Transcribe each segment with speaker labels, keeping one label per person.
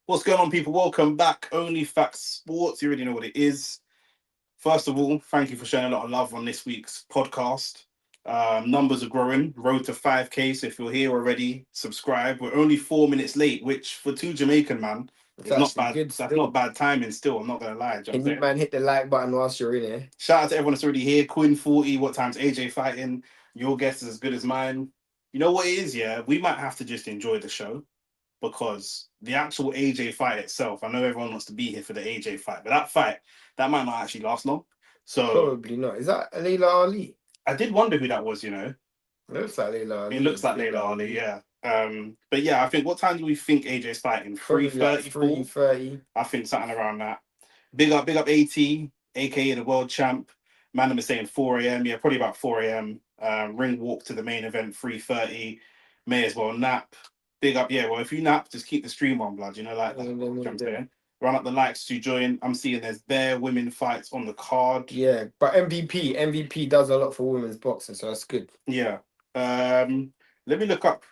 Speaker 1: What's going on, people? Welcome back. Only Facts Sports. You already know what it is. First of all, thank you for showing a lot of love on this week's podcast. Numbers are growing. Road to 5K. So if you're here already, subscribe. We're only 4 minutes late, which for two Jamaican man
Speaker 2: It's
Speaker 1: is not
Speaker 2: actually
Speaker 1: bad.
Speaker 2: good
Speaker 1: That's
Speaker 2: still.
Speaker 1: not bad timing. Still, I'm not gonna lie. Do you know what I'm
Speaker 2: Can you
Speaker 1: saying?
Speaker 2: man hit the like button whilst you're in here?
Speaker 1: Shout out to everyone that's already here. Quinn 40. What time's AJ fighting? Your guess is as good as mine. You know what it is? Yeah, we might have to just enjoy the show because the actual AJ fight itself, I know everyone wants to be here for the AJ fight, but that fight, that might not actually last long. So
Speaker 2: Probably not. Is that Layla Ali?
Speaker 1: I did wonder who that was.
Speaker 2: Looks like Layla
Speaker 1: It
Speaker 2: Ali.
Speaker 1: looks like Layla Ali, yeah. But yeah, I think what time do we think AJ's fighting?
Speaker 2: Probably like
Speaker 1: 3:34?
Speaker 2: 3:30.
Speaker 1: I think something around that. Big up AT, aka the world champ. Man, I'm saying 4 a.m. Yeah, probably about 4 a.m. Ring walk to the main event 3:30. May as well nap. Big up, yeah. Well, if you nap, just keep the stream on, blood. Like that. You know what I'm saying? Run up the likes to join. I'm seeing there's bare women fights on the card.
Speaker 2: Yeah, but MVP does a lot for women's boxing, so that's good.
Speaker 1: Yeah. Let me look up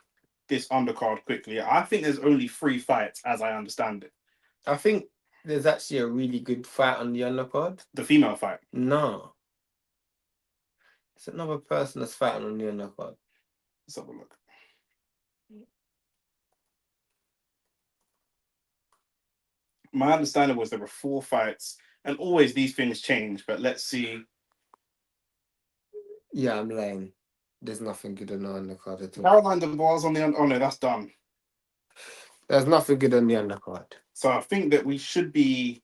Speaker 1: this undercard quickly. I think there's only 3 fights, as I understand it.
Speaker 2: I think there's actually a really good fight on the undercard.
Speaker 1: The female fight.
Speaker 2: No. It's another person that's fighting on the undercard.
Speaker 1: Let's have a look. My understanding was there were 4 fights, and always these things change. But let's see.
Speaker 2: Yeah, I'm lying. There's nothing good on the undercard at all.
Speaker 1: Caroline Dubois on the oh no, that's done.
Speaker 2: There's nothing good on the undercard.
Speaker 1: So I think that we should be.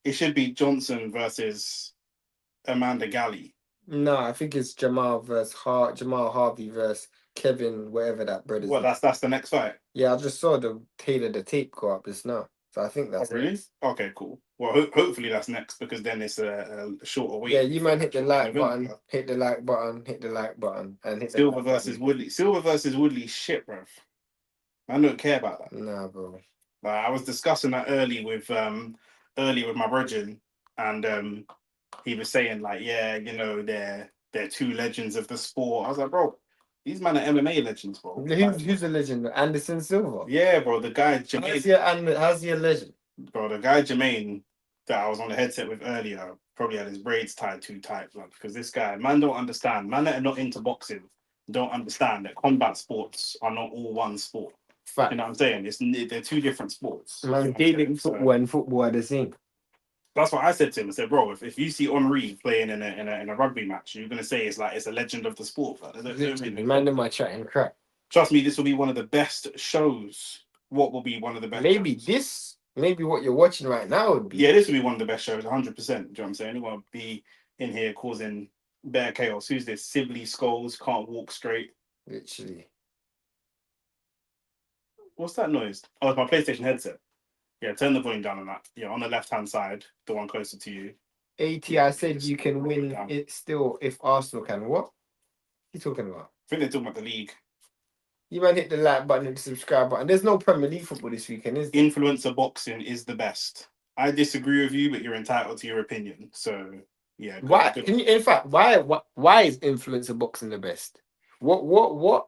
Speaker 1: It should be Johnson versus Amanda Galley.
Speaker 2: No, I think it's Jamal Harvey versus Kevin, whatever that brother's
Speaker 1: Well,
Speaker 2: name.
Speaker 1: that's the next fight.
Speaker 2: Yeah, I just saw the tape go up just now. So I think that's
Speaker 1: really
Speaker 2: next.
Speaker 1: okay. Cool. Well, hopefully that's next because then it's a shorter wait.
Speaker 2: Yeah, you man hit the like
Speaker 1: November.
Speaker 2: button, hit the like button, hit the like button, and hit the
Speaker 1: Silver
Speaker 2: like
Speaker 1: versus
Speaker 2: button.
Speaker 1: Woodley. Silver versus Woodley. Shit, bro. I don't care about that.
Speaker 2: Nah, bro.
Speaker 1: I was discussing that earlier with my brethren, and he was saying like, yeah, they're two legends of the sport. I was like, bro, these men are MMA legends, bro.
Speaker 2: Who's a legend? Anderson Silva.
Speaker 1: Yeah, bro, the guy Jermaine.
Speaker 2: How's he a legend?
Speaker 1: Bro, the guy Jermaine that I was on the headset with earlier probably had his braids tied too tight, like, because this guy, man, don't understand. Man that are not into boxing don't understand that combat sports are not all one sport.
Speaker 2: Fact.
Speaker 1: You know what I'm saying? They're two different sports.
Speaker 2: Man, dating football and football are the same.
Speaker 1: That's what I said to him. I said, bro, if you see Henri playing in a rugby match, you're gonna say it's like it's a legend of the sport.
Speaker 2: Man, them are chatting crap.
Speaker 1: Trust me, this will be one of the best shows. What will be one of the best?
Speaker 2: Maybe what you're watching right now would be.
Speaker 1: Yeah, this will be one of the best shows, 100%. Do you know what I'm saying? Anyone be in here causing bare chaos. Who's this? Sibley Skulls can't walk straight.
Speaker 2: Literally.
Speaker 1: What's that noise? Oh, it's my PlayStation headset. Yeah, turn the volume down on that. Yeah, on the left-hand side, the one closer to you.
Speaker 2: I said you can win it still if Arsenal can. What? You talking about?
Speaker 1: I think they're talking about the league.
Speaker 2: You man hit the like button and the subscribe button. There's no Premier League football this weekend, is there?
Speaker 1: Influencer boxing is the best. I disagree with you, but you're entitled to your opinion. So yeah.
Speaker 2: Why? Can you? In fact, why is influencer boxing the best? What?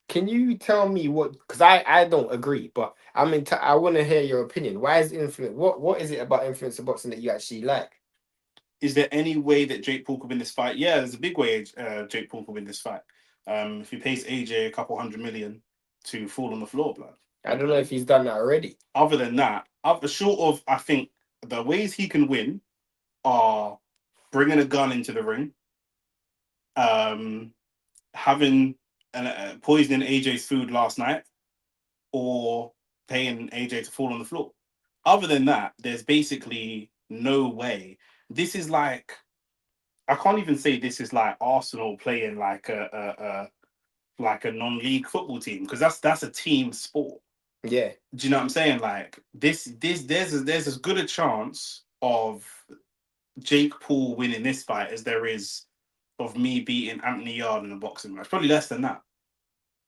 Speaker 2: Can you tell me what? Because I don't agree, but I want to hear your opinion. Why is What is it about influencer boxing that you actually like?
Speaker 1: Is there any way that Jake Paul could win this fight? Yeah, there's a big way Jake Paul could win this fight. If he pays AJ a couple $100 million to fall on the floor, blood.
Speaker 2: I don't know if he's done that already.
Speaker 1: Other than that, short of, I think the ways he can win are bringing a gun into the ring, having poisoning AJ's food last night, or paying AJ to fall on the floor. Other than that, there's basically no way. This is like, I can't even say this is like Arsenal playing like a non-league football team, because that's a team sport.
Speaker 2: Yeah.
Speaker 1: Do you know what I'm saying? Like there's as good a chance of Jake Paul winning this fight as there is of me beating Anthony Yard in a boxing match. Probably less than that.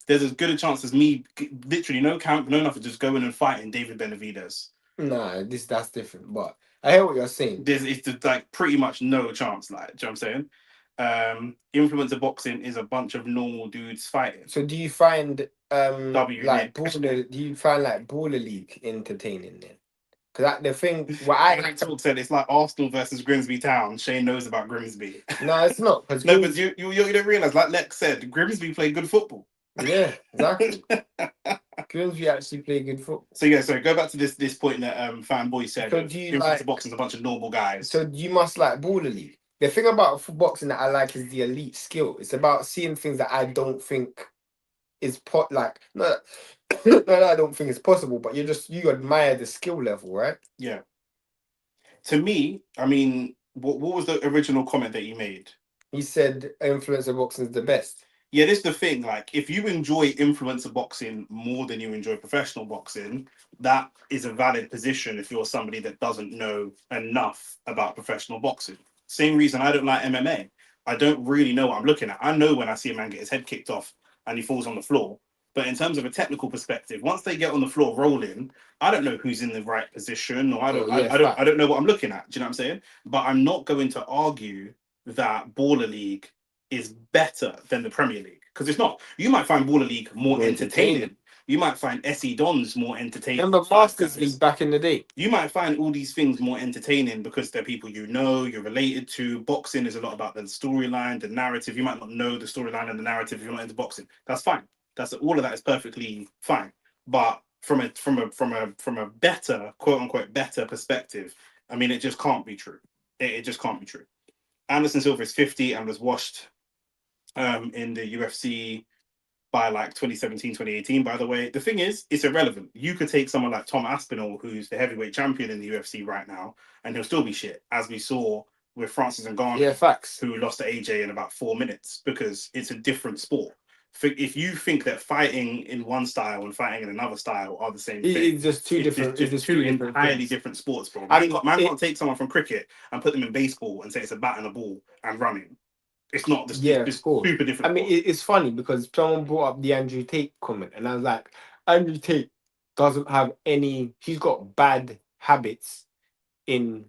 Speaker 1: There's as good a chance as me, literally no camp, no nothing, just going and fighting David Benavidez.
Speaker 2: Nah, that's different. But I hear what you're saying.
Speaker 1: It's like pretty much no chance. Like, do you know what I'm saying? Influencer boxing is a bunch of normal dudes fighting.
Speaker 2: So do you find baller league entertaining then? Because the thing, what I
Speaker 1: Like Talk said, it's like Arsenal versus Grimsby Town. Shane knows about Grimsby.
Speaker 2: no, it's not. Because
Speaker 1: No, but you don't realize, like Lex said, Grimsby play good football.
Speaker 2: yeah, exactly. Grimsby actually play good football.
Speaker 1: So yeah, so go back to this point that fanboy said.
Speaker 2: So do you
Speaker 1: influencer
Speaker 2: like?
Speaker 1: boxing's a bunch of normal guys.
Speaker 2: So you must like Baller League. The thing about boxing that I like is the elite skill. It's about seeing things that I don't think is like no, no, I don't think it's possible. But you admire the skill level, right?
Speaker 1: Yeah. To me, I mean, what was the original comment that you made?
Speaker 2: He said influencer boxing is the best.
Speaker 1: Yeah, this is the thing. Like, if you enjoy influencer boxing more than you enjoy professional boxing, that is a valid position if you're somebody that doesn't know enough about professional boxing. Same reason I don't like MMA. I don't really know what I'm looking at. I know when I see a man get his head kicked off and he falls on the floor. But in terms of a technical perspective, once they get on the floor rolling, I don't know who's in the right position, or I don't know what I'm looking at. Do you know what I'm saying? But I'm not going to argue that Baller League is better than the Premier League, because it's not. You might find Baller League more entertaining. You might find SE Dons more entertaining.
Speaker 2: Remember Masters League back in the day?
Speaker 1: You might find all these things more entertaining because they're people you know, you're related to. Boxing is a lot about the storyline, the narrative. You might not know the storyline and the narrative if you're not into boxing. That's fine. That's all of that is perfectly fine. But from a better, quote unquote, better perspective, I mean, it just can't be true. It just can't be true. Anderson Silva is 50 and was washed in the UFC by like 2017, 2018, by the way. The thing is, it's irrelevant. You could take someone like Tom Aspinall, who's the heavyweight champion in the UFC right now, and he'll still be shit, as we saw with Francis Ngannou,
Speaker 2: yeah, facts,
Speaker 1: who lost to AJ in about 4 minutes, because it's a different sport. If you think that fighting in one style and fighting in another style are the same thing,
Speaker 2: it's just two different.
Speaker 1: It's just two entirely different sports, bro. Man can't take someone from cricket and put them in baseball and say it's a bat and a ball and running. It's not. It's super different.
Speaker 2: I mean, it's funny because someone brought up the Andrew Tate comment, and I was like, Andrew Tate doesn't have any. He's got bad habits in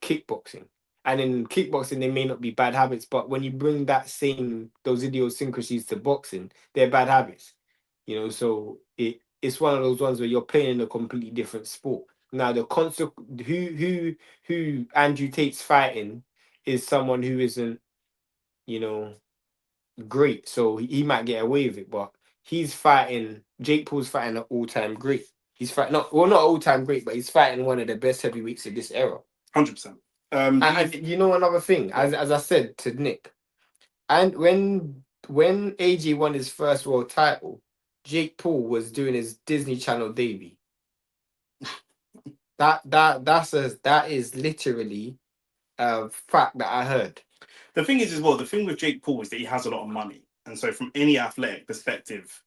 Speaker 2: kickboxing, and in kickboxing they may not be bad habits, but when you bring those idiosyncrasies to boxing, they're bad habits. You know, so it's one of those ones where you're playing in a completely different sport. Now the concept who Andrew Tate's fighting is someone who isn't, you know, great, so he might get away with it, but Jake Paul's fighting an all-time great. He's fighting not all-time great, but he's fighting one of the best heavyweights of this era.
Speaker 1: 100%.
Speaker 2: And you know another thing, as I said to Nick, and when AJ won his first world title, Jake Paul was doing his Disney Channel debut. That is literally a fact that I heard.
Speaker 1: The thing is, as well, the thing with Jake Paul is that he has a lot of money. And so from any athletic perspective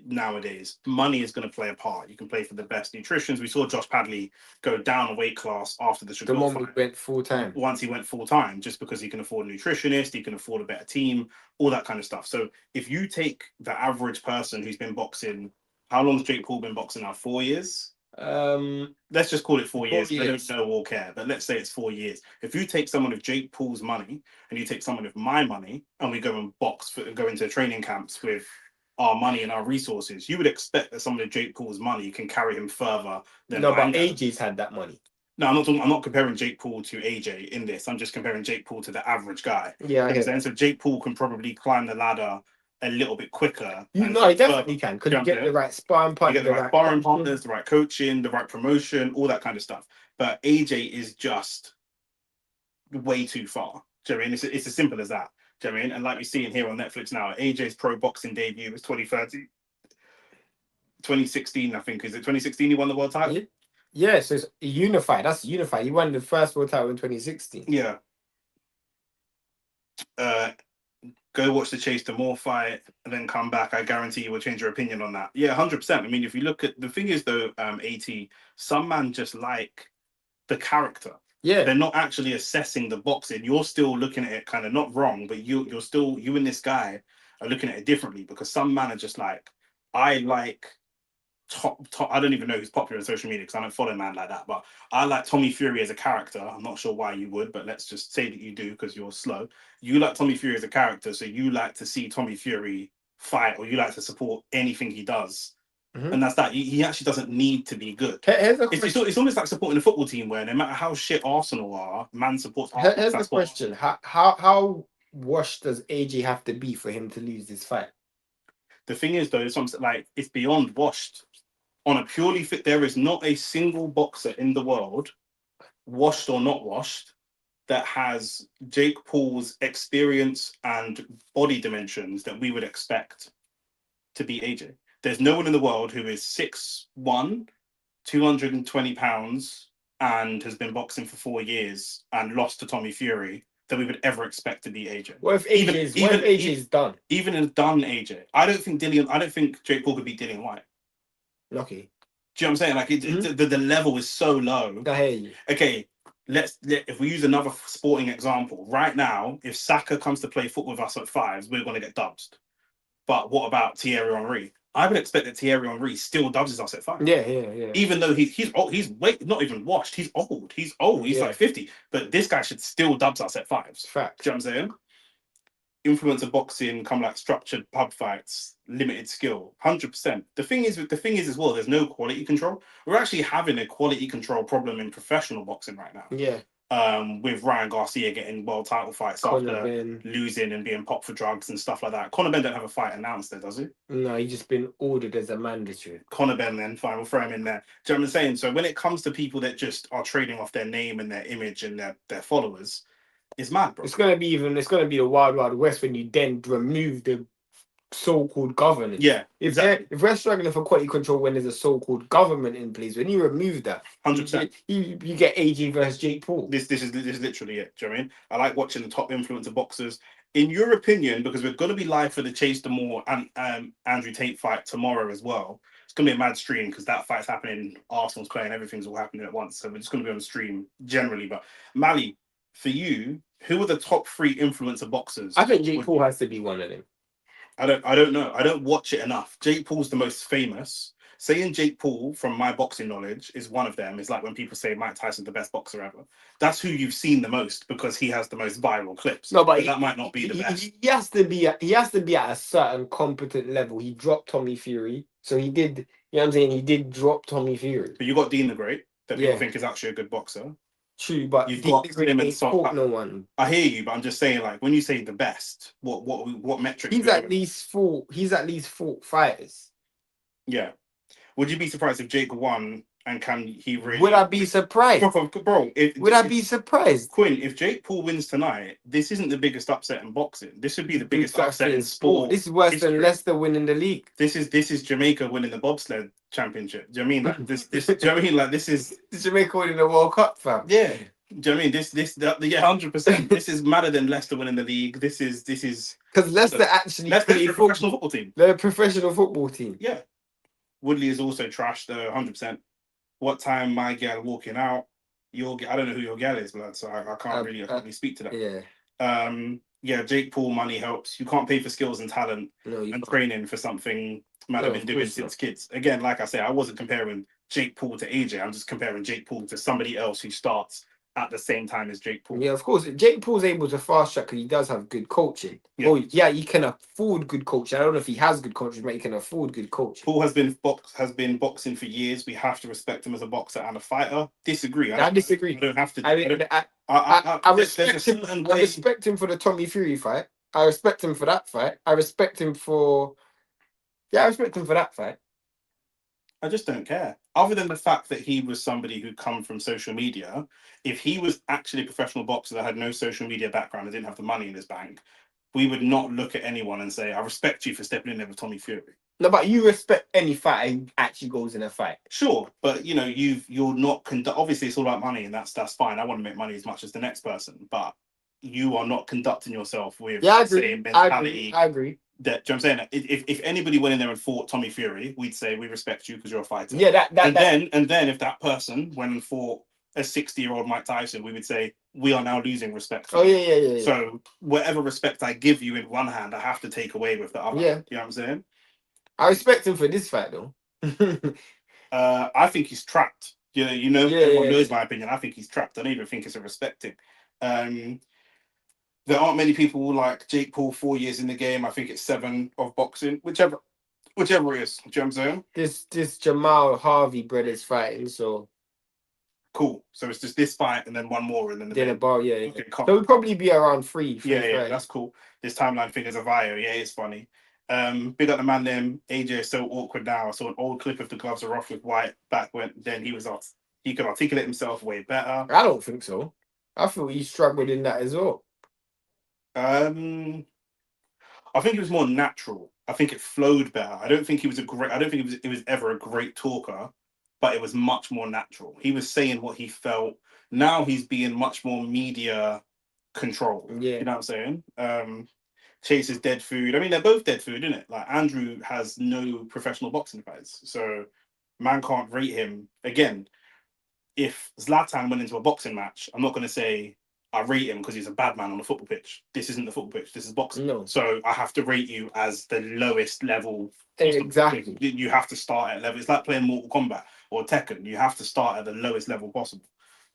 Speaker 1: nowadays, money is going to play a part. You can play for the best nutritions. We saw Josh Padley go down a weight class after the Shakur fight.
Speaker 2: Went full time.
Speaker 1: Once he went full time, just because he can afford a nutritionist, he can afford a better team, all that kind of stuff. So if you take the average person who's been boxing, how long has Jake Paul been boxing now? 4 years? Let's just call it 4 years. I don't know or care, but let's say it's 4 years. If you take someone with Jake Paul's money and you take someone with my money and we go and go into training camps with our money and our resources, you would expect that someone with Jake Paul's money can carry him further than
Speaker 2: but AJ's had that money.
Speaker 1: No, I'm not comparing Jake Paul to AJ in this. I'm just comparing Jake Paul to the average guy.
Speaker 2: Yeah,
Speaker 1: so Jake Paul can probably climb the ladder a little bit quicker.
Speaker 2: He definitely can, because you get the right sparring partner,
Speaker 1: the right sparring partners, the right coaching, the right promotion, all that kind of stuff. But AJ is just way too far. Do you know what I mean? It's as simple as that. Do you know what I mean? And like we're seeing here on Netflix now, AJ's pro boxing debut was 2016, I think. Is it 2016 he won the world title?
Speaker 2: Yeah, so it's unified. That's unified. He won the first world title in 2016.
Speaker 1: Yeah. Go watch the Chase Moore fight and then come back. I guarantee you will change your opinion on that. Yeah, 100%. I mean, if you look at the thing is though, AT, some man just like the character.
Speaker 2: Yeah,
Speaker 1: they're not actually assessing the boxing. You're still looking at it kind of not wrong, but you and this guy are looking at it differently, because some man are just like, I like top. I don't even know who's popular on social media because I don't follow a man like that, but I like Tommy Fury as a character. I'm not sure why you would, but let's just say that you do because you're slow. You like Tommy Fury as a character, so you like to see Tommy Fury fight, or you like to support anything he does and that's that. He actually doesn't need to be good.
Speaker 2: Here's a
Speaker 1: It's,
Speaker 2: question.
Speaker 1: it's almost like supporting a football team where no matter how shit Arsenal are, man supports
Speaker 2: Here's
Speaker 1: Arsenal.
Speaker 2: the
Speaker 1: That's what.
Speaker 2: question. How washed does AJ have to be for him to lose this fight?
Speaker 1: The thing is, though, something like it's beyond washed. On a purely fit, there is not a single boxer in the world, washed or not washed, that has Jake Paul's experience and body dimensions that we would expect to beat AJ. There's no one in the world who is 6'1", 220 pounds, and has been boxing for 4 years and lost to Tommy Fury that we would ever expect to beat AJ.
Speaker 2: What if AJ's done?
Speaker 1: Even in done AJ, I don't think Jake Paul could beat Dillian White.
Speaker 2: Okay.
Speaker 1: Do you know what I'm saying? Like the level is so low.
Speaker 2: I hear you.
Speaker 1: Okay, if we use another sporting example, right now, if Saka comes to play football with us at fives, we're going to get dubbed. But what about Thierry Henry? I would expect that Thierry Henry still dubs us at five.
Speaker 2: Yeah.
Speaker 1: Even though he's old, he's not even washed. He's old. He's like 50. But this guy should still dubs us at fives.
Speaker 2: Fact.
Speaker 1: Do you know what I'm saying? Influence of boxing come like structured pub fights, limited skill, 100%. The thing is as well, there's no quality control. We're actually having a quality control problem in professional boxing right now.
Speaker 2: Yeah.
Speaker 1: With Ryan Garcia getting world title fights after losing and being popped for drugs and stuff like that. Conor Benn don't have a fight announced there, does he?
Speaker 2: No, he's just been ordered as a mandatory.
Speaker 1: Conor Benn, then fine, we'll throw him in there. Do you know what I'm saying? So when it comes to people that just are trading off their name and their image and their followers, it's mad, bro.
Speaker 2: It's gonna be the wild, wild west when you then remove the so-called governance.
Speaker 1: Yeah.
Speaker 2: If we're struggling for quality control when there's a so-called government in place, when you remove that,
Speaker 1: 100%,
Speaker 2: you get AJ versus Jake Paul.
Speaker 1: This is literally it. Do you know what I mean? I like watching the top influencer boxers. In your opinion, because we're going to be live for the Chase Damore and Andrew Tate fight tomorrow as well. It's going to be a mad stream because that fight's happening. Arsenal's playing. Everything's all happening at once. So we're just going to be on the stream generally. But Mali, for you, who are the top 3 influencer boxers?
Speaker 2: I think Jake Paul has to be one of them.
Speaker 1: I don't know. I don't watch it enough. Jake Paul's the most famous. Saying Jake Paul, from my boxing knowledge, is one of them. Is like when people say Mike Tyson's the best boxer ever. That's who you've seen the most because he has the most viral clips.
Speaker 2: No, but
Speaker 1: that might not be the best.
Speaker 2: He has to be at a certain competent level. He dropped Tommy Fury, so he did. You know what I'm saying? He did drop Tommy Fury.
Speaker 1: But you got Dean the Great, that people think is actually a good boxer.
Speaker 2: True, but
Speaker 1: you've got him and
Speaker 2: no one.
Speaker 1: I hear you, but I'm just saying, like, when you say the best, what metrics?
Speaker 2: He's at least fought fighters.
Speaker 1: Yeah. Would you be surprised if Jake won? And can he really?
Speaker 2: Would I be surprised,
Speaker 1: bro?
Speaker 2: Would I be surprised,
Speaker 1: Quinn? If Jake Paul wins tonight, this isn't the biggest upset in boxing. This would be the biggest upset in sport.
Speaker 2: This is worse than Leicester winning the league.
Speaker 1: This is Jamaica winning the bobsled championship. Do you know what I mean? Like this? Do you know what I mean? Like this is
Speaker 2: Jamaica winning the World Cup, fam.
Speaker 1: Yeah. Do you know what I mean? Yeah, 100%. This is madder than Leicester winning the league. This is
Speaker 2: because Leicester actually
Speaker 1: play a professional football team.
Speaker 2: They're a professional football team.
Speaker 1: Yeah. Woodley is also trashed, 100%. What time my gal walking out? I don't know who your gal is, blood. So I can't really speak to that.
Speaker 2: Yeah.
Speaker 1: Yeah. Jake Paul money helps. You can't pay for skills and talent and training for something man have been doing since kids. Again, like I say, I wasn't comparing Jake Paul to AJ. I'm just comparing Jake Paul to somebody else who starts at the same time as Jake Paul.
Speaker 2: Yeah, of course. Jake Paul's able to fast track because he does have good coaching.
Speaker 1: Yeah.
Speaker 2: Oh, yeah, he can afford good coaching. I don't know if he has good coaching, but he can afford good coaching.
Speaker 1: Paul has been boxing for years. We have to respect him as a boxer and a fighter. Disagree.
Speaker 2: I disagree.
Speaker 1: I don't have to.
Speaker 2: I respect him. I respect him for the Tommy Fury fight. I respect him for that fight. I respect him for that fight.
Speaker 1: I just don't care. Other than the fact that he was somebody who come from social media, if he was actually a professional boxer that had no social media background and didn't have the money in his bank, we would not look at anyone and say, I respect you for stepping in there with Tommy Fury.
Speaker 2: No, but you respect any fight who actually goes in a fight.
Speaker 1: Sure, but you're not obviously it's all about money and that's fine. I want to make money as much as the next person, but you are not conducting yourself with the same mentality.
Speaker 2: I agree.
Speaker 1: That, do you know what I'm saying? If anybody went in there and fought Tommy Fury, we'd say we respect you because you're a fighter.
Speaker 2: Yeah,
Speaker 1: and then if that person went and fought a 60-year-old Mike Tyson, we would say we are now losing respect.
Speaker 2: Oh yeah.
Speaker 1: So whatever respect I give you in one hand, I have to take away with the other.
Speaker 2: Yeah,
Speaker 1: you know what I'm saying?
Speaker 2: I respect him for this fight though.
Speaker 1: I think he's trapped. Everyone knows my opinion. I think he's trapped. I don't even think it's a respecting. There aren't many people like Jake Paul, 4 years in the game. I think it's 7 of boxing. Whichever Whichever it is. Do you know what I'm saying?
Speaker 2: This Jamal Harvey brothers fighting, so
Speaker 1: Cool. So it's just this fight and then one more and then the
Speaker 2: then
Speaker 1: main.
Speaker 2: about yeah.
Speaker 1: Okay, cool.
Speaker 2: So it'll probably be around
Speaker 1: Yeah,
Speaker 2: 3:30.
Speaker 1: that's cool. This timeline figures of Io. Yeah, it's funny. Big up the man them. AJ is so awkward now. I saw an old clip of the gloves are off with White back when then he was off. He could articulate himself way better.
Speaker 2: I don't think so. I feel he struggled in that as well.
Speaker 1: Um, I think it was more natural. I think it flowed better. I don't think he was a great. I don't think it was ever a great talker, but it was much more natural. He was saying what he felt. Now he's being much more media controlled.
Speaker 2: Yeah.
Speaker 1: You know what I'm saying? Chase is dead food. I mean, they're both dead food, isn't it? Like Andrew has no professional boxing fights, so man can't rate him. Again, if Zlatan went into a boxing match, I'm not going to say I rate him because he's a bad man on the football pitch. This isn't the football pitch. This is boxing.
Speaker 2: No.
Speaker 1: So I have to rate you as the lowest level.
Speaker 2: Exactly.
Speaker 1: You have to start at level. It's like playing Mortal Kombat or Tekken. You have to start at the lowest level possible.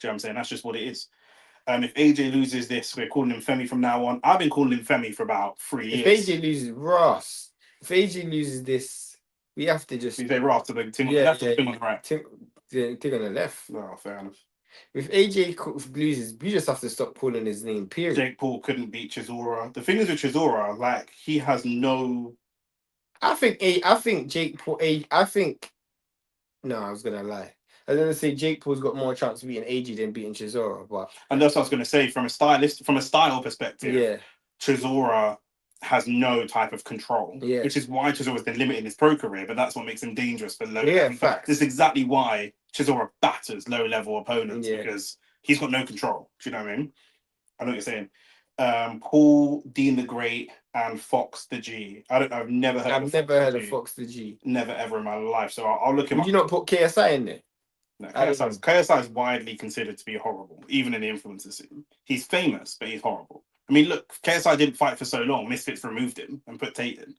Speaker 1: Do you know what I'm saying? That's just what it is. If AJ loses this, we're calling him Femi from now on. I've been calling him Femi for about 3 years.
Speaker 2: If AJ loses Ross, if AJ loses this, we have to just
Speaker 1: You say Ross to the team.
Speaker 2: yeah,
Speaker 1: That's the thing on the right.
Speaker 2: Thing on the left.
Speaker 1: No, fair enough.
Speaker 2: If AJ loses, we just have to stop calling his name. Period.
Speaker 1: Jake Paul couldn't beat Chisora. The thing is with Chisora, like he has no.
Speaker 2: I think Jake Paul. I think. No, I was gonna lie. I was gonna say Jake Paul's got more chance of beating AJ than beating Chisora, but
Speaker 1: And that's what I was gonna say from a style perspective.
Speaker 2: yeah,
Speaker 1: Chisora has no type of control.
Speaker 2: Yeah.
Speaker 1: Which is why Chisora's been limited in his pro career, but that's what makes him dangerous for low.
Speaker 2: Yeah, facts.
Speaker 1: This is exactly why Chisora batters low level opponents
Speaker 2: Yeah.
Speaker 1: because he's got no control. Do you know what I mean? I know what you're saying. Paul, Dean the Great, and Fox the G. I've never heard of
Speaker 2: Fox the G.
Speaker 1: Never ever in my life. So I'll look him
Speaker 2: Would
Speaker 1: up.
Speaker 2: you not put KSI in there?
Speaker 1: No,
Speaker 2: I don't know.
Speaker 1: KSI is widely considered to be horrible, even in the influencer scene. He's famous, but he's horrible. I mean, look, KSI didn't fight for so long. Misfits removed him and put Tate in.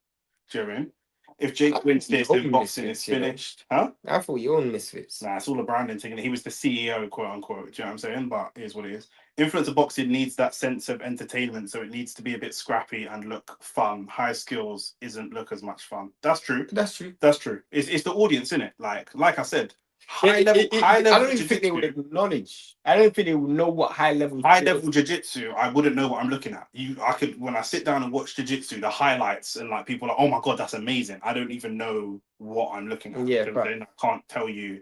Speaker 1: Do you know what I mean? If Jake wins this, then boxing is finished. Huh?
Speaker 2: I thought you own Misfits.
Speaker 1: Nah, it's all a branding thing. He was the CEO, quote unquote. Do you know what I'm saying? But here's what it is. Influencer boxing needs that sense of entertainment, so it needs to be a bit scrappy and look fun. High skills isn't look as much fun. That's true.
Speaker 2: That's true.
Speaker 1: That's true. It's the audience, isn't it? Like I said,
Speaker 2: high level. I don't even think they would acknowledge. I don't think they would know what high level
Speaker 1: jiu-jitsu. I wouldn't know what I'm looking at. I could when I sit down and watch jiu-jitsu, the highlights and like people are like, oh my god, that's amazing. I don't even know what I'm looking at.
Speaker 2: Yeah,
Speaker 1: I can't tell you.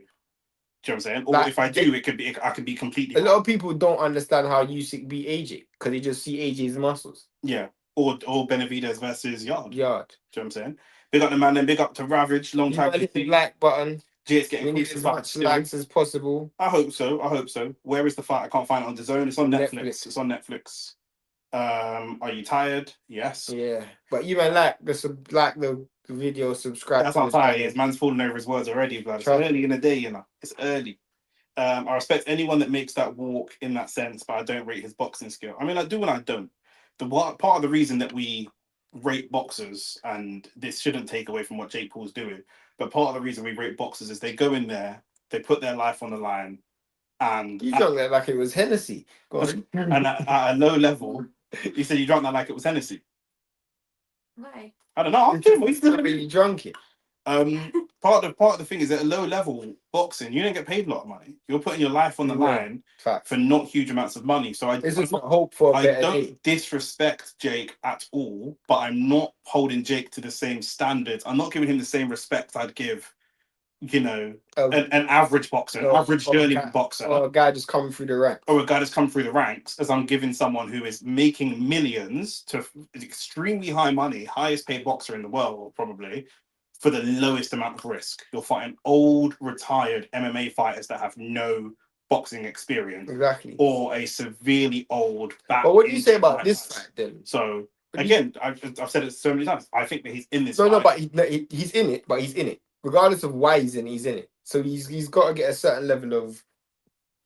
Speaker 1: Do you know what I'm saying? Or like, if I do, I could be completely.
Speaker 2: A lot of people don't understand how Usyk beat AJ because they just see AJ's muscles.
Speaker 1: Yeah, or Benavidez versus Yard.
Speaker 2: Yard.
Speaker 1: Do you know what I'm saying? Big up the man, then big up to Ravage. Long time.
Speaker 2: Hit the like button.
Speaker 1: It's getting
Speaker 2: as much likes as possible.
Speaker 1: I hope so. Where is the fight? I can't find it on DAZN. It's on Netflix. It's on Netflix. Are you tired? Yes.
Speaker 2: Yeah, but you might like the video, subscribe.
Speaker 1: That's how tired he is. Man's falling over his words already, blood. It's early in the day, you know. It's early. I respect anyone that makes that walk in that sense, but I don't rate his boxing skill. I mean, I do and I don't. Part of the reason that we rate boxers, and this shouldn't take away from what Jake Paul's doing, but part of the reason we rate boxers is they go in there, they put their life on the line, and
Speaker 2: you drank that like it was Hennessy. Go on.
Speaker 1: And at a low level, you said you drank that like it was Hennessy.
Speaker 3: Why?
Speaker 1: I don't know.
Speaker 2: You drunk it.
Speaker 1: Part of the thing is at a low level boxing, you don't get paid a lot of money. You're putting your life on the line for not huge amounts of money. So I don't disrespect Jake at all, but I'm not holding Jake to the same standards. I'm not giving him the same respect I'd give, an average boxer, an average journeyman boxer,
Speaker 2: or a guy just coming through the ranks,
Speaker 1: or a guy that's come through the ranks, as I'm giving someone who is making millions to extremely high money, highest paid boxer in the world probably, for the lowest amount of risk. You're fighting old, retired MMA fighters that have no boxing experience.
Speaker 2: Exactly.
Speaker 1: Or a severely old back.
Speaker 2: But what do you say about this fight then?
Speaker 1: So, again, I've said it so many times. I think that he's in this
Speaker 2: fight. No, but he's in it, but he's in it. Regardless of why he's in it. So he's got to get a certain level of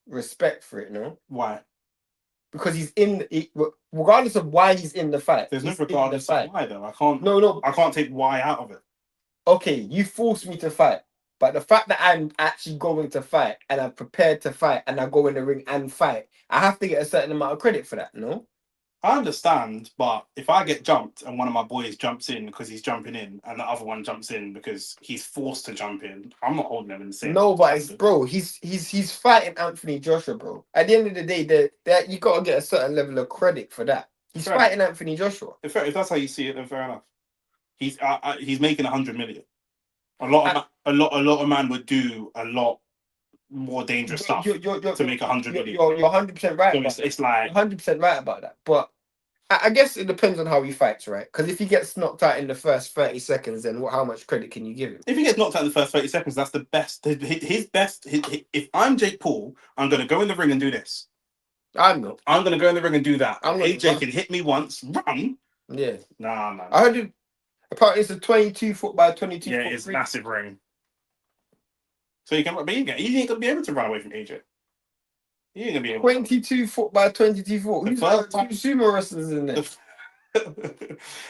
Speaker 2: respect for it, no?
Speaker 1: Why?
Speaker 2: Because he's in it, regardless of why he's in the fight.
Speaker 1: There's no regardless of why, though. I can't. I can't take why out of it.
Speaker 2: Okay, you forced me to fight, but the fact that I'm actually going to fight and I'm prepared to fight and I go in the ring and fight, I have to get a certain amount of credit for that, no?
Speaker 1: I understand, but if I get jumped and one of my boys jumps in because he's jumping in, and the other one jumps in because he's forced to jump in, I'm not holding them in the same.
Speaker 2: No, but it's, bro, he's fighting Anthony Joshua, bro. At the end of the day, that you gotta get a certain level of credit for that. He's
Speaker 1: Fair
Speaker 2: fighting Anthony Joshua.
Speaker 1: If that's how you see it, then fair enough. He's making 100 million. A lot of man would do a lot more dangerous stuff to make 100 million.
Speaker 2: You're 100% right.
Speaker 1: So it's like
Speaker 2: 100% right about that. But I guess it depends on how he fights, right? Because if he gets knocked out in the first 30 seconds, then how much credit can you give him?
Speaker 1: if he gets knocked out in the first 30 seconds, that's the best. His best. If I'm Jake Paul, I'm going to go in the ring and do this.
Speaker 2: I'm not.
Speaker 1: I'm going to go in the ring and do that.
Speaker 2: I'm not-
Speaker 1: AJ can hit me once, run.
Speaker 2: Yeah.
Speaker 1: Nah.
Speaker 2: I heard it. Apparently, it's a 22 foot by 22
Speaker 1: Yeah,
Speaker 2: foot.
Speaker 1: it's massive ring. So you can, but he ain't going to be able to run away from AJ. He ain't going to be able.
Speaker 2: 22 foot by 22 foot. Who's got two sumo wrestlers in there?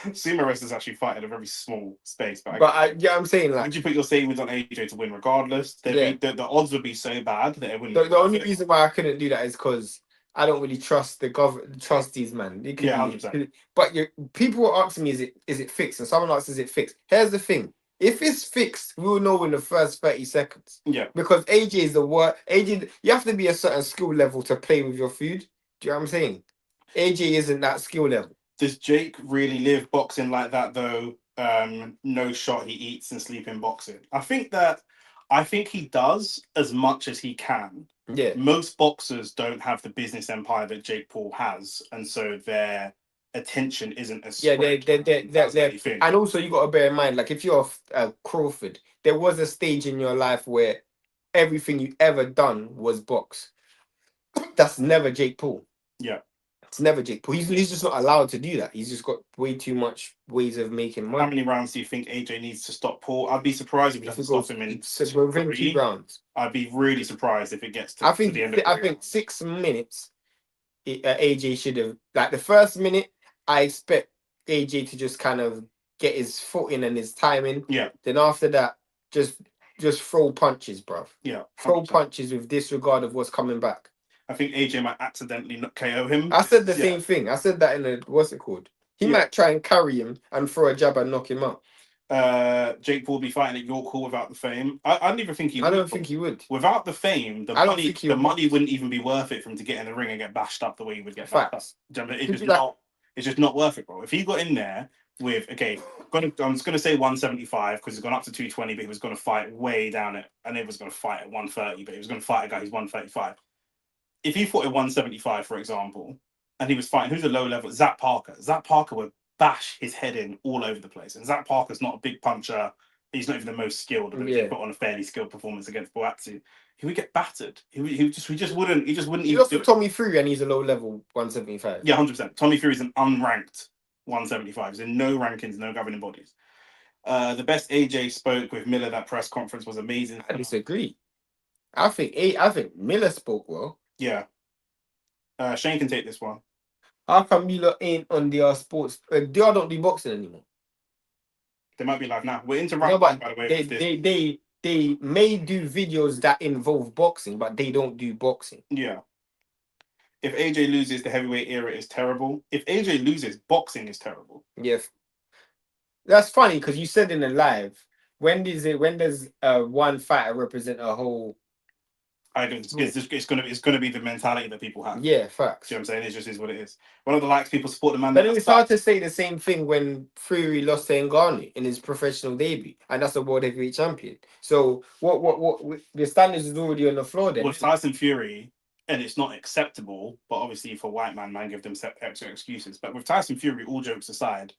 Speaker 1: Sumo wrestlers actually fight in a very small space, but
Speaker 2: I'm saying, like,
Speaker 1: would you put your savings on AJ to win regardless? The odds would be so bad that it wouldn't.
Speaker 2: The only reason why I couldn't do that is because I don't really trust trust these man. It could
Speaker 1: Yeah,
Speaker 2: be-
Speaker 1: 100%.
Speaker 2: But people were asking me, is it fixed? And someone asks, is it fixed? Here's the thing: if it's fixed, we will know in the first 30 seconds.
Speaker 1: Yeah,
Speaker 2: Because AJ is the word. AJ, you have to be a certain skill level to play with your food. Do you know what I'm saying? AJ isn't that skill level.
Speaker 1: does Jake really live boxing like that though? No shot, he eats and sleep in boxing. I think he does as much as he can.
Speaker 2: Yeah.
Speaker 1: Most boxers don't have the business empire that Jake Paul has, and so their attention isn't as
Speaker 2: Yeah,
Speaker 1: spread
Speaker 2: they're
Speaker 1: as anything.
Speaker 2: and also you got to bear in mind, like if you're Crawford, there was a stage in your life where everything you ever done was box. That's never Jake Paul.
Speaker 1: Yeah.
Speaker 2: It's never Jake Paul. He's just not allowed to do that. He's just got way too much ways of making money.
Speaker 1: How many rounds do you think AJ needs to stop Paul? I'd be surprised if he doesn't stop him in
Speaker 2: within 2 rounds.
Speaker 1: I'd be really surprised if it gets to,
Speaker 2: I think
Speaker 1: to the end of
Speaker 2: I think 6 minutes. AJ should have, like, the first minute. I expect AJ to just kind of get his foot in and his timing.
Speaker 1: Yeah.
Speaker 2: Then after that, just throw punches, bruv.
Speaker 1: Yeah.
Speaker 2: Throw
Speaker 1: 100%.
Speaker 2: punches with disregard of what's coming back.
Speaker 1: I think AJ might accidentally not KO him.
Speaker 2: I said the same thing. I said that in a what's it called? He might try and carry him and throw a jab and knock him out.
Speaker 1: Jake Paul will be fighting at York Hall without the fame. I don't even think he would.
Speaker 2: I don't think he would.
Speaker 1: Without the fame, the money wouldn't even be worth it for him to get in the ring and get bashed up the way he would get bashed up. It's just not worth it, bro. If he got in there with, I'm just gonna say 175 because he's gone up to 220, but he was gonna fight way down it, and he was gonna fight at 130, but he was gonna fight a guy who's 135. If he fought at 175, for example, and he was fighting who's a low level, Zach Parker would bash his head in all over the place. And Zach Parker's not a big puncher. He's not even the most skilled. But if he put on a fairly skilled performance against Boatsu, he would get battered. He just wouldn't
Speaker 2: He lost to Tommy Fury and he's a low level 175.
Speaker 1: Yeah, 100%. Tommy Fury's an unranked 175. He's in no rankings, no governing bodies. The best AJ spoke with Miller that press conference was amazing.
Speaker 2: I disagree. I think Miller spoke well.
Speaker 1: Yeah. Shane can take this one.
Speaker 2: How come Miller ain't on DR Sports? DR don't do boxing anymore.
Speaker 1: They might be live now. We're into round one, by the way.
Speaker 2: They may do videos that involve boxing, but they don't do boxing.
Speaker 1: Yeah. If AJ loses, the heavyweight era is terrible. If AJ loses, boxing is terrible.
Speaker 2: Yeah. That's funny because you said in the live, when does one fighter represent a whole?
Speaker 1: It's gonna be the mentality that people have.
Speaker 2: Yeah, facts.
Speaker 1: See what I'm saying? It just is what it is. One of the likes people support the man.
Speaker 2: But it's hard to say the same thing when Fury lost to Ngannou in his professional debut, and that's a world heavyweight champion. So what the standards is already on the floor then.
Speaker 1: With Tyson Fury, and it's not acceptable, but obviously for white man give them extra excuses. But with Tyson Fury, all jokes aside,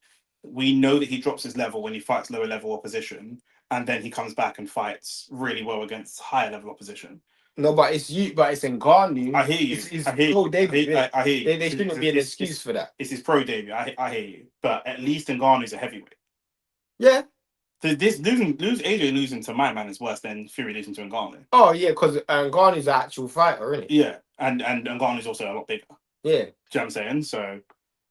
Speaker 1: we know that he drops his level when he fights lower level opposition, and then he comes back and fights really well against higher level opposition.
Speaker 2: No, but it's Ngannou.
Speaker 1: I hear you.
Speaker 2: It's pro debut.
Speaker 1: I hear you.
Speaker 2: There shouldn't be an excuse for that.
Speaker 1: It's his pro debut. I hear you. But at least Ngannou's a heavyweight.
Speaker 2: Yeah.
Speaker 1: AJ losing to my man is worse than Fury losing to Ngannou.
Speaker 2: Oh yeah, because Ngannou's an actual fighter, isn't he?
Speaker 1: Yeah, and Ngannou's also a lot bigger.
Speaker 2: Yeah.
Speaker 1: Do you know what I'm saying? So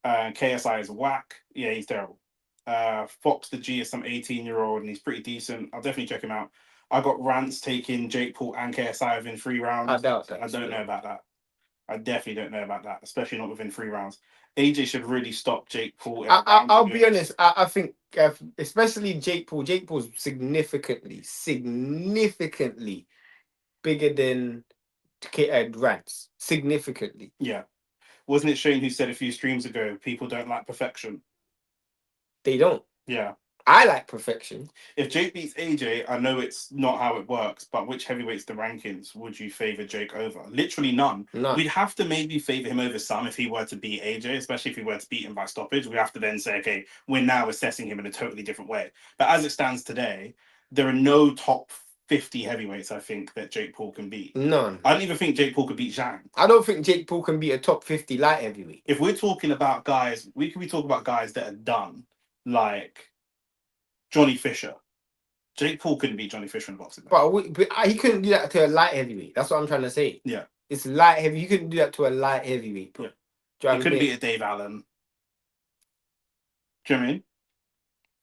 Speaker 1: KSI is whack. Yeah, he's terrible. Fox the G is some 18-year-old and he's pretty decent. I'll definitely check him out. I got Rants taking Jake Paul and KSI within 3 rounds.
Speaker 2: I doubt that.
Speaker 1: I don't know about that. I definitely don't know about that, especially not within 3 rounds. AJ should really stop Jake Paul.
Speaker 2: I'll be honest. I think, especially Jake Paul. Jake Paul's significantly bigger than Rance. Significantly.
Speaker 1: Yeah. Wasn't it Shane who said a few streams ago, people don't like perfection?
Speaker 2: They don't.
Speaker 1: Yeah.
Speaker 2: I like perfection.
Speaker 1: If Jake beats AJ, I know it's not how it works, but which heavyweights the rankings would you favor Jake over? Literally none.
Speaker 2: None.
Speaker 1: We'd have to maybe favor him over some if he were to beat AJ, especially if he were to beat him by stoppage. We have to then say, okay, we're now assessing him in a totally different way. But as it stands today, there are no top 50 heavyweights, I think, that Jake Paul can beat.
Speaker 2: None.
Speaker 1: I don't even think Jake Paul could beat Zhang.
Speaker 2: I don't think Jake Paul can beat a top 50 light heavyweight.
Speaker 1: If we're talking about guys, we could be talking about guys that are done, like Johnny Fisher. Jake Paul couldn't beat Johnny Fisher in boxing.
Speaker 2: But he couldn't do that to a light heavyweight. That's what I'm trying to say.
Speaker 1: Yeah.
Speaker 2: It's light heavy. You couldn't do that to a light heavyweight. Bro.
Speaker 1: Yeah. He couldn't beat a Dave Allen. Do you know what I mean?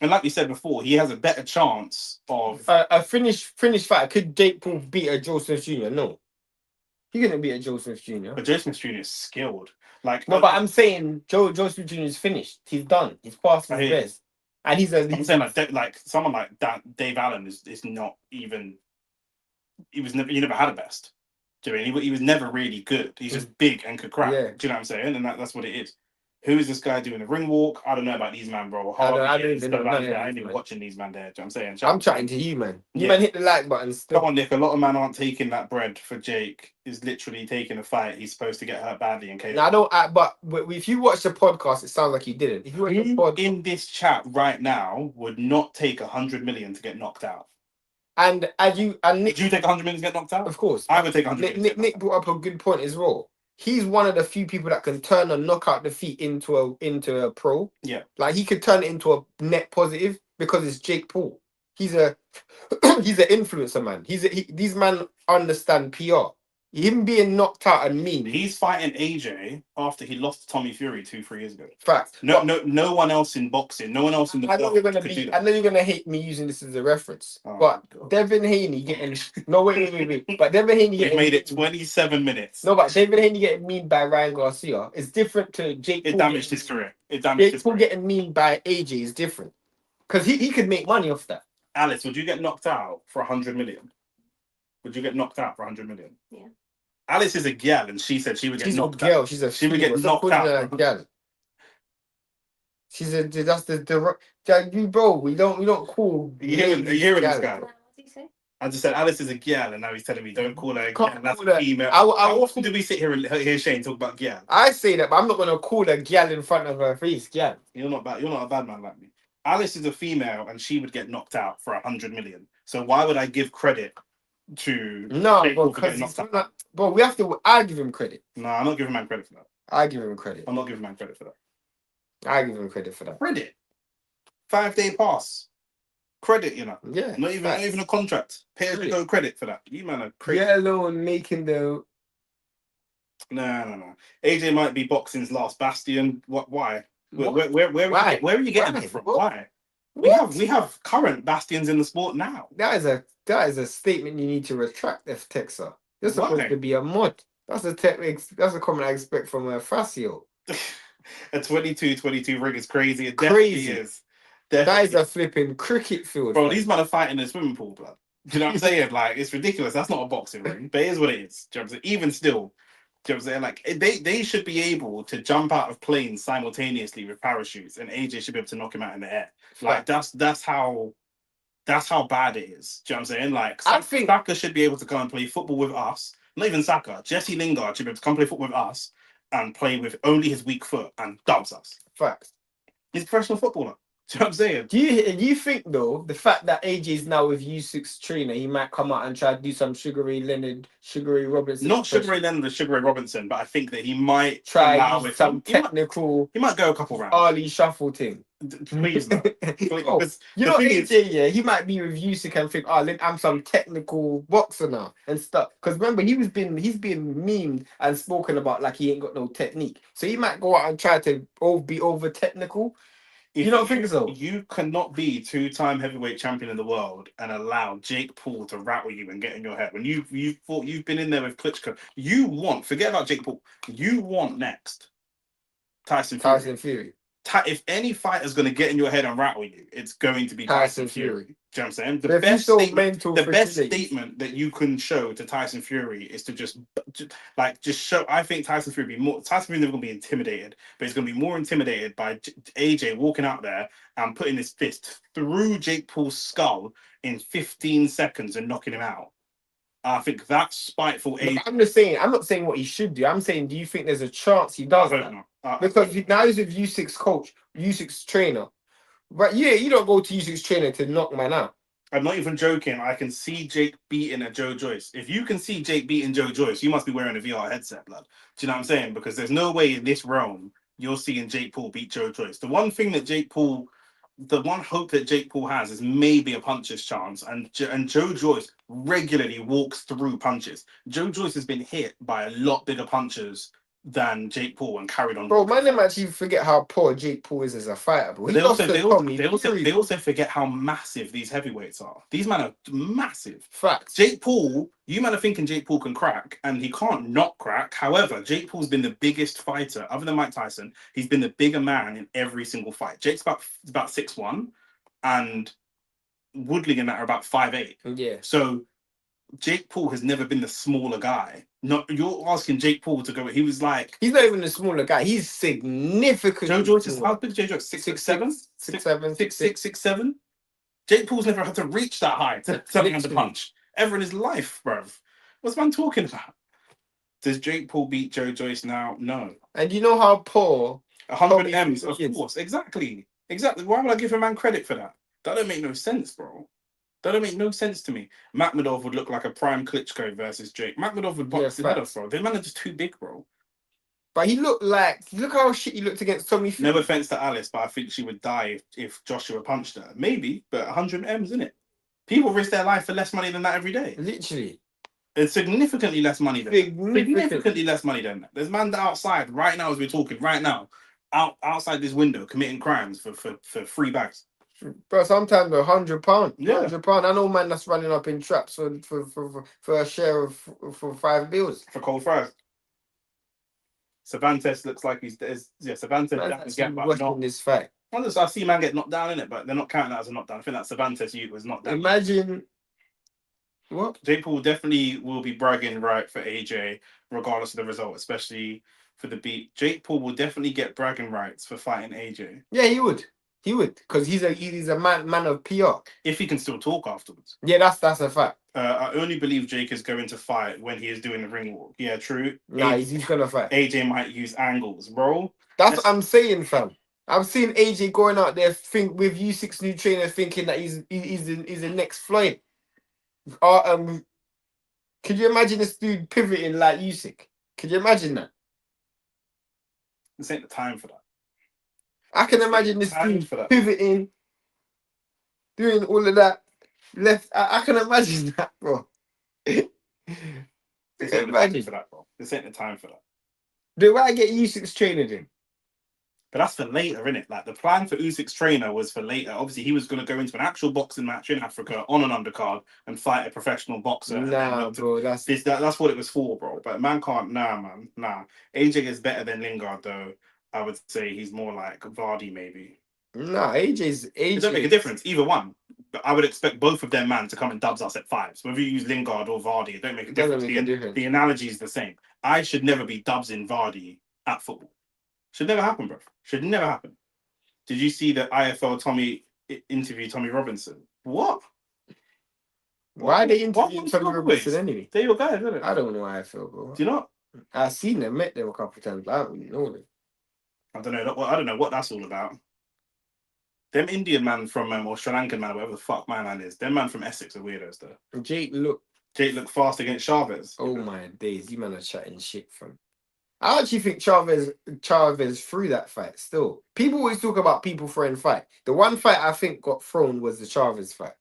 Speaker 1: And like you said before, he has a better chance of
Speaker 2: a finished fight. Could Jake Paul beat a Joe Smith Jr.? No. He couldn't beat a Joe Smith Jr.
Speaker 1: But Joe Smith Jr. is skilled. Like
Speaker 2: no, but I'm saying Joe Smith Jr. is finished. He's done. He's past his best. And I'm
Speaker 1: saying like someone like that, Dave Allen is not even. He never had a best. Do you know what I mean? He was never really good. He's just big and could crack.
Speaker 2: Yeah.
Speaker 1: Do you know what I'm saying? And that's what it is. Who is this guy doing a ring walk? I don't know about these man, bro.
Speaker 2: I don't even know.
Speaker 1: I ain't even watching these man there. Do you know what I'm saying?
Speaker 2: I'm chatting to you, man. You man hit the like button still.
Speaker 1: Come on, Nick. A lot of men aren't taking that bread for Jake. Is literally taking a fight. He's supposed to get hurt badly in case.
Speaker 2: No, I don't. But if you watch the podcast, it sounds like you didn't. If you watch the pod,
Speaker 1: in this chat right now, would not take 100 million to get knocked out.
Speaker 2: And Nick,
Speaker 1: would you take 100 million to get knocked out?
Speaker 2: Of course,
Speaker 1: I would take 100 million.
Speaker 2: Nick brought up a good point as well. He's one of the few people that can turn a knockout defeat into a pro.
Speaker 1: Yeah,
Speaker 2: like he could turn it into a net positive because it's Jake Paul. He's a he's an influencer, man. These men understand PR. Him being knocked out and mean.
Speaker 1: He's fighting AJ after he lost to Tommy Fury 2-3 years ago.
Speaker 2: Fact.
Speaker 1: No one else in boxing. No one else in the.
Speaker 2: I know you're gonna hate me using this as a reference, but Devin Haney getting no wait. But Devin Haney getting
Speaker 1: made it 27 minutes.
Speaker 2: No, but Devin Haney getting memed by Ryan Garcia is different to Jake.
Speaker 1: It
Speaker 2: Paul
Speaker 1: damaged his career. Jake
Speaker 2: Paul getting memed by AJ is different because he could make money off that.
Speaker 1: Alice, would you get knocked out for 100 million? Would you get knocked out for 100 million?
Speaker 3: Yeah.
Speaker 1: Alice is a gal, and she said she would get knocked out.
Speaker 2: She's a
Speaker 1: she would get knocked out.
Speaker 2: Gal. She's that's the bro. We don't call.
Speaker 1: Are you hearing this guy?
Speaker 3: What did he say?
Speaker 1: I just said Alice is a gal, and now he's telling me don't call her a gal. That's
Speaker 2: a
Speaker 1: female.
Speaker 2: How
Speaker 1: often do we sit here and hear Shane talk about gal?
Speaker 2: I say that, but I'm not gonna call a gal in front of her face. Gal.
Speaker 1: You're not bad. You're not a bad man like me. Alice is a female, and she would get knocked out for 100 million. So why would I give credit to?
Speaker 2: No, bro, we have to. I give him credit.
Speaker 1: No, I'm not giving man credit for that.
Speaker 2: I give him credit.
Speaker 1: I'm not giving man credit for that.
Speaker 2: I give him credit for that.
Speaker 1: Credit. 5-day pass. Credit, you know.
Speaker 2: Yeah.
Speaker 1: Not even a contract. Pay as you go credit for that. You man are crazy.
Speaker 2: Let alone making the.
Speaker 1: No. AJ might be boxing's last bastion. Why? Where are you getting it from? Why? We have current bastions in the sport now.
Speaker 2: That is a statement you need to retract, F Texer. You're supposed to be a mod. That's a comment I expect from a Facio.
Speaker 1: A 22-22 ring is crazy. It definitely is.
Speaker 2: That is a flipping cricket field.
Speaker 1: Bro, these men are fighting in a swimming pool, blood. Do you know what I'm saying? Like, it's ridiculous. That's not a boxing ring, but it is what it is. Do you know what I'm saying? Even still, do you know what I'm saying? Like, they should be able to jump out of planes simultaneously with parachutes, and AJ should be able to knock him out in the air. Like, that's how bad it is. Do you know what I'm saying? Like, I think Saka should be able to come and play football with us. Not even Saka. Jesse Lingard should be able to come play football with us and play with only his weak foot and dubs us.
Speaker 2: Facts.
Speaker 1: He's a professional footballer. Do you know what I'm saying?
Speaker 2: Do you think though the fact that AJ is now with U6 trainer, he might come out and try to do some Sugary Leonard, Sugary Robinson?
Speaker 1: Not Sugary Leonard or Sugary Robinson, but I think that he might
Speaker 2: try with some technical.
Speaker 1: He might go a couple rounds.
Speaker 2: Ali shuffle thing.
Speaker 1: Please, no.
Speaker 2: You know AJ, yeah, he might be with Usyk and think, I'm some technical boxer now and stuff. Because remember, he's been memed and spoken about like he ain't got no technique. So he might go out and try to be over technical. You don't think so?
Speaker 1: You cannot be 2-time heavyweight champion in the world and allow Jake Paul to rattle you and get in your head. When you've thought you've been in there with Klitschko, forget about Jake Paul. You want next Tyson Fury. If any fighter's going to get in your head and rattle you, it's going to be Tyson Fury. Do you know what I'm saying? The best statement that you can show to Tyson Fury is to just show. I think Tyson Fury never going to be intimidated, but he's going to be more intimidated by AJ walking out there and putting his fist through Jake Paul's skull in 15 seconds and knocking him out. I think that's spiteful.
Speaker 2: I'm just saying. I'm not saying what he should do. I'm saying, do you think there's a chance he does that? Because now he's with U6 coach, U6 trainer. But yeah, you don't go to U6 trainer to knock man out.
Speaker 1: I'm not even joking. I can see Jake beating a Joe Joyce. If you can see Jake beating Joe Joyce, you must be wearing a VR headset, blood. Do you know what I'm saying? Because there's no way in this realm you're seeing Jake Paul beat Joe Joyce. The one hope that Jake Paul has is maybe a puncher's chance, and Joe Joyce regularly walks through punches. Joe Joyce has been hit by a lot bigger punches than Jake Paul and carried on.
Speaker 2: Bro, man, them actually forget how poor Jake Paul is as a fighter. Bro.
Speaker 1: They also forget how massive these heavyweights are. These men are massive.
Speaker 2: Facts.
Speaker 1: Jake Paul, you men are thinking Jake Paul can crack, and he can't not crack. However, Jake Paul's been the biggest fighter, other than Mike Tyson. He's been the bigger man in every single fight. Jake's about 6'1", and Woodley and that are about 5'8".
Speaker 2: Yeah.
Speaker 1: So Jake Paul has never been the smaller guy. No, you're asking Jake Paul to go. He was like,
Speaker 2: he's not even a smaller guy. He's significant.
Speaker 1: Joe Joyce is how big? Joe Joyce 6'7". Jake Paul's never had to reach that high to land a punch ever in his life, bruv. What's man talking about? Does Jake Paul beat Joe Joyce now? No.
Speaker 2: And you know how poor
Speaker 1: 100 M's, of course. Exactly. Why would I give a man credit for that? That don't make no sense, bro. That don't make no sense to me. Makhmudov would look like a prime Klitschko versus Jake. Makhmudov would box his head off, bro. They man are just too big, bro.
Speaker 2: But he looked look how shit he looked against Tommy Fury.
Speaker 1: No offense to Alice, but I think she would die if Joshua punched her. Maybe, but 100 M's, isn't it? People risk their life for less money than that every day.
Speaker 2: Literally.
Speaker 1: It's significantly less money than that. Significantly less money than that. There's man outside right now as we're talking, right now, outside this window committing crimes for 3 bags.
Speaker 2: Bro, sometimes £100.
Speaker 1: Yeah.
Speaker 2: £100. I know man that's running up in traps for a share of for 5 bills.
Speaker 1: For cold fries. Cervantes looks like Cervantes down his gap, but not
Speaker 2: this fight.
Speaker 1: I see man get knocked down in it, but they're not counting that as a knockdown. I think that Cervantes was knocked down.
Speaker 2: Imagine what?
Speaker 1: Jake Paul definitely will be bragging right for AJ, regardless of the result, especially for the beat. Jake Paul will definitely get bragging rights for fighting AJ.
Speaker 2: Yeah, he would. He would, because he's a man of PR.
Speaker 1: If he can still talk afterwards.
Speaker 2: Yeah, that's a fact.
Speaker 1: I only believe Jake is going to fight when he is doing the ring walk. Yeah, true.
Speaker 2: Nah, he's gonna fight.
Speaker 1: AJ might use angles, bro.
Speaker 2: That's what I'm saying, fam. I've seen AJ going out there with U6 new trainer thinking that he's the next Floyd. Could you imagine this dude pivoting like Usyk? Could you imagine that?
Speaker 1: This ain't the time for that.
Speaker 2: I can imagine this dude pivoting, doing all of that. Left, I can imagine that, bro.
Speaker 1: This ain't the time for that, bro. This ain't the time for that.
Speaker 2: Do I get U6 trainer in?
Speaker 1: But that's for later, innit? Like the plan for Usyk's trainer was for later. Obviously, he was going to go into an actual boxing match in Africa on an undercard and fight a professional boxer.
Speaker 2: Nah, bro, that's
Speaker 1: what it was for, bro. But man can't. Nah. AJ is better than Lingard, though. I would say he's more like Vardy, maybe.
Speaker 2: Nah, AJ.
Speaker 1: It doesn't make a difference. Either one. But I would expect both of them man to come and dubs us at 5s. Whether you use Lingard or Vardy, it don't make a difference. The analogy is the same. I should never be dubs in Vardy at football. Should never happen, bro. Should never happen. Did you see the IFL interview Tommy Robinson? What?
Speaker 2: Why are they interviewing Tommy Robinson anyway?
Speaker 1: They're your guys, isn't it?
Speaker 2: I don't know IFL, bro.
Speaker 1: Do you not?
Speaker 2: I've seen them, met them a couple of times, but I don't really know them.
Speaker 1: I don't know what that's all about. Them Indian man from or Sri Lankan man, whatever the fuck my man is, them man from Essex are weirdos though.
Speaker 2: Jake looked
Speaker 1: fast against Chavez.
Speaker 2: Oh my days, you man are chatting shit from. I actually think Chavez threw that fight still. People always talk about people throwing fight. The one fight I think got thrown was the Chavez fight.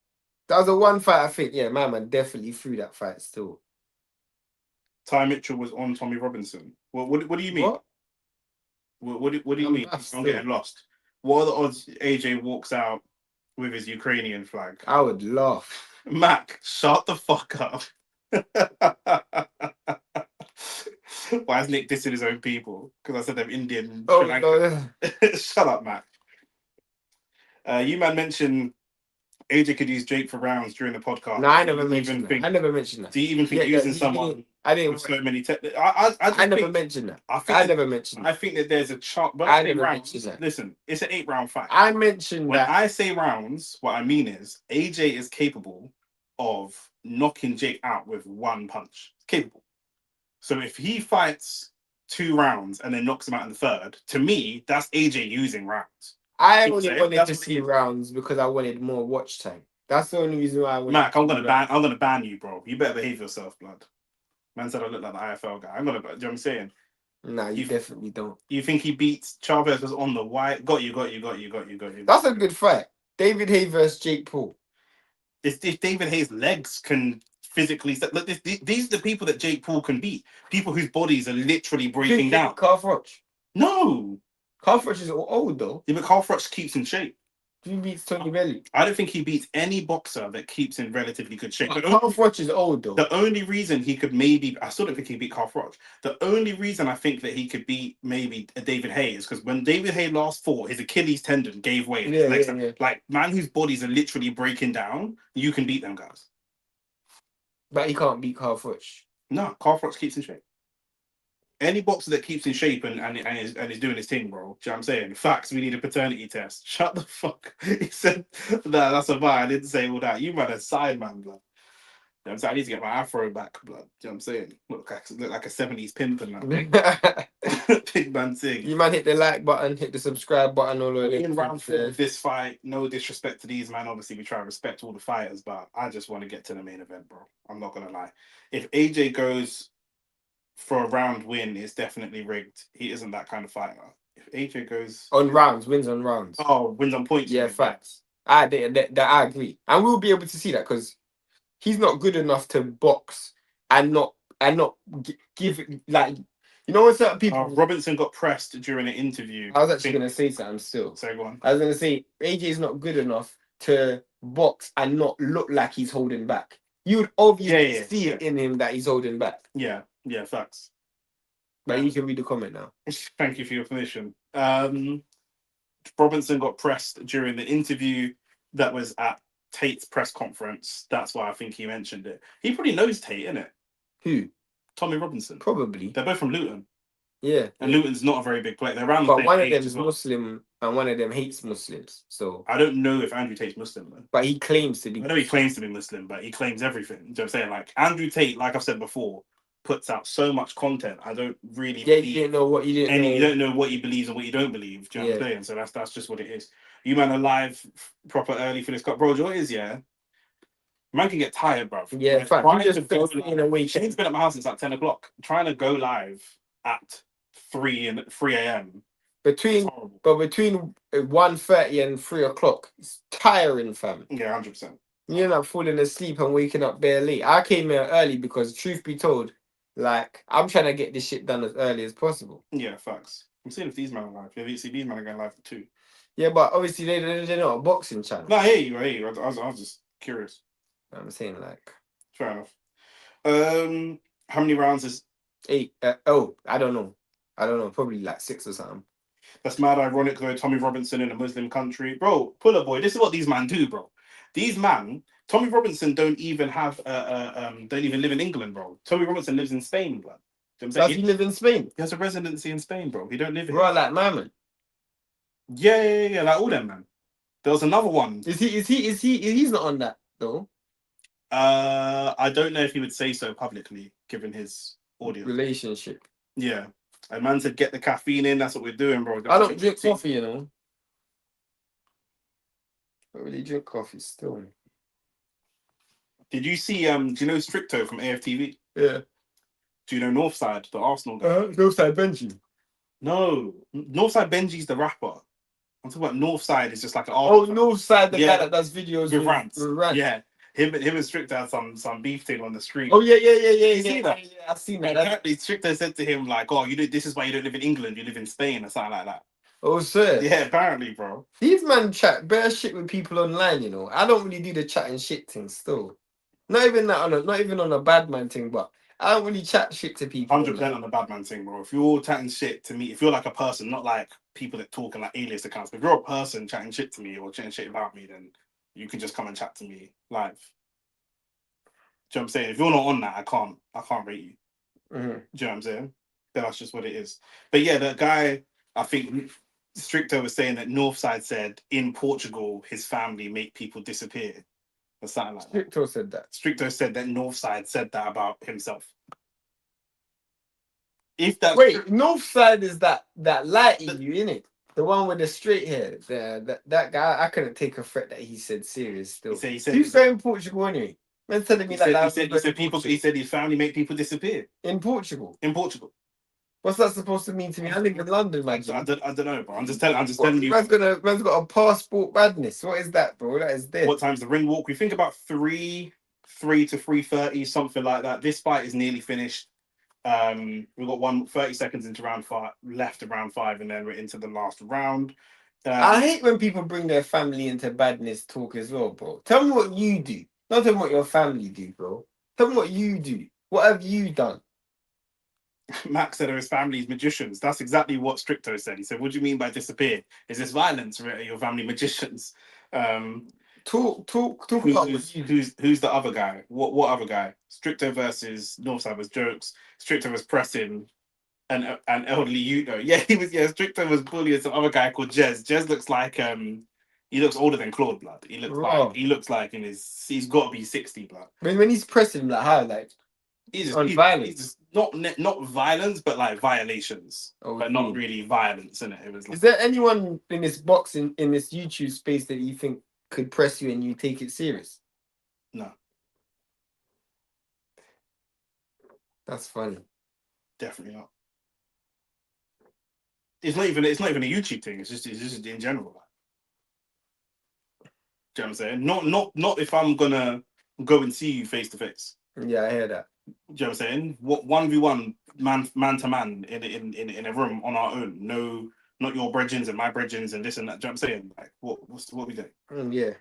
Speaker 2: That was the one fight I think, yeah, my man definitely threw that fight still.
Speaker 1: Ty Mitchell was on Tommy Robinson. What do you mean?
Speaker 2: What?
Speaker 1: What do you mean? I'm getting lost. What are the odds AJ walks out with his Ukrainian flag?
Speaker 2: I would laugh.
Speaker 1: Mac, shut the fuck up. Why is Nick dissing his own people? Because I said they're Indian.
Speaker 2: Oh,
Speaker 1: Sri Lanka.
Speaker 2: no.
Speaker 1: Shut up, Mac. You man mentioned AJ could use Jake for rounds during the podcast.
Speaker 2: No, I never mentioned that. I never mentioned that.
Speaker 1: Do you even think using someone
Speaker 2: I didn't.
Speaker 1: with so many?
Speaker 2: I never mentioned that. I never mentioned that.
Speaker 1: I think that there's a chart. But
Speaker 2: I never mentioned that.
Speaker 1: Listen, it's an 8-round fight.
Speaker 2: I mentioned
Speaker 1: when
Speaker 2: that.
Speaker 1: I say rounds, what I mean is AJ is capable of knocking Jake out with one punch. Capable. So if he fights 2 rounds and then knocks him out in the third, to me, that's AJ using rounds.
Speaker 2: I only wanted to see rounds because I wanted more watch time. That's the only reason why I wanted.
Speaker 1: Mac, I'm gonna ban you, bro. You better behave yourself, blood. Man said I look like the IFL guy. Do you know what I'm saying?
Speaker 2: Nah, you definitely don't.
Speaker 1: You think he beats Chavez was on the white? Got you.
Speaker 2: That's a good fight. David Haye versus Jake Paul.
Speaker 1: If David Hayes' legs can physically look, these are the people that Jake Paul can beat. People whose bodies are literally breaking down.
Speaker 2: Carl Froch.
Speaker 1: No.
Speaker 2: Carl Froch is old though.
Speaker 1: Yeah, but Carl Froch keeps in shape.
Speaker 2: He beats Tony Belly.
Speaker 1: I don't think he beats any boxer that keeps in relatively good shape.
Speaker 2: Carl Froch is old though.
Speaker 1: The only reason he could I still don't think he beat Carl Froch. The only reason I think that he could beat maybe David Haye is because when David Haye last fought, his Achilles tendon gave way.
Speaker 2: Yeah.
Speaker 1: Like, man whose bodies are literally breaking down, you can beat them guys.
Speaker 2: But he can't beat Carl Froch.
Speaker 1: No, Carl Froch keeps in shape. Any boxer that keeps in shape and is doing his thing, bro. Do you know what I'm saying? Facts, we need a paternity test. Shut the fuck. He said that's a lie. I didn't say all that. You man a side man, blood. You know what I'm saying? I need to get my afro back, blood. Do you know what I'm saying? Look like a 70s pimp and that. Big man thing.
Speaker 2: You man hit the like button, hit the subscribe button, all of it.
Speaker 1: In round 4 of this fight, no disrespect to these man. Obviously, we try to respect all the fighters, but I just want to get to the main event, bro. I'm not gonna lie. If AJ goes for a round win, it's definitely rigged. He isn't that kind of fighter. If AJ goes
Speaker 2: on rounds, wins on rounds.
Speaker 1: Oh, wins on points.
Speaker 2: Yeah, facts. I agree, and we'll be able to see that because he's not good enough to box and not give like, you know, when certain people.
Speaker 1: Robinson got pressed during an interview.
Speaker 2: I was actually gonna say something still.
Speaker 1: So go on.
Speaker 2: I was gonna say AJ's not good enough to box and not look like he's holding back. You would obviously see it in him that he's holding back.
Speaker 1: Yeah, facts.
Speaker 2: But you can read the comment now.
Speaker 1: Thank you for your permission. Robinson got pressed during the interview that was at Tate's press conference. That's why I think he mentioned it. He probably knows Tate, innit?
Speaker 2: Who?
Speaker 1: Tommy Robinson.
Speaker 2: Probably.
Speaker 1: They're both from Luton.
Speaker 2: Yeah.
Speaker 1: And Luton's not a very big player. They're around
Speaker 2: the same one of them is Muslim and one of them hates Muslims. So
Speaker 1: I don't know if Andrew Tate's Muslim, though.
Speaker 2: But he claims to be.
Speaker 1: I know he claims to be Muslim, but he claims everything. You know what I'm saying? Like, Andrew Tate, like I've said before, puts out so much content. I don't really
Speaker 2: you didn't know what you didn't know.
Speaker 1: You don't know what he believes and what you don't believe. Do you know what I'm saying? So that's just what it is. You man are live proper early for this cut. Bro, what it is, man can get tired, bro.
Speaker 2: Yeah, in fact, you just go in a week.
Speaker 1: Shane's been at my house since like 10 o'clock. Trying to go live at 3 a.m.
Speaker 2: Between 1:30 and 3 o'clock, it's tiring, fam.
Speaker 1: Yeah, 100%.
Speaker 2: You're not falling asleep and waking up bare late. I came here early because, truth be told, like, I'm trying to get this shit done as early as possible.
Speaker 1: Yeah, facts. I'm seeing if these men are live. Yeah, see, these men are going live for 2.
Speaker 2: Yeah, but obviously they're not a boxing channel.
Speaker 1: No, I hear you. I was just curious.
Speaker 2: I'm saying, like,
Speaker 1: fair enough. How many rounds is
Speaker 2: 8? I don't know. Probably like 6 or something.
Speaker 1: That's mad ironic though. Tommy Robinson in a Muslim country, bro. Puller boy. This is what these man do, bro. These man, Tommy Robinson don't even live in England, bro. Tommy Robinson lives in Spain, bro.
Speaker 2: Does he live in Spain?
Speaker 1: He has a residency in Spain, bro. He don't live here.
Speaker 2: Bro, like my man.
Speaker 1: Yeah, like all them, man. There was another one.
Speaker 2: He's not on that though.
Speaker 1: I don't know if he would say so publicly, given his audience.
Speaker 2: Relationship.
Speaker 1: Yeah. A man said, get the caffeine in. That's what we're doing, bro.
Speaker 2: I don't drink coffee, you know. I don't really drink coffee still.
Speaker 1: Did you see, do you know Stricto from AFTV?
Speaker 2: Yeah.
Speaker 1: Do you know Northside, the Arsenal guy?
Speaker 2: Northside Benji.
Speaker 1: No. Northside Benji's the rapper. I'm talking about Northside is just like an Arsenal.
Speaker 2: Oh, Northside, the guy that does videos
Speaker 1: with rants.
Speaker 2: Rants.
Speaker 1: Yeah. Him and Stricto had some beef thing on the street.
Speaker 2: Oh, yeah.
Speaker 1: You see that?
Speaker 2: Yeah, I've seen
Speaker 1: And
Speaker 2: that.
Speaker 1: apparently Stricto said to him, like, oh, this is why you don't live in England, you live in Spain or something like that.
Speaker 2: Oh, sir.
Speaker 1: Yeah, apparently, bro.
Speaker 2: These man chat bare shit with people online, you know. I don't really do the chatting shit thing still. Not even that on a, not even on a bad man thing, but I don't really chat shit to people.
Speaker 1: 100% on the bad man thing, bro. If you're chatting shit to me, if you're like a person, not like people that talk in like alias accounts, but if you're a person chatting shit to me or chatting shit about me, then you can just come and chat to me live. Do you know what I'm saying? If you're not on that, I can't rate you.
Speaker 2: Mm-hmm.
Speaker 1: Do you know what I'm saying? That's just what it is. But yeah, the guy, I think Stricto was saying that Northside said in Portugal his family make people disappear or something like that.
Speaker 2: Stricto said that.
Speaker 1: Stricto said that Northside said that about himself. If that's
Speaker 2: Wait,
Speaker 1: true,
Speaker 2: North Side is that light in you, innit? The one with the straight hair. That guy, I couldn't take a threat that he said serious still.
Speaker 1: he said
Speaker 2: Who's going Portugal anyway? Man telling me
Speaker 1: he
Speaker 2: like
Speaker 1: said,
Speaker 2: that.
Speaker 1: he said people. He said his family make people disappear
Speaker 2: in Portugal.
Speaker 1: in Portugal.
Speaker 2: What's that supposed to mean to me? I live in London, man.
Speaker 1: I don't know, bro. I'm just telling you.
Speaker 2: Man's got a passport badness. What is that, bro? That is dead.
Speaker 1: What time's the ring walk? We think about 3 to 3:30, something like that. This fight is nearly finished. We've got 30 seconds into round 5, left of round 5, and then we're into the last round.
Speaker 2: I hate when people bring their family into badness talk as well, bro. Tell me what you do. Not tell me what your family do, bro. Tell me what you do. What have you done?
Speaker 1: Max said his family's magicians. That's exactly what Stricto said. He said, "What do you mean by disappear? Is this violence? Or are your family magicians?"
Speaker 2: Talk about
Speaker 1: who's the other guy? What other guy? Stricto versus Northside was jokes. Stricto was pressing an elderly Uno. Yeah, he was. Yeah, Stricto was bullying some other guy called Jez. Jez looks like he looks older than Claude Blood. He looks like he's got to be 60 blood.
Speaker 2: When he's pressing like how like
Speaker 1: he's
Speaker 2: violence.
Speaker 1: Not violence, but like violations, but not really violence in it. It was. Like,
Speaker 2: is there anyone in this boxing in this YouTube space that you think could press you and you take it serious?
Speaker 1: No,
Speaker 2: that's funny.
Speaker 1: Definitely not. It's not even a YouTube thing. It's just in general. Do you know what I'm saying? Not if I'm gonna go and see you face to face.
Speaker 2: Yeah, I hear that.
Speaker 1: Do you know what I'm saying? What 1v1 man to man in a room on our own. No, not your brethrens and my brethrens and this and that. Do you know what I'm saying? Like what we doing?
Speaker 2: Yeah.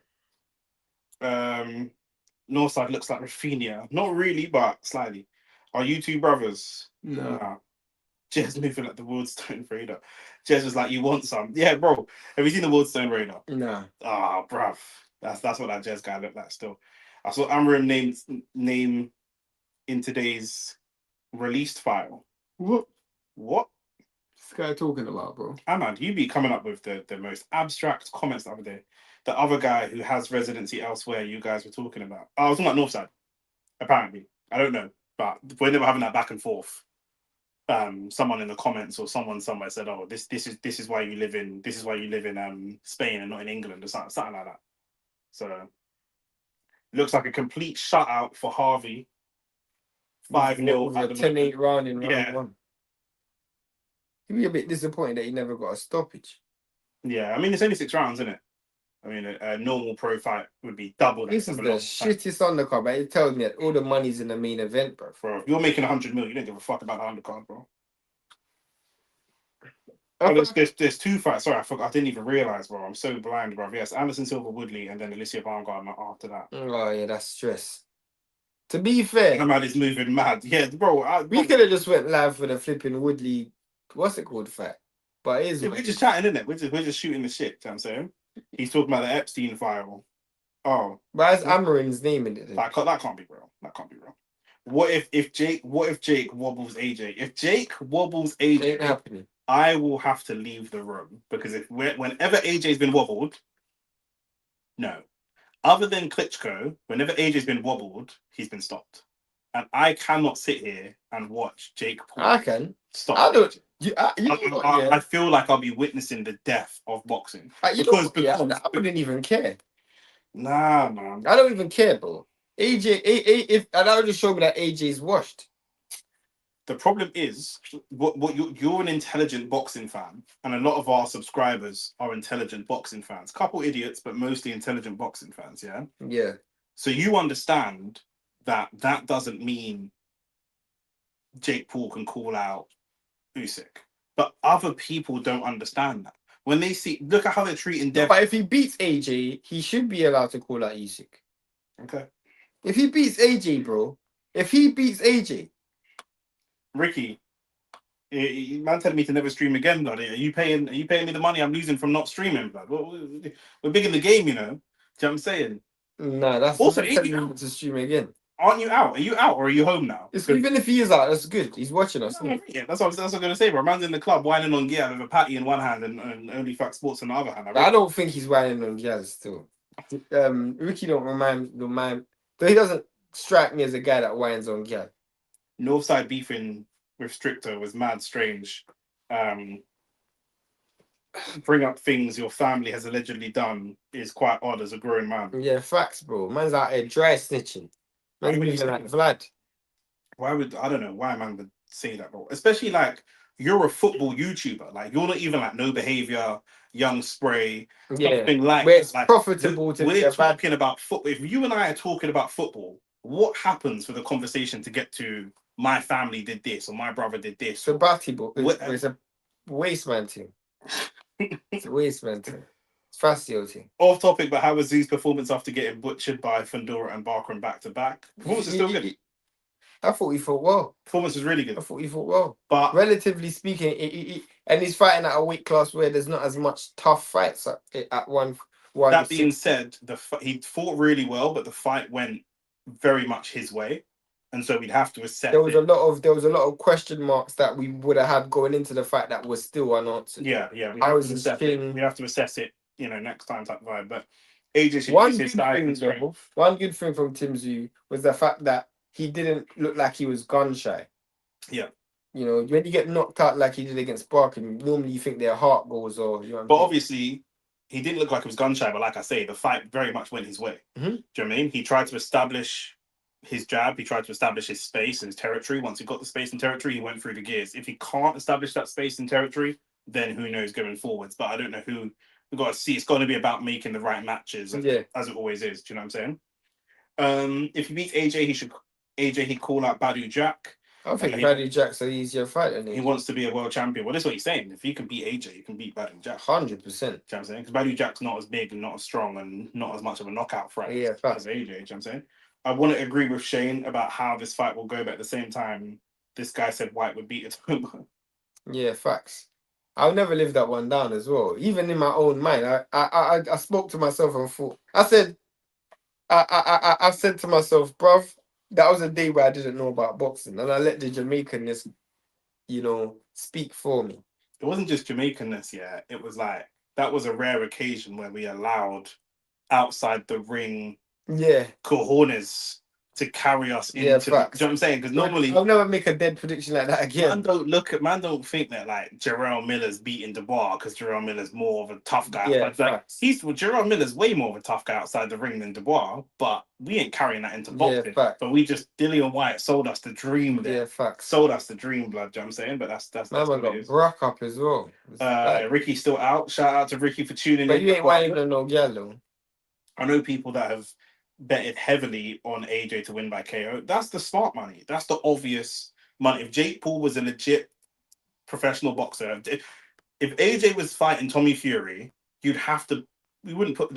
Speaker 1: Northside looks like Rafinha. Not really, but slightly. Are you two brothers?
Speaker 2: No.
Speaker 1: Jez moving like the Wildstone Raider. Jez was like, "You want some?" Yeah, bro. Have you seen the Wildstone Raider?
Speaker 2: No.
Speaker 1: Ah, bruv. That's what that Jez guy looked like still. I saw Amram name in today's released file. What?
Speaker 2: What's this guy talking about, bro?
Speaker 1: Man, you be coming up with the most abstract comments the other day. The other guy who has residency elsewhere, you guys were talking about. I was talking about Northside. Apparently, I don't know, but when they were having that back and forth, someone in the comments or someone somewhere said, "Oh, this is why you live in Spain and not in England," or something like that. So looks like a complete shutout for Harvey. 5-0
Speaker 2: at the 10-8 round in round 1. He'd be a bit disappointed that he never got a stoppage.
Speaker 1: Yeah, I mean it's only 6 rounds, isn't it? I mean a normal pro fight would be double.
Speaker 2: This is the shittest undercard, but it tells me that all the money's in the main event, bro.
Speaker 1: If you're making 100 million, you don't give a fuck about the undercard, bro. Oh, there's 2 fights. Sorry, I forgot. I didn't even realize, bro. I'm so blind, bro. Yes, Anderson Silva Woodley, and then Alicia Baumgart after that.
Speaker 2: Oh yeah, that's stress. To be fair,
Speaker 1: man is moving mad. Yeah, bro.
Speaker 2: We could have just went live for the flipping Woodley. What's it called? Fight, but it is.
Speaker 1: Yeah, we're just chatting, isn't it? We're just shooting the shit. You know what I'm saying he's talking about the Epstein file. Oh,
Speaker 2: but it's Amarin's name in it.
Speaker 1: That can't be real. That can't be real. What if Jake wobbles AJ? If Jake wobbles AJ,
Speaker 2: ain't happening.
Speaker 1: I will have to leave the room because whenever AJ's been wobbled, no. Other than Klitschko, whenever AJ's been wobbled, he's been stopped. And I cannot sit here and watch Jake Paul.
Speaker 2: I can
Speaker 1: stop.
Speaker 2: I don't.
Speaker 1: I feel like I'll be witnessing the death of boxing.
Speaker 2: I wouldn't even care.
Speaker 1: Nah, man.
Speaker 2: I don't even care, bro. And that would just show me that AJ's washed.
Speaker 1: The problem is, you're an intelligent boxing fan, and a lot of our subscribers are intelligent boxing fans. Couple idiots, but mostly intelligent boxing fans. Yeah.
Speaker 2: Yeah.
Speaker 1: So you understand that doesn't mean Jake Paul can call out Usyk, but other people don't understand that. When they see, look at how they're treating
Speaker 2: No,
Speaker 1: Dev.
Speaker 2: but if he beats AJ, he should be allowed to call out Usyk.
Speaker 1: Okay.
Speaker 2: If he beats AJ, bro. If he beats AJ.
Speaker 1: Ricky, man telling me to never stream again, blood. Are you paying me the money I'm losing from not streaming, blood? We're big in the game, you know. Do you know what I'm saying?
Speaker 2: No, that's
Speaker 1: Also,
Speaker 2: not telling him to stream again.
Speaker 1: Aren't you out? Are you out or are you home now?
Speaker 2: Even if he is out, that's good. He's watching us.
Speaker 1: Yeah, that's what I'm gonna say, bro. Man's in the club whining on gear with a patty in one hand and only fact sports in the other hand.
Speaker 2: I don't think he's whining on Giaz still. Ricky don't mind. Though he doesn't strike me as a guy that whines on Giaz.
Speaker 1: Northside beefing with Stricter was mad strange. Bring up things your family has allegedly done is quite odd as a grown man.
Speaker 2: Yeah, facts, bro. Man's out here dry snitching. Man's moving like Vlad.
Speaker 1: I don't know why man would say that, bro. Especially like you're a football YouTuber. Like you're not even like no behavior, young spray, something like
Speaker 2: where it's
Speaker 1: like,
Speaker 2: profitable to
Speaker 1: we're talking about football. If you and I are talking about football, what happens for the conversation to get to my family did this or my brother did this?
Speaker 2: It's a batty, bro. It's a waste man thing. It's a waste man thing. It's Fastio thing.
Speaker 1: Off topic, but how was Z's performance after getting butchered by Fundora and Barker back to back? Performance is still good.
Speaker 2: I thought he fought well.
Speaker 1: Performance was really good.
Speaker 2: I thought he fought well.
Speaker 1: But
Speaker 2: relatively speaking, and he's fighting at a weight class where there's not as much tough fights at one.
Speaker 1: That being said, he fought really well, but the fight went very much his way, and so we'd have to assess.
Speaker 2: There was a lot of question marks that we would have had going into the fight that was still unanswered.
Speaker 1: Yeah. We have to assess it, next time type vibe. But AJ should
Speaker 2: one good thing from Tim Tszyu was the fact that he didn't look like he was gun shy.
Speaker 1: Yeah.
Speaker 2: When you get knocked out like he did against Barker, normally you think their heart goes or.
Speaker 1: But obviously, he didn't look like he was gun shy. But like I say, the fight very much went his way.
Speaker 2: Mm-hmm.
Speaker 1: Do you know what I mean? He tried to establish his jab. He tried to establish his space and his territory. Once he got the space and territory, he went through the gears. If he can't establish that space and territory, then who knows going forwards. But I don't know who. We've got to see. It's going to be about making the right matches, as it always is. Do you know what I'm saying? If he beats AJ, he'd call out Badu Jack.
Speaker 2: I think Badu Jack's an easier fight than
Speaker 1: he wants to be a world champion. Well, that's what he's saying. If you can beat AJ, you can beat Badu Jack.
Speaker 2: 100%.
Speaker 1: You know what I'm saying? Because Badu Jack's not as big and not as strong and not as much of a knockout threat as AJ. You know what I'm saying? I want to agree with Shane about how this fight will go, but at the same time, this guy said White would beat it.
Speaker 2: Yeah, facts. I'll never live that one down as well. Even in my own mind, I spoke to myself and thought. I said to myself, bruv, that was a day where I didn't know about boxing, and I let the Jamaicanness, speak for me.
Speaker 1: It wasn't just Jamaicanness, yeah. It was like that was a rare occasion where we allowed outside the ring, cojones to carry us into.
Speaker 2: Facts.
Speaker 1: Do you know what I'm saying? Because normally
Speaker 2: I'll never make a dead prediction like that again.
Speaker 1: Man don't think that like Jarrell Miller's beating Dubois because Jarrell Miller's more of a tough guy.
Speaker 2: Yeah,
Speaker 1: Jarrell Miller's way more of a tough guy outside the ring than Dubois, but we ain't carrying that into boxing. But we just Dillian White sold us the dream there.
Speaker 2: Yeah, facts.
Speaker 1: Sold us the dream, blood. Do you know what I'm saying? But that's
Speaker 2: man
Speaker 1: what
Speaker 2: got
Speaker 1: it is.
Speaker 2: Brock up as well.
Speaker 1: Ricky's still out. Shout out to Ricky for tuning in.
Speaker 2: But you ain't whining on no yellow.
Speaker 1: I know people that have betted heavily on AJ to win by KO. That's the smart money. That's the obvious money. If Jake Paul was a legit professional boxer, if AJ was fighting Tommy Fury, the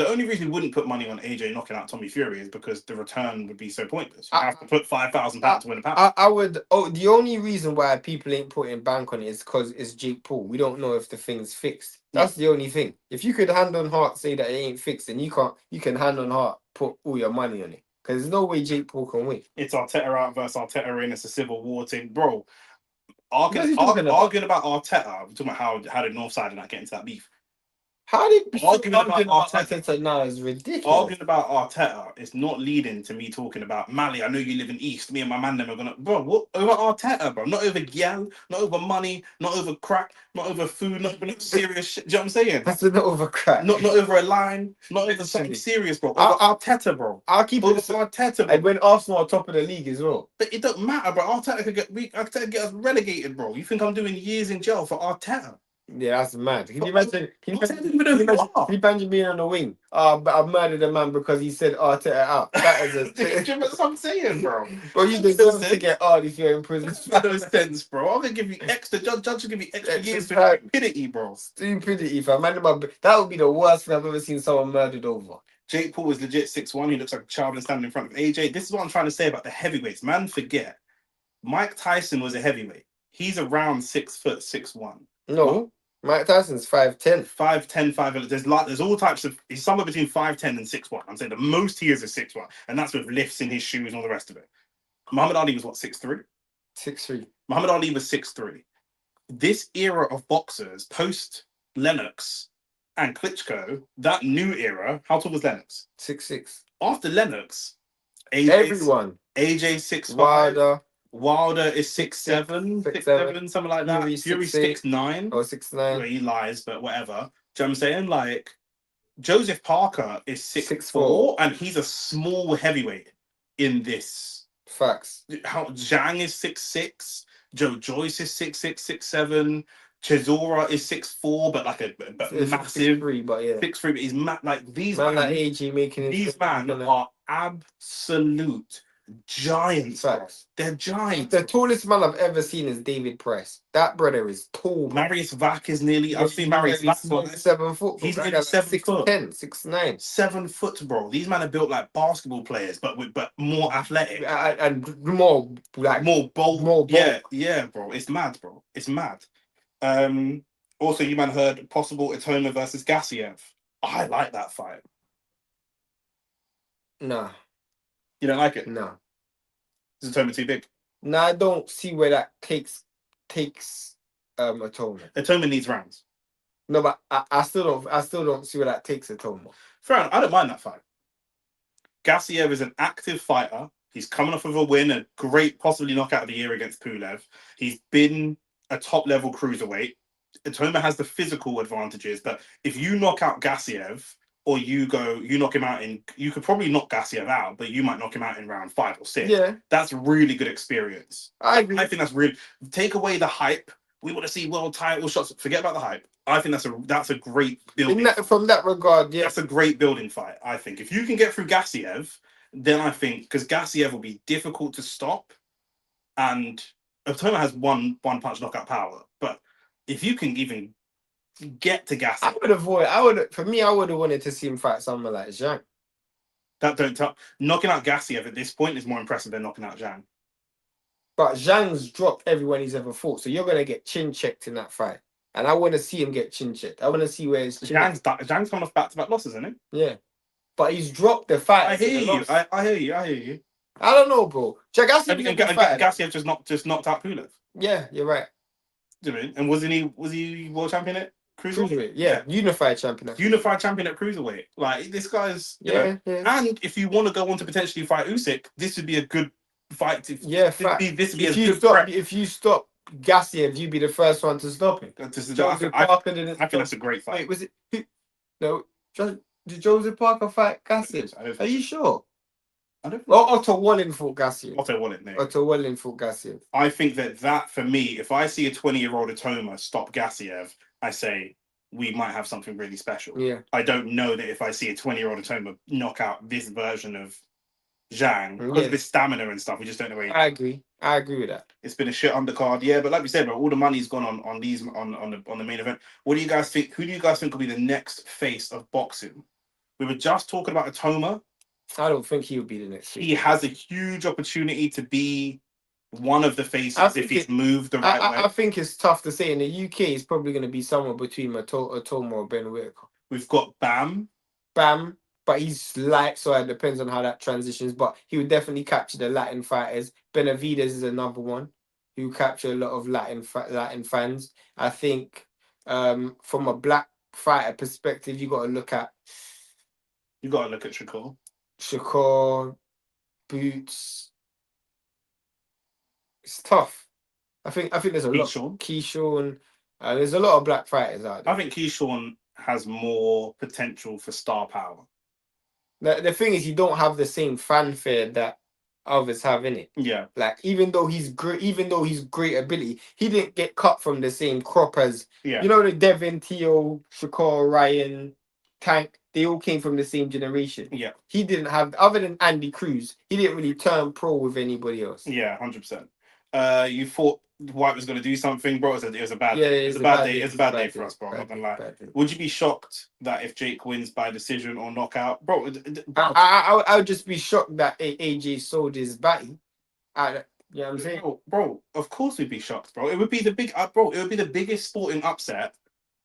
Speaker 1: only reason we wouldn't put money on AJ knocking out Tommy Fury is because the return would be so pointless. You have to put £5,000 to win a pound.
Speaker 2: I would. Oh, the only reason why people ain't putting bank on it is because it's Jake Paul. We don't know if the thing's fixed. That's the only thing. If you could hand on heart say that it ain't fixed, then you can hand on heart put all your money on it. Because there's no way Jake Paul can win.
Speaker 1: It's Arteta out versus Arteta in. It's a civil war thing, bro. Arguing about Arteta. We're talking about how did Northside and that get into that beef.
Speaker 2: How did
Speaker 1: arguing about
Speaker 2: Arteta now is ridiculous.
Speaker 1: Arguing about Arteta is not leading to me talking about Mali. I know you live in East. Me and my man them are gonna what over Arteta, bro. Not over gyal, not over money, not over crack, not over food, not over serious shit. Do you know what I'm saying?
Speaker 2: That's not over crack.
Speaker 1: Not over a line, not over something serious, bro. Over Arteta, bro.
Speaker 2: I'll keep
Speaker 1: over
Speaker 2: it
Speaker 1: Arteta, bro.
Speaker 2: And when Arsenal are top of the league as well.
Speaker 1: But it don't matter, bro. Arteta could get us relegated, bro. You think I'm doing years in jail for Arteta?
Speaker 2: Yeah, that's mad. Can you
Speaker 1: But
Speaker 2: imagine? Can you
Speaker 1: I
Speaker 2: imagine?
Speaker 1: don't even know who you are.
Speaker 2: Can you imagine being on the wing? But I murdered a man because he said Arteta out. That is
Speaker 1: Do you know what I'm saying, bro?
Speaker 2: Bro, you deserve to get hard if you're in prison.
Speaker 1: Makes no sense, bro. I'm gonna give you extra. Judge will give you extra
Speaker 2: Extra
Speaker 1: years for
Speaker 2: time.
Speaker 1: stupidity, bro.
Speaker 2: Stupidity, fam. That would be the worst thing I've ever seen someone murdered over.
Speaker 1: Jake Paul is legit 6'1". He looks like a child and standing in front of AJ. This is what I'm trying to say about the heavyweights. Man, forget. Mike Tyson was a heavyweight. He's around 6'6'1".
Speaker 2: No, Mike Tyson's 5'10".
Speaker 1: 5'10", 5'11". There's all types of. He's somewhere between 5'10" and 6'1". I'm saying the most he is 6'1", and that's with lifts in his shoes and all the rest of it. Muhammad Ali was what, 6'3"?
Speaker 2: 6'3".
Speaker 1: Muhammad Ali was 6'3". This era of boxers, post Lennox and Klitschko, that new era, how tall was Lennox?
Speaker 2: 6'6".
Speaker 1: After Lennox,
Speaker 2: Everyone.
Speaker 1: AJ 6'5".
Speaker 2: Wilder
Speaker 1: is 6'7",
Speaker 2: 6'7",
Speaker 1: 6'7", something like that.
Speaker 2: Fury
Speaker 1: Fury
Speaker 2: 6'8".
Speaker 1: 6'9".
Speaker 2: Or
Speaker 1: Well,
Speaker 2: 6'9".
Speaker 1: he lies, but whatever. Do you know what I'm saying? Like, Joseph Parker is 6'4", and he's a small heavyweight in this.
Speaker 2: Facts.
Speaker 1: How Zhang is 6'6", Joe Joyce is 6'6", 6'7", Chisora is 6'4", but like massive
Speaker 2: 6'3", but yeah.
Speaker 1: 6'3", but he's like these
Speaker 2: Man
Speaker 1: man,
Speaker 2: like AJ making his
Speaker 1: these man are absolute giants.
Speaker 2: Facts.
Speaker 1: They're giants.
Speaker 2: The tallest man I've ever seen is David Price. That brother is tall.
Speaker 1: Marius Vac is nearly. I've seen Marius Vac.
Speaker 2: 7 foot.
Speaker 1: He's
Speaker 2: Bro.
Speaker 1: nearly 7 foot.
Speaker 2: 6'10", 6'9".
Speaker 1: 7 foot, bro. These men are built like basketball players, but more athletic
Speaker 2: and more like
Speaker 1: more bold.
Speaker 2: More bold.
Speaker 1: Yeah, bro. It's mad, bro. It's mad. Also, you man heard possible Itoma versus Gassiev. I like that fight.
Speaker 2: Nah.
Speaker 1: You don't like it?
Speaker 2: No.
Speaker 1: Is Itoma too big?
Speaker 2: No, I don't see where that takes Atonement.
Speaker 1: Itoma needs rounds.
Speaker 2: No, but I still don't see where that takes Atonement.
Speaker 1: Fair enough. I don't mind that fight. Gassiev is an active fighter. He's coming off of a win, a great possibly knockout of the year against Pulev. He's been a top level cruiserweight. Itoma has the physical advantages, but if you knock out Gassiev, or you knock him out you could probably knock Gassiev out, but you might knock him out in round 5 or 6.
Speaker 2: Yeah.
Speaker 1: That's really good experience.
Speaker 2: I agree.
Speaker 1: I think that's really, take away the hype. We want to see world title shots. Forget about the hype. I think that's a great building.
Speaker 2: From that regard, yeah.
Speaker 1: That's a great building fight, I think. If you can get through Gassiev, then I think, because Gassiev will be difficult to stop, and Itoma has one punch knockout power, but if you can even get to Gassiev,
Speaker 2: I would have wanted to see him fight someone like Zhang.
Speaker 1: Knocking out Gassiev at this point is more impressive than knocking out Zhang.
Speaker 2: But Zhang's dropped everyone he's ever fought, so you're gonna get chin checked in that fight, and I want to see him get chin checked. I want to see where his chin.
Speaker 1: Zhang's coming off back-to-back losses, isn't he?
Speaker 2: Yeah, but he's dropped the fight.
Speaker 1: I hear you. I hear you.
Speaker 2: I don't know, bro.
Speaker 1: Gassiev just knocked out Pulev.
Speaker 2: Yeah, you're right.
Speaker 1: Do you mean? And was he world champion at cruiserweight?
Speaker 2: Yeah, unified champion.
Speaker 1: Unified champion at cruiserweight. Like, this guy's, you know. And if you want to go on to potentially fight Usyk, this would be a good fight.
Speaker 2: If you stop Gassiev, you'd be the first one to stop him.
Speaker 1: I think that's a great fight.
Speaker 2: Wait, was it? No, did Joseph Parker fight Gassiev? Are you sure?
Speaker 1: I don't think
Speaker 2: Otto Wallin fought Gassiev.
Speaker 1: Otto
Speaker 2: Wallin fought Gassiev.
Speaker 1: I think that for me, if I see a 20-year-old Itoma stop Gassiev, I say we might have something really special.
Speaker 2: Yeah.
Speaker 1: I don't know that if I see a 20-year-old Itoma knock out this version of Zhang, because of his stamina and stuff, we just don't know where
Speaker 2: I agree with that.
Speaker 1: It's been a shit undercard, yeah, but like we said, bro, all the money's gone on the main event. What do you guys think? Who do you guys think will be the next face of boxing? We were just talking about Itoma.
Speaker 2: I don't think he would be the next.
Speaker 1: He has a huge opportunity to be one of the faces if he's moved the right way.
Speaker 2: I think it's tough to say. In the UK, it's probably going to be somewhere between Matoma or Ben Whitaker.
Speaker 1: We've got Bam,
Speaker 2: but he's light, so it depends on how that transitions. But he would definitely capture the Latin fighters. Benavidez is another one who capture a lot of Latin fans. I think from a black fighter perspective, you got to look at Shakur, Boots. It's tough. I think there's a lot. Keyshawn. There's a lot of black fighters out there.
Speaker 1: I think Keyshawn has more potential for star power.
Speaker 2: The thing is, you don't have the same fanfare that others have in it.
Speaker 1: Yeah,
Speaker 2: Like even though he's great ability, he didn't get cut from the same crop as
Speaker 1: yeah,
Speaker 2: you know the Devin, Teo, Shakur, Ryan, Tank. They all came from the same generation.
Speaker 1: yeah,
Speaker 2: He didn't have other than Andy Cruz. He didn't really turn pro with anybody else.
Speaker 1: yeah, 100%. You thought White was going to do something, bro. It was a bad
Speaker 2: Yeah,
Speaker 1: day. It was a bad day. It's a bad day for
Speaker 2: day,
Speaker 1: us, bro. I'm
Speaker 2: bad
Speaker 1: not gonna
Speaker 2: day,
Speaker 1: lie.
Speaker 2: bad day.
Speaker 1: Would you be shocked that if Jake wins by decision or knockout, bro?
Speaker 2: I would just be shocked that AJ sold his body. You know what I'm saying?
Speaker 1: Bro, of course we'd be shocked, bro. It would be the bro. It would be the biggest sporting upset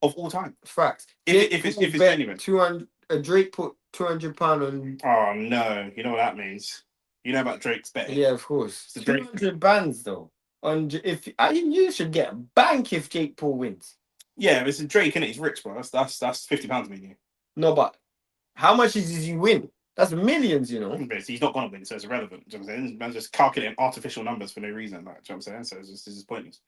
Speaker 1: of all time.
Speaker 2: Facts.
Speaker 1: If it's genuine.
Speaker 2: 200. Drake put £200 on.
Speaker 1: Oh no, you know what that means. You know about Drake's betting.
Speaker 2: Yeah, of course.
Speaker 1: So Drake-
Speaker 2: 200 bands though. On if you should get a bank if Jake Paul wins.
Speaker 1: Yeah, it's Drake, innit? He's rich, bro. That's £50 meaning.
Speaker 2: No, but how much does he win? That's millions, you know.
Speaker 1: But he's not gonna win, so it's irrelevant. Do you know what I'm saying? Man's just calculating artificial numbers for no reason. Like, do you know what I'm saying? So it's just pointless.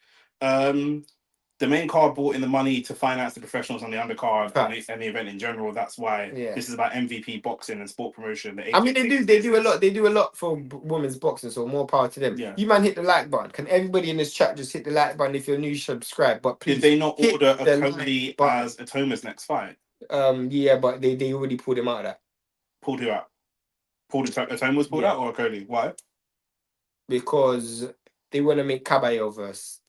Speaker 1: The main card brought in the money to finance the professionals on the undercard and the event in general. That's why this is about MVP boxing and sport promotion.
Speaker 2: I mean, they do a lot. They do a lot for women's boxing, so more power to them.
Speaker 1: Yeah.
Speaker 2: You man hit the like button. Can everybody in this chat just hit the like button if you're new? Subscribe, but please.
Speaker 1: Did they not
Speaker 2: hit
Speaker 1: order
Speaker 2: the
Speaker 1: Cody
Speaker 2: like
Speaker 1: as Atoma's next fight?
Speaker 2: Yeah, but they already pulled him out of that.
Speaker 1: Pulled who out? Pulled Atoma was pulled out or Cody? Why?
Speaker 2: Because they want to make Caballero versus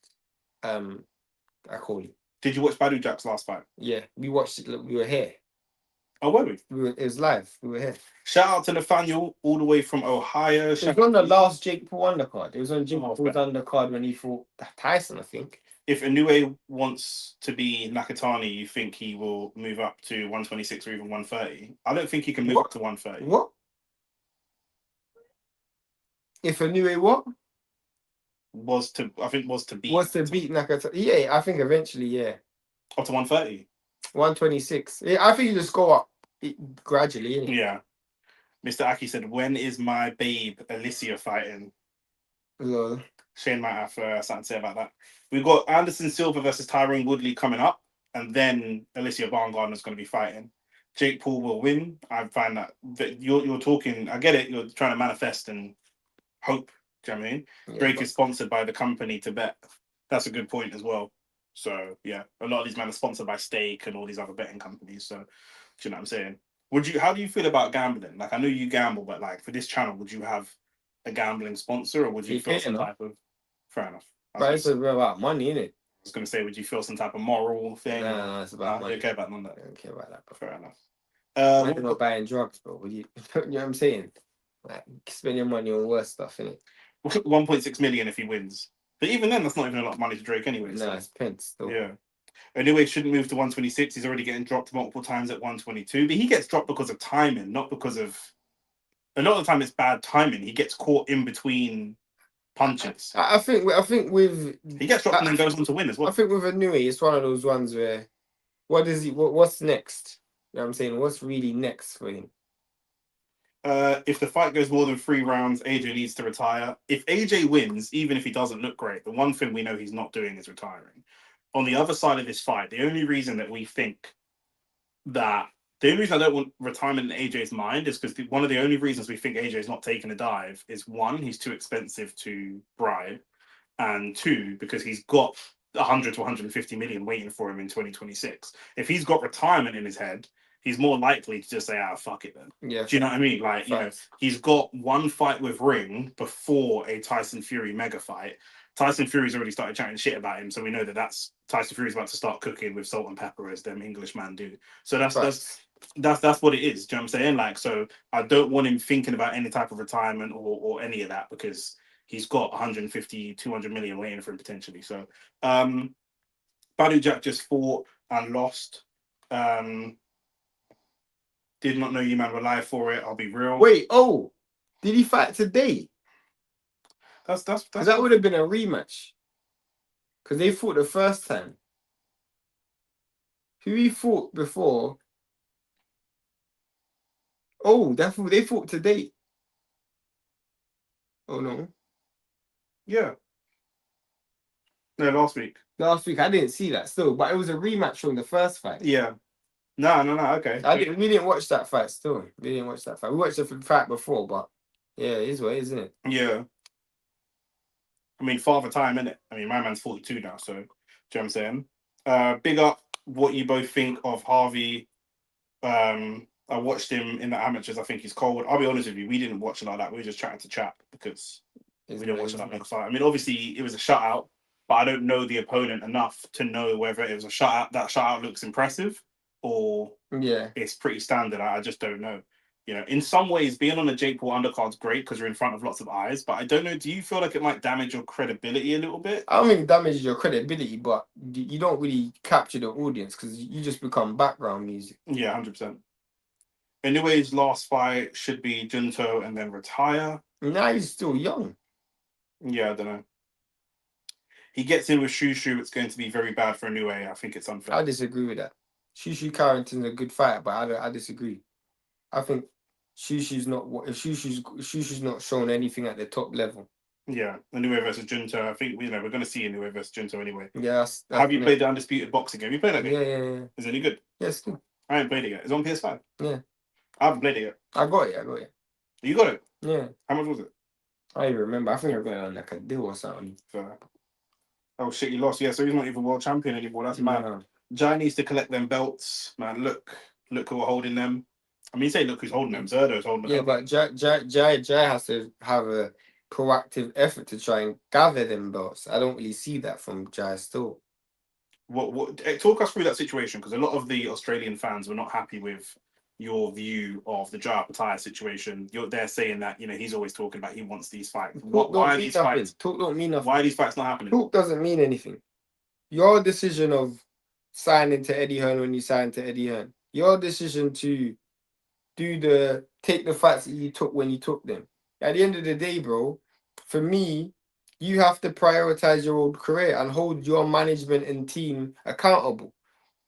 Speaker 2: Akoli.
Speaker 1: Did you watch Badu Jack's last fight?
Speaker 2: Yeah, we watched it. We were here.
Speaker 1: Oh, were we?
Speaker 2: It was live. We were here.
Speaker 1: Shout out to Nathaniel all the way from Ohio.
Speaker 2: It was on the last Jake Paul undercard. It was on Jake Paul's undercard when he fought Tyson, I think.
Speaker 1: If Inoue wants to be Nakatani, you think he will move up to 126 or even 130? I don't think he can move up to 130.
Speaker 2: What? If Inoue what?
Speaker 1: Was to beat
Speaker 2: Nakatani. Yeah, I think eventually, yeah.
Speaker 1: Up to 130.
Speaker 2: 126. Yeah, I think you just go up gradually. Innit?
Speaker 1: Yeah. Mr. Aki said, when is my babe Alicia fighting?
Speaker 2: Lol.
Speaker 1: Shane might have something to say about that. We've got Anderson Silva versus Tyrone Woodley coming up, and then Alicia Barngarder's going to be fighting. Jake Paul will win. I find that you're talking. I get it. You're trying to manifest and hope. Do you know what I mean?
Speaker 2: Yeah,
Speaker 1: Drake is sponsored by the company to bet. That's a good point as well. So yeah, a lot of these men are sponsored by Stake and all these other betting companies. So do you know what I'm saying? How do you feel about gambling? Like, I know you gamble, but like for this channel, would you have a gambling sponsor, or would you feel some type of? Fair enough.
Speaker 2: But it's about money, innit?
Speaker 1: I was going to say, would you feel some type of moral thing?
Speaker 2: No, it's about money.
Speaker 1: I don't care about none of that.
Speaker 2: I don't care about that. But
Speaker 1: fair enough.
Speaker 2: You're not buying drugs, bro. Would you? You know what I'm saying? Like, spend your money on worse stuff, innit?
Speaker 1: 1.6 million if he wins. But even then, that's not even a lot of money to Drake anyway.
Speaker 2: No, it's pence. Still.
Speaker 1: Yeah. Anyway, shouldn't move to 126. He's already getting dropped multiple times at 122. But he gets dropped because of timing, not because of. A lot of the time, it's bad timing. He gets caught in between punches.
Speaker 2: I think with
Speaker 1: he gets dropped and then goes on to win as well.
Speaker 2: I think with Inoue, it's one of those ones where what's next? You know what I'm saying? What's really next for him?
Speaker 1: If the fight goes more than 3 rounds, AJ needs to retire. If AJ wins, even if he doesn't look great, the one thing we know he's not doing is retiring. On the other side of this fight, the only reason that we think that the only reason I don't want retirement in AJ's mind is because one of the only reasons we think AJ is not taking a dive is 1, he's too expensive to bribe, and 2, because he's got 100 to 150 million waiting for him in 2026. If he's got retirement in his head, he's more likely to just say, fuck it then.
Speaker 2: Yeah.
Speaker 1: Do you know what I mean? Like, you know, he's got one fight with Ring before a Tyson Fury mega fight. Tyson Fury's already started chatting shit about him, so we know that Tyson Fury's about to start cooking with salt and pepper as them Englishman do. So that's what it is. Do you know what I'm saying? Like, so I don't want him thinking about any type of retirement or any of that, because he's got 150, 200 million waiting for him potentially. So Badu Jack just fought and lost. Did not know you man were live for it. I'll be real.
Speaker 2: Wait, did he fight today?
Speaker 1: That's
Speaker 2: that would have been a rematch. Because they fought the first time. Who he fought before? Oh, they fought today. Oh no.
Speaker 1: Yeah. No, last week.
Speaker 2: Last week, I didn't see that still, but it was a rematch from the first fight.
Speaker 1: Yeah. No, okay.
Speaker 2: We didn't watch that fight still. We didn't watch that fight. We watched the fight before, but Yeah, it is what it is, isn't it?
Speaker 1: Yeah. I mean, father time, innit? I mean, my man's 42 now, so do you know what I'm saying? Big up what you both think of Harvey. I watched him in the amateurs. I think he's cold. I'll be honest with you, we didn't watch it like that. We were just trying to chat because we didn't watch it like that. I mean, obviously it was a shutout, but I don't know the opponent enough to know whether it was a shutout. That shutout looks impressive, or
Speaker 2: Yeah.
Speaker 1: it's pretty standard. I just don't know. You know, in some ways, being on a Jake Paul undercard's great because you're in front of lots of eyes. But I don't know. Do you feel like it might damage your credibility a little bit?
Speaker 2: I don't think it damages your credibility, but you don't really capture the audience because you just become background music.
Speaker 1: Yeah, 100%. Anyways, last fight should be Junto and then retire.
Speaker 2: Now he's still young.
Speaker 1: Yeah, I don't know. He gets in with Shushu. It's going to be very bad for Inoue. I think it's unfair.
Speaker 2: I disagree with that. Shushu Carrington's a good fighter, but I disagree. I think Shushu's not Shushu's not shown anything at the top level.
Speaker 1: Yeah, Inoue versus Junto. I think we're going to see Inoue versus Junto anyway.
Speaker 2: Yeah. That's
Speaker 1: Have you played the Undisputed Boxing game? You played that game?
Speaker 2: Yeah.
Speaker 1: Is it any good?
Speaker 2: Yeah, it's good.
Speaker 1: I haven't played it yet. It's on PS5.
Speaker 2: Yeah.
Speaker 1: I haven't played it yet.
Speaker 2: I got it.
Speaker 1: You got it?
Speaker 2: Yeah.
Speaker 1: How much was it?
Speaker 2: I don't even remember. I think I got it on like a deal or something.
Speaker 1: Oh shit, you lost. Yeah, so he's not even world champion anymore. That's mad.
Speaker 2: No.
Speaker 1: Jai needs to collect them belts, man. Look who are holding them. I mean, say look who's holding them. Zerdo's holding them.
Speaker 2: Yeah, but Jai has to have a proactive effort to try and gather them belts. I don't really see that from Jai still.
Speaker 1: What talk us through that situation, because a lot of the Australian fans were not happy with your view of the Jai Pattaya situation. They're saying that he's always talking about he wants these fights. Why are these fights?
Speaker 2: Talk don't mean nothing.
Speaker 1: Why are these fights not happening?
Speaker 2: Talk doesn't mean anything. Your decision of signing to Eddie Hearn when you signed to Eddie Hearn. Your decision to take the fights that you took when you took them. At the end of the day, bro, for me, you have to prioritize your own career and hold your management and team accountable.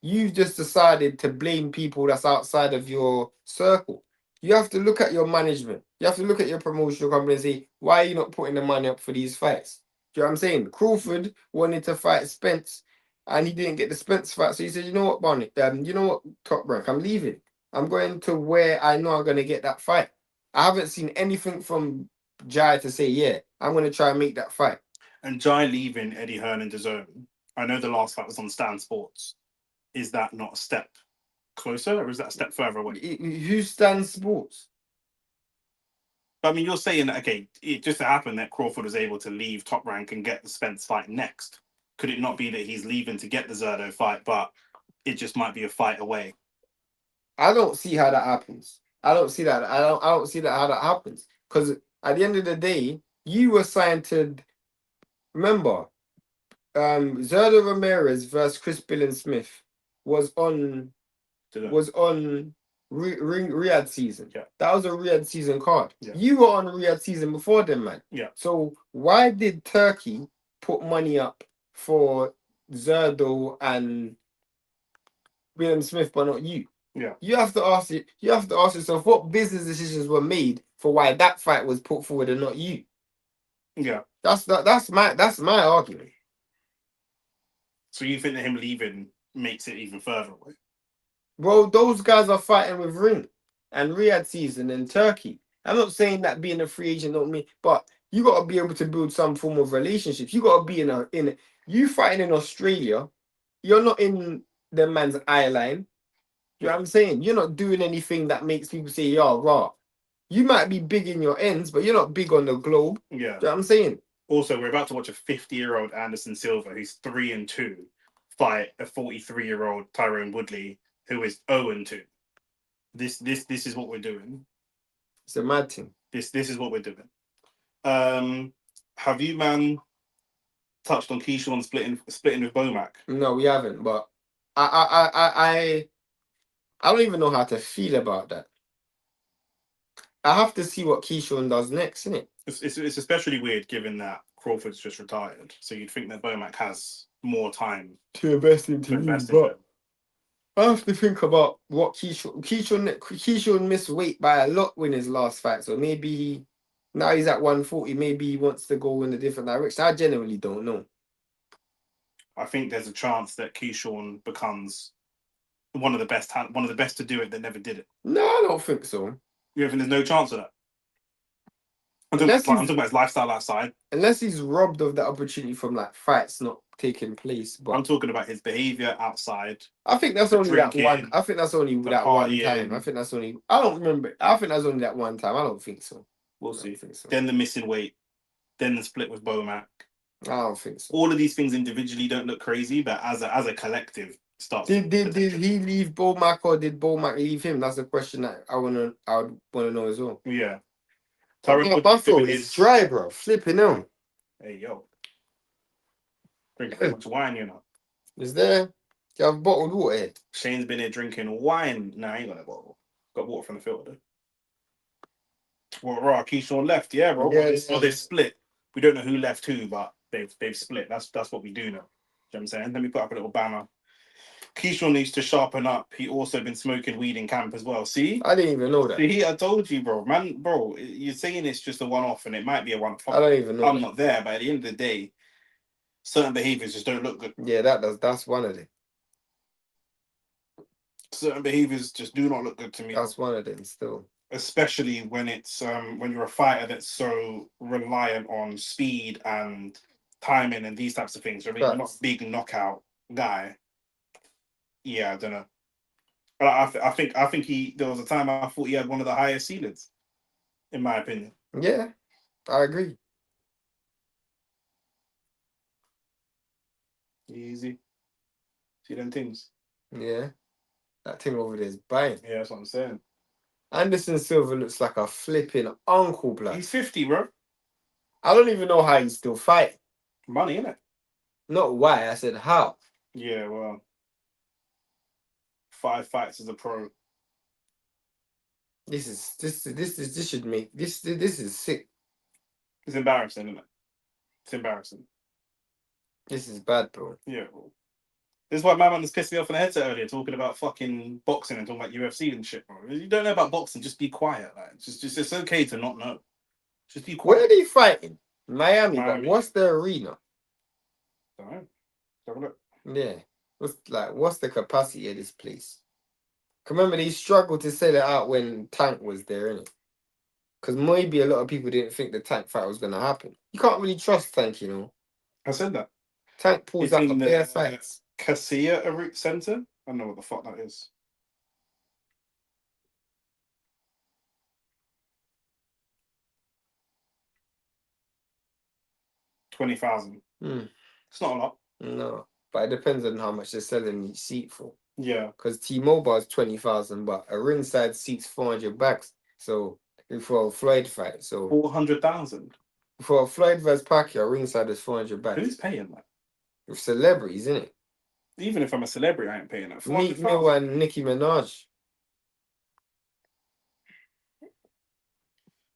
Speaker 2: You've just decided to blame people that's outside of your circle. You have to look at your management. You have to look at your promotional company and say, why are you not putting the money up for these fights? Do you know what I'm saying? Crawford wanted to fight Spence and he didn't get the Spence fight. So he said, you know what, Barney? You know what, Top Rank, I'm leaving. I'm going to where I know I'm going to get that fight. I haven't seen anything from Jai to say, yeah, I'm going to try and make that fight.
Speaker 1: And Jai leaving Eddie Hearn and DAZN, I know the last fight was on Stan Sports. Is that not a step closer, or is that a step further away?
Speaker 2: Who Stan Sports?
Speaker 1: I mean, you're saying that, okay, it just happened that Crawford was able to leave Top Rank and get the Spence fight next. Could it not be that he's leaving to get the Zerdo fight, but it just might be a fight away?
Speaker 2: I don't see how that happens. I don't see that. I don't see that how that happens. Because at the end of the day, you were signed to. Remember, Zerdo Ramirez versus Chris Billen-Smith was on Riyadh season.
Speaker 1: Yeah.
Speaker 2: That was a Riyadh season card.
Speaker 1: Yeah.
Speaker 2: You were on Riyadh season before them, man.
Speaker 1: Yeah.
Speaker 2: So why did Turkey put money up for Zerdo and Billen-Smith, but not you?
Speaker 1: Yeah.
Speaker 2: You have to ask yourself what business decisions were made for why that fight was put forward and not you.
Speaker 1: Yeah.
Speaker 2: That's my argument.
Speaker 1: So you think that him leaving makes it even further away?
Speaker 2: Bro, those guys are fighting with Ring and Riyadh season in Turkey. I'm not saying that being a free agent don't mean, but you got to be able to build some form of relationships. You got to be you fighting in Australia. You're not in the man's eye line. You know what I'm saying? You're not doing anything that makes people say, yo, raw. You might be big in your ends, but you're not big on the globe.
Speaker 1: Yeah.
Speaker 2: You know what I'm saying?
Speaker 1: Also, we're about to watch a 50-year-old Anderson Silva who's 3-2 fight a 43-year-old Tyrone Woodley who is 0-2. This is what we're doing.
Speaker 2: It's a mad thing.
Speaker 1: This is what we're doing. Have you, man, touched on Keyshawn splitting with Bomac?
Speaker 2: No, we haven't, but I don't even know how to feel about that. I have to see what Keyshawn does next, innit?
Speaker 1: It's especially weird given that Crawford's just retired. So you'd think that Bomac has more time
Speaker 2: to invest
Speaker 1: to
Speaker 2: into
Speaker 1: invest
Speaker 2: him,
Speaker 1: in
Speaker 2: but I have to think about what Keyshawn missed weight by a lot in his last fight. So maybe now he's at 140. Maybe he wants to go in a different direction. I genuinely don't know.
Speaker 1: I think there's a chance that Keyshawn becomes one of the best to do it that never did it.
Speaker 2: No, I don't think so.
Speaker 1: You think there's no chance of that?
Speaker 2: Unless
Speaker 1: I'm
Speaker 2: he's,
Speaker 1: talking about his lifestyle outside.
Speaker 2: unless he's robbed of the opportunity from like fights not taking place.
Speaker 1: I'm
Speaker 2: But
Speaker 1: talking about his behavior outside.
Speaker 2: I think that's
Speaker 1: the
Speaker 2: only that one.
Speaker 1: drinking,
Speaker 2: I think that's only
Speaker 1: the
Speaker 2: that one time.
Speaker 1: partying.
Speaker 2: I think that's only. I don't remember. I think that's only that one time. I don't think so.
Speaker 1: We'll
Speaker 2: I
Speaker 1: see.
Speaker 2: don't think so.
Speaker 1: Then the missing weight. Then the split with Bomac.
Speaker 2: I don't think so.
Speaker 1: All of these things individually don't look crazy, but as a collective starts.
Speaker 2: Did he leave Bomac or did Bomac leave him? That's a question that I would want to know as well.
Speaker 1: Yeah.
Speaker 2: My throat is dry, bro. Flipping out.
Speaker 1: Hey yo. Drinking too much wine, you know.
Speaker 2: Is there? Do you have bottled water here?
Speaker 1: Shane's been here drinking wine. Nah, I ain't got a bottle. Got water from the filter. Well, right, Keyshawn left, yeah, bro.
Speaker 2: Yeah,
Speaker 1: Well, they split. We don't know who left who, but they've split. That's what we do know. You know what I'm saying? Let me put up a little banner. Keyshawn needs to sharpen up. He also been smoking weed in camp as well. See?
Speaker 2: I didn't even know that.
Speaker 1: See, I told you, bro. Man, bro, you're saying it's just a one-off, and it might be a one-off.
Speaker 2: I don't even know.
Speaker 1: I'm not there, but at the end of the day, certain behaviors just don't look good.
Speaker 2: Yeah, that's one of them.
Speaker 1: Certain behaviors just do not look good to me.
Speaker 2: That's one of them still.
Speaker 1: Especially when it's when you're a fighter that's so reliant on speed and timing and these types of things. I mean, you're not a big knockout guy. Yeah, I don't know. But I think he. There was a time I thought he had one of the highest ceilings, in my opinion.
Speaker 2: Yeah, I agree.
Speaker 1: Easy. See them things.
Speaker 2: Yeah, that thing over there is buying.
Speaker 1: Yeah, that's what I'm saying.
Speaker 2: Anderson Silva looks like a flipping uncle, blood.
Speaker 1: He's 50, bro.
Speaker 2: I don't even know how he's still fighting.
Speaker 1: Money, innit?
Speaker 2: Not why. I said how.
Speaker 1: Yeah, well, 5 fights as a pro.
Speaker 2: This should make this is sick.
Speaker 1: It's embarrassing, isn't it? It's embarrassing.
Speaker 2: This is bad, bro.
Speaker 1: Yeah. Well, this is why my man was pissing me off in the headset earlier, talking about fucking boxing and talking about UFC and shit, bro. If you don't know about boxing, just be quiet. Like, just it's okay to not know. Just be quiet.
Speaker 2: Where are they fighting? Miami. But
Speaker 1: Miami.
Speaker 2: what's the arena?
Speaker 1: Don't know. Have a look.
Speaker 2: Yeah. What's the capacity of this place? Remember, they struggled to sell it out when Tank was there, innit? Because maybe a lot of people didn't think the Tank fight was going to happen. You can't really trust Tank, you know.
Speaker 1: I said that.
Speaker 2: Tank pulls
Speaker 1: It's
Speaker 2: out
Speaker 1: in
Speaker 2: the
Speaker 1: the-
Speaker 2: bare fights.
Speaker 1: Kaseya Center? I don't know what the fuck that is. $20,000. It's not a lot.
Speaker 2: No, but it depends on how much they're selling each seat for.
Speaker 1: Yeah.
Speaker 2: Because T-Mobile is 20,000, but a ringside seat's 400 bucks. So for a Floyd fight, so
Speaker 1: 400,000.
Speaker 2: for a Floyd vs Pacquiao, ringside is 400 bucks.
Speaker 1: Who's paying that?
Speaker 2: With celebrities, isn't it?
Speaker 1: Even if I'm a celebrity, I ain't paying that.
Speaker 2: Meek Mill and Nicki Minaj.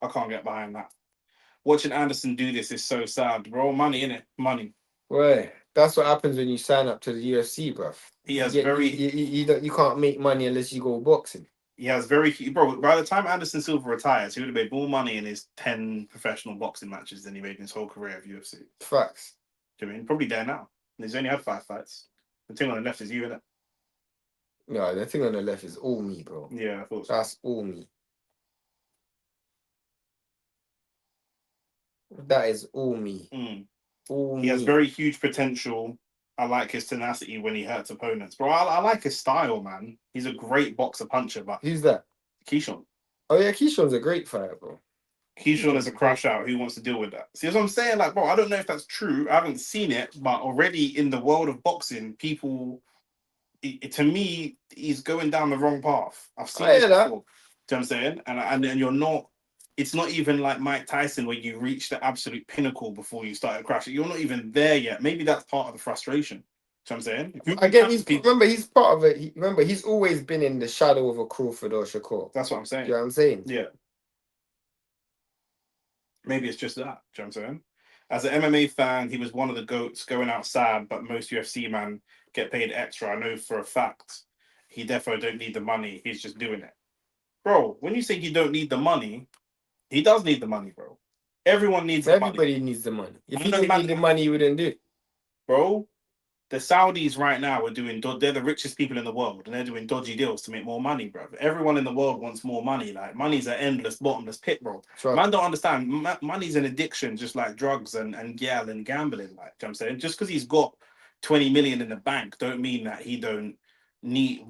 Speaker 1: I can't get behind that. Watching Anderson do this is so sad, bro. Money, innit? Money.
Speaker 2: Well, that's what happens when you sign up to the UFC, bruv.
Speaker 1: He has
Speaker 2: You can't make money unless you go boxing.
Speaker 1: He has very, bro. By the time Anderson Silva retires, he would have made more money in his 10 professional boxing matches than he made in his whole career of UFC.
Speaker 2: Facts.
Speaker 1: Do you know what I mean? Probably there now. He's only had 5 fights. The thing on the left is you, innit?
Speaker 2: No, the thing on the left is all me, bro.
Speaker 1: Yeah, I thought so.
Speaker 2: That's all me. That is all me. All
Speaker 1: he has very huge potential. I like his tenacity when he hurts opponents. Bro, I like his style, man. He's a great boxer puncher, but
Speaker 2: who's that?
Speaker 1: Keyshawn.
Speaker 2: Oh yeah, Keyshawn's a great fighter, bro.
Speaker 1: Keyshawn is a crash out. Who wants to deal with that? See what I'm saying? Like, bro, I don't know if that's true. I haven't seen it, but already in the world of boxing, people, to me, he's going down the wrong path. I've seen this before. Do you know what I'm saying? And you're not. It's not even like Mike Tyson where you reach the absolute pinnacle before you started crashing. You're not even there yet. Maybe that's part of the frustration. You know what I'm saying?
Speaker 2: Again, he's part of it. Remember, he's always been in the shadow of a Crawford or Shakur.
Speaker 1: That's what I'm saying.
Speaker 2: You know what I'm saying?
Speaker 1: Yeah. Maybe it's just that. Do you know what I'm saying? As an MMA fan, he was one of the GOATs going out sad, but most UFC man get paid extra. I know for a fact he defo don't need the money. He's just doing it. Bro, when you say you don't need the money, he does need the money, bro. Everyone needs the money.
Speaker 2: Everybody needs the money. If he didn't need the money, he wouldn't do it.
Speaker 1: Bro, The Saudis right now are doing. They're the richest people in the world, and they're doing dodgy deals to make more money, bro. Everyone in the world wants more money. Like money's an endless, bottomless pit, bro.
Speaker 2: Trust.
Speaker 1: Man, don't understand. Money's an addiction, just like drugs and gal and gambling. Like, you know what I'm saying, just because he's got 20 million in the bank, don't mean that he don't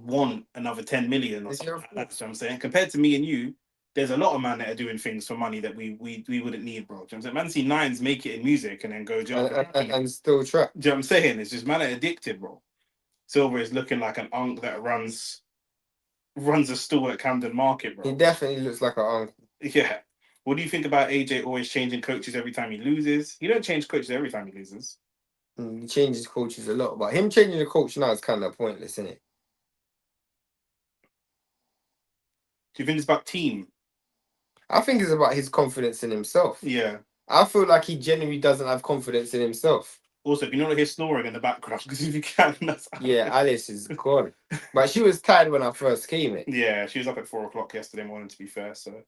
Speaker 1: want another 10 million or
Speaker 2: It's
Speaker 1: something
Speaker 2: your
Speaker 1: like that. That's what I'm saying. Compared to me and you, there's a lot of man that are doing things for money that we wouldn't need, bro. Do you know what I'm saying? Man, see nines make it in music and then go jump.
Speaker 2: And still trap.
Speaker 1: Do you know what I'm saying? It's just man are addicted, bro. Silver is looking like an unk that runs a store at Camden Market, bro.
Speaker 2: He definitely looks like an uncle.
Speaker 1: Yeah. What do you think about AJ always changing coaches every time he loses? He don't change coaches every time he loses.
Speaker 2: He changes coaches a lot, but him changing the coach now is kind of pointless, isn't it?
Speaker 1: Do you think it's about team?
Speaker 2: I think it's about his confidence in himself.
Speaker 1: Yeah.
Speaker 2: I feel like he genuinely doesn't have confidence in himself.
Speaker 1: Also, if you not hear snoring in the background, because if you can, that's
Speaker 2: Yeah, Alice is gone. But she was tired when I first came in.
Speaker 1: Yeah, she was up at 4 o'clock yesterday morning, to be fair. So,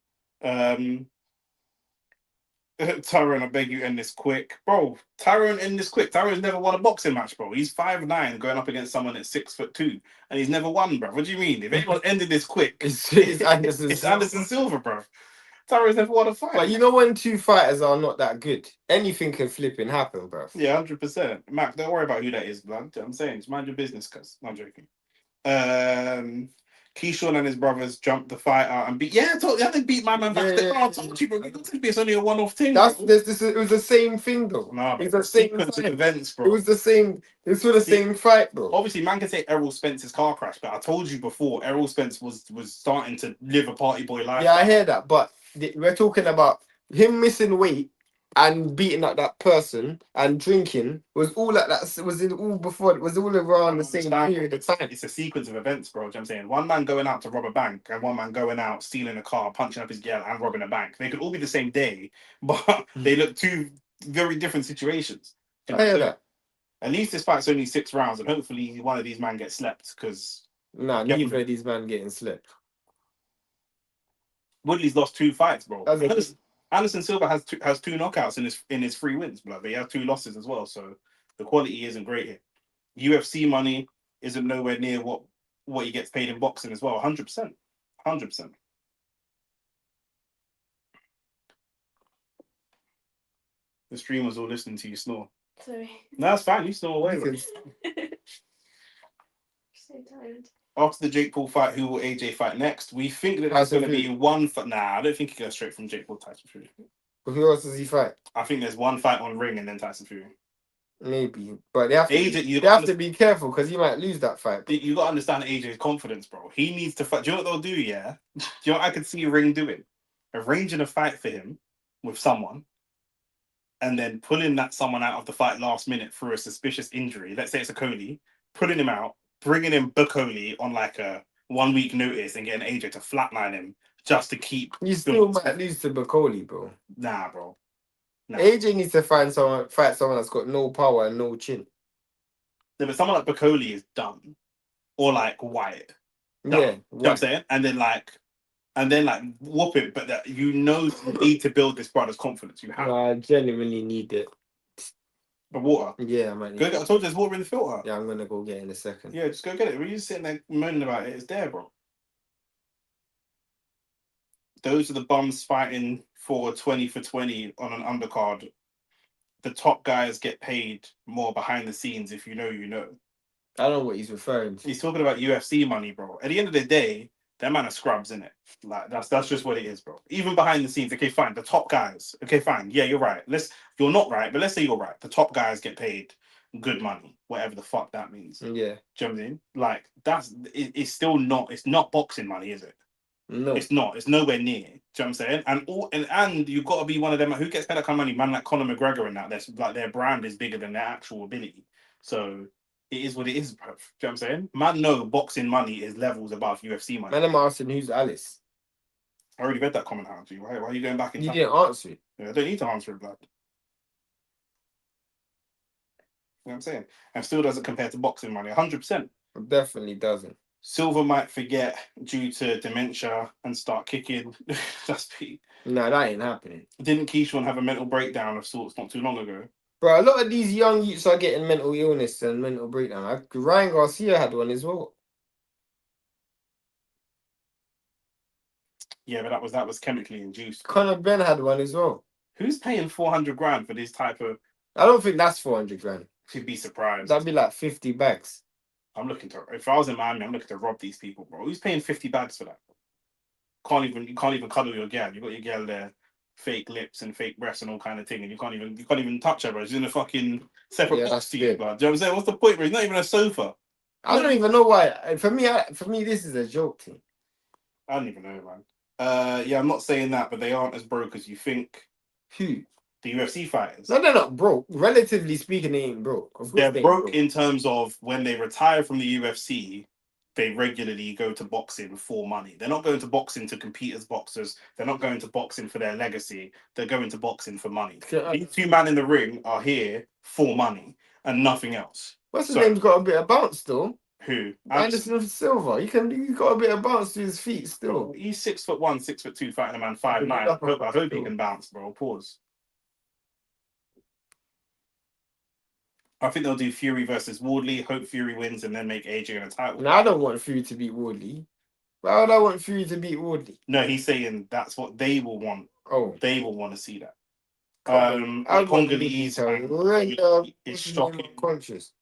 Speaker 1: Tyrone, I beg you, end this quick, bro. Tyrone, end this quick. Tyrone's never won a boxing match, bro. He's 5'9", going up against someone that's 6'2", and he's never won, bro. What do you mean? If anyone ended this quick,
Speaker 2: It's Anderson.
Speaker 1: it's Anderson Silva, bro. Tyrone's never won a fight.
Speaker 2: But you know when two fighters are not that good, anything can flip and happen, bro.
Speaker 1: Yeah, 100%. Mac, don't worry about who that is, blood. I'm saying, just mind your business, cuz. I'm joking. Keyshawn and his brothers jumped the fight out and beat. Yeah, I told you, they beat my man back.
Speaker 2: Yeah.
Speaker 1: I told you, bro. It's only a one-off thing.
Speaker 2: That's
Speaker 1: bro.
Speaker 2: it was the same thing though.
Speaker 1: Nah,
Speaker 2: It's
Speaker 1: bro.
Speaker 2: the same
Speaker 1: Sequence of
Speaker 2: fight.
Speaker 1: events, bro.
Speaker 2: It was the same. This was the same fight, bro.
Speaker 1: Obviously, man can say Errol Spence's car crash, but I told you before, Errol Spence was starting to live a party boy life.
Speaker 2: Yeah, I hear that, but we're talking about him missing weight and beating up that person and drinking was all like that. Was in all before. It was all around the same period of time.
Speaker 1: It's a sequence of events, bro. Do you know what I'm saying? One man going out to rob a bank and one man going out stealing a car, punching up his girl, and robbing a bank. They could all be the same day, but they look two very different situations. Do you know
Speaker 2: I hear
Speaker 1: what I'm saying?
Speaker 2: that.
Speaker 1: At least this fight's only 6 rounds, and hopefully one of these men gets slept. Because
Speaker 2: Nah, neither of these men getting slipped.
Speaker 1: Woodley's lost 2 fights, bro.
Speaker 2: That's
Speaker 1: Anderson Silva has two knockouts in his 3 wins, blood. But he has 2 losses as well, so the quality isn't great here. UFC money isn't nowhere near what he gets paid in boxing as well. 100%, 100%. The streamers all listening to you snore.
Speaker 3: Sorry.
Speaker 1: No, that's fine. You snore away.
Speaker 2: You
Speaker 1: bro.
Speaker 3: So tired.
Speaker 1: After the Jake Paul fight, who will AJ fight next? We think that there's
Speaker 2: Tyson
Speaker 1: going to be one fight. Nah, I don't think he goes straight from Jake Paul to Tyson Fury.
Speaker 2: Who else does he fight?
Speaker 1: I think there's one fight on ring and then Tyson Fury.
Speaker 2: Maybe, but they have to.
Speaker 1: AJ,
Speaker 2: They have to be careful because he might lose that fight. Bro.
Speaker 1: You got to understand AJ's confidence, bro. He needs to fight. Do you know what they'll do? Yeah. Do you know what I could see Ring doing? Arranging a fight for him with someone, and then pulling that someone out of the fight last minute through a suspicious injury. Let's say it's a Coley, pulling him out, bringing in Coley on like a 1 week notice, and getting AJ to flatline him just to keep.
Speaker 2: You still might lose to Bacoli, bro.
Speaker 1: Nah, bro. Nah.
Speaker 2: AJ needs to fight someone that's got no power and no chin.
Speaker 1: Yeah, but someone like Bacoli is done, or like Wyatt. Done.
Speaker 2: Yeah,
Speaker 1: You know what I'm saying? And then whoop it, but that you need to build this brother's confidence. You have.
Speaker 2: I genuinely need it.
Speaker 1: The water.
Speaker 2: Yeah, man.
Speaker 1: Go get. I told you there's water in the filter.
Speaker 2: Yeah, I'm gonna go get it in a second.
Speaker 1: Yeah, just go get it. When you're sitting there moaning about it, it's there, bro. Those are the bums fighting for 20 for 20 on an undercard. The top guys get paid more behind the scenes. If you know, you know.
Speaker 2: I don't know what he's referring to.
Speaker 1: He's talking about UFC money, bro. At the end of the day, that man are scrubs, innit? Like that's just what it is, bro. Even behind the scenes, okay, fine. The top guys, okay, fine. Yeah, you're right. You're not right, but let's say you're right. The top guys get paid good money, whatever the fuck that means.
Speaker 2: Yeah.
Speaker 1: Do you know what I mean? Like it's still not. It's not boxing money, is it?
Speaker 2: No.
Speaker 1: It's not. It's nowhere near. Do you know what I'm saying? And you've got to be one of them who gets paid that kind of money. Man like Conor McGregor and that. That's like their brand is bigger than their actual ability. So it is what it is, bro. Do you know what I'm saying? Man, no, boxing money is levels above UFC money.
Speaker 2: Man, I'm asking who's Alice.
Speaker 1: I already read that comment out to you. Why are you going back in
Speaker 2: You
Speaker 1: time?
Speaker 2: didn't answer it.
Speaker 1: Yeah, I don't need to answer it, blood. You know what I'm saying? And still doesn't compare to boxing money. 100%.
Speaker 2: It definitely doesn't.
Speaker 1: Silver might forget due to dementia and start kicking. That's peak.
Speaker 2: No, that ain't happening.
Speaker 1: Didn't Keyshawn have a mental breakdown of sorts not too long ago?
Speaker 2: Bro, a lot of these young youths are getting mental illness and mental breakdown. Ryan Garcia had one as well.
Speaker 1: Yeah, but that was chemically induced.
Speaker 2: Conor Ben had one as well.
Speaker 1: Who's paying 400 grand for this type of?
Speaker 2: I don't think that's 400 grand.
Speaker 1: Should be surprised.
Speaker 2: That'd be like 50 bags.
Speaker 1: I'm looking to. If I was in Miami, I'm looking to rob these people, bro. Who's paying 50 bags for that? You can't even cuddle your girl. You got your girl there, fake lips and fake breasts and all kind of thing, and you can't even touch her, bro. She's in a fucking separate
Speaker 2: Yeah,
Speaker 1: box
Speaker 2: that's
Speaker 1: to you,
Speaker 2: good.
Speaker 1: bro. Do you know what I'm saying? What's the point, bro? It's not even a sofa.
Speaker 2: I don't even know why. For me, this is a joke thing.
Speaker 1: I don't even know, man. Yeah, I'm not saying that, but they aren't as broke as you think.
Speaker 2: Who?
Speaker 1: The UFC fighters.
Speaker 2: No, they're not broke. Relatively speaking, they ain't broke. Of course
Speaker 1: They're
Speaker 2: they ain't
Speaker 1: broke in terms of when they retire from the UFC, they regularly go to boxing for money. They're not going to boxing to compete as boxers. They're not going to boxing for their legacy. They're going to boxing for money. These two men in the ring are here for money and nothing else.
Speaker 2: What's his name's got a bit of bounce though.
Speaker 1: Who?
Speaker 2: Anderson Silva. You got a bit of bounce to his feet still.
Speaker 1: Bro, he's 6'1", 6'2", fighting a man 5'9". I hope he can bounce, bro. Pause. I think they'll do Fury versus Wardley. Hope Fury wins and then make AJ in a title.
Speaker 2: No, I don't want Fury to beat Wardley. Why would I want Fury to beat Wardley?
Speaker 1: No, he's saying that's what they will want.
Speaker 2: Oh,
Speaker 1: they will want to see that.
Speaker 2: I
Speaker 1: Congolese is shocking.
Speaker 2: Conscious.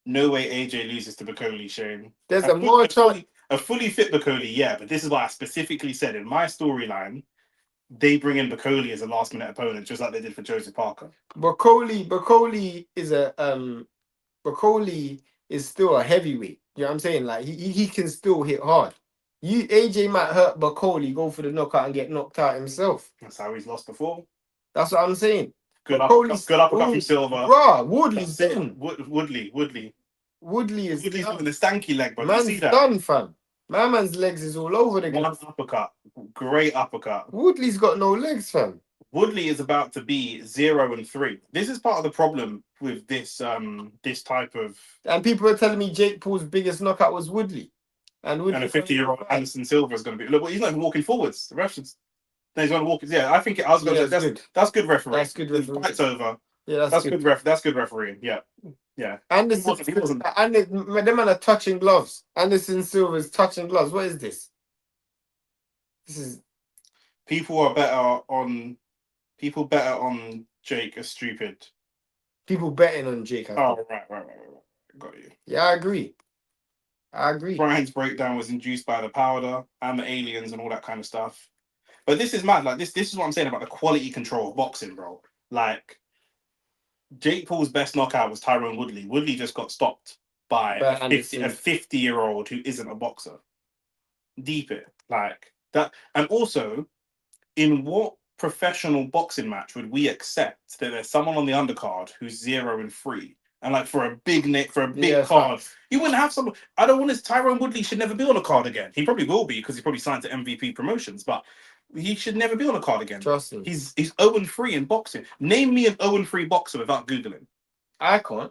Speaker 1: No way AJ loses to Bacoli, Shane.
Speaker 2: There's a more chance.
Speaker 1: A fully fit Bacoli, yeah, but this is what I specifically said in my storyline. They bring in Bacoli as a last minute opponent, just like they did for Joseph Parker.
Speaker 2: Bacoli is still a heavyweight. You know what I'm saying? Like he can still hit hard. AJ might hurt Bacoli, go for the knockout and get knocked out himself.
Speaker 1: That's how he's lost before.
Speaker 2: That's what I'm saying.
Speaker 1: Good uppercut from Silva.
Speaker 2: Bruh, Woodley's done.
Speaker 1: Woodley
Speaker 2: is
Speaker 1: Woodley's doing the stanky leg, bro.
Speaker 2: Man's
Speaker 1: You see that?
Speaker 2: done, fam. My man's legs is all over the
Speaker 1: One
Speaker 2: ground.
Speaker 1: uppercut. Great uppercut.
Speaker 2: Woodley's got no legs, fam.
Speaker 1: Woodley is about to be 0-3. This is part of the problem with this this type of.
Speaker 2: And people are telling me Jake Paul's biggest knockout was Woodley. And
Speaker 1: a 50-year-old Anderson Silva is going to be. Look, he's not even walking forwards. The ref should. No, he's going to walk. Yeah, I think I was going to say that's good refereeing.
Speaker 2: That's good refereeing.
Speaker 1: The fight's over.
Speaker 2: Yeah,
Speaker 1: that's good. That's good refereeing. Yeah, yeah.
Speaker 2: Anderson, and them man are touching gloves. Anderson Silva's touching gloves. What is this? This is.
Speaker 1: People better on Jake are stupid.
Speaker 2: People betting on Jake.
Speaker 1: Right. Got you.
Speaker 2: Yeah, I agree.
Speaker 1: Brian's breakdown was induced by the powder and the aliens and all that kind of stuff. But this is mad. Like this is what I'm saying about the quality control of boxing, bro. Like Jake Paul's best knockout was Tyrone Woodley. Woodley just got stopped by a 50-year-old who isn't a boxer. Deep it like that. And also, in what professional boxing match would we accept that there's someone on the undercard who's 0-3? And like for a big card, you wouldn't have someone. I don't want to. Tyrone Woodley should never be on a card again. He probably will be because he probably signed to MVP Promotions, but he should never be on a card again.
Speaker 2: Trust me.
Speaker 1: He's 0-3 in boxing. Name me an 0-3 boxer without Googling.
Speaker 2: I can't.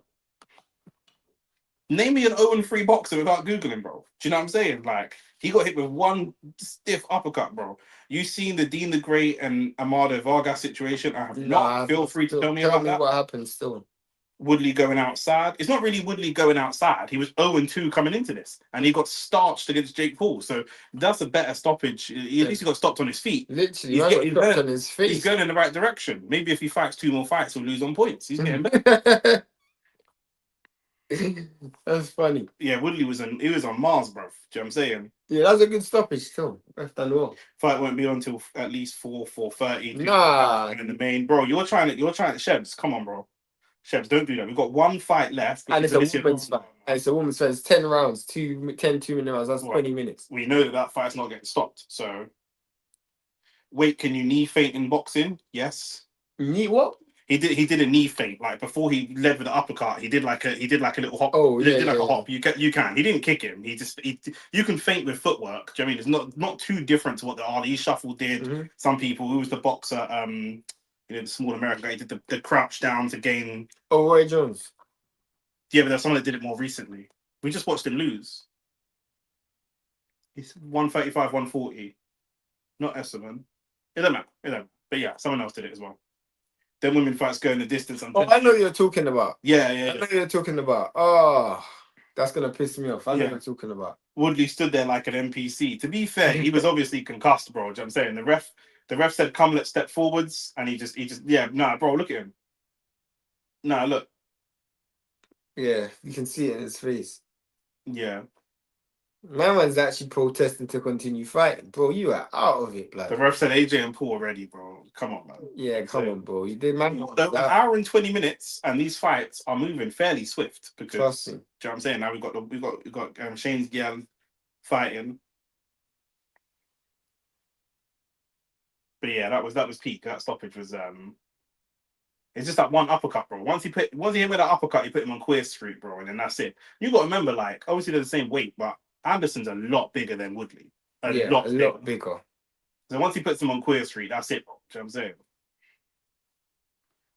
Speaker 1: Name me an 0-3 boxer without Googling, bro. Do you know what I'm saying? Like, he got hit with one stiff uppercut, bro. You seen the Dean the Great and Amado Vargas situation? I have not. Feel free to tell me about that.
Speaker 2: What happened still.
Speaker 1: Woodley going outside. It's not really Woodley going outside. He was 0-2 coming into this, and he got starched against Jake Paul. So that's a better stoppage. At least he got stopped on his feet.
Speaker 2: Literally, he's got on his face.
Speaker 1: He's going in the right direction. Maybe if he fights 2 more fights, he'll lose on points. He's getting better.
Speaker 2: That's funny.
Speaker 1: Yeah, Woodley was on Mars, bro. Do you know what I'm saying?
Speaker 2: Yeah, that's a good stoppage still. That's done well.
Speaker 1: Fight won't be on until at least 4:30.
Speaker 2: Nah.
Speaker 1: In the main, bro. You're trying to Shebs. Come on, bro. Shebs, don't do that. We've got one fight left.
Speaker 2: And it's a women's fight. And it's a women's fight. It's 10 rounds, 2-minute rounds. That's 20 minutes.
Speaker 1: We know that fight's not getting stopped. So, wait, can you knee feint in boxing? Yes.
Speaker 2: Knee what?
Speaker 1: He did a knee feint. Like before he led with the uppercut, he did like a little hop.
Speaker 2: Oh, yeah.
Speaker 1: He did a hop. You can. He didn't kick him. You can feint with footwork. Do you know what I mean? It's not too different to what the Ali Shuffle did. Mm-hmm. Some people, who was the boxer, the small American guy, he did the crouch down to gain.
Speaker 2: Oh, Roy Jones.
Speaker 1: Yeah, but there's someone that did it more recently. We just watched him lose. He's 135, 140. Not Esserman. It don't matter. But yeah, someone else did it as well. Them women fights going the distance.
Speaker 2: Oh, I know what you're talking about.
Speaker 1: Yeah,
Speaker 2: I
Speaker 1: yeah,
Speaker 2: know
Speaker 1: yeah.
Speaker 2: what you're talking about. Oh, that's gonna piss me off. I know
Speaker 1: Yeah.
Speaker 2: what you're talking about.
Speaker 1: Woodley stood there like an NPC. To be fair, he was obviously concussed, bro. Do you know what I'm saying? The ref said, "Come, let's step forwards," and he just, yeah, nah, bro, look at him. Nah, look,
Speaker 2: Yeah, you can see it in his face.
Speaker 1: yeah.
Speaker 2: My man's actually protesting to continue fighting, bro. You are out of it, blood.
Speaker 1: The ref said AJ and Paul already, bro. Come on, man.
Speaker 2: Yeah, come on, bro. You did, man.
Speaker 1: So an hour and 20 minutes, and these fights are moving fairly swift because,
Speaker 2: Trust
Speaker 1: do
Speaker 2: me.
Speaker 1: you know what I'm saying? Now we got Shane's Gian fighting. But yeah, that was peak. That stoppage was it's just that one uppercut, bro. Once he hit with that uppercut, he put him on Queer Street, bro, and then that's it. You got to remember, like, obviously they're the same weight, but Anderson's a lot bigger than Woodley. A lot
Speaker 2: bigger.
Speaker 1: So once he puts him on Queer Street, that's it, bro. Do you know what I'm saying?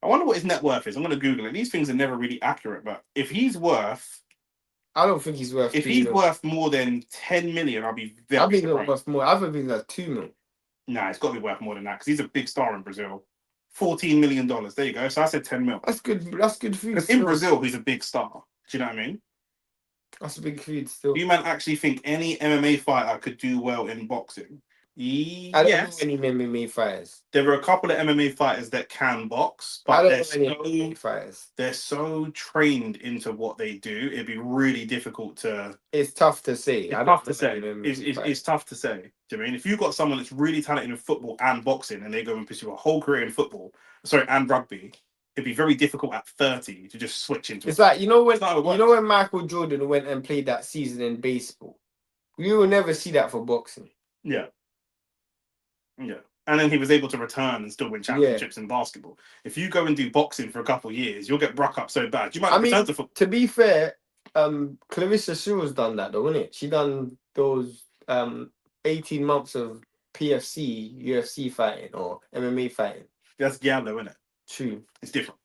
Speaker 1: I wonder what his net worth is. I'm gonna Google it. These things are never really accurate, but if he's worth,
Speaker 2: I don't think he's worth.
Speaker 1: If he's worth more than 10 million, I'll be very
Speaker 2: I think
Speaker 1: surprised.
Speaker 2: worth more. I think that's 2 million.
Speaker 1: Nah, it's got to be worth more than that because he's a big star in Brazil. $14 million. There you go. So I said 10 mil.
Speaker 2: That's good. That's good food.
Speaker 1: Because in Brazil, he's a big star. Do you know what I mean?
Speaker 2: That's a big food still.
Speaker 1: Do you man actually think any MMA fighter could do well in boxing?
Speaker 2: I don't know any MMA fighters.
Speaker 1: There are a couple of MMA fighters that can box, but
Speaker 2: I don't know any MMA fighters.
Speaker 1: They're so trained into what they do. It'd be really difficult to.
Speaker 2: It's tough to say.
Speaker 1: It's tough to say. It's tough to say. Do you know what I mean? If you've got someone that's really talented in football and boxing, and they go and pursue a whole career in football, and rugby, it'd be very difficult at 30 to just switch into.
Speaker 2: It's like when Michael Jordan went and played that season in baseball. You will never see that for boxing.
Speaker 1: Yeah. Yeah. And then he was able to return and still win championships in basketball. If you go and do boxing for a couple of years, you'll get bruck up so bad. You might return to football.
Speaker 2: To be fair, Clarissa Shields done that though, isn't it? She done those 18 months of PFC, UFC fighting or MMA fighting.
Speaker 1: That's Giallo, isn't it?
Speaker 2: True.
Speaker 1: It's different.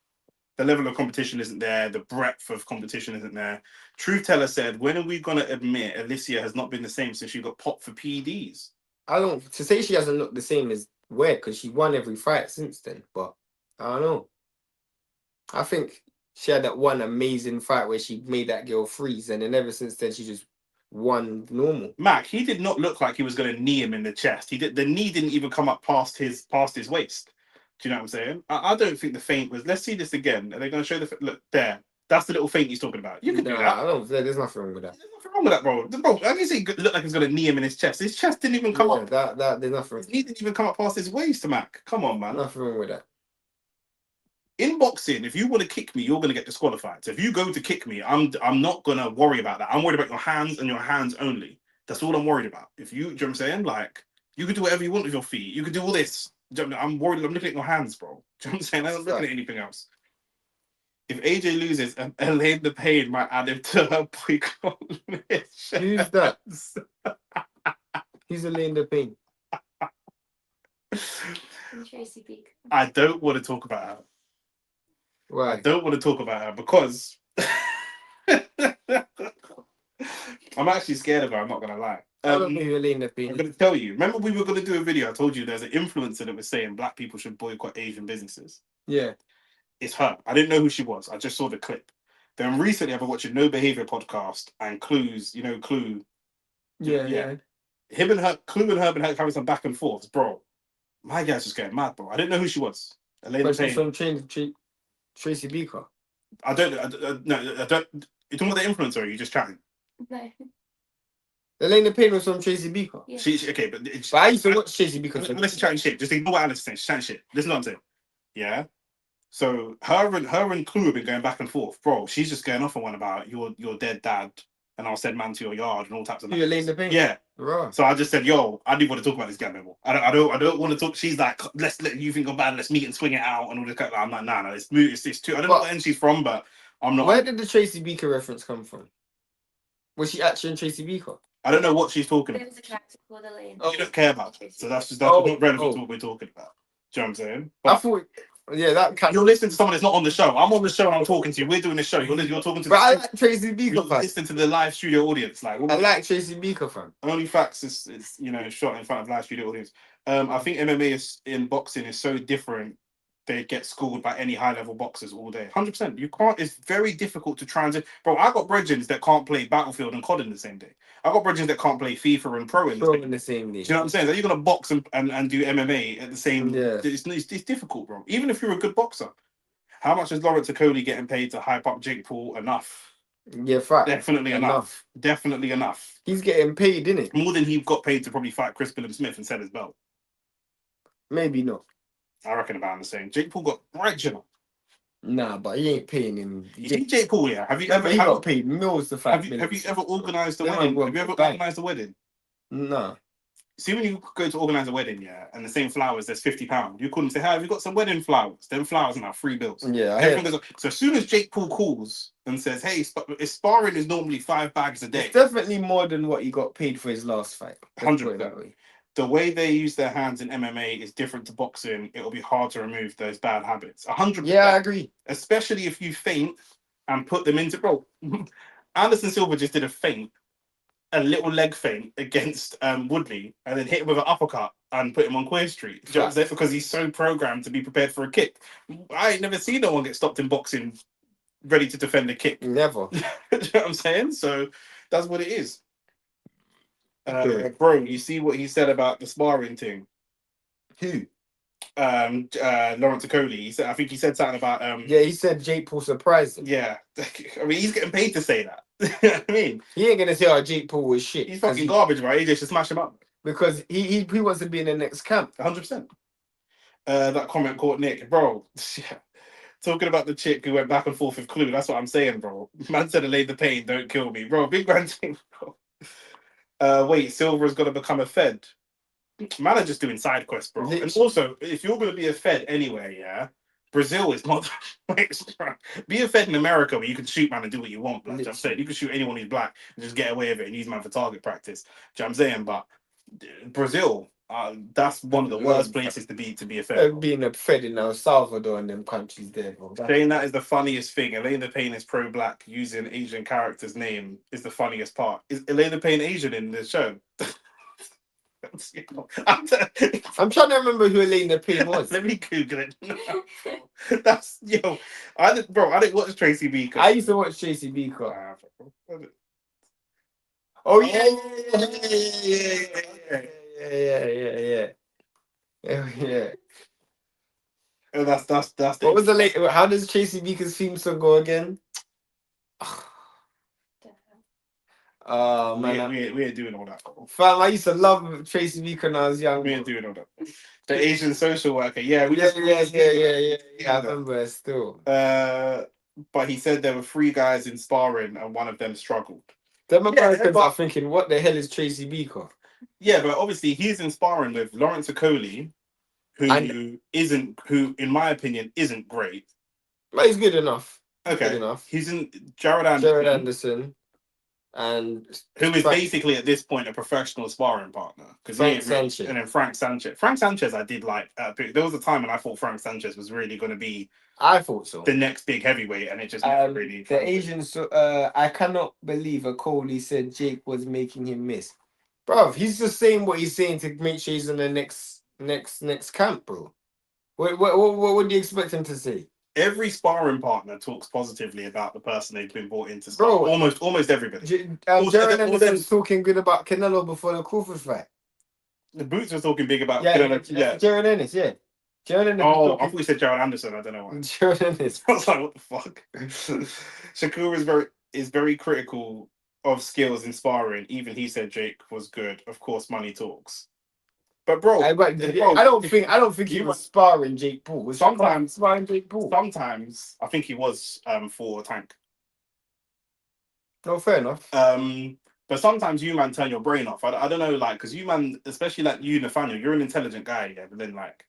Speaker 1: The level of competition isn't there. The breadth of competition isn't there. Truth Teller said, when are we going to admit Alicia has not been the same since she got popped for PEDs?
Speaker 2: To say she hasn't looked the same is weird because she won every fight since then, but I don't know. I think she had that one amazing fight where she made that girl freeze, and then ever since then she just won normal.
Speaker 1: Mac, he did not look like he was going to knee him in the chest. The knee didn't even come up past his waist. Do you know what I'm saying? I don't think the feint was. Let's see this again. Are they going to show the look there? That's the little feint he's talking about. You can do that.
Speaker 2: I don't. There's nothing wrong with that.
Speaker 1: There's nothing wrong with that, bro. Bro, how do you say he looked like he's going to knee him in his chest? His chest didn't even come up.
Speaker 2: There's nothing.
Speaker 1: His knee didn't even come up past his waist, Mac. Come on, man.
Speaker 2: Nothing wrong with that.
Speaker 1: In boxing, if you want to kick me, you're going to get disqualified. So if you go to kick me, I'm not going to worry about that. I'm worried about your hands and your hands only. That's all I'm worried about. If you, do you know what I'm saying? Like, you can do whatever you want with your feet. You can do all this. I'm worried. I'm looking at your hands, bro. Do you know what I'm saying? I'm not looking at anything else. If AJ loses, Elaine the Pain might add him to her boycott list.
Speaker 2: Who's that? Who's Elaine the Pain?
Speaker 3: Tracy Beak.
Speaker 1: I don't want to talk about her.
Speaker 2: Why?
Speaker 1: I don't want to talk about her because I'm actually scared of her. I'm not gonna lie.
Speaker 2: I don't know who Elaine the Pain.
Speaker 1: I'm gonna tell you. Remember, we were gonna do a video. I told you there's an influencer that was saying black people should boycott Asian businesses.
Speaker 2: Yeah.
Speaker 1: It's her. I didn't know who she was. I just saw the clip. Then recently, I've been watching No Behavior podcast and Clues. You know Clue.
Speaker 2: Yeah.
Speaker 1: Him and her, Clue and her, been having some back and forths, bro. My guy's just getting mad, bro. I didn't know who she was.
Speaker 2: But she's from Tracy Beaker.
Speaker 1: I don't. You talking about the influencer? Or are you just chatting?
Speaker 3: No.
Speaker 2: Elaine the Pain was from Tracy Beaker.
Speaker 1: Yeah. She okay, but
Speaker 2: I used to watch Tracy Beaker.
Speaker 1: Let's chatting shit. Just ignore what Alice is saying. She's chatting shit. Listen to what I'm saying. Yeah. So her and Clue have been going back and forth, bro. She's just going off on one about your dead dad, and I'll send man to your yard and all types of.
Speaker 2: Elaine the Pain.
Speaker 1: Yeah.
Speaker 2: Right.
Speaker 1: So I just said, yo, I didn't want to talk about this guy anymore. I don't want to talk. She's like, let's let you think I'm bad. Let's meet and swing it out and all this kind of. I'm like, nah, it's too. I don't know what end she's from, but I'm not.
Speaker 2: Where did the Tracy Beaker reference come from? Was she actually in Tracy Beaker?
Speaker 1: I don't know what she's talking about.
Speaker 3: It was a character called Elaine.
Speaker 1: You don't care about that. So that's not relevant to what we're talking about. Do you know what I'm saying? But
Speaker 2: I thought,
Speaker 1: you're listening to someone that's not on the show. I'm on the show and I'm talking to you. We're doing the show. You're talking to.
Speaker 2: But I like Tracy Beaker.
Speaker 1: You're listening to the live studio audience. Like,
Speaker 2: I like Tracy Beaker, fam.
Speaker 1: Only facts is shot in front of live studio audience. I think MMA in boxing is so different they get schooled by any high level boxers all day. 100%. You can't. It's very difficult to transit. Bro, I got brethren that can't play Battlefield and COD in the same day. I got brethren that can't play FIFA and Pro in the
Speaker 2: Pro
Speaker 1: same
Speaker 2: in
Speaker 1: day.
Speaker 2: the same day.
Speaker 1: Do you know what I'm saying? That you're gonna box and do MMA at the same.
Speaker 2: Yeah.
Speaker 1: It's difficult, bro. Even if you're a good boxer, how much is Lawrence Okolie getting paid to hype up Jake Paul? Enough.
Speaker 2: Yeah, fact.
Speaker 1: Definitely enough. Definitely enough.
Speaker 2: He's getting paid, isn't it?
Speaker 1: More than he got paid to probably fight Chris Smith and sell his belt.
Speaker 2: Maybe not.
Speaker 1: I reckon about the same. Jake Paul got right, you know.
Speaker 2: Nah, but he ain't paying him.
Speaker 1: You see Jake Paul, yeah? Have you ever
Speaker 2: He got paid millions to fight?
Speaker 1: have you ever organised a
Speaker 2: Them
Speaker 1: wedding?
Speaker 2: man
Speaker 1: Have you ever
Speaker 2: got
Speaker 1: organised a wedding?
Speaker 2: Nah.
Speaker 1: See, when you go to organise a wedding, yeah, and the same flowers, there's £50. You call and say, "Hey, have you got some wedding flowers?" Them flowers are now £3.
Speaker 2: Yeah, I
Speaker 1: Everything
Speaker 2: heard.
Speaker 1: goes up. So as soon as Jake Paul calls and says, "Hey, sparring is normally 5 bags a day,"
Speaker 2: It's definitely more than what he got paid for his last fight. Let's put it that
Speaker 1: 100%.
Speaker 2: way.
Speaker 1: The way they use their hands in MMA is different to boxing. It'll be hard to remove those bad habits. 100%.
Speaker 2: Yeah, I agree.
Speaker 1: Especially if you feint and put them into. Bro, Anderson Silva just did a little leg feint against Woodley, and then hit him with an uppercut and put him on Queer Street. Do you know what I'm saying? Because he's so programmed to be prepared for a kick. I ain't never seen no one get stopped in boxing ready to defend a kick.
Speaker 2: Never.
Speaker 1: Do you know what I'm saying? So that's what it is.
Speaker 2: Okay.
Speaker 1: Bro, you see what he said about the sparring thing?
Speaker 2: Who?
Speaker 1: Lawrence Okolie. He said, I think he said something about
Speaker 2: Yeah, he said Jake Paul surprised him.
Speaker 1: yeah. I mean, he's getting paid to say that. You know what I mean,
Speaker 2: He ain't gonna say, "Oh, Jake Paul was shit."
Speaker 1: he's fucking garbage, right? AJ should smash him up.
Speaker 2: Because he wants to be in the next camp.
Speaker 1: 100%. That comment caught Nick, bro. Talking about the chick who went back and forth with Clue. That's what I'm saying, bro. Man said, "Allay the pain, don't kill me, bro." Big man thing, bro. Wait, Silver's gonna become a Fed. Man are just doing side quests, bro. And also, if you're gonna be a Fed anyway, yeah, Brazil is not. Be a Fed in America where you can shoot man and do what you want. Like I'm saying, you can shoot anyone who's black and just get away with it and use man for target practice. Do you know what I'm saying? But Brazil, that's one of the worst places to be a Fed.
Speaker 2: Being a Fed in El Salvador and them countries there, bro.
Speaker 1: Saying that is the funniest thing. Elena Payne is pro-black. Using Asian character's name is the funniest part. Is Elena Payne Asian in the show?
Speaker 2: I'm trying to remember who Elena Payne was.
Speaker 1: Let me Google it. That's I didn't watch Tracy Beaker.
Speaker 2: I used to watch Tracy Beaker. Oh yeah.
Speaker 1: Oh, that's
Speaker 2: What was the late? How does Tracy Beaker's theme song go again? Man,
Speaker 1: we ain't doing all that.
Speaker 2: Fam, I used to love Tracy Beaker when I was young.
Speaker 1: We ain't doing all that. The Asian social worker, yeah.
Speaker 2: I remember still.
Speaker 1: But he said there were 3 guys in sparring and one of them struggled.
Speaker 2: Them Americans are thinking, what the hell is Tracy Beaker?
Speaker 1: Yeah, but obviously he's in sparring with Lawrence Okolie, who in my opinion isn't great.
Speaker 2: But he's good enough.
Speaker 1: Okay.
Speaker 2: Good enough.
Speaker 1: He's in Jared Anderson.
Speaker 2: And
Speaker 1: who is basically at this point a professional sparring partner,
Speaker 2: Frank Sanchez.
Speaker 1: And then Frank Sanchez I did like. There was a time when I thought Frank Sanchez was really going to be.
Speaker 2: I thought so.
Speaker 1: The next big heavyweight, and it just never really.
Speaker 2: The Asians. I cannot believe Okolie said Jake was making him miss, bro. He's just saying what he's saying to make sure he's in the next camp, bro. What would you expect him to say?
Speaker 1: Every sparring partner talks positively about the person they've been brought into. Bro, almost everybody.
Speaker 2: Jared Anderson's talking good about Canelo before the Crawford fight.
Speaker 1: The Boots was talking big about
Speaker 2: Canelo. Jared Ennis, yeah. Jared Ennis.
Speaker 1: Oh, I thought you said Jared Anderson. I don't know why.
Speaker 2: Jared Ennis.
Speaker 1: I was like, what the fuck? Shakur is very critical of skills in sparring. Even he said Jake was good. Of course, money talks. But bro, I
Speaker 2: don't think he was sparring Jake Paul.
Speaker 1: Sometimes
Speaker 2: sparring Jake Paul.
Speaker 1: Sometimes I think he was for Tank.
Speaker 2: Oh, fair enough.
Speaker 1: But sometimes you man turn your brain off. I don't know, like, because you man, especially like you, Nathaniel, you're an intelligent guy, yeah. But then like,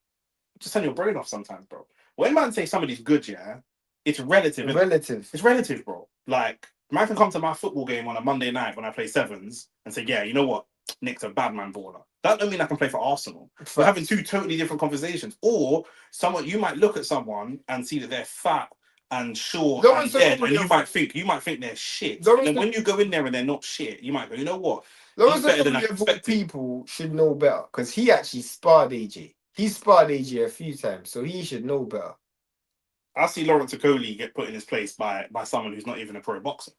Speaker 1: just turn your brain off sometimes, bro. When man say somebody's good, yeah, it's relative. It's relative, bro. Like, man can come to my football game on a Monday night when I play sevens and say, yeah, you know what, Nick's a bad man baller. That don't mean I can play for Arsenal. We're having 2 totally different conversations. Or you might look at someone and see that they're fat and short and dead, and you might think they're shit. And then when you go in there and they're not shit, you might go, you know what?
Speaker 2: Those people should know better because he actually sparred AJ. He sparred AJ a few times, so he should know better.
Speaker 1: I see Lawrence Okoli get put in his place by someone who's not even a pro boxer.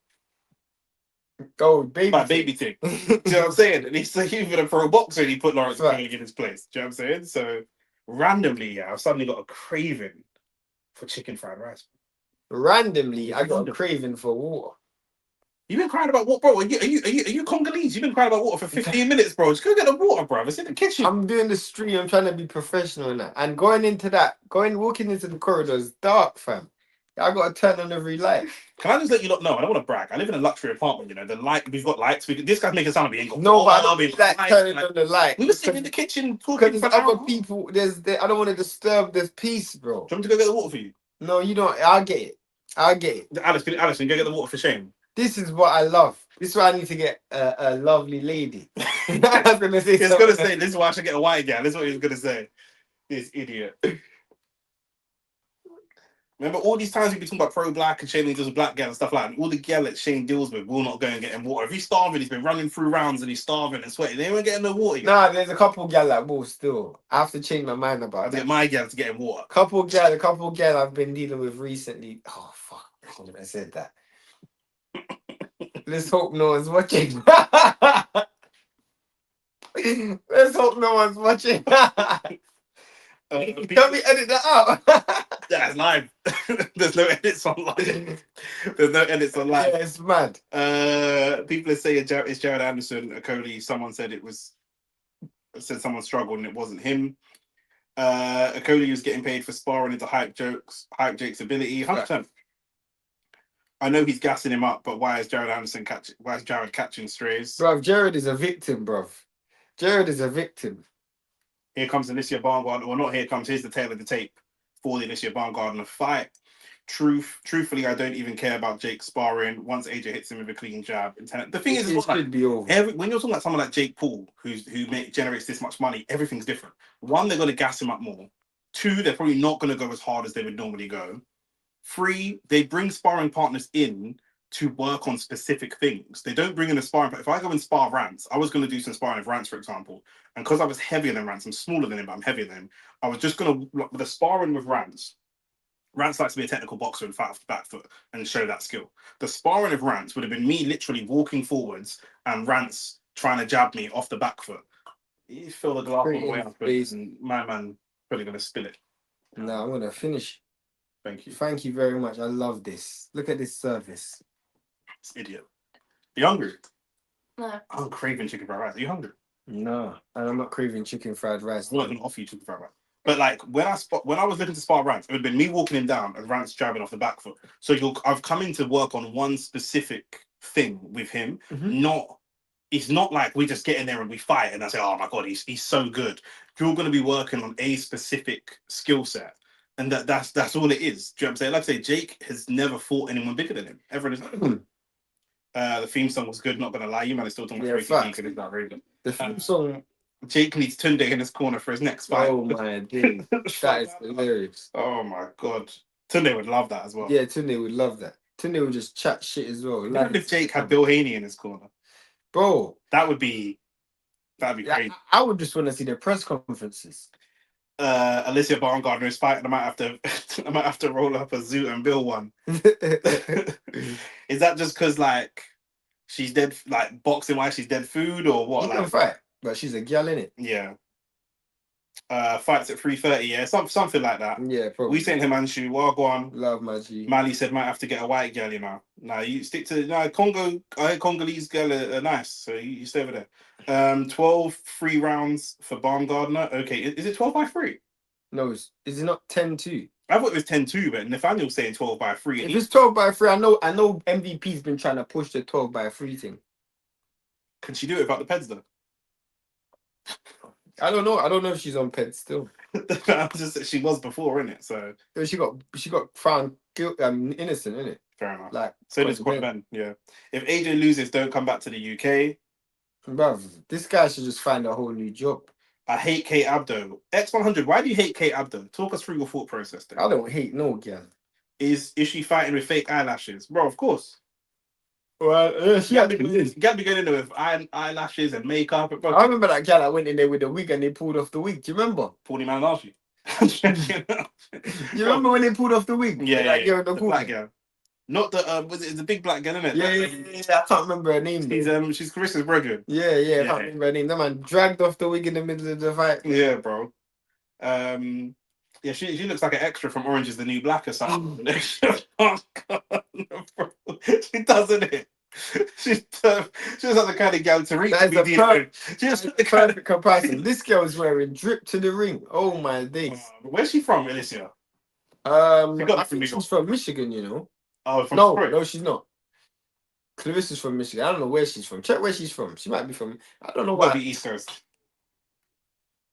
Speaker 2: Oh, baby.
Speaker 1: By baby thing. Do you know what I'm saying? And he's like, even a pro boxer and he put Lawrence
Speaker 2: Right.
Speaker 1: Okoli in his place. Do you know what I'm saying? So randomly, yeah, I've suddenly got a craving for chicken fried rice.
Speaker 2: Randomly, I got a craving for water.
Speaker 1: You've been crying about what, bro? Are you Congolese? You've been crying about water for 15 minutes, bro. Just go get the water, bro. It's in the kitchen.
Speaker 2: I'm doing the stream. I'm trying to be professional now. And walking into the corridors, dark, fam. I got to turn on every light.
Speaker 1: Can I just let you lot know? I don't want to brag. I live in a luxury apartment. You know, the light. We've got lights. This guy's making sound like we ain't got.
Speaker 2: No, but I don't
Speaker 1: we've
Speaker 2: like
Speaker 1: got
Speaker 2: turning
Speaker 1: lights,
Speaker 2: on the light.
Speaker 1: We were sitting in the kitchen talking
Speaker 2: Because
Speaker 1: for
Speaker 2: there's
Speaker 1: an hour.
Speaker 2: other people. I don't want to disturb this peace, bro.
Speaker 1: Do you want me to go get the water for you?
Speaker 2: No, you don't. I'll get it.
Speaker 1: Alice, can you go get the water for shame?
Speaker 2: This is what I love. This is why I need to get a lovely lady. I was gonna say.
Speaker 1: He's gonna say this is why I should get a white gal. This is what he was gonna say. This idiot. Remember all these times we've been talking about pro black and Shane deals with black gal and stuff like that. And all the gal that Shane deals with will not go and get him water. If he's starving, he's been running through rounds and he's starving and sweating. They ain't getting no water.
Speaker 2: Nah, there's a couple gal that will still. I have to change my mind
Speaker 1: I
Speaker 2: about
Speaker 1: have to
Speaker 2: that.
Speaker 1: get my gal to get him water.
Speaker 2: A couple gal I've been dealing with recently. Oh fuck! I shouldn't have said that. Let's hope no one's watching. Let's hope no one's watching. Can we edit that out?
Speaker 1: That's live. There's no edits online. There's no edits online.
Speaker 2: Yeah, it's mad.
Speaker 1: People are saying it's Jared Anderson, Okoli. Someone said someone struggled and it wasn't him. Okoli was getting paid for sparring into hype Jake's ability. 100%. I know he's gassing him up, but why is Jared catching strays?
Speaker 2: Bruv, Jared is a victim, bruv. Jared is a victim.
Speaker 1: Here comes Alicia Baumgartner, or not here comes, here's the tail of the tape for the Alicia Baumgartner fight. Truthfully, I don't even care about Jake sparring once AJ hits him with a clean jab. The thing is,
Speaker 2: it should be over.
Speaker 1: When you're talking about someone like Jake Paul, who generates this much money, everything's different. One, they're going to gas him up more. Two, they're probably not going to go as hard as they would normally go. Three, they bring sparring partners in to work on specific things. They don't bring in a sparring partner. If I go and spar Rance, I was going to do some sparring with Rance, for example. And because I was heavier than Rance, I'm smaller than him, but I'm heavier than him. I was just going to, with the sparring with Rance likes to be a technical boxer and fight off the back foot and show that skill. The sparring of Rance would have been me literally walking forwards and Rance trying to jab me off the back foot. You fill the glass all the way up, and my man probably going to spill it.
Speaker 2: No, I'm going to finish.
Speaker 1: Thank you.
Speaker 2: Thank you very much. I love this. Look at this service.
Speaker 1: This idiot. Are you hungry?
Speaker 3: No.
Speaker 1: I'm craving chicken fried rice. Are you hungry?
Speaker 2: No, and I'm not craving chicken fried rice.
Speaker 1: I'm not going to offer you chicken fried rice. But like when I was looking to spar Rance, it would have been me walking him down and Rance jabbing off the back foot. So I've come in to work on one specific thing with him. It's not like we just get in there and we fight and I say, oh my god, he's so good. You're going to be working on a specific skill set. And that's all it is. Do you know what I'm saying? Like I say, Jake has never fought anyone bigger than him ever in his life. The theme song was good. Not gonna lie, you man is still talking about Tracy Deacon. It's not very good.
Speaker 2: The theme song.
Speaker 1: Jake needs Tunde in his corner for his next fight.
Speaker 2: Oh my days, that is hilarious.
Speaker 1: Oh my god, Tunde would love that as well.
Speaker 2: Yeah, Tunde would love that. Tunde would just chat shit as well.
Speaker 1: Imagine if Jake had Bill Haney in his corner,
Speaker 2: bro.
Speaker 1: That'd be crazy.
Speaker 2: I would just want to see the press conferences.
Speaker 1: Alicia Baumgartner is fighting. I might have to roll up a Zoot and Bill one. Is that just because like she's dead, like boxing wise she's dead food or what?
Speaker 2: You can fight, but she's a gal in it.
Speaker 1: Yeah. Fights at 3:30. Yeah, something like that.
Speaker 2: Yeah, probably.
Speaker 1: We saying Himanshu, Wagwan.
Speaker 2: Love my G.
Speaker 1: Mali said might have to get a white girl. You know, you stick to Congo. I heard Congolese girl are nice, so you stay over there. 12 free rounds for Baumgartner. Okay, is it 12 by 3?
Speaker 2: No, is it not 10-2?
Speaker 1: I thought it was 10-2, but Nathaniel's saying 12 by 3.
Speaker 2: If it's 12 by 3, I know MVP's been trying to push the 12 by 3 thing.
Speaker 1: Can she do it without the peds though?
Speaker 2: I don't know if she's on peds still.
Speaker 1: She was before, innit? So
Speaker 2: she got found innocent, innit?
Speaker 1: Fair enough.
Speaker 2: Like
Speaker 1: so does Ben. Yeah. If AJ loses, don't come back to the UK.
Speaker 2: Bruv, this guy should just find a whole new job.
Speaker 1: I hate Kate Abdo. X100, why do you hate Kate Abdo? Talk us through your thought process there.
Speaker 2: I don't hate no girl.
Speaker 1: Is she fighting with fake eyelashes? Bro, of course.
Speaker 2: Well, she had
Speaker 1: You can't be going in there with eyelashes and makeup. Bro,
Speaker 2: I remember that guy that went in there with the wig and they pulled off the wig. Do you remember?
Speaker 1: 40 man last you.
Speaker 2: You remember when they pulled off the wig?
Speaker 1: Yeah,
Speaker 2: That girl in the
Speaker 1: the black
Speaker 2: corner?
Speaker 1: girl. Not the was it the big black girl, isn't it?
Speaker 2: Yeah. I can't remember her name.
Speaker 1: She's Carissa's brethren.
Speaker 2: Yeah, I can't remember her name. That man dragged off the wig in the middle of the fight.
Speaker 1: Yeah, bro. Yeah, she looks like an extra from Orange is the New Black or something. Oh, God, bro. She doesn't it. She's like the kind of gal to reach.
Speaker 2: That is
Speaker 1: She's
Speaker 2: the perfect comparison. This girl is wearing drip to the ring. Oh my days.
Speaker 1: Where's she from, Alicia? She
Speaker 2: I
Speaker 1: got that from
Speaker 2: think
Speaker 1: New
Speaker 2: she's
Speaker 1: York.
Speaker 2: from Michigan, you know.
Speaker 1: Oh, from
Speaker 2: No,
Speaker 1: Detroit.
Speaker 2: no, she's not. Clarissa's from Michigan. I don't know where she's from. Check where she's from. She might be from. I don't know
Speaker 1: Might
Speaker 2: why.
Speaker 1: be East Coast.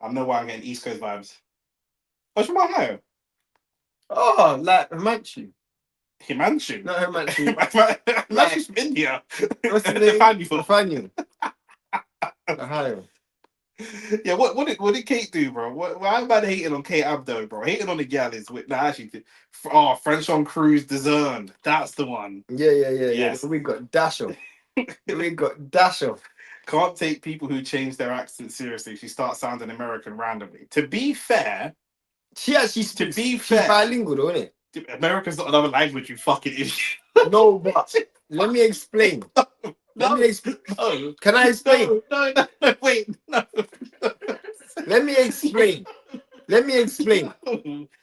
Speaker 1: I know why I'm getting East Coast vibes. Oh, she might know.
Speaker 2: Oh, like Himanshu.
Speaker 1: Himanshu.
Speaker 2: Not Himanshu.
Speaker 1: Himanshu's from India.
Speaker 2: What's the name?
Speaker 1: Nathaniel.
Speaker 2: Ohio.
Speaker 1: Yeah, what did Kate do, bro? Why am I hating on Kate Abdo, bro? Hating on the gal is with actually. French on Cruise discerned. That's the one.
Speaker 2: Yeah.
Speaker 1: Yes.
Speaker 2: We got Dasho. We got Dasho.
Speaker 1: Can't take people who change their accent seriously. She starts sounding American randomly. To be fair,
Speaker 2: She actually speaks.
Speaker 1: be
Speaker 2: She's
Speaker 1: fair-
Speaker 2: bilingual, though, isn't it?
Speaker 1: America's not another language, you fucking idiot.
Speaker 2: No, but let me explain. Let me explain.
Speaker 1: No.
Speaker 2: Can I explain?
Speaker 1: No, wait, no.
Speaker 2: Let me explain. Let me explain.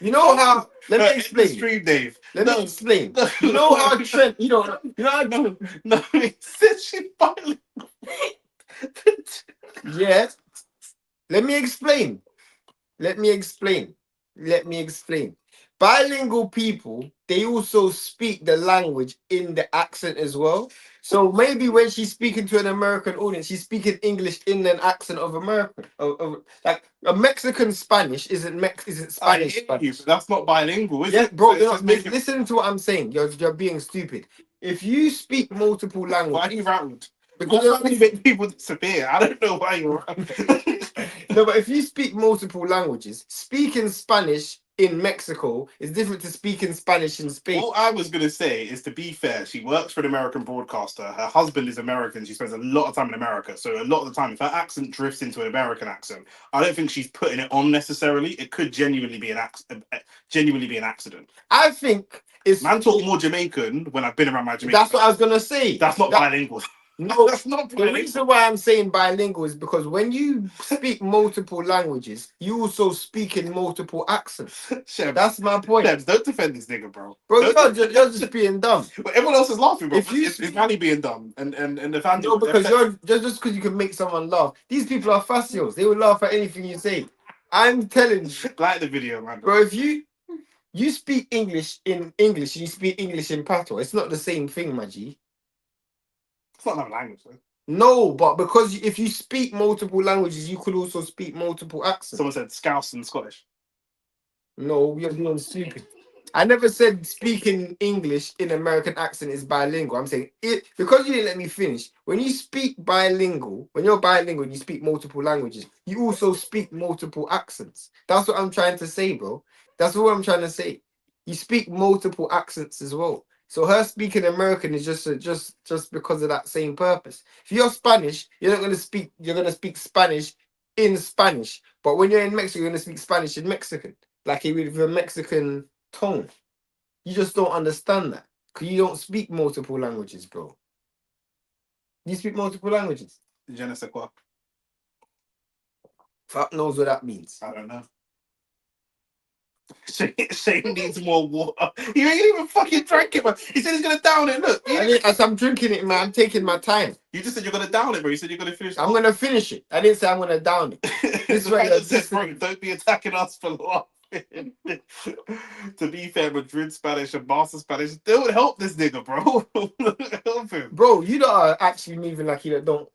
Speaker 2: You know how? Let me explain.
Speaker 1: Stream, Dave.
Speaker 2: Let me explain. You know how Trent? You know how?
Speaker 1: No. It says she's bilingual.
Speaker 2: Yeah. Let me explain. Bilingual people, they also speak the language in the accent as well. So maybe when she's speaking to an American audience, she's speaking English in an accent of American. Like a Mexican Spanish isn't Spanish.
Speaker 1: But that's not bilingual, is
Speaker 2: Yeah,
Speaker 1: it?
Speaker 2: bro,
Speaker 1: So
Speaker 2: you're
Speaker 1: it's
Speaker 2: not,
Speaker 1: just making-
Speaker 2: listen to what I'm saying. You're being stupid. If you speak multiple
Speaker 1: Why
Speaker 2: languages,
Speaker 1: are you rattled?
Speaker 2: because
Speaker 1: Why do you make people disappear? I don't know why you're
Speaker 2: no, but if you speak multiple languages, speaking Spanish in Mexico is different to speaking Spanish in Spain.
Speaker 1: All I was gonna say is, to be fair, she works for an American broadcaster. Her husband is American. She spends a lot of time in America. So a lot of the time, if her accent drifts into an American accent, I don't think she's putting it on necessarily. It could genuinely be an accident.
Speaker 2: I think it's
Speaker 1: Man, talk more Jamaican when I've been around my Jamaican.
Speaker 2: that's what I was gonna say.
Speaker 1: That's not bilingual.
Speaker 2: No,
Speaker 1: That's not
Speaker 2: the
Speaker 1: bilingual.
Speaker 2: reason why I'm saying bilingual is because when you speak multiple languages, you also speak in multiple accents.
Speaker 1: Shebs,
Speaker 2: That's my point.
Speaker 1: Shebs, don't defend this nigga, bro.
Speaker 2: Bro,
Speaker 1: Don't
Speaker 2: you're just being dumb.
Speaker 1: But everyone else is laughing, bro.
Speaker 2: If you
Speaker 1: It's Manny being dumb and the family.
Speaker 2: No, because you're just because you can make someone laugh. These people are facios. They will laugh at anything you say. I'm telling you,
Speaker 1: like the video, man.
Speaker 2: bro. If you speak English in English and you speak English in Patois, it's not the same thing, Maggie.
Speaker 1: It's not another language, though.
Speaker 2: No, but because if you speak multiple languages, you could also speak multiple accents.
Speaker 1: Someone said Scouse and Scottish.
Speaker 2: No, you're being stupid. I never said speaking English in American accent is bilingual. I'm saying it because you didn't let me finish. When you speak bilingual, when you're bilingual and you speak multiple languages, you also speak multiple accents. That's what I'm trying to say, bro. That's what I'm trying to say. You speak multiple accents as well. So her speaking American is just because of that same purpose. If you're Spanish, you're gonna speak Spanish in Spanish. But when you're in Mexico, you're gonna speak Spanish in Mexican. Like with a Mexican tone. You just don't understand that. Because you don't speak multiple languages, bro. You speak multiple languages.
Speaker 1: Je ne sais quoi.
Speaker 2: Fuck knows what that means.
Speaker 1: I don't know. Shane needs more water. He ain't even fucking drank it, man. He said he's gonna down it. Look,
Speaker 2: As I'm drinking it, man, I'm taking my time.
Speaker 1: you just said you're gonna down it, bro. You said you're gonna finish.
Speaker 2: I'm gonna finish it. I didn't say I'm gonna down it.
Speaker 1: This
Speaker 2: way you're
Speaker 1: says, bro, don't be attacking us for laughing. To be fair, Madrid Spanish and Barca Spanish don't help this nigga, bro. Help him.
Speaker 2: Bro, you lot are actually moving like you don't.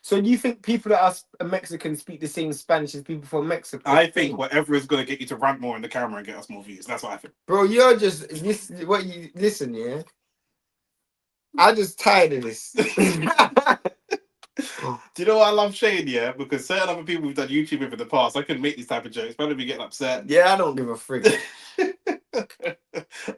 Speaker 2: So you think people that are Mexican speak the same Spanish as people from Mexico?
Speaker 1: I think whatever is gonna get you to rant more in the camera and get us more views. That's what I think.
Speaker 2: Bro, you're just listen, yeah. I'm just tired of this.
Speaker 1: Do you know what I love Shane? Yeah, because certain other people we've done YouTube with in the past, I couldn't make these type of jokes. But be getting upset.
Speaker 2: Yeah, I don't give a frick.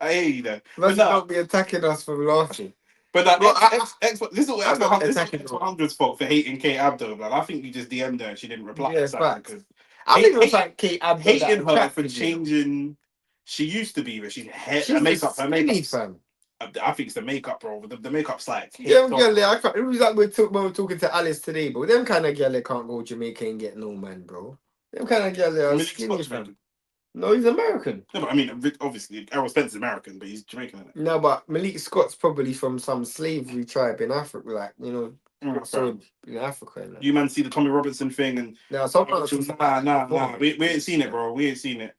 Speaker 1: I hear you though.
Speaker 2: Let's
Speaker 1: no.
Speaker 2: not be attacking us for laughing.
Speaker 1: But that
Speaker 2: Well,
Speaker 1: this is what
Speaker 2: I'm not
Speaker 1: X
Speaker 2: attacking her.
Speaker 1: 100's fault for hating Kate Abdo. Like, I think you just DM'd her and she didn't reply.
Speaker 2: Yeah,
Speaker 1: So,
Speaker 2: facts.
Speaker 1: because
Speaker 2: I don't even
Speaker 1: hate-
Speaker 2: find Kate Abdo that
Speaker 1: hating her for
Speaker 2: attractive.
Speaker 1: changing, she used to be, but she's
Speaker 2: She's
Speaker 1: her makeup. Her
Speaker 2: skinny,
Speaker 1: makeup.
Speaker 2: fam.
Speaker 1: I think it's the makeup, bro. The makeup's like
Speaker 2: Them
Speaker 1: hate
Speaker 2: girl, I can't. It was like when we're talking to Alice today, but them kind of girl, they can't go Jamaica and get no man, bro. Them kind of girl, they are
Speaker 1: Malik
Speaker 2: skinny,
Speaker 1: Scott's
Speaker 2: fam.
Speaker 1: Jamaican.
Speaker 2: No, he's American.
Speaker 1: No, but I mean, obviously, Errol Spencer's American, but he's Jamaican. Isn't
Speaker 2: No, but Malik Scott's probably from some slavery tribe in Africa, like so in Africa. And that.
Speaker 1: You man see the Tommy Robinson thing and
Speaker 2: Nah,
Speaker 1: nah. We ain't seen it, bro. We ain't seen it.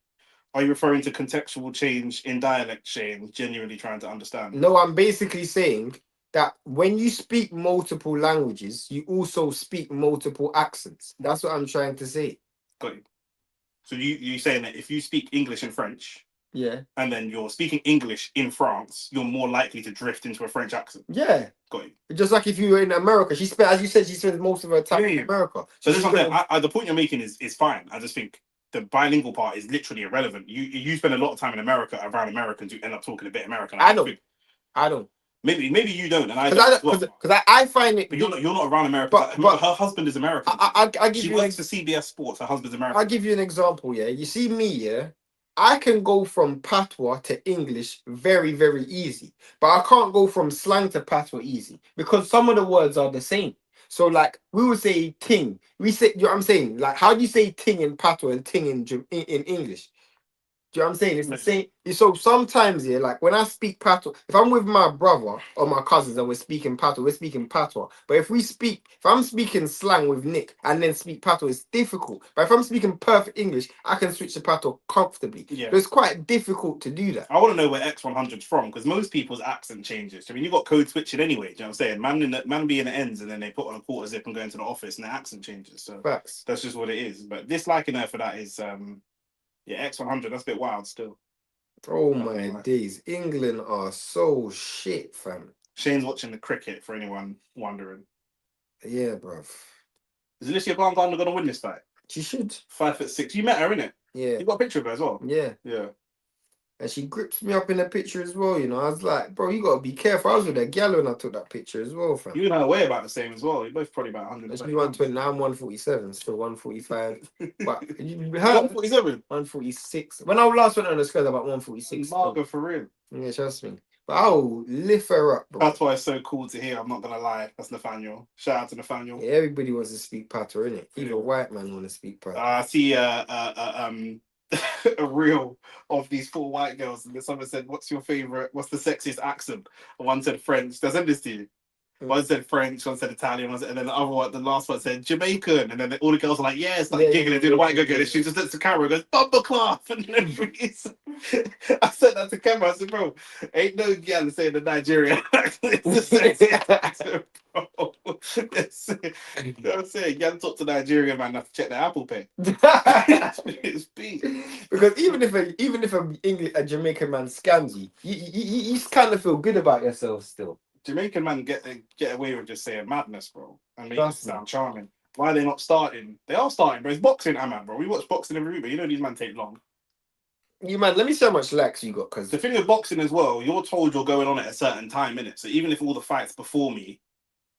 Speaker 1: Are you referring to contextual change in dialect, Shane? Genuinely trying to understand.
Speaker 2: No, I'm basically saying that when you speak multiple languages, you also speak multiple accents. That's what I'm trying to say.
Speaker 1: Got you. So you saying that if you speak English and French,
Speaker 2: Yeah.
Speaker 1: and then you're speaking English in France, you're more likely to drift into a French accent.
Speaker 2: Yeah.
Speaker 1: Got you.
Speaker 2: Just like if you were in America, as you said, she spends most of her time in
Speaker 1: Yeah.
Speaker 2: America.
Speaker 1: So this is what I'm saying. The point you're making is fine. I just think the bilingual part is literally irrelevant. You spend a lot of time in America around Americans who end up talking a bit American.
Speaker 2: I don't.
Speaker 1: Maybe you don't, and I
Speaker 2: Because I find it.
Speaker 1: But you're not around America.
Speaker 2: But
Speaker 1: her husband is American.
Speaker 2: I give
Speaker 1: she
Speaker 2: you
Speaker 1: works for CBS Sports. Her husband's American.
Speaker 2: I'll give you an example. Yeah, you see me. Yeah, I can go from patois to English very, very easy, but I can't go from slang to patois easy because some of the words are the same. So, like, we would say ting. We say, you know what I'm saying? Like, how do you say ting in patois and ting in English? Do you know what I'm saying? It's the same. So sometimes, yeah, like when I speak patois, if I'm with my brother or my cousins and we're speaking patois. But if I'm speaking slang with Nick and then speak patois, it's difficult. But if I'm speaking perfect English, I can switch to patois comfortably.
Speaker 1: Yeah.
Speaker 2: So it's quite difficult to do that.
Speaker 1: I want to know where X100's from because most people's accent changes. I mean, you've got code switching anyway. Do you know what I'm saying? Man be in the ends and then they put on a quarter zip and go into the office and their accent changes. So
Speaker 2: Facts.
Speaker 1: that's just what it is. But disliking her for that is yeah, X100, that's a bit wild still.
Speaker 2: Oh my days. England are so shit, fam.
Speaker 1: Shane's watching the cricket for anyone wondering.
Speaker 2: Yeah, bruv.
Speaker 1: Is Alicia Gardner going to win this fight?
Speaker 2: She should.
Speaker 1: 5'6". You met her, innit?
Speaker 2: Yeah.
Speaker 1: You got a picture of her as well?
Speaker 2: Yeah.
Speaker 1: Yeah.
Speaker 2: And she grips me up in the picture as well, you know. I was like, bro, you gotta be careful. I was with a gal when I took that picture as well, fam.
Speaker 1: You and I weigh about the same as well. You're both probably about 100.
Speaker 2: She's 120, now I'm 147, still 145. But you
Speaker 1: 147?
Speaker 2: 146. When I last went on the scale, about 146.
Speaker 1: Margo, for real.
Speaker 2: Yeah, trust me. But I'll lift her up, bro.
Speaker 1: That's why it's so cool to hear. I'm not gonna lie. That's Nathaniel. Shout out to Nathaniel.
Speaker 2: Yeah, everybody wants to speak patois, innit? Even a white man want to speak patois.
Speaker 1: I see a reel of these 4 white girls, and then someone said, "What's your favorite? What's the sexiest accent?" One said French. Did I send this to you? One said French, one said Italian, and then the other one, the last one said Jamaican, and then all the girls are like, "Yeah," start giggling. Do the white girl, and she just looks at the camera and goes, "Bumblecloth," and then I said that to camera. I said, "Bro, ain't no girl saying the Nigerian accent. It's the sexiest accent, bro." You know what I'm saying? You talk to Nigerian man, have to check the Apple Pay. It's beat.
Speaker 2: Because even if a Jamaican man scams you, you kind of feel good about yourself still.
Speaker 1: Jamaican man get away with just saying madness, bro, and make it sound charming. Why are they not starting? They are starting, bro. It's boxing, man, bro. We watch boxing every week, but you know these men take long.
Speaker 2: You man, let me see how much lax you got, because
Speaker 1: the thing with boxing as well, you're told you're going on at a certain time, innit? So even if all the fights before me,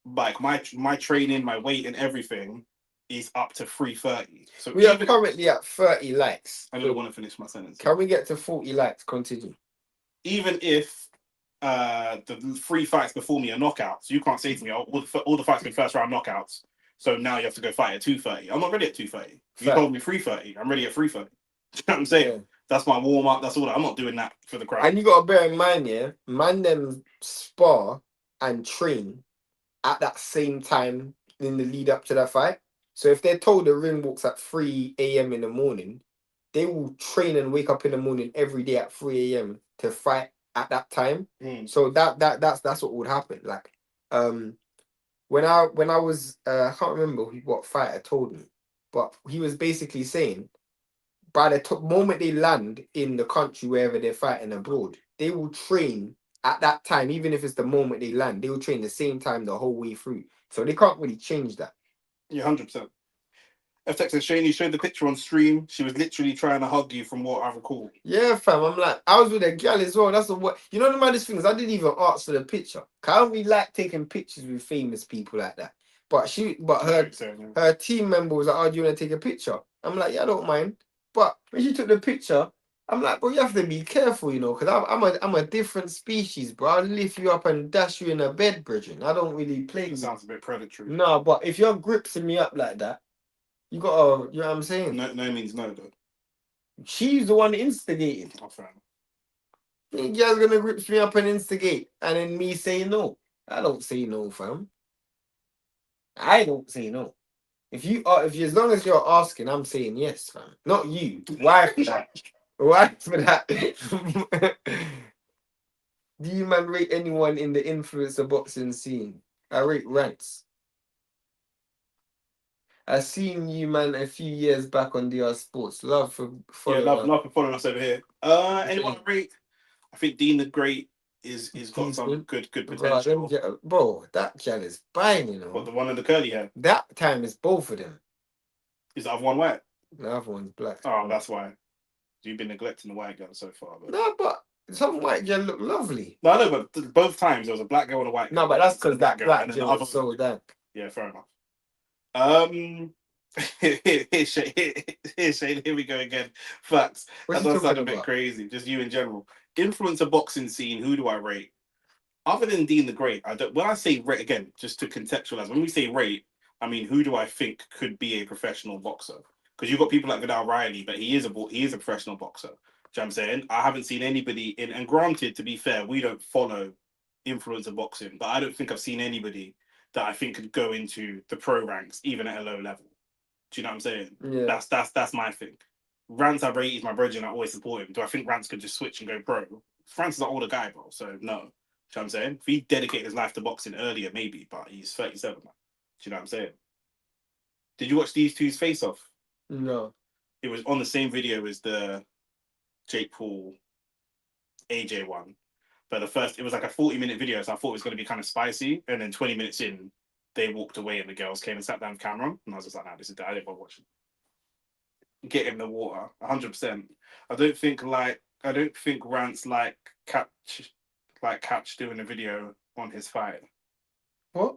Speaker 1: like my training, my weight, and everything is up to 3:30. So
Speaker 2: we are currently at 30 likes.
Speaker 1: I don't want to finish my sentence.
Speaker 2: Can we get to 40 likes? Continue.
Speaker 1: Even if the 3 fights before me are knockouts, you can't say to me, "Oh, all the fights been first round knockouts, so now you have to go fight at 2:30." I'm not ready at 2:30. You told me 3:30. I'm ready at 3:30. You know what I'm saying? Yeah. That's my warm up. That's all. I'm not doing that for the crowd.
Speaker 2: And you got to bear in mind, yeah, man, them spar and train at that same time in the lead up to that fight. So if they're told the ring walks at 3 a.m. in the morning, they will train and wake up in the morning every day at 3 a.m. to fight at that time. So that's what would happen. Like when I was I can't remember what fighter told me, but he was basically saying by the moment they land in the country wherever they're fighting abroad, they will train at that time. Even if it's the moment they land, they will train the same time the whole way through. So they can't really change that.
Speaker 1: Yeah, 100%. FTX and Shane, you showed the picture on stream. She was literally trying to hug you from what I recall.
Speaker 2: Yeah, fam. I'm like, I was with a gal as well. That's the what you know. The maddest thing is, I didn't even ask for the picture. 'Cause I don't really like taking pictures with famous people like that. But her team member was like, "Oh, do you want to take a picture?" I'm like, "Yeah, I don't mind." But when she took the picture, I'm like, "Bro, you have to be careful, you know, because I'm a different species, bro. I'll lift you up and dash you in a bed, bridging. I don't really play.
Speaker 1: It sounds a bit predatory.
Speaker 2: No, but if you're gripsing me up like that, you gotta, you know what I'm saying?
Speaker 1: No means no, though.
Speaker 2: She's the one instigating.
Speaker 1: Oh, fair enough.
Speaker 2: You guys gonna grip me up and instigate, and then me say no. I don't say no, fam. I don't say no. If you are, if you, as long as you're asking, I'm saying yes, fam. Not you. Why for that? Why for that? Do you man rate anyone in the influencer boxing scene? I rate Rants. I seen you man a few years back on DR Sports. Love for following.
Speaker 1: Love for following us over here. Anyone rate? I think Dean the Great is got
Speaker 2: He's
Speaker 1: some
Speaker 2: good.
Speaker 1: good
Speaker 2: Bro,
Speaker 1: potential.
Speaker 2: bro, that gal is buying, you know.
Speaker 1: But the one in the curly hair
Speaker 2: That time is both of them.
Speaker 1: is the other one white.
Speaker 2: The other one's black.
Speaker 1: Oh, that's why. You've been neglecting the white girl so far. But...
Speaker 2: No, but some white girl look lovely.
Speaker 1: No, I know, but both times there was a black girl and a white girl.
Speaker 2: No, but that's because that
Speaker 1: girl,
Speaker 2: black
Speaker 1: and then
Speaker 2: girl
Speaker 1: the other
Speaker 2: was so dank.
Speaker 1: Yeah, fair enough. Here's Shane, here we go again. Facts.
Speaker 2: What's
Speaker 1: That
Speaker 2: he
Speaker 1: does sound a
Speaker 2: talking
Speaker 1: bit
Speaker 2: about?
Speaker 1: crazy. Just you in general. Influencer boxing scene. Who do I rate? Other than Dean the Great, I don't. When I say rate again, just to contextualize, when we say rate, I mean who do I think could be a professional boxer? Because you've got people like Goodell Riley, but he is a professional boxer. Do you know what I'm saying? I haven't seen anybody in, and granted, to be fair, we don't follow influencer boxing, but I don't think I've seen anybody that I think could go into the pro ranks, even at a low level. Do you know what I'm saying?
Speaker 2: Yeah.
Speaker 1: That's my thing. Rance, I rate, he's my brother, and I always support him. Do I think Rance could just switch and go pro? Rance is an older guy, bro, so no. Do you know what I'm saying? If he dedicated his life to boxing earlier, maybe, but he's 37 now. Do you know what I'm saying? Did you watch these two's face off?
Speaker 2: No.
Speaker 1: It was on the same video as the Jake Paul AJ one. But it was like a 40-minute video, so I thought it was going to be kind of spicy. And then 20 minutes in, they walked away and the girls came and sat down with Cameron. And I was just like, nah, this is I didn't bother watching. Get in the water, 100%. I don't think Rance like catch doing a video on his fight.
Speaker 2: What?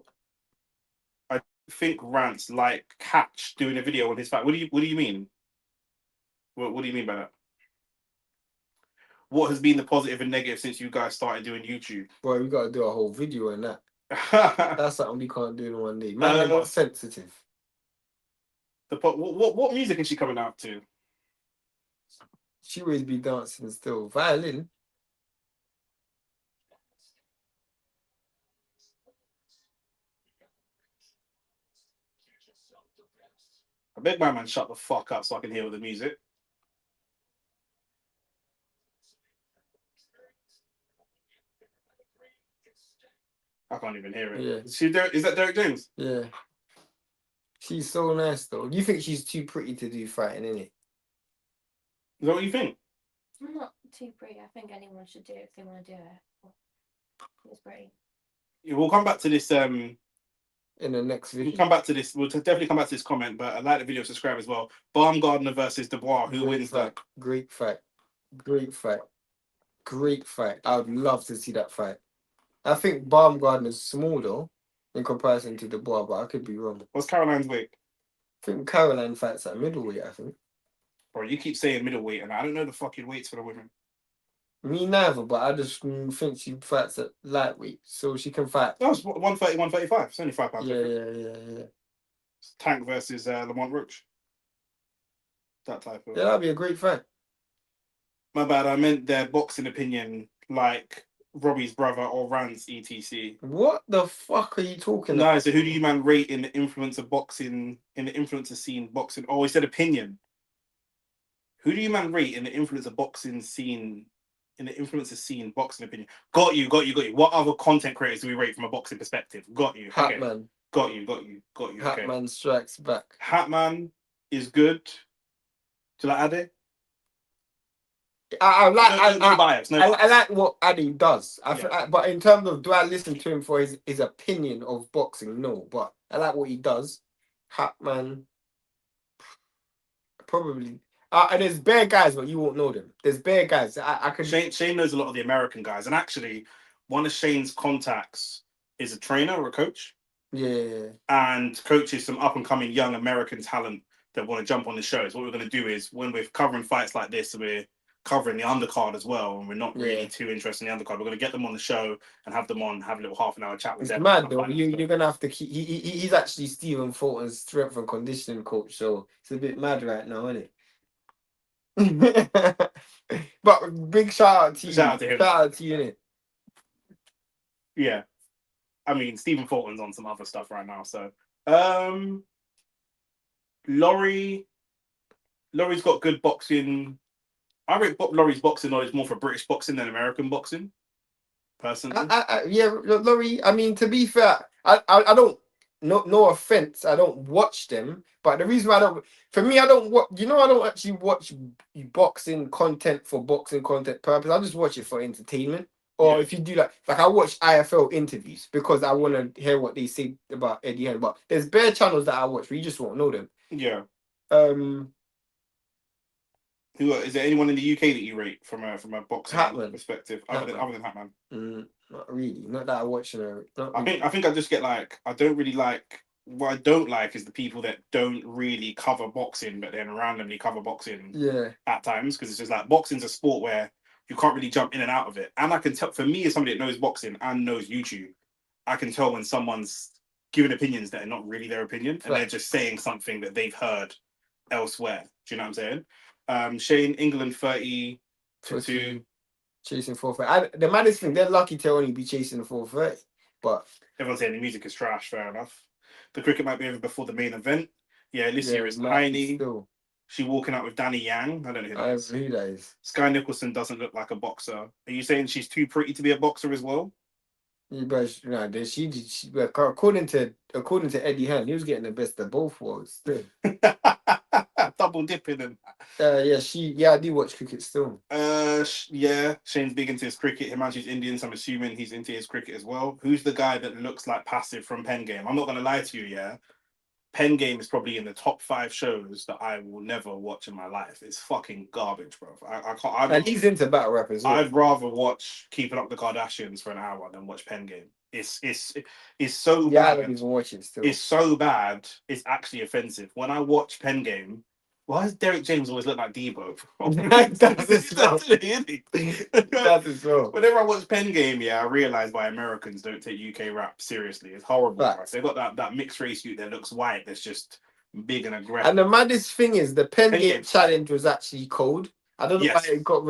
Speaker 1: I think Rance like catch doing a video on his fight. What do you mean? What do you mean by that? What has been the positive and negative since you guys started doing YouTube?
Speaker 2: Boy, we gotta do a whole video on that. That's something we can't do in one day. Man, I'm not sensitive.
Speaker 1: What music is she coming out to?
Speaker 2: She always be dancing still. Violin.
Speaker 1: I beg my man shut the fuck up so I can hear all the music. I can't even hear it.
Speaker 2: Yeah.
Speaker 1: Is that Derek James?
Speaker 2: Yeah. She's so nice though. You think she's too pretty to do fighting, innit?
Speaker 1: Is that what you think?
Speaker 3: I'm not too pretty. I think anyone should do it if they want to do it. It's pretty.
Speaker 1: Yeah, we'll come back to this. In
Speaker 2: the next video.
Speaker 1: We'll come back to this. We'll definitely come back to this comment, but I like the video, subscribe as well. Baumgardner versus Dubois. Who wins that?
Speaker 2: Great fight. Great fight. Great fight. I would love to see that fight. I think Baumgartner's small though, in comparison to Dubois, but I could be wrong.
Speaker 1: What's Caroline's weight?
Speaker 2: I think Caroline fights at middleweight, I think.
Speaker 1: Bro, you keep saying middleweight, and I don't know the fucking weights for the women.
Speaker 2: Me neither, but I just think she fights at lightweight, so she can fight.
Speaker 1: No, it's 130, 135. It's only £5.
Speaker 2: Yeah.
Speaker 1: Tank versus Lamont Roach. That type of.
Speaker 2: Yeah, that'd be a great fight.
Speaker 1: My bad. I meant their boxing opinion, like Robbie's brother or Rance, etc.
Speaker 2: What the fuck are you talking about?
Speaker 1: No, so who do you man rate in the influencer boxing, in the influencer scene boxing? Oh, he said opinion. Who do you man rate in the influencer boxing scene? In the influencer scene boxing opinion. Got you. What other content creators do we rate from a boxing perspective? Got you. Okay.
Speaker 2: Hatman.
Speaker 1: Got you.
Speaker 2: Hatman
Speaker 1: Okay.
Speaker 2: strikes back.
Speaker 1: Hatman is good. Do you like Ade?
Speaker 2: I like
Speaker 1: no bias.
Speaker 2: I like what Adi does.
Speaker 1: Yeah.
Speaker 2: But in terms of do I listen to him for his opinion of boxing? No, but I like what he does. Hatman, probably. And there's bare guys, but you won't know them. There's bare guys. I could.
Speaker 1: Shane knows a lot of the American guys, and actually, one of Shane's contacts is a trainer or a coach,
Speaker 2: Yeah.
Speaker 1: and coaches some up and coming young American talent that want to jump on the show. So what we're going to do is when we're covering fights like this, we're covering the undercard as well, and we're not really too interested in the undercard. We're going to get them on the show and have them on, have a little half an hour chat with
Speaker 2: It's
Speaker 1: them.
Speaker 2: mad though. You're gonna have to keep. He's actually Stephen Fulton's strength and conditioning coach, so it's a bit mad right now, isn't it? But big shout out to you.
Speaker 1: Shout out to him.
Speaker 2: Shout out to you, innit?
Speaker 1: Yeah, I mean Stephen Fulton's on some other stuff right now. So, Laurie's got good boxing. I rate Laurie's boxing knowledge more for British boxing than American boxing. Personally,
Speaker 2: Yeah, Laurie. I mean, to be fair, I don't. No offense, I don't watch them. But the reason why I don't, for me, I don't watch. You know, I don't actually watch boxing content for boxing content purpose. I just watch it for entertainment. Or if you do like I watch IFL interviews because I want to hear what they say about Eddie Hearn. But there's bare channels that I watch, but you just won't know them.
Speaker 1: yeah.
Speaker 2: Who
Speaker 1: is there anyone in the UK that you rate from a boxing perspective other than Hatman?
Speaker 2: Not really. Not that I watch.
Speaker 1: I think I just get like I don't really like. What I don't like is the people that don't really cover boxing, but then randomly cover boxing.
Speaker 2: Yeah.
Speaker 1: At times, because it's just like boxing's a sport where you can't really jump in and out of it. And I can tell, for me, as somebody that knows boxing and knows YouTube, I can tell when someone's giving opinions that are not really their opinion, and they're just saying something that they've heard elsewhere. Do you know what I'm saying? Shane, England 30 to 2.
Speaker 2: Chasing 430. The maddest thing, they're lucky to only be chasing the 430. But
Speaker 1: everyone's saying the music is trash, fair enough. The cricket might be over before the main event. Yeah, Alicia is tiny. She walking out with Danny Yang. I don't know who that is. Sky Nicholson doesn't look like a boxer. Are you saying she's too pretty to be a boxer as well?
Speaker 2: Yeah, but she according to Eddie Hearn, he was getting the best of both worlds.
Speaker 1: Double dipping and
Speaker 2: I do watch cricket still.
Speaker 1: Yeah, Shane's big into his cricket. Himanshu's Indian, so I'm assuming he's into his cricket as well. Who's the guy that looks like passive from Pen Game? I'm not gonna lie to you, yeah. Pen Game is probably in the top 5 shows that I will never watch in my life. It's fucking garbage, bro. I can't.
Speaker 2: And he's into battle rap as well.
Speaker 1: I'd rather watch Keeping Up the Kardashians for an hour than watch Pen Game. It's so bad.
Speaker 2: I don't even watch it still.
Speaker 1: It's so bad. It's actually offensive. When I watch Pen Game, why does Derek James always look like Debo? That's as well. Whenever I watch Pen Game, I realize why Americans don't take UK rap seriously. It's horrible. Right? They've got that mixed race youth that looks white. That's just big and aggressive.
Speaker 2: And the maddest thing is, the Pen Game challenge was actually cold. I don't know why it got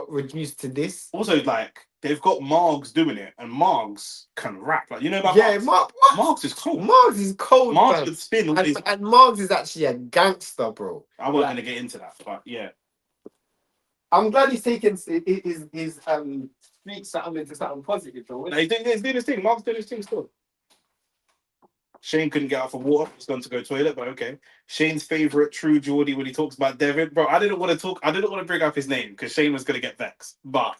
Speaker 2: reduced to this.
Speaker 1: Also, like, they've got Margs doing it, and Margs can rap. Like, you know about Margs is cold.
Speaker 2: Margs is cold.
Speaker 1: Margs can spin.
Speaker 2: And Margs is actually a gangster, bro.
Speaker 1: I wasn't gonna get into that, but yeah.
Speaker 2: I'm glad he's taking his speaks something into something positive, though.
Speaker 1: He's doing his thing. Margs doing his thing still. Shane couldn't get out for water. He's gone to go toilet, but okay. Shane's favorite True Geordie when he talks about Devin, bro. I didn't want to bring up his name because Shane was gonna get vexed. But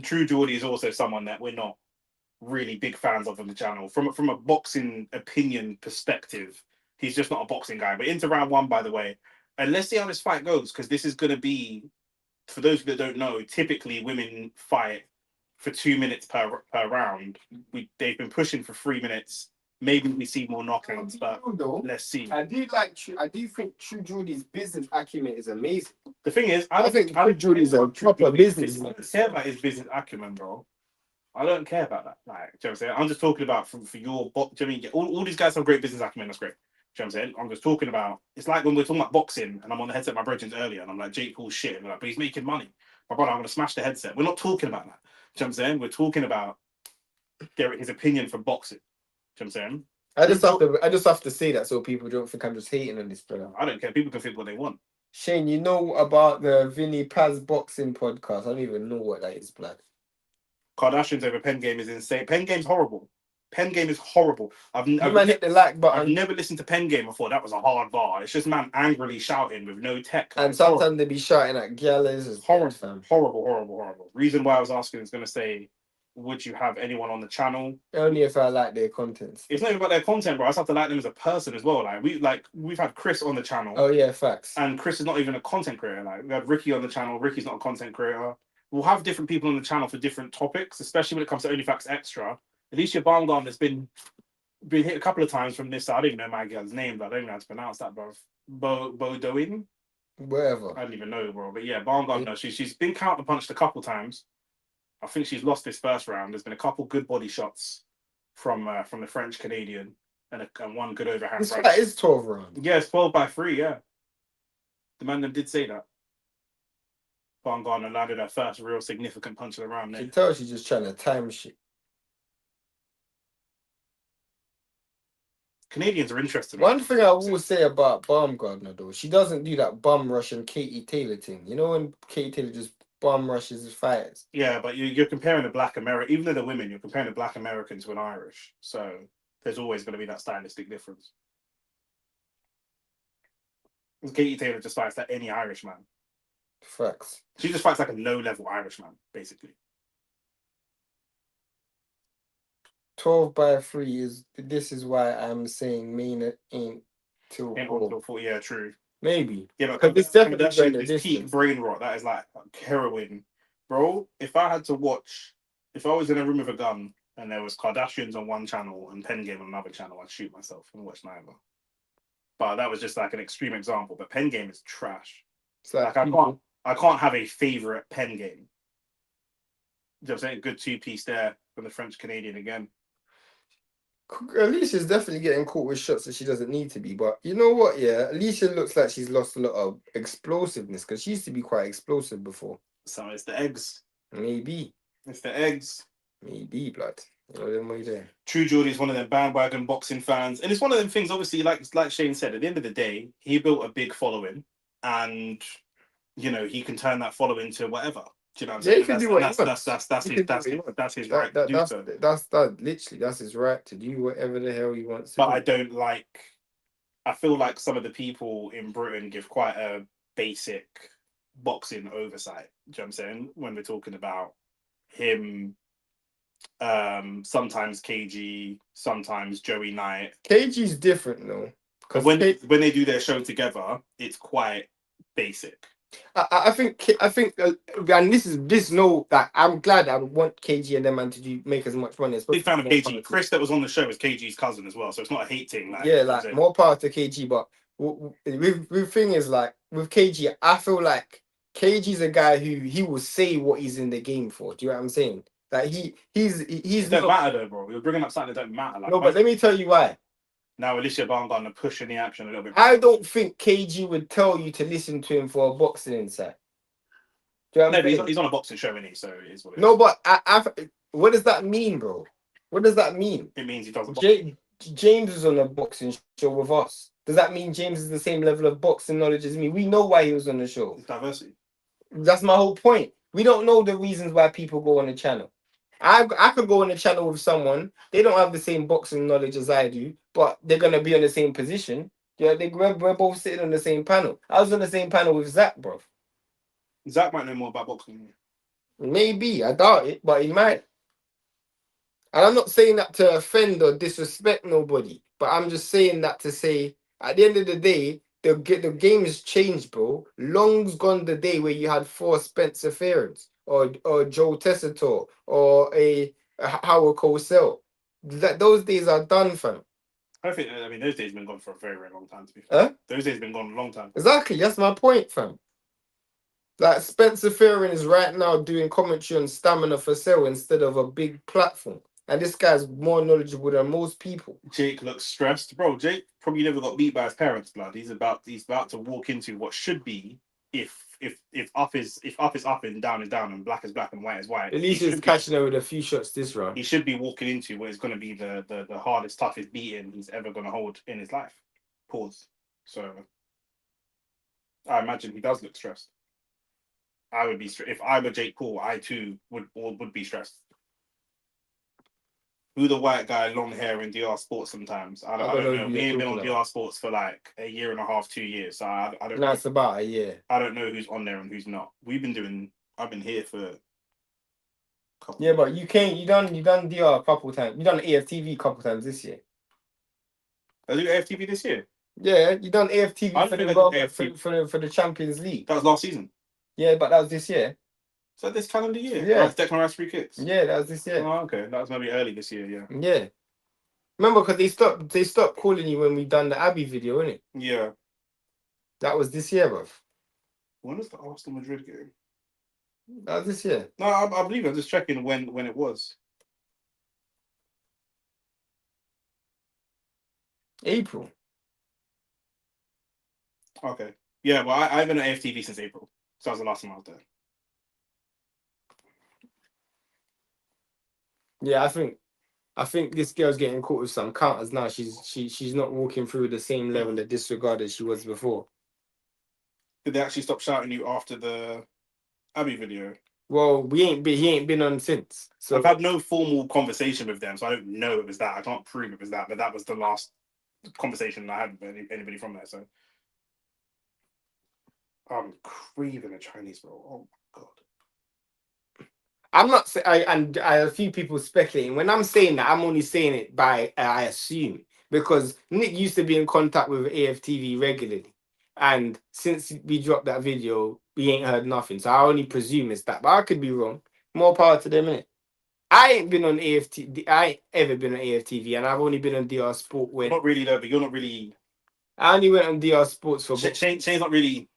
Speaker 1: True Geordie is also someone that we're not really big fans of on the channel. From a boxing opinion perspective, he's just not a boxing guy. But into round 1, by the way, and let's see how this fight goes, because this is gonna be, for those that don't know, typically women fight for 2 minutes per round. They've been pushing for 3 minutes. Maybe we see more knockouts, but let's see.
Speaker 2: I do think True Geordie's business acumen is amazing.
Speaker 1: The thing is,
Speaker 2: I think True Geordie's a proper business.
Speaker 1: I don't care about his business acumen, bro. I don't care about that. Like, do you know what I'm saying? I'm just talking about for your box. Do you know what I mean? All these guys have great business acumen. That's great. Do you know what I'm saying? I'm just talking about. It's like when we're talking about boxing, and I'm on the headset of my brethren earlier, and I'm like, Jake Paul's shit. And they're like, but he's making money. My brother, I'm gonna smash the headset. We're not talking about that. Do you know what I'm saying? We're talking about his opinion for boxing. Do you know what I'm saying?
Speaker 2: I just have to say that so people don't think I'm just hating on this brother.
Speaker 1: I don't care. People can think what they want.
Speaker 2: Shane, you know about the Vinny Paz boxing podcast? I don't even know what that is, blood.
Speaker 1: Kardashians over Pen Game is insane. Pen Game's horrible. Pen Game is horrible. I've
Speaker 2: hit the like button.
Speaker 1: I've never listened to Pen Game before. That was a hard bar. It's just man angrily shouting with no tech.
Speaker 2: And sometimes they be shouting at gallows.
Speaker 1: It's horrible, horrible. Reason why I was asking is going to say, would you have anyone on the channel?
Speaker 2: Only if I like their contents.
Speaker 1: It's not even about their content, bro. I just have to like them as a person as well. We've had Chris on the channel.
Speaker 2: Oh yeah, facts.
Speaker 1: And Chris is not even a content creator. Like, we had Ricky on the channel. Ricky's not a content creator. We'll have different people on the channel for different topics, especially when it comes to OnlyFacts Extra. Alicia Baumgartner has been hit a couple of times from this. I don't even know my girl's name, but I don't even know how to pronounce that, bro. Doing?
Speaker 2: Wherever.
Speaker 1: I don't even know, bro. But yeah, Baumgartner, she's been counterpunched a couple times. I think she's lost this first round. There's been a couple good body shots from the French Canadian and one good overhand.
Speaker 2: This fight is 12 rounds.
Speaker 1: Yeah, it's 12-3. Yeah, the man them did say that. Baumgartner landed her first real significant punch of the round.
Speaker 2: You can tell she's just trying to time shit.
Speaker 1: Canadians are interested.
Speaker 2: One thing I will say about Baumgartner though, she doesn't do that bum rush and Katie Taylor thing. You know when Katie Taylor just bum rushes his fighters?
Speaker 1: Yeah, but you're comparing a black American, even though they're women, you're comparing a black American to an Irish. So there's always going to be that stylistic difference. Katie Taylor just fights like any Irishman.
Speaker 2: Facts.
Speaker 1: She just fights like a low-level Irishman, basically.
Speaker 2: 12-3 is. This is why I'm saying Main ain't till 4.
Speaker 1: Yeah, true.
Speaker 2: Maybe.
Speaker 1: Yeah, but
Speaker 2: it's definitely
Speaker 1: that's
Speaker 2: going the
Speaker 1: peak
Speaker 2: distance.
Speaker 1: brain rot. That is like heroin, bro. If I was in a room with a gun and there was Kardashians on one channel and Pen Game on another channel, I'd shoot myself and watch neither. But that was just like an extreme example. But Pen Game is trash.
Speaker 2: It's like
Speaker 1: I can't have a favorite Pen Game. You know what I'm saying? Good 2-piece there from the French Canadian again.
Speaker 2: Alicia's definitely getting caught with shots that she doesn't need to be. But you know what? Yeah, Alicia looks like she's lost a lot of explosiveness because she used to be quite explosive before.
Speaker 1: So it's the eggs.
Speaker 2: Maybe.
Speaker 1: It's the eggs.
Speaker 2: Maybe, blood. You know them way there.
Speaker 1: True Geordie is one of them bandwagon boxing fans. And it's one of them things, obviously, like Shane said, at the end of the day, he built a big following. And, you know, he can turn that following to whatever. Do you know what I'm saying?
Speaker 2: Yeah, he can do what he wants.
Speaker 1: That's his right to do so.
Speaker 2: That's his right to do whatever the hell he wants to
Speaker 1: But
Speaker 2: do.
Speaker 1: I feel like some of the people in Britain give quite a basic boxing oversight. Do you know what I'm saying? When we're talking about him, sometimes KG, sometimes Joey Knight.
Speaker 2: KG's different though.
Speaker 1: Because when they do their show together, it's quite basic.
Speaker 2: I think, and this no, that I'm glad I want KG and them man to make as much money as possible.
Speaker 1: Big fan of KG. Chris that was on the show is KG's cousin as well, so it's not a hate thing.
Speaker 2: More power to KG. But with thing is like with KG, I feel like KG's a guy who he will say what he's in the game for. Do you know what I'm saying? Like he's
Speaker 1: it don't matter though, bro. You're bringing up something that don't matter. Like,
Speaker 2: no, but let me tell you why.
Speaker 1: Now Alicia Baumgartner pushing the action a little bit.
Speaker 2: I don't think KG would tell you to listen to him for a boxing insight. Do you know what I'm saying?
Speaker 1: He's on a boxing show, isn't he? So it is what it is.
Speaker 2: No, but what does that mean, bro? What does that mean?
Speaker 1: It means he doesn't.
Speaker 2: James is on a boxing show with us. Does that mean James is the same level of boxing knowledge as me? We know why he was on the show.
Speaker 1: It's diversity.
Speaker 2: That's my whole point. We don't know the reasons why people go on the channel. I could go on the channel with someone. They don't have the same boxing knowledge as I do, but they're gonna be on the same position. Yeah, we're both sitting on the same panel. I was on the same panel with Zach, bro.
Speaker 1: Zach might know more about boxing.
Speaker 2: Maybe, I doubt it, but he might. And I'm not saying that to offend or disrespect nobody, but I'm just saying that to say, at the end of the day, the game has changed, bro. Long's gone the day where you had 4 Spencer Fearns or Joe Tessitore or a Howard Cosell. Those days are done, fam.
Speaker 1: I mean, those days have been gone for a very, very long time, to be fair.
Speaker 2: Huh?
Speaker 1: Those days have been gone a long time.
Speaker 2: Exactly, that's my point, fam. Like Spencer Fearon is right now doing commentary on Stamina for Sale instead of a big platform. And this guy's more knowledgeable than most people.
Speaker 1: Jake looks stressed. Bro, Jake probably never got beat by his parents, blood. He's about to walk into what should be if up is up and down is down and black is black and white is white.
Speaker 2: At least he's catching her with a few shots this round.
Speaker 1: He should be walking into what is going to be the hardest, toughest beating he's ever going to hold in his life. Pause. So I imagine he does look stressed. I would be stressed. If I were Jake Paul, I too would be stressed. Who the white guy, long hair in DR Sports sometimes? I don't know. We ain't been on DR Sports for like a year and a half, 2 years. So I don't know.
Speaker 2: It's about a year.
Speaker 1: I don't know who's on there and who's not. I've been here for
Speaker 2: Yeah, but you done DR a couple times. You done AFTV a couple times this year.
Speaker 1: I do AFTV this year.
Speaker 2: Yeah, you done AFTV
Speaker 1: I
Speaker 2: for
Speaker 1: think
Speaker 2: the
Speaker 1: I did
Speaker 2: World
Speaker 1: AFTV.
Speaker 2: for the Champions League.
Speaker 1: That was last season.
Speaker 2: Yeah, but that was this year.
Speaker 1: So this calendar year.
Speaker 2: Yeah.
Speaker 1: That's Declan Rice free kicks.
Speaker 2: Yeah, that was this year.
Speaker 1: Oh, okay. That was maybe early this year. Yeah.
Speaker 2: Yeah. Remember, because they stopped calling you when we done the Abbey video, innit?
Speaker 1: Yeah.
Speaker 2: That was this year, bruv.
Speaker 1: When was the Arsenal Madrid game?
Speaker 2: That was this year.
Speaker 1: No, I believe I'm just checking when it was.
Speaker 2: April.
Speaker 1: Okay. Yeah, well, I've been at AFTV since April. So that was the last time I was there.
Speaker 2: Yeah, I think this girl's getting caught with some counters now. She's not walking through the same level of disregard as she was before.
Speaker 1: Did they actually stop shouting you after the Abbey video?
Speaker 2: Well, he ain't been on since. So
Speaker 1: I've had no formal conversation with them, so I don't know it was that. I can't prove it was that, but that was the last conversation I had with anybody from there. So I'm craving a Chinese roll. Oh my god.
Speaker 2: I'm not saying, I a few people speculating. When I'm saying that, I'm only saying it by I assume, because Nick used to be in contact with AFTV regularly, and since we dropped that video, we ain't heard nothing. So I only presume it's that, but I could be wrong. More power to them, innit? I ain't been on AFTV. I ain't ever been on AFTV, and I've only been on DR Sport when.
Speaker 1: Not really though, but you're not really.
Speaker 2: I only went on DR Sports for.
Speaker 1: Shane's not really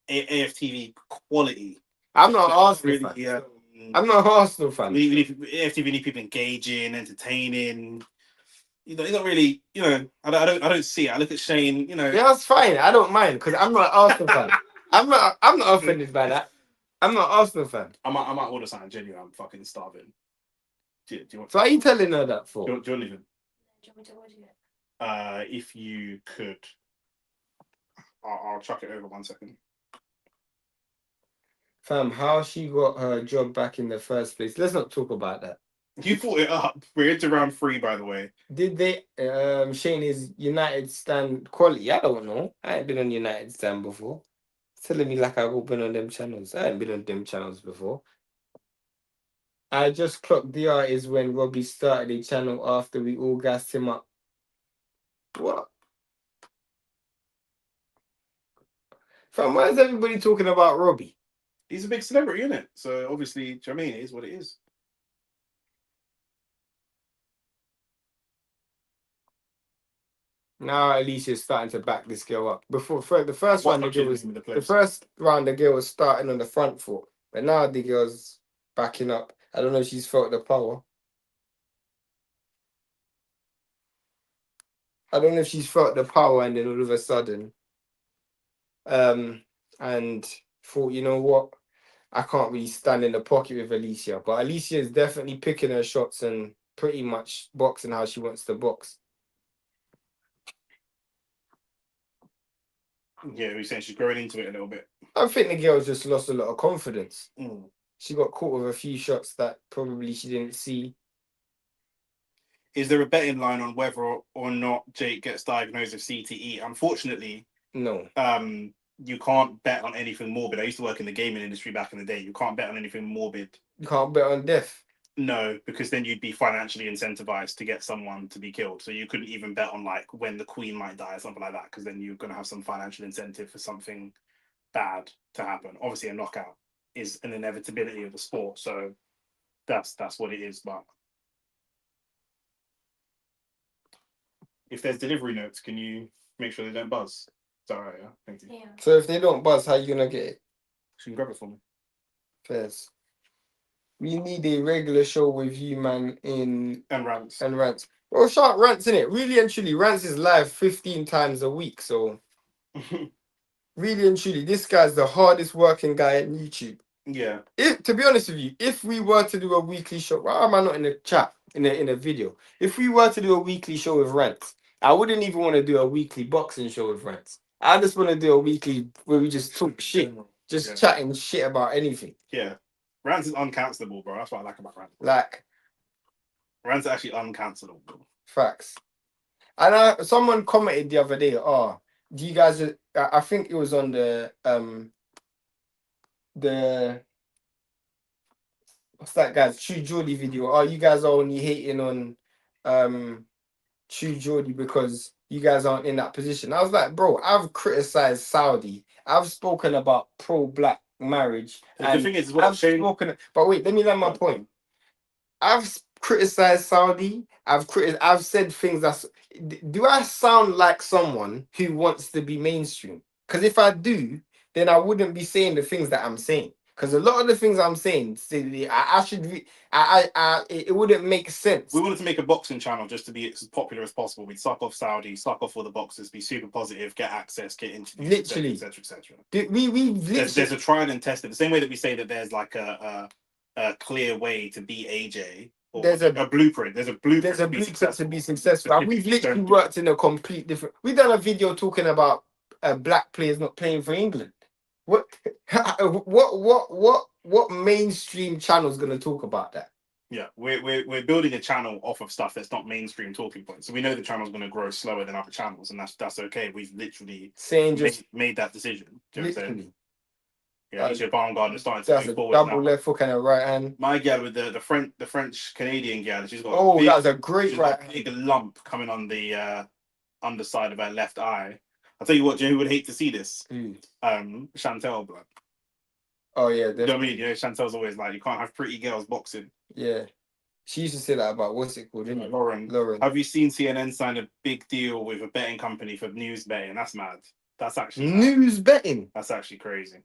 Speaker 1: AFTV quality.
Speaker 2: I'm not Arsenal fan.
Speaker 1: Yeah.
Speaker 2: I'm not an Arsenal fan.
Speaker 1: We need AFTV need people engaging, entertaining. You know, it's not really. You know, I don't see it. I look at Shane. You know,
Speaker 2: Yeah, that's fine. I don't mind because I'm not an Arsenal fan. I'm not offended by that. I'm not an Arsenal fan.
Speaker 1: I might order something genuine. I'm fucking starving. Do you want?
Speaker 2: So are you telling her that for?
Speaker 1: Do you want to leave it?
Speaker 3: Do you want me to order it?
Speaker 1: If you could, I'll chuck it over 1 second.
Speaker 2: Fam, how she got her job back in the first place? Let's not talk about that.
Speaker 1: You brought it up. We're into round 3, by the way.
Speaker 2: Did they? Shane is United stand quality. I don't know. I ain't been on United stand before. It's telling me like I've been on them channels. I ain't been on them channels before. I just clocked DR is when Robbie started a channel after we all gassed him up. What? Fam, why is everybody talking about Robbie?
Speaker 1: He's a big celebrity, isn't it? So obviously, do you know what I mean? It is what it is.
Speaker 2: Now Alicia's starting to back this girl up. Before the first
Speaker 1: What's
Speaker 2: round, the
Speaker 1: not
Speaker 2: girl
Speaker 1: killing
Speaker 2: was
Speaker 1: me with the
Speaker 2: the
Speaker 1: place?
Speaker 2: first round. The girl was starting on the front foot, but now the girl's backing up. I don't know if she's felt the power. I don't know if she's felt the power, and then all of a sudden, and thought, you know what, I can't really stand in the pocket with Alicia. But Alicia is definitely picking her shots and pretty much boxing how she wants to box.
Speaker 1: Yeah, we're saying she's growing into it a little bit.
Speaker 2: I think the girl's just lost a lot of confidence.
Speaker 1: Mm.
Speaker 2: She got caught with a few shots that probably she didn't see.
Speaker 1: Is there a betting line on whether or not Jake gets diagnosed with CTE? Unfortunately,
Speaker 2: No.
Speaker 1: You can't bet on anything morbid. I used to work in the gaming industry back in the day. You can't bet on anything morbid.
Speaker 2: You can't bet on death.
Speaker 1: No, because then you'd be financially incentivized to get someone to be killed. So you couldn't even bet on like when the Queen might die or something like that, because then you're going to have some financial incentive for something bad to happen. Obviously, a knockout is an inevitability of the sport, so that's what it is. But if there's delivery notes, can you make sure they don't buzz? Is that right? Yeah, thank you.
Speaker 3: Yeah.
Speaker 2: So if they don't buzz, how you gonna get it?
Speaker 1: She can grab it for me.
Speaker 2: Fairs. We need a regular show with you, man, in
Speaker 1: And rants.
Speaker 2: and rants. Well, shout rants, innit? Really and truly, rants is live 15 times a week. So really and truly, this guy's the hardest working guy on YouTube.
Speaker 1: Yeah.
Speaker 2: If, to be honest with you, if we were to do a weekly show, why am I not in the chat in a video? If we were to do a weekly show with rants, I wouldn't even want to do a weekly boxing show with rants. I just want to do a weekly where we just talk shit, just chatting shit about anything.
Speaker 1: Yeah. Rants is uncancelable, bro. That's what I like about rants.
Speaker 2: Like
Speaker 1: Rants are actually uncancelable.
Speaker 2: facts. And someone commented the other day, "Oh, do you guys?" I think it was on the what's that guy's True Geordie video? Oh, you guys are only hating on True Geordie because you guys aren't in that position. I was like, bro, I've criticized Saudi. I've spoken about pro-black marriage,
Speaker 1: The
Speaker 2: and
Speaker 1: thing is, what
Speaker 2: I've
Speaker 1: Shane?
Speaker 2: spoken. But wait, let me land my point. I've criticized Saudi. I've said things that's. Do I sound like someone who wants to be mainstream? Because if I do, then I wouldn't be saying the things that I'm saying. Because a lot of the things I'm saying, I should. It wouldn't make sense.
Speaker 1: We wanted to make a boxing channel just to be as popular as possible. We'd suck off Saudi, suck off all the boxers, be super positive, get access, get interviews,
Speaker 2: Literally.
Speaker 1: etc., etc.
Speaker 2: We literally.
Speaker 1: There's a tried and tested. The same way that we say that there's like a clear way to beat AJ. Or
Speaker 2: There's a
Speaker 1: blueprint. There's a blueprint.
Speaker 2: There's a
Speaker 1: to be
Speaker 2: blueprint
Speaker 1: successful.
Speaker 2: to be successful. And we've literally
Speaker 1: Don't do
Speaker 2: worked in a complete different. We've done a video talking about black players not playing for England. What? What mainstream channel is going to talk about that?
Speaker 1: Yeah, we're building a channel off of stuff that's not mainstream talking points. So we know the channel's going to grow slower than other channels, and that's okay. We've literally
Speaker 2: Saying just
Speaker 1: made that decision. Do you know what I'm saying?
Speaker 2: literally.
Speaker 1: Yeah, each Vanguard is starting to
Speaker 2: That's
Speaker 1: move
Speaker 2: a
Speaker 1: forward
Speaker 2: double
Speaker 1: now.
Speaker 2: left hook and a right hand.
Speaker 1: My gal with the French Canadian gal, she's got
Speaker 2: Oh,
Speaker 1: big,
Speaker 2: that was a great
Speaker 1: she's
Speaker 2: right
Speaker 1: got a
Speaker 2: hand.
Speaker 1: big lump coming on the underside of her left eye. I'll tell you what, Jay, who would hate to see this? Chantel, blood.
Speaker 2: Oh yeah,
Speaker 1: You know what I
Speaker 2: definitely.
Speaker 1: mean? You know, Chantel's always like, you can't have pretty girls boxing.
Speaker 2: Yeah. She used to say that about what's it called, didn't it?
Speaker 1: Lauren.
Speaker 2: Lauren.
Speaker 1: Have you seen CNN sign a big deal with a betting company for news betting? That's mad. That's actually mad.
Speaker 2: News betting.
Speaker 1: That's actually crazy.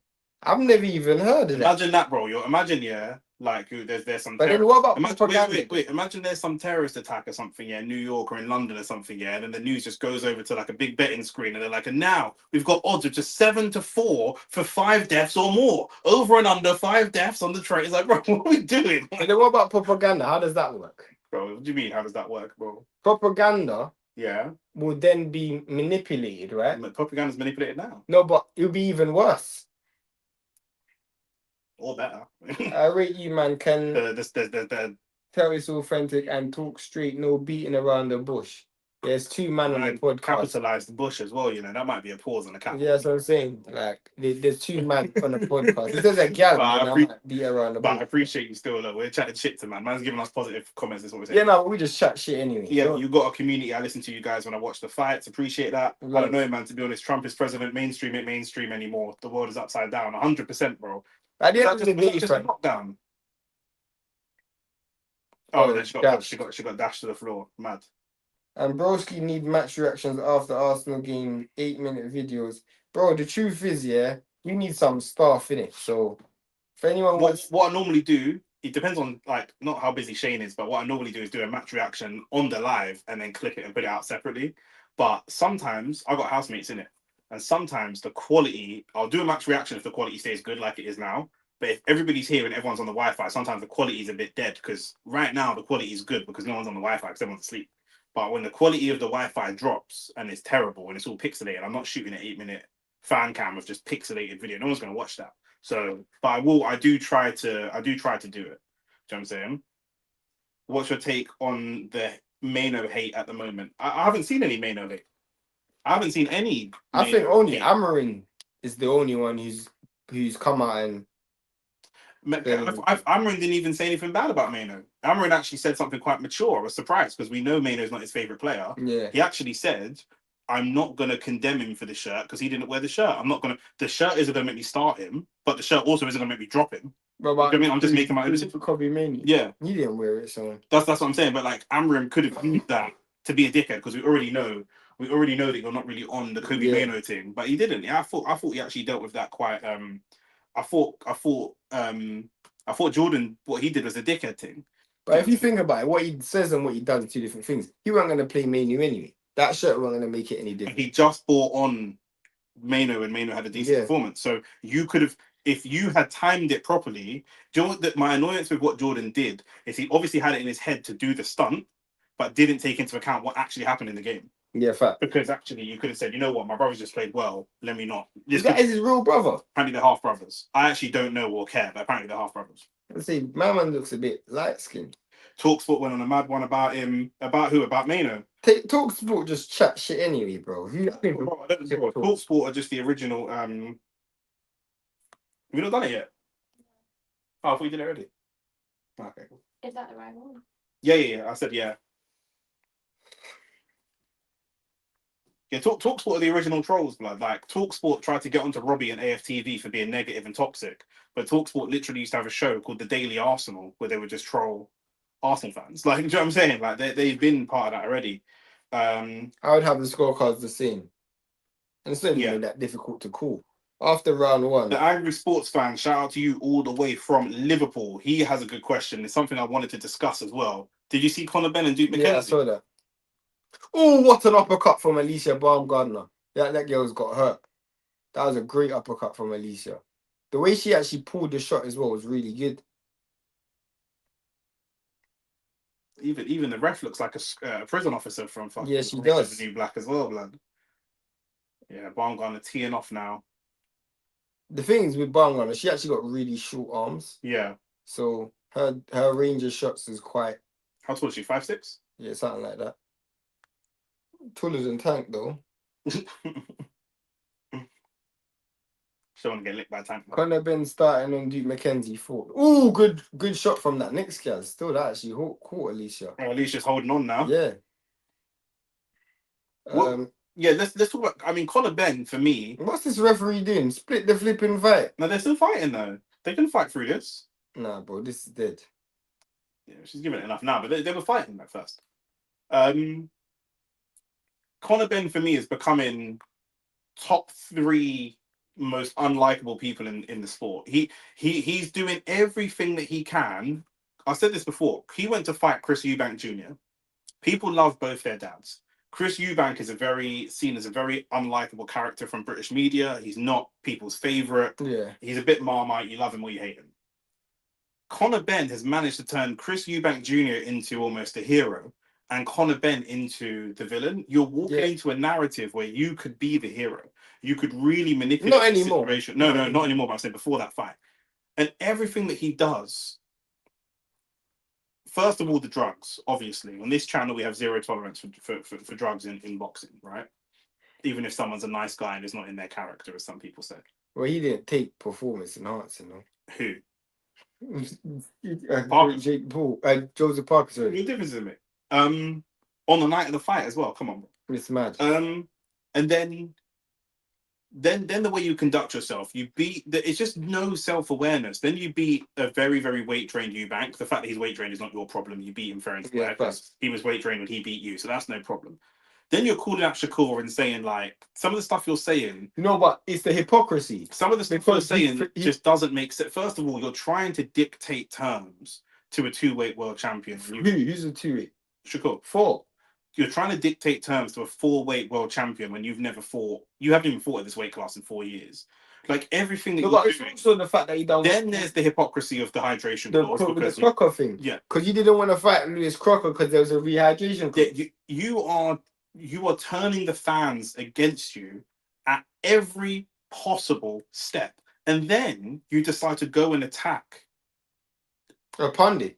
Speaker 2: I've never even heard of that.
Speaker 1: Imagine that, bro. Imagine, yeah, like there's some.
Speaker 2: But then what about
Speaker 1: imagine,
Speaker 2: propaganda?
Speaker 1: wait. Imagine there's some terrorist attack or something, yeah, in New York or in London or something, yeah, and then the news just goes over to like a big betting screen, and they're like, and now we've got odds of just 7-4 for 5 deaths or more, over and under 5 deaths on the trade. It's like, bro, what are we doing?
Speaker 2: And then what about propaganda? How does that work?
Speaker 1: Bro, what do you mean? How does that work, bro?
Speaker 2: Propaganda
Speaker 1: Yeah,
Speaker 2: will then be manipulated, right?
Speaker 1: propaganda's manipulated now,
Speaker 2: No, but it'll be even worse.
Speaker 1: or better.
Speaker 2: I rate you, man. Can
Speaker 1: the
Speaker 2: tell it's authentic and talk straight, no beating around the bush. There's 2 men on the podcast.
Speaker 1: Capitalize the bush as well, you know. That might be a pause on the cap.
Speaker 2: Yeah, that's what I'm saying. Like, there's 2 men on the podcast. If there's a gal,
Speaker 1: But I
Speaker 2: then I might beat around the
Speaker 1: But I
Speaker 2: bush.
Speaker 1: appreciate you still. Look, we're chatting shit to man. Man's giving us positive comments. Is what we're saying.
Speaker 2: Yeah, no, we just chat shit anyway.
Speaker 1: Yeah, you got a community. I listen to you guys when I watch the fights. Appreciate that.
Speaker 2: Yeah.
Speaker 1: I don't know, man. To be honest, Trump is president. Mainstream ain't mainstream anymore. The world is upside down. 100%, bro.
Speaker 2: At the end of the day,
Speaker 1: just a
Speaker 2: fam.
Speaker 1: knockdown.
Speaker 2: Oh,
Speaker 1: then she got dashed to the floor. Mad.
Speaker 2: And Broski need match reactions after Arsenal game, 8-minute videos. Bro, the truth is, yeah, you need some stuff in it. So if anyone wants,
Speaker 1: What I normally do, it depends on like not how busy Shane is, but what I normally do is do a match reaction on the live and then clip it and put it out separately. But sometimes I got housemates in it, and sometimes the quality, I'll do a match reaction if the quality stays good like it is now. But if everybody's here and everyone's on the Wi-Fi, sometimes the quality is a bit dead because right now the quality is good because no one's on the Wi-Fi because everyone's asleep. But when the quality of the Wi-Fi drops and it's terrible and it's all pixelated, I'm not shooting an 8-minute fan cam of just pixelated video. No one's going to watch that. So, but I do try to do it. Do you know what I'm saying? What's your take on the Mano hate at the moment? I haven't seen any Mano hate. I haven't seen any.
Speaker 2: I think
Speaker 1: Mano
Speaker 2: only
Speaker 1: hate.
Speaker 2: Amarin is the only one who's come out and
Speaker 1: Amarin didn't even say anything bad about Mano. Amarin actually said something quite mature. I was surprised because we know Mano's not his favorite player.
Speaker 2: yeah.
Speaker 1: He actually said, I'm not going to condemn him for the shirt because he didn't wear the shirt. The shirt isn't going to make me start him, but the shirt also isn't going to make me drop him.
Speaker 2: But
Speaker 1: You know what I mean? I'm just making my own
Speaker 2: for Kobe Mania.
Speaker 1: Yeah.
Speaker 2: He didn't wear it, so
Speaker 1: That's what I'm saying. But like Amram could have used that to be a dickhead because we already know that you're not really on the Kobe Mano thing. But he didn't. Yeah, I thought he actually dealt with that quite I thought Jordan, what he did was a dickhead thing.
Speaker 2: But if you think about it, what he says and what he does are 2 different things. He wasn't going to play Manu anyway. That shirt wasn't going to make it any different.
Speaker 1: He just bought on Mano and Mano had a decent performance. So you could have, if you had timed it properly, do you know what my annoyance with what Jordan did is he obviously had it in his head to do the stunt, but didn't take into account what actually happened in the game.
Speaker 2: Yeah, fact.
Speaker 1: Because actually you could have said, you know what, my brother's just played well, let me not.
Speaker 2: That is his real brother.
Speaker 1: Apparently they're half brothers. I actually don't know or care, but apparently they're half brothers.
Speaker 2: Let's see, my man looks a bit light skinned.
Speaker 1: Talksport went on a mad one about him. About who? About Mano.
Speaker 2: Talksport just chat shit anyway, bro.
Speaker 1: Talksport are just the original. Have we not done it yet? Oh, I thought we did it already. Okay. Cool.
Speaker 3: Is that the right one?
Speaker 1: Yeah. I said yeah. Yeah, Talksport are the original trolls, blood. Like Talksport tried to get onto Robbie and AFTV for being negative and toxic, but Talksport literally used to have a show called The Daily Arsenal where they would just troll Arsenal fans. Like, do you know what I'm saying? Like they've been part of that already.
Speaker 2: I would have the scorecards the same, and it's not
Speaker 1: Yeah.
Speaker 2: even that difficult to call. After round one,
Speaker 1: The Angry Sports Fan, shout out to you all the way from Liverpool. He has a good question. It's something I wanted to discuss as well. Did you see Conor Benn and Duke McKenzie?
Speaker 2: yeah, I saw that. Oh, what an uppercut from Alicia Baumgardner. Yeah, that girl's got hurt. That was a great uppercut from Alicia. The way she actually pulled the shot as well was really good.
Speaker 1: Even the ref looks like a prison officer from fucking
Speaker 2: Yeah, she does.
Speaker 1: New Black as well, blood. Yeah, Baumgardner teeing off now.
Speaker 2: The thing is with Baumgardner, she actually got really short arms.
Speaker 1: Yeah.
Speaker 2: So her range of shots is quite...
Speaker 1: How tall is she? 5'6"?
Speaker 2: Yeah, something like that. Taller than Tank, though.
Speaker 1: Don't want to get licked by Tank.
Speaker 2: Conor Benn starting on Duke McKenzie fought. Oh, good shot from that next guy. Still, that actually caught Alicia.
Speaker 1: Oh, Alicia's holding on now.
Speaker 2: Yeah.
Speaker 1: Well, yeah, let's talk about. I mean, Conor Benn for me.
Speaker 2: What's this referee doing? Split the flipping fight.
Speaker 1: No, they're still fighting though. They can fight through this.
Speaker 2: Nah, bro, this is dead.
Speaker 1: Yeah, she's giving it enough now, but they were fighting at first. Conor Benn for me is becoming top 3 most unlikable people in the sport. He's doing everything that he can. I said this before. He went to fight Chris Eubank Jr. People love both their dads. Chris Eubank is seen as a very unlikable character from British media. He's not people's favorite.
Speaker 2: Yeah.
Speaker 1: He's a bit Marmite. You love him or you hate him. Conor Benn has managed to turn Chris Eubank Jr. into almost a hero and Conor Benn into the villain. You're walking into a narrative where you could be the hero. You could really manipulate
Speaker 2: not anymore.
Speaker 1: the situation. No, not anymore, but I said before that fight. And everything that he does, first of all, the drugs, obviously. On this channel, we have zero tolerance for drugs in boxing, right? Even if someone's a nice guy and is not in their character, as some people say.
Speaker 2: Well, he didn't take performance enhancing, though.
Speaker 1: Who?
Speaker 2: Jake Paul. Joseph Parker, sorry.
Speaker 1: What difference is it? On the night of the fight as well. Come on, bro.
Speaker 2: It's mad.
Speaker 1: And then the way you conduct yourself, you beat. It's just no self-awareness. Then you beat a very, very weight-trained Eubank. The fact that he's weight-trained is not your problem. You beat him fair and square because he was weight-trained when he beat you, so that's no problem. Then you're calling out Shakur and saying, like, some of the stuff you're saying...
Speaker 2: You know what? It's the hypocrisy.
Speaker 1: Some of the stuff you're saying just doesn't make sense. First of all, you're trying to dictate terms to a 2-weight world champion.
Speaker 2: Who's a 2-weight?
Speaker 1: Shakur.
Speaker 2: 4.
Speaker 1: You're trying to dictate terms to a 4-weight world champion when you've never fought. You haven't even fought at this weight class in 4 years. Like, everything that you're doing...
Speaker 2: Also the fact that you done...
Speaker 1: Then there's the hypocrisy of the hydration.
Speaker 2: The Crocker thing.
Speaker 1: Yeah.
Speaker 2: Because you didn't want to fight Lewis Crocker because there was a rehydration.
Speaker 1: Yeah, you are turning the fans against you at every possible step. And then you decide to go and attack
Speaker 2: a pundit.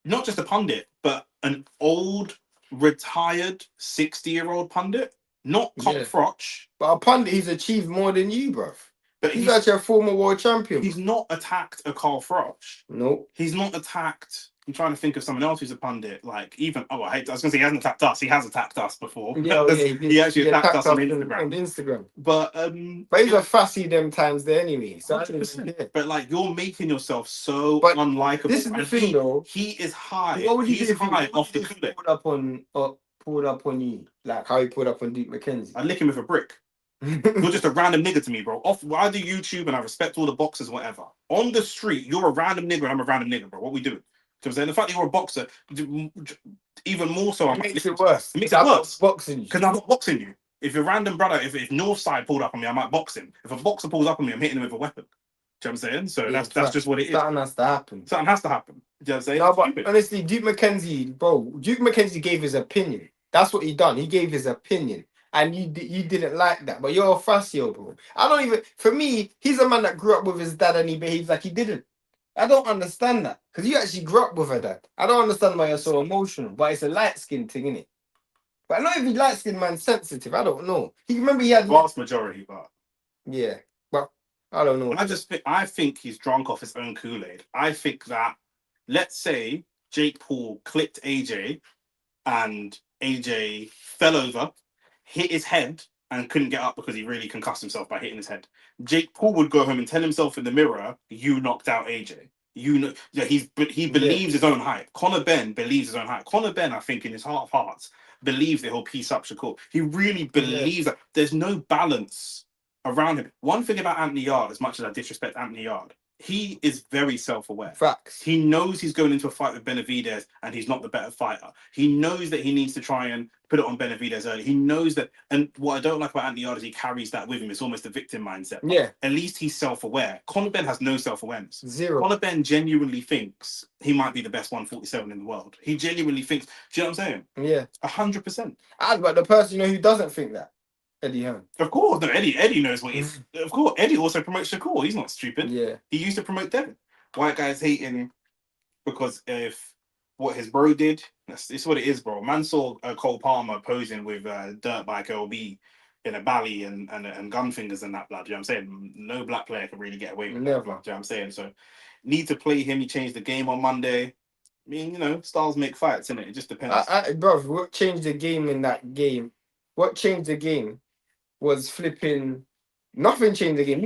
Speaker 1: Not just a pundit, but an old, retired 60-year-old pundit. Not Cock Froch.
Speaker 2: But a pundit, he's achieved more than you, bruv.
Speaker 1: But
Speaker 2: he's actually a former world champion.
Speaker 1: He's not attacked a Carl Froch.
Speaker 2: Nope.
Speaker 1: He's not attacked... I'm trying to think of someone else who's a pundit. Like, even... Oh, I was going to say he hasn't attacked us. He has attacked us before.
Speaker 2: Yeah,
Speaker 1: he actually attacked us on Instagram. But
Speaker 2: he's a fussy them times there anyway. So
Speaker 1: 100%. But, like, you're making yourself so unlikable.
Speaker 2: This is the thing, though.
Speaker 1: He is high.
Speaker 2: What would you
Speaker 1: He's high off the
Speaker 2: Kool-Aid. Pulled up on you. Like, how he pulled up on Duke McKenzie.
Speaker 1: I'd lick him with a brick. You're just a random nigger to me, bro. I do YouTube and I respect all the boxers, whatever. On the street, you're a random nigger and I'm a random nigger, bro. What we doing? I'm saying the fact that you're a boxer, even more so,
Speaker 2: it makes it worse.
Speaker 1: It makes it worse
Speaker 2: boxing you
Speaker 1: because I'm not boxing you. If your random brother, if Northside pulled up on me, I might box him. If a boxer pulls up on me, I'm hitting him with a weapon. Do you know what I'm saying? So that's just what it is.
Speaker 2: Something has to happen.
Speaker 1: Something has to happen. Do you know what I'm saying?
Speaker 2: No, but honestly, Duke McKenzie gave his opinion. That's what he done. He gave his opinion. And you didn't like that, but you're a fussio, bro. For me, he's a man that grew up with his dad and he behaves like he didn't. I don't understand that. Because you actually grew up with a dad. I don't understand why you're so emotional, but it's a light-skinned thing, innit? But not every light-skinned man's sensitive. I don't know. He had...
Speaker 1: Vast majority, but...
Speaker 2: Yeah, but I don't know.
Speaker 1: I think he's drunk off his own Kool-Aid. I think that let's say Jake Paul clipped AJ and AJ fell over, hit his head, and couldn't get up because he really concussed himself by hitting his head. Jake Paul would go home and tell himself in the mirror, "You knocked out AJ." You know, yeah, he believes his own hype. Conor Benn believes his own hype. Conor Benn, I think, in his heart of hearts, believes that he'll piece up Shakur. He really believes that there's no balance around him. One thing about Anthony Yard, as much as I disrespect Anthony Yard, he is very self-aware.
Speaker 2: Facts.
Speaker 1: He knows he's going into a fight with Benavidez and he's not the better fighter. He knows that he needs to try and put it on Benavidez early. He knows that, and what I don't like about Anthony Yard is he carries that with him. It's almost a victim mindset.
Speaker 2: Yeah.
Speaker 1: At least he's self-aware. Conor Benn has no self-awareness.
Speaker 2: Zero.
Speaker 1: Conor Benn genuinely thinks he might be the best 147 in the world. He genuinely thinks, do you know what I'm saying?
Speaker 2: Yeah.
Speaker 1: 100%.
Speaker 2: But the person who doesn't think that, Eddie Hearn.
Speaker 1: Of course, no, Eddie knows what he's. Of course, Eddie also promotes Shakur. He's not stupid.
Speaker 2: Yeah.
Speaker 1: He used to promote Devin. White guys hating because if what his bro did, it's what it is, bro. Man saw Cole Palmer posing with dirt bike LB in a bally and gun fingers and that blood. You know what I'm saying? No black player can really get away with that.
Speaker 2: Never.
Speaker 1: You know what I'm saying? So need to play him. He changed the game on Monday. I mean, you know, styles make fights, innit? It just depends.
Speaker 2: Bro, what changed the game in that game? What changed the game was flipping. Nothing changed the game.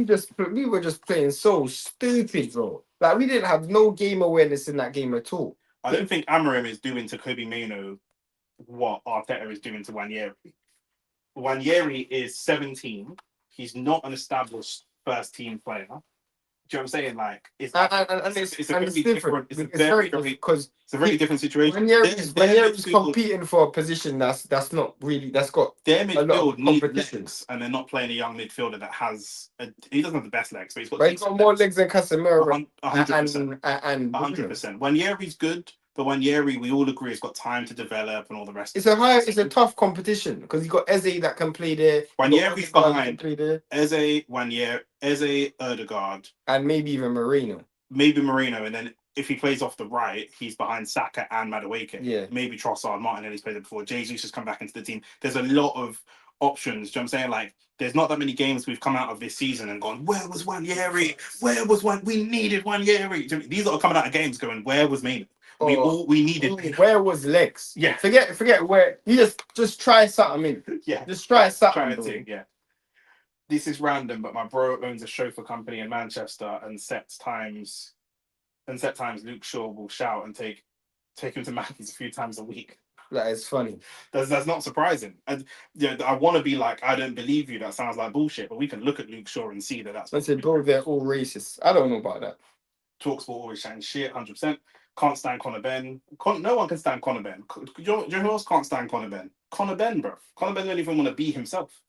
Speaker 2: We were just playing so stupid, bro. Like we didn't have no game awareness in that game at all.
Speaker 1: I don't think Amorim is doing to Kobe Mano what Arteta is doing to Wanyeri. Wanyeri is 17. He's not an established first team player. Do you know what I'm saying? Like, it's a very different. It's a very different situation.
Speaker 2: Wanyeri's competing for a position that's not really got
Speaker 1: their
Speaker 2: a lot
Speaker 1: midfield
Speaker 2: of
Speaker 1: need
Speaker 2: competition,
Speaker 1: legs, and they're not playing a young midfielder that has. He doesn't have the best legs, but
Speaker 2: he's got more legs than Casemiro
Speaker 1: 100%.
Speaker 2: and
Speaker 1: 100%. Wanyeri's good, but Wanyeri, we all agree, has got time to develop and all the rest.
Speaker 2: It's a tough competition because you got Eze that can play there.
Speaker 1: Wanyeri's behind Eze, Odegaard,
Speaker 2: and maybe even Moreno.
Speaker 1: And then if he plays off the right, he's behind Saka and Madueke.
Speaker 2: Yeah.
Speaker 1: Maybe Trossard, Martinelli's played it before. Jesus has come back into the team. There's a lot of options. Do you know what I'm saying? Like, there's not that many games we've come out of this season and gone, where was Wanyeri? Where was one? We needed Wanyeri. These are coming out of games going, where was Maynard? We needed.
Speaker 2: Where was Lex?
Speaker 1: Yeah.
Speaker 2: Forget where. You just try something in.
Speaker 1: Yeah.
Speaker 2: Just try something.
Speaker 1: Yeah. This is random, but my bro owns a chauffeur company in Manchester and set times Luke Shaw will shout and take him to Mackey's a few times a week.
Speaker 2: That is funny.
Speaker 1: That's not surprising. And yeah, I want to be like, I don't believe you. That sounds like bullshit. But we can look at Luke Shaw and see that that's.
Speaker 2: I said, bro, they're all racist. I don't know about that.
Speaker 1: Talksport always chatting shit, 100%. Can't stand Conor Benn. No one can stand Conor Benn. Do you know who else can't stand Conor Benn? Conor Benn, bro. Conor Benn don't even want to be himself.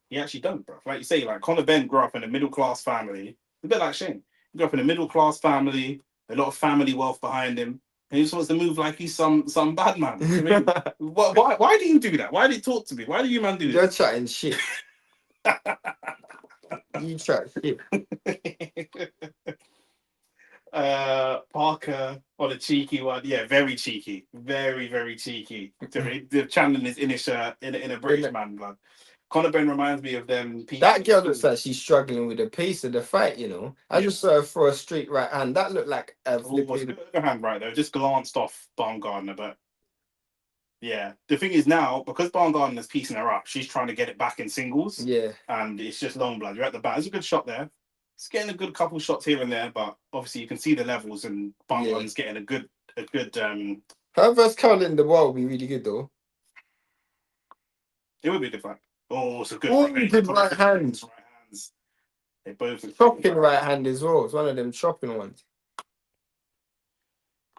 Speaker 1: He actually don't, bro. Like you say, like Conor Benn grew up in a middle class family. A bit like Shane. He grew up in a middle class family, a lot of family wealth behind him, and he just wants to move like he's some bad man. You know what I mean? Why do you do that? Why do you talk to me? Why do you man do that?
Speaker 2: You're chatting shit. You chat shit.
Speaker 1: Parker on a cheeky one. Yeah, very cheeky. Very, very cheeky. The channeling his inner shirt in a British man blood. Conor Benn reminds me of them people.
Speaker 2: That girl looks like she's struggling with the pace of the fight, you know. I just saw her throw a straight right hand. That looked like a
Speaker 1: overhand right though. Just glanced off Baumgartner, but yeah. The thing is now, because Baumgartner's piecing her up, she's trying to get it back in singles.
Speaker 2: Yeah.
Speaker 1: And it's just long blood. You're at the back. There's a good shot there. It's getting a good couple shots here and there, but obviously you can see the levels and Baumgartner's getting a good
Speaker 2: Her versus Caroline the Wall would be really good though.
Speaker 1: It would be a good fight. Oh, it's a good
Speaker 2: good right hands.
Speaker 1: They both
Speaker 2: chopping right hand as well. It's one of them chopping ones.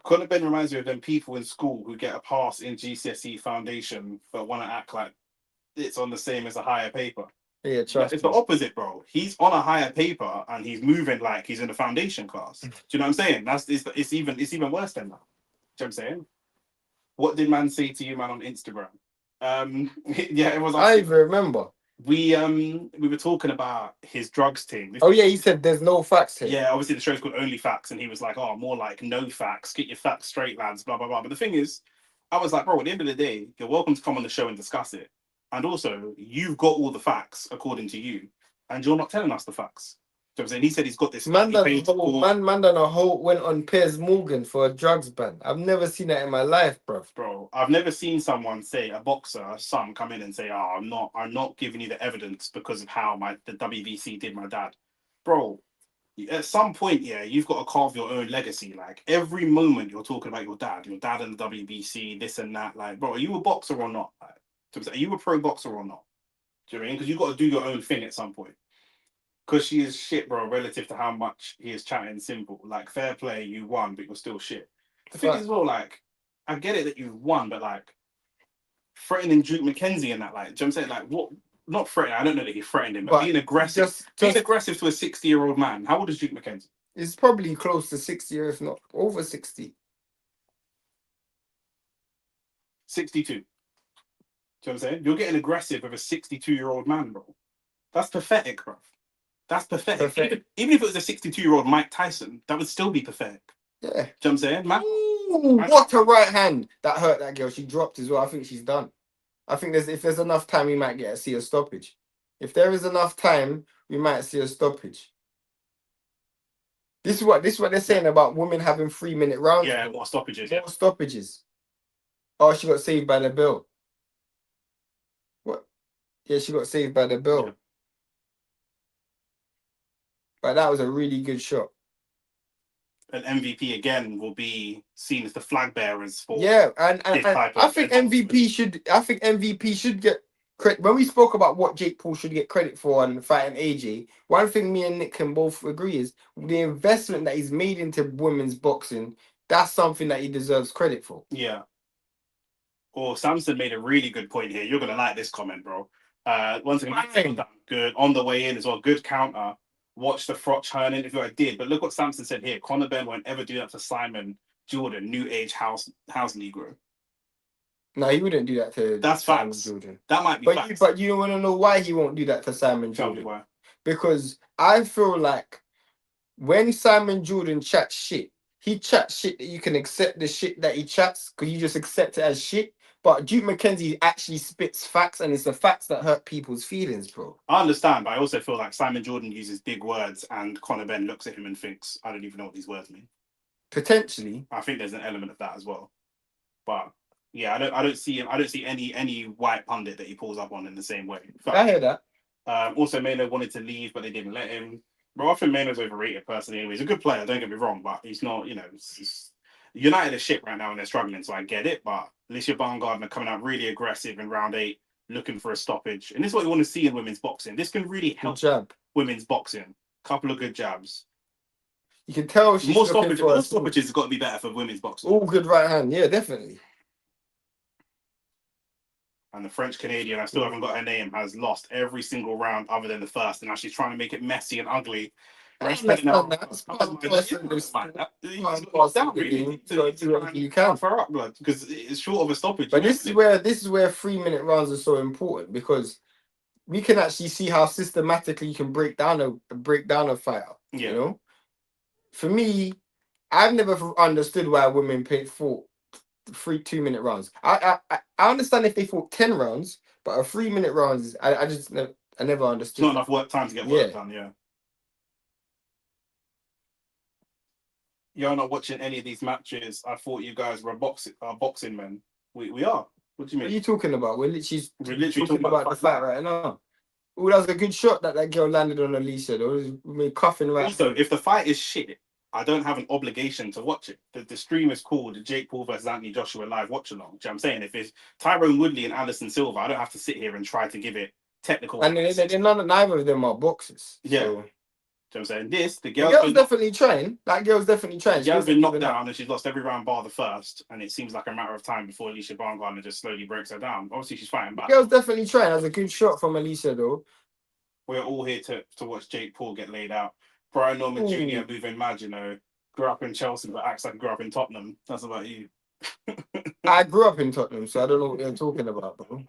Speaker 1: Conor Benn reminds me of them people in school who get a pass in GCSE foundation but want to act like it's on the same as a higher paper.
Speaker 2: Yeah, trust
Speaker 1: it's the opposite, bro. He's on a higher paper and he's moving like he's in a foundation class. Do you know what I'm saying? It's even worse than that. Do you know what I'm saying? What did man say to you, man, on Instagram? Yeah, it was.
Speaker 2: I even remember.
Speaker 1: We were talking about his drugs thing.
Speaker 2: He said there's no facts here.
Speaker 1: Yeah, obviously the show's called Only Facts, and he was like, "Oh, more like no facts. Get your facts straight, lads." Blah blah blah. But the thing is, I was like, "Bro, at the end of the day, you're welcome to come on the show and discuss it. And also, you've got all the facts according to you, and you're not telling us the facts. what I'm saying? He said he's got this.
Speaker 2: Man
Speaker 1: he
Speaker 2: done
Speaker 1: paid
Speaker 2: a whole,
Speaker 1: for-
Speaker 2: man done a whole went on Piers Morgan for a drugs ban. I've never seen that in my life, bro.
Speaker 1: Bro, I've never seen someone say a boxer, some come in and say, "Oh, I'm not giving you the evidence because of how the WBC did my dad." Bro, at some point, yeah, you've got to carve your own legacy. Like every moment you're talking about your dad and the WBC, this and that. Like, bro, are you a boxer or not? Like, are you a pro boxer or not? Do you know what I mean? Because you've got to do your own thing at some point. Because she is shit, bro, relative to how much he is chatting simple. Like, fair play, you won, but you're still shit. The thing is, well, like, I get it that you won, but like, threatening Duke McKenzie and that, like, do you know what I'm saying? Like, what? Not threatening, I don't know that he threatened him, but being aggressive. Being aggressive to a 60-year-old man. How old is Duke McKenzie?
Speaker 2: He's probably close to 60, if not over 60.
Speaker 1: 62. Do you know what I'm saying? You're getting aggressive with a 62-year-old man, bro. That's pathetic, bro. That's pathetic. Even if it was a 62-year-old Mike Tyson, that would still be pathetic.
Speaker 2: Yeah.
Speaker 1: Do you know what I'm saying? Man,
Speaker 2: what a right hand. That hurt that girl. She dropped as well. I think she's done. I think if there's enough time, we might see a stoppage. If there is enough time, we might see a stoppage. This is what they're saying about women having 3-minute rounds.
Speaker 1: Yeah, more stoppages.
Speaker 2: More stoppages. Oh, she got saved by the bell. What? Yeah, she got saved by the bell.
Speaker 1: Yeah.
Speaker 2: But that was a really good shot.
Speaker 1: An MVP again will be seen as the flag bearers for
Speaker 2: and I think MVP should get credit. When we spoke about what Jake Paul should get credit for and fighting AJ, one thing me and Nick can both agree is the investment that he's made into women's boxing. That's something that he deserves credit for.
Speaker 1: Yeah. Or Samson made a really good point here. You're gonna like this comment, bro. Once again, good on the way in as well. Good counter. Watch the Froch Hearn interview. I did, but look what Samson said here. Conor Ben won't ever do that to Simon Jordan, new age house Negro.
Speaker 2: No, he wouldn't do that to
Speaker 1: Simon
Speaker 2: Jordan.
Speaker 1: That might be facts.
Speaker 2: But you want to know why he won't do that to Simon Jordan?
Speaker 1: Tell me why.
Speaker 2: Because I feel like when Simon Jordan chats shit, he chats shit that you can accept the shit that he chats because you just accept it as shit. But Duke McKenzie actually spits facts, and it's the facts that hurt people's feelings, bro.
Speaker 1: I understand, but I also feel like Simon Jordan uses big words, and Conor Ben looks at him and thinks, "I don't even know what these words mean."
Speaker 2: Potentially,
Speaker 1: I think there's an element of that as well. But yeah, I don't see him. I don't see any white pundit that he pulls up on in the same way.
Speaker 2: I hear that.
Speaker 1: Also, Mano wanted to leave, but they didn't let him. Bro, I think Mano's overrated personally. Anyway, he's a good player. Don't get me wrong, but he's not. You know, United are shit right now and they're struggling, so I get it. But Alicia Baumgardner coming out really aggressive in round 8, looking for a stoppage, and this is what you want to see in women's boxing. This can really help women's boxing. Couple of good jabs.
Speaker 2: You can tell she's
Speaker 1: more stoppages has got to be better for women's boxing.
Speaker 2: All good right hand, yeah, definitely.
Speaker 1: And the French Canadian, I still haven't got her name, has lost every single round other than the first, and now she's trying to make it messy and ugly.
Speaker 2: You can
Speaker 1: for up blood because it's short of a stoppage.
Speaker 2: But this is where 3-minute rounds are so important because we can actually see how systematically you can break down a fighter.
Speaker 1: Yeah.
Speaker 2: You know, for me, I've never understood why women fought 2-minute rounds. I understand if they fought 10 rounds, but a 3-minute rounds is I never understood.
Speaker 1: It's not enough time to get work done. Yeah. You're not watching any of these matches. I thought you guys were boxing men. We are. What do you mean?
Speaker 2: What are you talking about? We're literally talking about the fight right now. Oh, that was a good shot that girl landed on Alicia. Though. We're cuffing right.
Speaker 1: Also, if the fight is shit, I don't have an obligation to watch it. The stream is called Jake Paul versus Anthony Joshua live watch along. Do you know what I'm saying? If it's Tyrone Woodley and Anderson Silva, I don't have to sit here and try to give it technical.
Speaker 2: And neither of them are boxers.
Speaker 1: Yeah.
Speaker 2: So.
Speaker 1: Do you know what I'm saying? The
Speaker 2: girl's definitely trying. That girl's definitely trying.
Speaker 1: She has been knocked down and she's lost every round bar the first. And it seems like a matter of time before Alicia Baumgardner just slowly breaks her down. Obviously, she's fighting back.
Speaker 2: The girl's definitely trying. That's a good shot from Alicia, though.
Speaker 1: We're all here to watch Jake Paul get laid out. Brian Norman Jr. moving mad, you know. Grew up in Chelsea, but acts like he grew up in Tottenham. That's about you.
Speaker 2: I grew up in Tottenham, so I don't know what you're talking about, bro.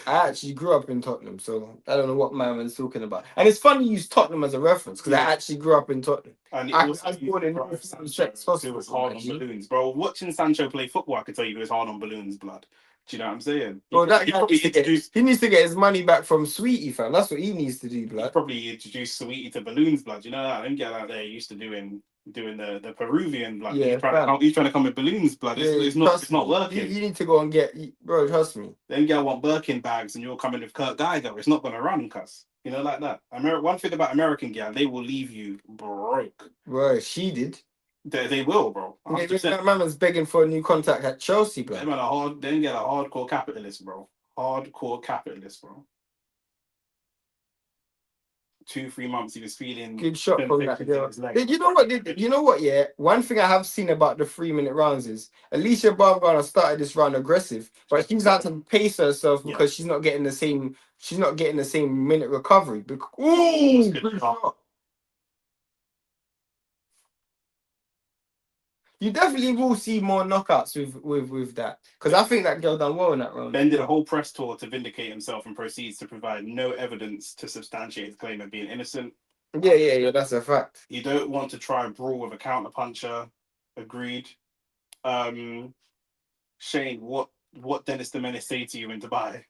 Speaker 2: I actually grew up in Tottenham, so I don't know what my man's talking about. And it's funny you use Tottenham as a reference because I actually grew up in Tottenham.
Speaker 1: And
Speaker 2: I was born in Sancho.
Speaker 1: It was hard on balloons, bro. Watching Sancho play football, I could tell you it was hard on balloons, blood. Do you know what I'm saying?
Speaker 2: Well, that
Speaker 1: He
Speaker 2: guy
Speaker 1: probably
Speaker 2: needs to get,
Speaker 1: introduced.
Speaker 2: he needs to get his money back from Sweetie, fam. That's what he needs to do,
Speaker 1: He
Speaker 2: blood.
Speaker 1: probably introduced Sweetie to balloons, blood. You know that? Them get out there used to doing the Peruvian blood.
Speaker 2: Yeah,
Speaker 1: He's trying to come with balloons, blood.
Speaker 2: Yeah,
Speaker 1: It's not
Speaker 2: me.
Speaker 1: working.
Speaker 2: You need to go and get, bro. Trust me.
Speaker 1: Them girl want Birkin bags, and you're coming with Kurt Geiger. It's not gonna run, cuz. You know, like that. One thing about American girl, they will leave you broke.
Speaker 2: Bro, she did.
Speaker 1: They will, bro. 100%.
Speaker 2: That man was begging for a new contract at Chelsea, bro.
Speaker 1: Them are then get a hardcore capitalist, bro. Hardcore capitalist, bro. 2-3 months he was feeling
Speaker 2: Good shot from that
Speaker 1: convicted
Speaker 2: girl.
Speaker 1: in his leg.
Speaker 2: You know what? You know what? Yeah, one thing I have seen about the 3-minute rounds is Alicia Bargana started this round aggressive, but she's had to pace herself because she's not getting the same. She's not getting the same minute recovery. Ooh, good shot. You definitely will see more knockouts with that, because I think that girl done well in that round.
Speaker 1: Ben did a whole press tour to vindicate himself and proceeds to provide no evidence to substantiate his claim of being innocent.
Speaker 2: Yeah, that's a fact.
Speaker 1: You don't want to try and brawl with a counter puncher. Agreed. Shane, what Dennis the Menace say to you in Dubai?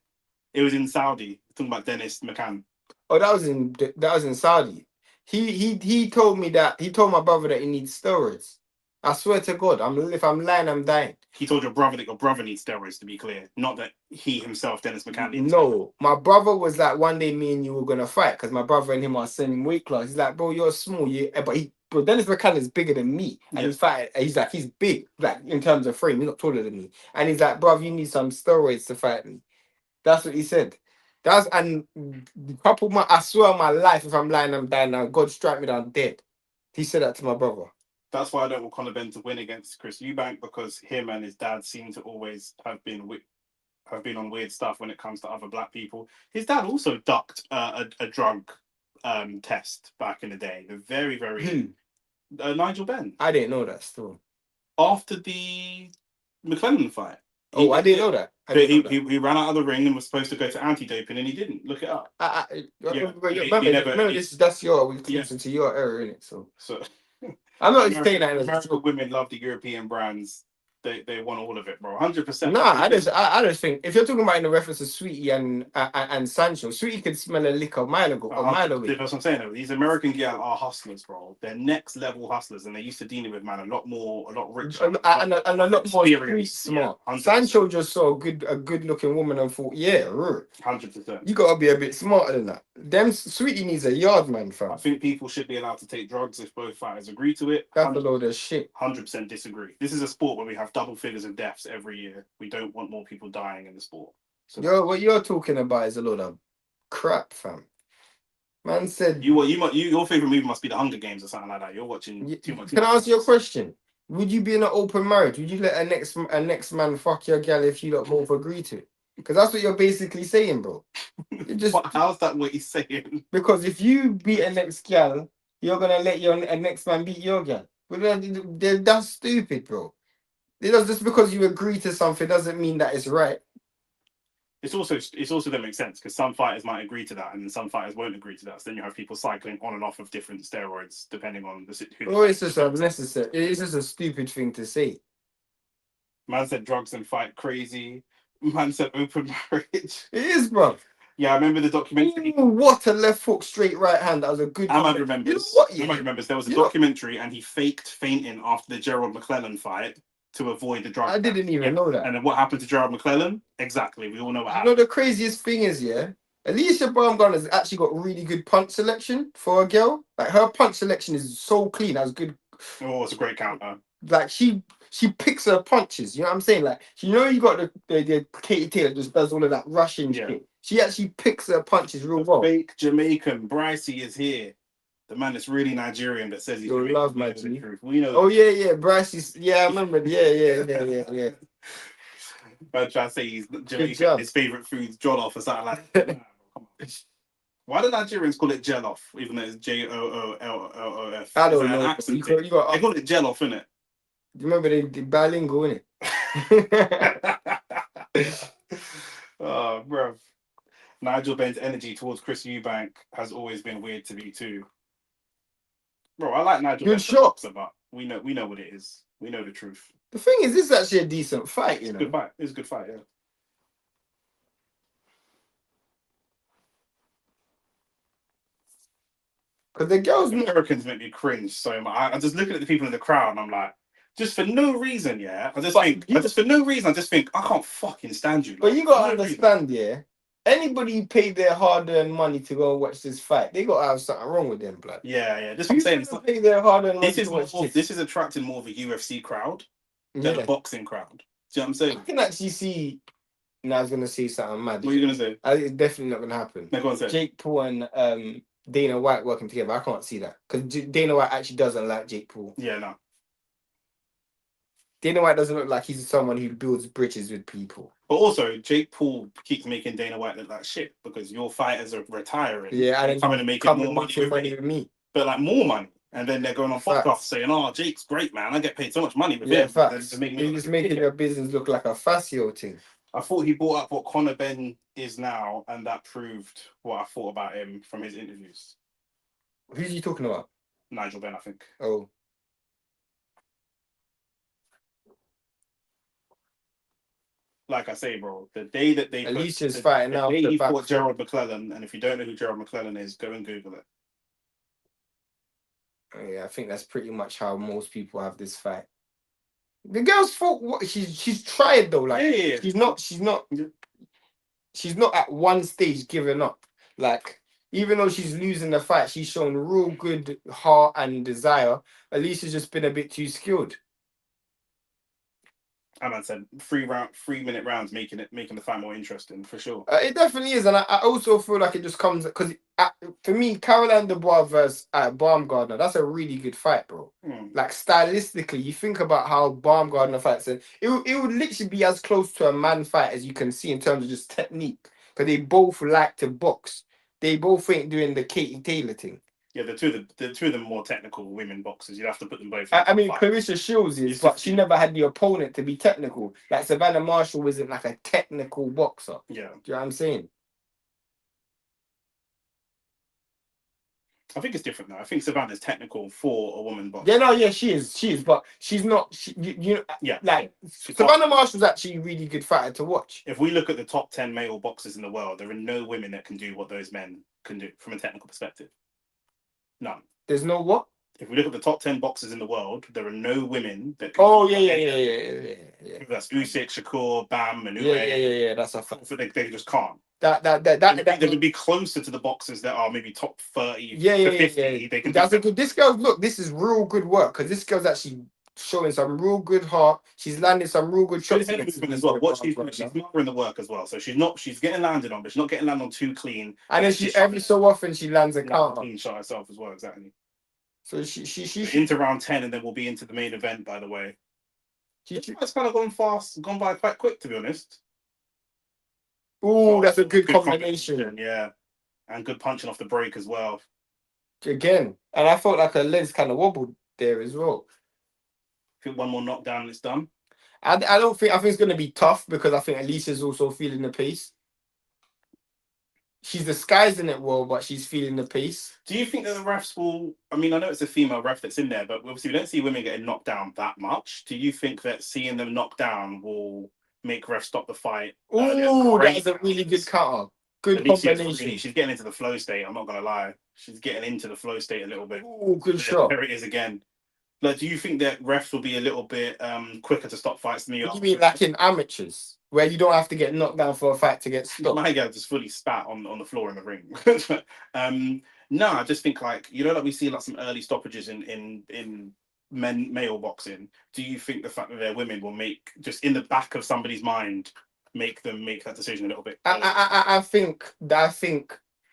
Speaker 1: It was in Saudi. Talking about Dennis McCann.
Speaker 2: Oh, that was in Saudi. He told me that he told my brother that he needs steroids. I swear to God, if I'm lying, I'm dying.
Speaker 1: He told your brother that your brother needs steroids, to be clear. Not that he himself, Dennis McCann, needs
Speaker 2: No, my brother was like, one day me and you were gonna fight because my brother and him are same weight class. He's like, bro, you're small, but Dennis McCann is bigger than me, and he's big, like in terms of frame, he's not taller than me, and he's like, bro, you need some steroids to fight me. That's what he said. I swear on my life, if I'm lying, I'm dying now. God strike me down dead. He said that to my brother.
Speaker 1: That's why I don't want Conor Ben to win against Chris Eubank, because him and his dad seem to always have been on weird stuff when it comes to other black people. His dad also ducked a drug test back in the day. The very, very Nigel Benn.
Speaker 2: I didn't know that still.
Speaker 1: After the McClellan fight.
Speaker 2: I didn't know that.
Speaker 1: He ran out of the ring and was supposed to go to anti-doping, and he didn't. Look it up.
Speaker 2: That's your to your error, innit? So I'm not saying that.
Speaker 1: American women love the European brands. They want all of it, bro. 100%.
Speaker 2: Nah, I just think if you're talking about in the reference to Sweetie and Sancho, Sweetie could smell a liquor a mile ago.
Speaker 1: That's what I'm saying. Though. These American girls are hustlers, bro. They're next level hustlers, and they used to dealing with man a lot richer,
Speaker 2: and a lot more street smart.
Speaker 1: Yeah,
Speaker 2: Sancho just saw a good looking woman and thought,
Speaker 1: 100%.
Speaker 2: You gotta be a bit smarter than that. Them Sweetie needs a yard man, fam.
Speaker 1: I think people should be allowed to take drugs if both fighters agree to it.
Speaker 2: That's a load of shit.
Speaker 1: 100% disagree. This is a sport where we have double figures of deaths every year. We don't want more people dying in the sport. So
Speaker 2: what you're talking about is a load of crap, fam. Man said
Speaker 1: your favorite movie must be The Hunger Games or something like that. You're watching too much.
Speaker 2: Can I answer your question? Would you be in an open marriage? Would you let a next man fuck your gal if you don't both agree to it? Because that's what you're basically saying, bro.
Speaker 1: How's that what he's saying?
Speaker 2: Because if you beat a next gal, you're gonna let a next man beat your gal. But that's stupid, bro. Just because you agree to something doesn't mean that it's right.
Speaker 1: It's also that makes sense, because some fighters might agree to that and some fighters won't agree to that. So then you have people cycling on and off of different steroids depending on the situation.
Speaker 2: Oh, it's just unnecessary. It's just a stupid thing to say.
Speaker 1: Man said drugs and fight crazy. Man said open marriage.
Speaker 2: It is, bro.
Speaker 1: Yeah, I remember the documentary.
Speaker 2: Ooh, what a left hook, straight right hand. That was a good.
Speaker 1: Ahmad remembers. Ahmad remembers. There was a documentary, and he faked fainting after the Gerald McClellan fight to avoid the drug.
Speaker 2: I didn't even know that.
Speaker 1: And then what happened to Gerald McClellan? Exactly. We all know what happened.
Speaker 2: You know the craziest thing is, Alicia Baumgartner has actually got really good punch selection for a girl. Like her punch selection is so clean. That's good.
Speaker 1: Oh, it's a great counter.
Speaker 2: Like she picks her punches. You know what I'm saying? Like you got the Katie Taylor just does all of that Russian shit. She actually picks her punches real well.
Speaker 1: Fake Jamaican Brycey is here. The man that's really Nigerian that says he's Jamaican.
Speaker 2: Love my G.
Speaker 1: We know.
Speaker 2: Oh yeah, Brycey. Yeah, I remember. Yeah.
Speaker 1: I'm trying to say he's Jamaican. His favorite food's jollof or something like that. Why do Nigerians call it jellof, even though it's Jollof?
Speaker 2: I don't know.
Speaker 1: They call it jellof, innit?
Speaker 2: You remember the bilingual, innit?
Speaker 1: Oh, bro. Nigel Benn's energy towards Chris Eubank has always been weird to me too. Bro, I like Nigel
Speaker 2: Good shot,
Speaker 1: but we know what it is. We know the truth.
Speaker 2: The thing is, this is actually a decent fight, you know.
Speaker 1: Good fight. It's a good fight, yeah.
Speaker 2: Because the girls not.
Speaker 1: Americans make me cringe so much. I'm just looking at the people in the crowd and I'm like, just for no reason, yeah. I just think I can't fucking stand you.
Speaker 2: But
Speaker 1: like,
Speaker 2: you gotta
Speaker 1: for no reason.
Speaker 2: understand, yeah. Anybody who paid their hard-earned money to go and watch this fight, they gotta have something wrong with them, blood.
Speaker 1: Yeah. This what I'm saying. It's like,
Speaker 2: Pay their hard-earned money
Speaker 1: this
Speaker 2: to watch this.
Speaker 1: This is attracting more of a UFC crowd than a boxing crowd. Do you know what I'm saying?
Speaker 2: I can actually see. No, I was gonna say something mad.
Speaker 1: What are you gonna say?
Speaker 2: It's definitely not gonna happen.
Speaker 1: No, go on, say.
Speaker 2: Jake Paul and Dana White working together. I can't see that because Dana White actually doesn't like Jake Paul.
Speaker 1: Yeah, no.
Speaker 2: Dana White doesn't look like he's someone who builds bridges with people.
Speaker 1: But also, Jake Paul keeps making Dana White look like shit because your fighters are retiring.
Speaker 2: Yeah, and then
Speaker 1: coming and making more money
Speaker 2: with me.
Speaker 1: But like more money. And then they're going on podcasts saying, "Oh, Jake's great, man. I get paid so much money with him."
Speaker 2: Facts. He's making your business look like a fascio thing.
Speaker 1: I thought he brought up what Conor Ben is now, and that proved what I thought about him from his interviews.
Speaker 2: Who's he talking about?
Speaker 1: Nigel Benn, I think.
Speaker 2: Oh.
Speaker 1: Like I say, bro, the day that they
Speaker 2: Alicia's fighting now.
Speaker 1: The day he fought Gerald McClellan, and if you don't know who Gerald McClellan is, go and Google it.
Speaker 2: Yeah, I think that's pretty much how most people have this fight. The girl's fought. What she's tried though. Like she's not at one stage giving up. Like even though she's losing the fight, she's shown real good heart and desire. Alicia's just been a bit too skilled.
Speaker 1: I man said 3-minute rounds, making the fight more interesting for sure.
Speaker 2: It definitely is, and I also feel like it just comes because for me, Caroline Dubois versus Baumgardner, that's a really good fight, bro. Like stylistically, you think about how Baumgardner fights, and it would literally be as close to a man fight as you can see in terms of just technique, because they both like to box. They both ain't doing the Katie Taylor thing.
Speaker 1: Yeah, the two of them more technical women boxers. You'd have to put them both.
Speaker 2: I mean, Clarissa Shields is, but she never had the opponent to be technical. Like Savannah Marshall wasn't like a technical boxer.
Speaker 1: Yeah.
Speaker 2: Do you know what I'm saying?
Speaker 1: I think it's different though. I think Savannah's technical for a woman boxer.
Speaker 2: Yeah, she is, but she's not. Savannah Marshall's actually a really good fighter to watch.
Speaker 1: If we look at the top 10 male boxers in the world, there are no women that can do what those men can do from a technical perspective. None.
Speaker 2: There's no what?
Speaker 1: If we look at the top 10 boxers in the world, there are no women that
Speaker 2: can yeah.
Speaker 1: That's Usyk, Shakur, Bam, and
Speaker 2: Yeah. That's a fact.
Speaker 1: So they just can't.
Speaker 2: They
Speaker 1: would be closer to the boxers that are maybe top 30.
Speaker 2: 50. They can. That's a good. This girl, look, this is real good work because this girl's actually showing some real good heart. She's landing some real good shots
Speaker 1: as well. What she's mothering the work as well. So she's getting landed on, but she's not getting landed on too clean.
Speaker 2: And then every so often she lands a counter.
Speaker 1: Clean shot herself as well, exactly.
Speaker 2: So she
Speaker 1: into round 10, and then we'll be into the main event. By the way, it's kind of gone by quite quick, to be honest.
Speaker 2: Oh, that's a good combination.
Speaker 1: Yeah, and good punching off the break as well.
Speaker 2: Again, and I felt like her legs kind of wobbled there as well.
Speaker 1: I think one more knockdown and it's done.
Speaker 2: I think it's going to be tough because I think Alicia's also feeling the pace. She's disguising it well, but she's feeling the pace.
Speaker 1: Do you think that the refs will... I mean, I know it's a female ref that's in there, but obviously we don't see women getting knocked down that much. Do you think that seeing them knocked down will make refs stop the fight?
Speaker 2: Oh, that is a really good counter. Good combination.
Speaker 1: She's getting into the flow state, I'm not going to lie. She's getting into the flow state a little bit.
Speaker 2: Oh, good shot.
Speaker 1: There it is again. Like, do you think that refs will be a little bit quicker to stop fights than you?
Speaker 2: What do you mean, like in amateurs, where you don't have to get knocked down for a fight to get stopped?
Speaker 1: My guy just fully spat on the floor in the ring. No, I just think like we see like some early stoppages in male boxing. Do you think the fact that they're women will make just in the back of somebody's mind make them make that decision a little bit?
Speaker 2: I think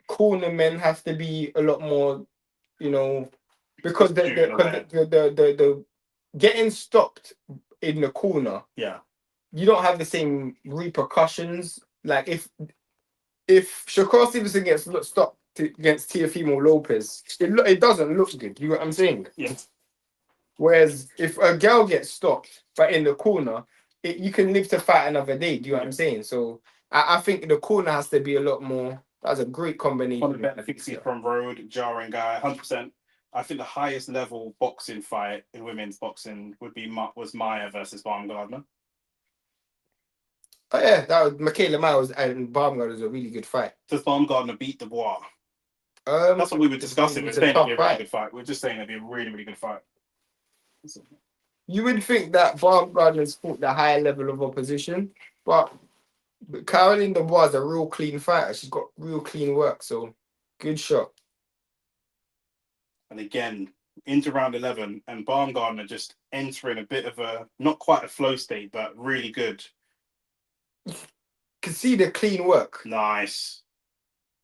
Speaker 2: corner men have to be a lot more, because the getting stopped in the corner, you don't have the same repercussions. Like if Shakur Stevenson gets stopped against Teofimo Lopez, it doesn't look good. You know what I'm saying?
Speaker 1: Yeah.
Speaker 2: Whereas if a girl gets stopped but in the corner, you can live to fight another day. Do you know what I'm saying? So I think the corner has to be a lot more. That's a great combination.
Speaker 1: I think he's from road, jarring guy, 100%. I think the highest level boxing fight in women's boxing was Maya versus Baumgardner.
Speaker 2: Oh yeah, that was Michaela Miles and Baumgardner was a really good fight.
Speaker 1: Does Baumgardner beat Dubois? That's what we were discussing. We're
Speaker 2: It's a
Speaker 1: saying it'd
Speaker 2: tough
Speaker 1: be a really
Speaker 2: fight.
Speaker 1: good fight. We're just saying it'd be a really, really good fight.
Speaker 2: You would think that Baumgartner's fought the higher level of opposition, but Caroline Dubois is a real clean fighter. She's got real clean work, so good shot.
Speaker 1: And again, into round 11, and Baumgartner just entering a bit of a, not quite a flow state, but really good.
Speaker 2: Can see the clean work
Speaker 1: Nice.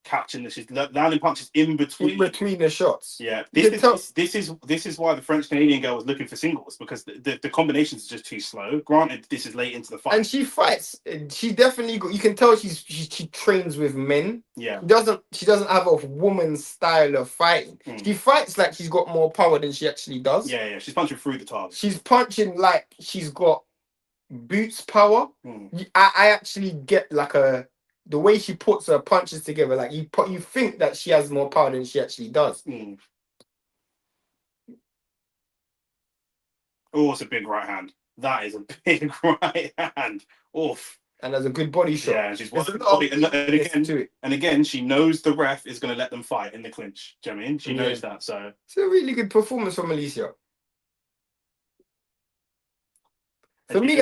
Speaker 1: Catching this, she's landing punches in between
Speaker 2: the shots.
Speaker 1: Yeah,
Speaker 2: You can tell-
Speaker 1: this is why the French Canadian girl was looking for singles, because the combinations are just too slow. Granted, this is late into the fight,
Speaker 2: and she fights. She definitely got. You can tell she trains with men.
Speaker 1: yeah,
Speaker 2: She doesn't have a woman's style of fighting. She fights like she's got more power than she actually does.
Speaker 1: yeah. She's punching through the target.
Speaker 2: She's punching like she's got boots power. I actually get like the way she puts her punches together. Like you think that she has more power than she actually does.
Speaker 1: Oh, it's a big right hand. That is a big right hand. Oof.
Speaker 2: And there's a good body shot.
Speaker 1: Yeah, she's working the body. And again, she knows the ref is going to let them fight in the clinch. Do you know what I mean? She knows that. So
Speaker 2: it's a really good performance from Alicia. For me,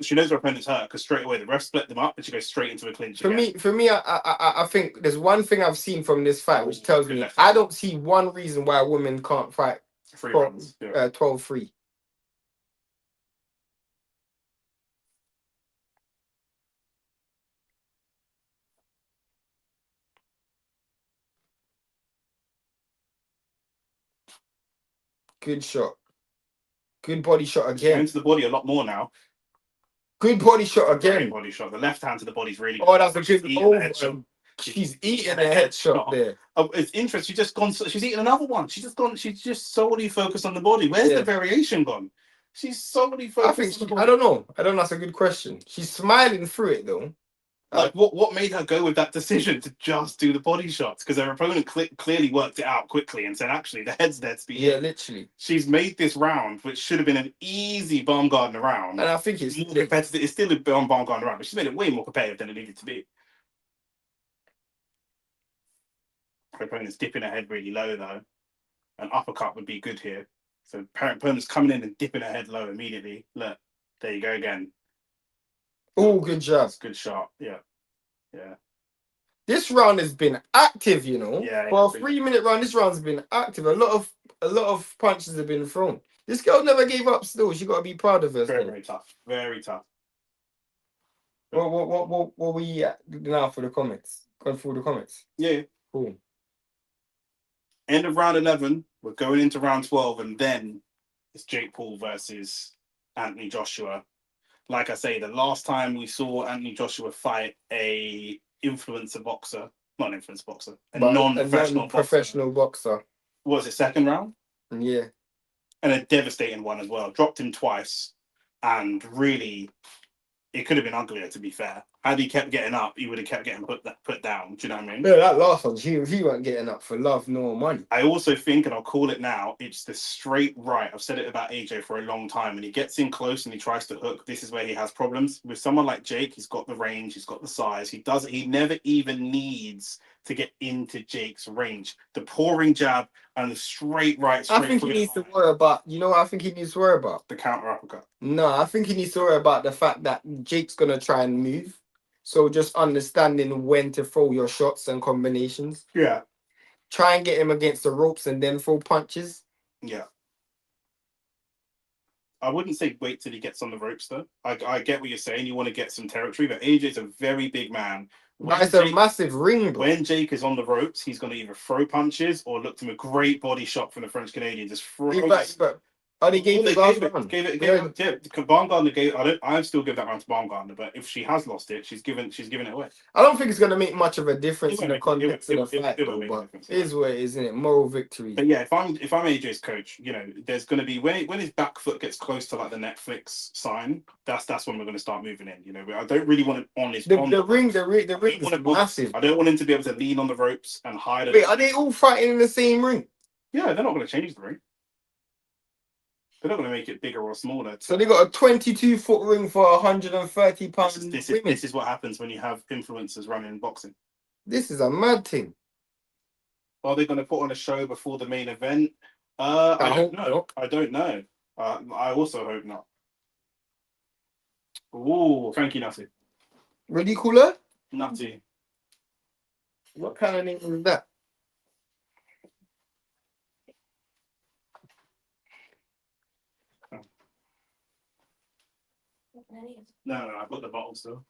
Speaker 1: she knows her opponent's hurt because straight away the ref split them up and she goes straight into a clinch.
Speaker 2: For me, I think there's one thing I've seen from this fight which tells me I don't see one reason why women can't fight 12-3. Good shot. Good body shot again.
Speaker 1: Into the body a lot more now.
Speaker 2: Good body shot again.
Speaker 1: Great body shot. The left hand to the body's really good.
Speaker 2: Oh, that's a good headshot. She's eating a headshot there.
Speaker 1: Oh, it's interesting. She's eating another one. She's just solely focused on the body. Where's the variation gone? She's solely focused on the body.
Speaker 2: I don't know. That's a good question. She's smiling through it though.
Speaker 1: Like what made her go with that decision to just do the body shots? Because her opponent clearly worked it out quickly and said, actually, the head's there to be.
Speaker 2: Yeah, literally.
Speaker 1: She's made this round, which should have been an easy Baumgartner round.
Speaker 2: And I think it's
Speaker 1: more competitive. It's still a Baumgartner round, but she's made it way more competitive than it needed to be. Her opponent's dipping her head really low though. An uppercut would be good here. So opponent's coming in and dipping her head low immediately. Look, there you go again.
Speaker 2: Oh, good job.
Speaker 1: Good shot. Yeah.
Speaker 2: This round has been active, you know.
Speaker 1: Yeah.
Speaker 2: For a 3-minute round, this round's been active. A lot of punches have been thrown. This girl never gave up. Still, she got to be proud of herself.
Speaker 1: Very tough. Very tough.
Speaker 2: What we at now for the comments? Going through the comments.
Speaker 1: Yeah.
Speaker 2: Cool.
Speaker 1: End of round 11. We're going into round 12, and then it's Jake Paul versus Anthony Joshua. Like I say, the last time we saw Anthony Joshua fight a non-professional boxer, What was it, second round?
Speaker 2: Yeah.
Speaker 1: And a devastating one as well. Dropped him twice, and really, it could have been uglier, to be fair. Had he kept getting up, he would have kept getting put down. Do you know what I mean?
Speaker 2: Yeah, that last one, he wasn't getting up for love nor money.
Speaker 1: I also think, and I'll call it now, it's the straight right. I've said it about AJ for a long time. When he gets in close and he tries to hook, this is where he has problems. With someone like Jake, he's got the range, he's got the size. He never even needs to get into Jake's range. The pouring jab and the straight right.
Speaker 2: I think he needs to worry about, you know what I think he needs to worry about?
Speaker 1: The counter uppercut.
Speaker 2: No, I think he needs to worry about the fact that Jake's going to try and move. So just understanding when to throw your shots and combinations.
Speaker 1: Yeah.
Speaker 2: Try and get him against the ropes and then throw punches.
Speaker 1: Yeah. I wouldn't say wait till he gets on the ropes, though. I get what you're saying. You want to get some territory, but AJ's a very big man.
Speaker 2: It's a massive ring, bro.
Speaker 1: When Jake is on the ropes, he's going to either throw punches or look to him a great body shot from the French Canadian. Just throw.
Speaker 2: They gave it.
Speaker 1: Baumgartner. I'm still giving that round to Baumgartner, but if she has lost it, she's given it away.
Speaker 2: I don't think it's going to make much of a difference in the context of the fight, but it is what it is, isn't it? Moral victory.
Speaker 1: But yeah, if I'm AJ's coach, you know, there's going to be when his back foot gets close to like the Netflix sign, that's when we're going to start moving in. You know, I don't really want it on his
Speaker 2: the ring is massive.
Speaker 1: I don't want him to be able to lean on the ropes and hide.
Speaker 2: Wait, are they all fighting in the same ring?
Speaker 1: Yeah, they're not going to change the ring. They're not going to make it bigger or smaller.
Speaker 2: So they got a 22-foot ring for 130 pounds.
Speaker 1: This is what happens when you have influencers running boxing.
Speaker 2: This is a mad thing.
Speaker 1: Are they going to put on a show before the main event? I don't
Speaker 2: hope
Speaker 1: know.
Speaker 2: not.
Speaker 1: I don't know. I also hope not. Ooh, thank you, Nutty.
Speaker 2: What do you call her?
Speaker 1: Nutty.
Speaker 2: What kind of name is that?
Speaker 1: No, I've got the bottle still.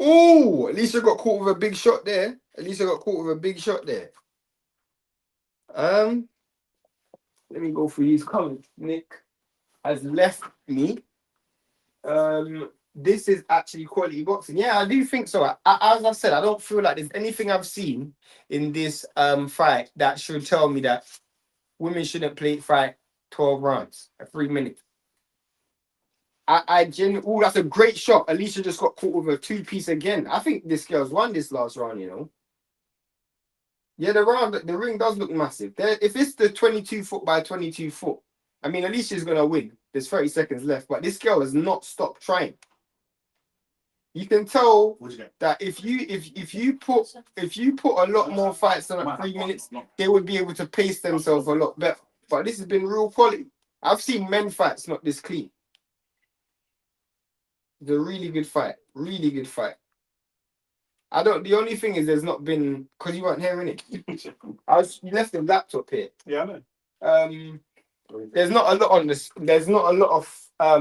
Speaker 2: Oh, at least I got caught with a big shot there. At least I got caught with a big shot there. Let me go through these comments. Nick has left me. This is actually quality boxing. Yeah, I do think so. As I said, I don't feel like there's anything I've seen in this fight that should tell me that women shouldn't fight 12 rounds at 3 minutes. Oh, that's a great shot. Alicia just got caught with a 2-piece again. I think this girl's won this last round, you know. Yeah, the ring does look massive. If it's the 22 foot by 22 foot, I mean, Alicia's gonna win. There's 30 seconds left, but this girl has not stopped trying. You can tell that if you put a lot more fights on at 3 minutes, they would be able to pace themselves a lot better. But this has been real quality. I've seen men fights not this clean. It's a really good fight. Really good fight. The only thing is there's not been, because you weren't hearing it. You left the laptop here.
Speaker 1: Yeah, I know.
Speaker 2: There's not a lot on this. There's not a lot of a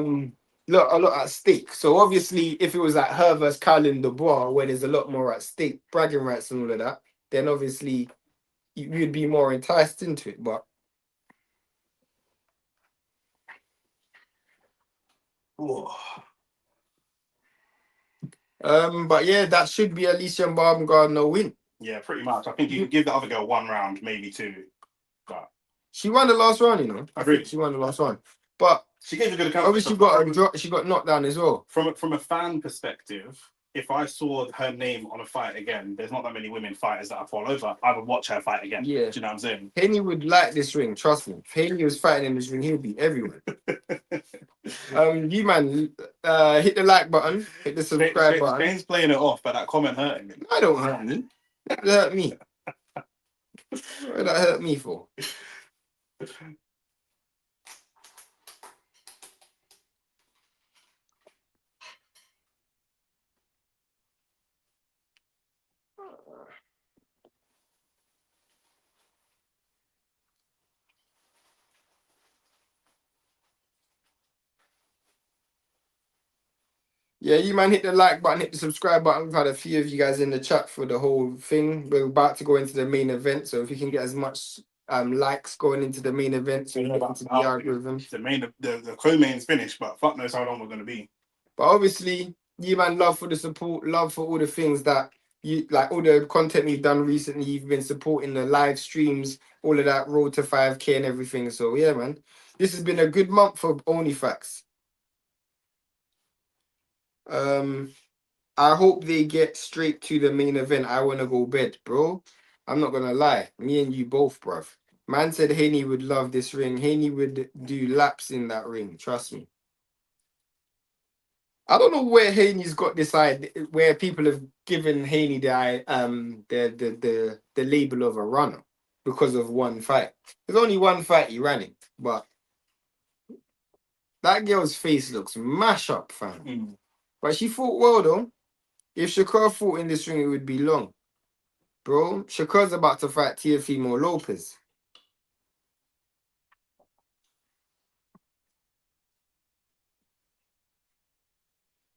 Speaker 2: lot at stake. So obviously, if it was like her versus Kylan Dubois, where there's a lot more at stake, bragging rights and all of that, then obviously you'd be more enticed into it. But but yeah, that should be Alicia Baumgartner win.
Speaker 1: Yeah, pretty much. I think you could give the other girl 1 round, maybe 2. But
Speaker 2: she won the last round, you know. I
Speaker 1: Agreed.
Speaker 2: think she won the last round. But
Speaker 1: she gave a good account.
Speaker 2: Obviously, she got knocked down as well.
Speaker 1: From a fan perspective, if I saw her name on a fight again, there's not that many women fighters that I follow, but I would watch her fight again. Yeah. Do you know what I'm saying?
Speaker 2: Haney would like this ring, trust me. If Haney was fighting in this ring, he'd beat everyone. You man, hit the like button, hit the subscribe button.
Speaker 1: Shane's playing it off, but that comment hurting me.
Speaker 2: I don't hurt me. That hurt me. What did that hurt me for? Yeah, you man, hit the like button, hit the subscribe button. We've had a few of you guys in the chat for the whole thing. We're about to go into the main event, so if you can get as much likes going into the main event, so you get into the algorithm.
Speaker 1: The co-main's finished, but fuck knows how long we're gonna be.
Speaker 2: But obviously, you man, love for the support, love for all the things that you like, all the content you've done recently. You've been supporting the live streams, all of that road to 5K and everything. So yeah, man, this has been a good month for OnlyFacts. I hope they get straight to the main event. I want to go bed, bro. I'm not gonna lie. Me and you both, bruv. Man said Haney would love this ring. Haney would do laps in that ring. Trust me. I don't know where Haney's got this idea, where people have given Haney the label of a runner because of one fight. There's only one fight he ran it, but that girl's face looks mash up, fam. But she fought well though. If Shakur fought in this ring, it would be long. Bro, Shakur's about to fight Teofimo Lopez.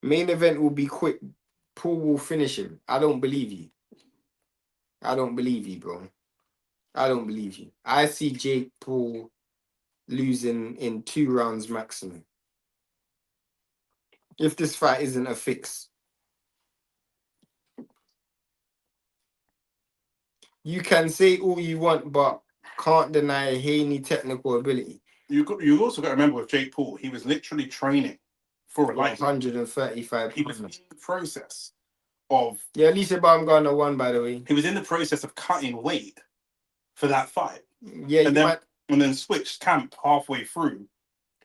Speaker 2: Main event will be quick. Paul will finish him. I don't believe you. I don't believe you, bro. I don't believe you. I see Jake Paul losing in 2 rounds maximum. If this fight isn't a fix. You can say all you want, but can't deny Haney technical ability.
Speaker 1: You also got to remember with Jake Paul, he was literally training for a light.
Speaker 2: 135.
Speaker 1: He was in the process of.
Speaker 2: Yeah, Alicia Baumgartner won, by the way.
Speaker 1: He was in the process of cutting weight for that fight.
Speaker 2: Yeah,
Speaker 1: and then switched camp halfway through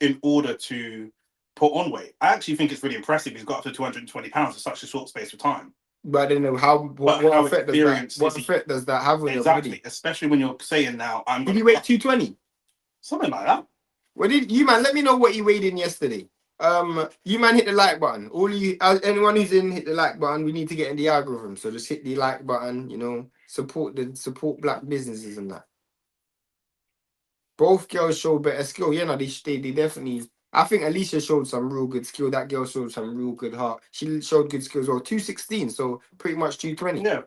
Speaker 1: in order to put on weight. I actually think it's really impressive. He's got up to 220 pounds in such a short space of time.
Speaker 2: But I don't know what effect does that have on your body?
Speaker 1: Especially when you're saying now,
Speaker 2: Did he weigh 220?
Speaker 1: Something like that.
Speaker 2: What did you man? Let me know what he weighed in yesterday. You man hit the like button. Anyone who's in, hit the like button. We need to get in the algorithm, so just hit the like button. You know, support black businesses and that. Both girls show better skill. Yeah, no, they definitely. I think Alicia showed some real good skill. That girl showed some real good heart. She showed good skill as well. 216, so pretty much 220.
Speaker 1: Yeah.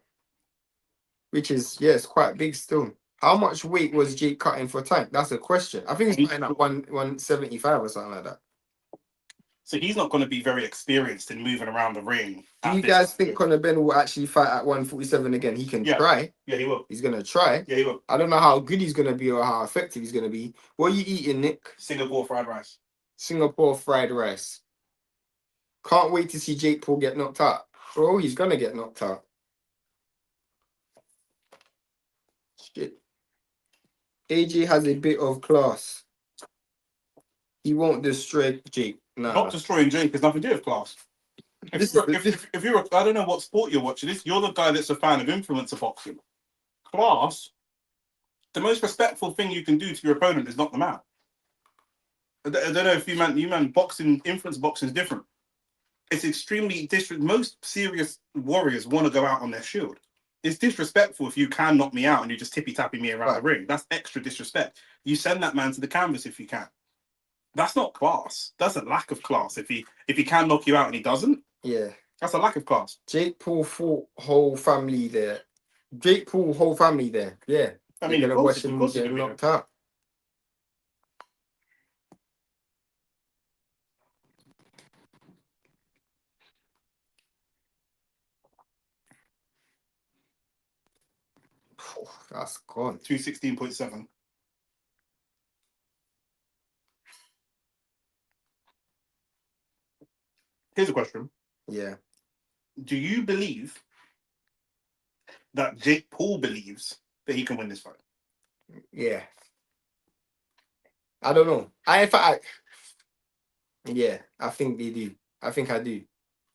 Speaker 2: Which is, it's quite big still. How much weight was Jake cutting for Tank? That's a question. I think he's cutting at 175 or something like that.
Speaker 1: So he's not going to be very experienced in moving around the ring.
Speaker 2: Do you guys think Conor Ben will actually fight at 147 again? He can try.
Speaker 1: Yeah, he will.
Speaker 2: He's going to try.
Speaker 1: Yeah, he will.
Speaker 2: I don't know how good he's going to be or how effective he's going to be. What are you eating, Nick?
Speaker 1: Singapore fried rice.
Speaker 2: Singapore fried rice. Can't wait to see Jake Paul get knocked out. Bro, he's going to get knocked out. Shit. AJ has a bit of class. He won't destroy Jake. Nah.
Speaker 1: Not destroying Jake has nothing to do with class. If you're I don't know what sport you're watching. You're the guy that's a fan of influencer boxing. Class, the most respectful thing you can do to your opponent is knock them out. I don't know if you man boxing, influence boxing is different. It's extremely most serious warriors want to go out on their shield. It's disrespectful if you can knock me out and you're just tippy-tapping me around the ring. That's extra disrespect. You send that man to the canvas if you can. That's not class. That's a lack of class. If he can knock you out and he doesn't, that's a lack of class.
Speaker 2: Jake Paul fought whole family there. Yeah.
Speaker 1: I mean,
Speaker 2: you're gonna watch him get knocked out. That's gone.
Speaker 1: 216.7. Here's a question.
Speaker 2: Yeah.
Speaker 1: Do you believe that Jake Paul believes that he can win this fight?
Speaker 2: Yeah. I don't know. I think they do. I think I do.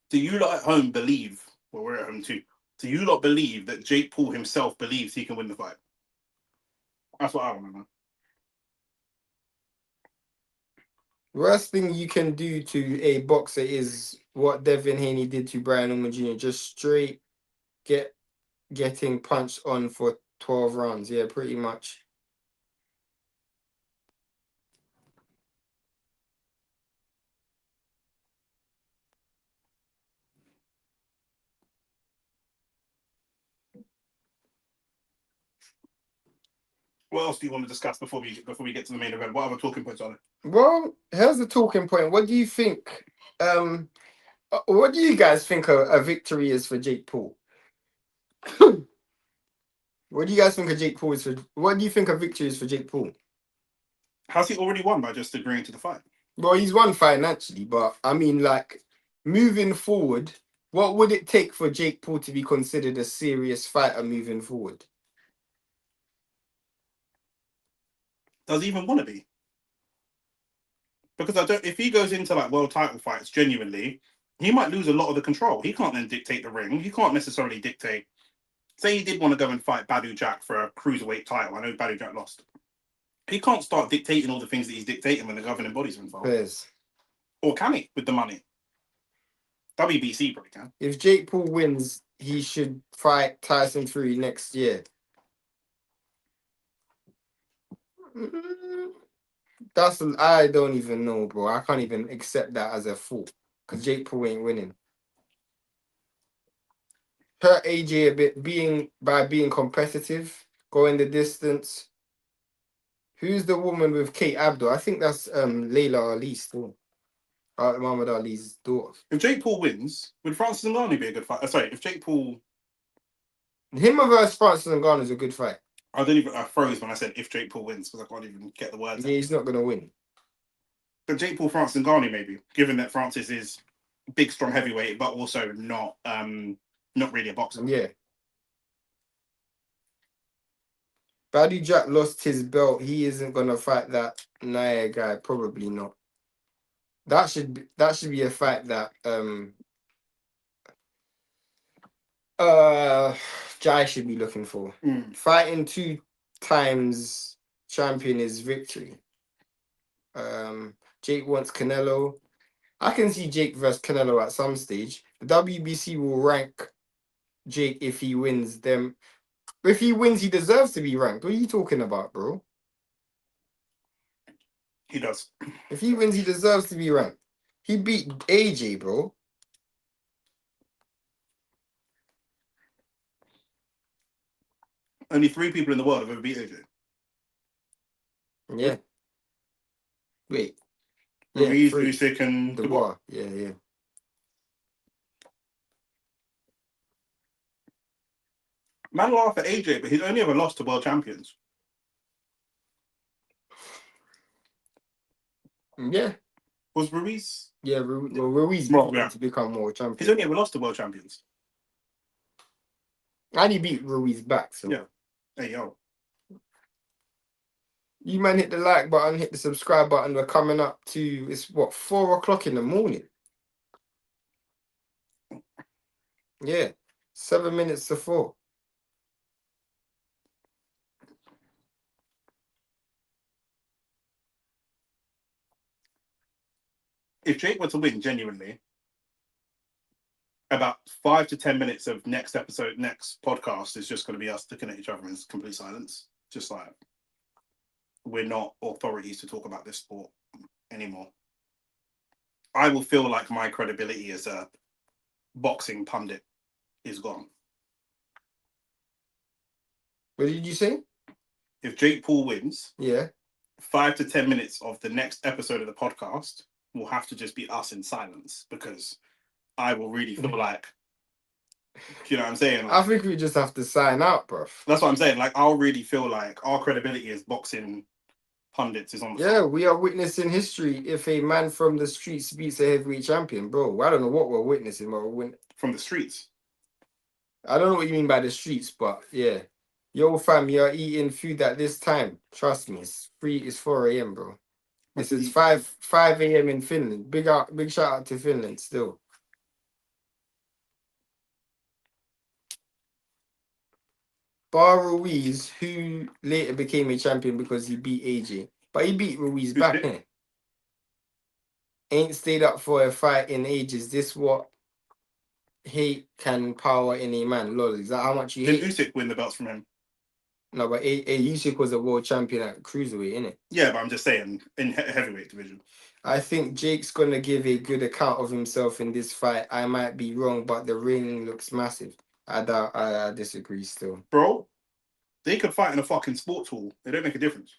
Speaker 1: Do you lot at home believe, well, we're at home too, do you lot believe that Jake Paul himself believes he can win the fight? That's what I want to know.
Speaker 2: Worst thing you can do to a boxer is what Devin Haney did to Brian Norman Jr. Just straight getting punched on for 12 rounds. Yeah, pretty much.
Speaker 1: What else do you want to discuss before we get to the main event? What other talking points are there?
Speaker 2: Well, here's the talking point. What do you think? What do you guys think a victory is for Jake Paul? What do you guys think of Jake Paul is for? What do you think a victory is for Jake Paul?
Speaker 1: Has he already won by just agreeing to the fight?
Speaker 2: Well, he's won financially, but I mean, like, moving forward, what would it take for Jake Paul to be considered a serious fighter moving forward?
Speaker 1: Does he even want to be? Because if he goes into like world title fights genuinely, he might lose a lot of the control. He can't then dictate the ring. He can't necessarily dictate. Say he did want to go and fight Badou Jack for a cruiserweight title. I know Badou Jack lost. He can't start dictating all the things that he's dictating when the governing bodies are involved.
Speaker 2: Yes.
Speaker 1: Or can he with the money? WBC probably can.
Speaker 2: If Jake Paul wins, he should fight Tyson Fury next year. I don't even know, bro. I can't even accept that as a thought because Jake Paul ain't winning. Hurt AJ a bit by being competitive, going the distance. Who's the woman with Kate Abdul? I think that's Layla Ali's still. Muhammad Ali's daughter.
Speaker 1: If Jake Paul wins, would Francis Ngannou be a good fight? If Jake Paul...
Speaker 2: Him versus Francis Ngannou is a good fight.
Speaker 1: I froze when I said if Jake Paul wins because I can't even get the words out.
Speaker 2: Yeah, he's not going to win.
Speaker 1: But Jake Paul, Francis Ngannou, maybe, given that Francis is big, strong heavyweight, but also not really a boxer.
Speaker 2: Yeah. Badou Jack lost his belt. He isn't gonna fight that Naya guy. Probably not. That should be a fight that Jai should be looking for. Fighting 2 times champion is victory. Jake wants Canelo. I can see Jake versus Canelo at some stage. The WBC will rank Jake if he wins them. If he wins, he deserves to be ranked. What are you talking about, bro?
Speaker 1: He does.
Speaker 2: If he wins, he deserves to be ranked. He beat AJ, bro.
Speaker 1: Only 3 people in the world have ever beat AJ.
Speaker 2: Yeah. Wait.
Speaker 1: Ruiz,
Speaker 2: 3.
Speaker 1: Usyk, and
Speaker 2: Dubois. Yeah.
Speaker 1: Man laugh at AJ, but he's only ever lost to world champions.
Speaker 2: Yeah.
Speaker 1: Was Ruiz?
Speaker 2: Yeah, Ruiz to become more champion.
Speaker 1: He's only ever lost to world champions.
Speaker 2: And he beat Ruiz back, so.
Speaker 1: Yeah. Hey, yo.
Speaker 2: You man hit the like button, hit the subscribe button. We're coming up to, it's what, 4 o'clock in the morning? Yeah. 7 minutes to 4.
Speaker 1: If Jake were to win, genuinely, about 5 to 10 minutes of next podcast is just going to be us looking at each other in complete silence. Just like, we're not authorities to talk about this sport anymore. I will feel like my credibility as a boxing pundit is gone.
Speaker 2: What did you say?
Speaker 1: If Jake Paul wins,
Speaker 2: yeah,
Speaker 1: 5 to 10 minutes of the next episode of the podcast will have to just be us in silence, because I will really feel like, you know what I'm saying? Like,
Speaker 2: I think we just have to sign out, bro.
Speaker 1: That's what I'm saying. Like, I'll really feel like our credibility as boxing pundits is on the
Speaker 2: Yeah, we are witnessing history. If a man from the streets beats a heavyweight champion, bro, I don't know what we're witnessing, but
Speaker 1: from the streets.
Speaker 2: I don't know what you mean by the streets, but yeah. Yo, fam, you're eating food at this time. Trust me, it's 4 a.m., bro. This is 5 a.m. in Finland. Big shout out to Finland still. Bar Ruiz, who later became a champion because he beat AJ. But he beat Ruiz back, innit? Ain't stayed up for a fight in ages. This what hate can power in a man. Lol, is that how much you hate?
Speaker 1: Did Usyk win the belts from him?
Speaker 2: No, but Usyk was a world champion at cruiserweight, innit?
Speaker 1: Yeah, but I'm just saying, in heavyweight division.
Speaker 2: I think Jake's going to give a good account of himself in this fight. I might be wrong, but the ring looks massive. I disagree still.
Speaker 1: Bro, they could fight in a fucking sports hall. It don't make a difference.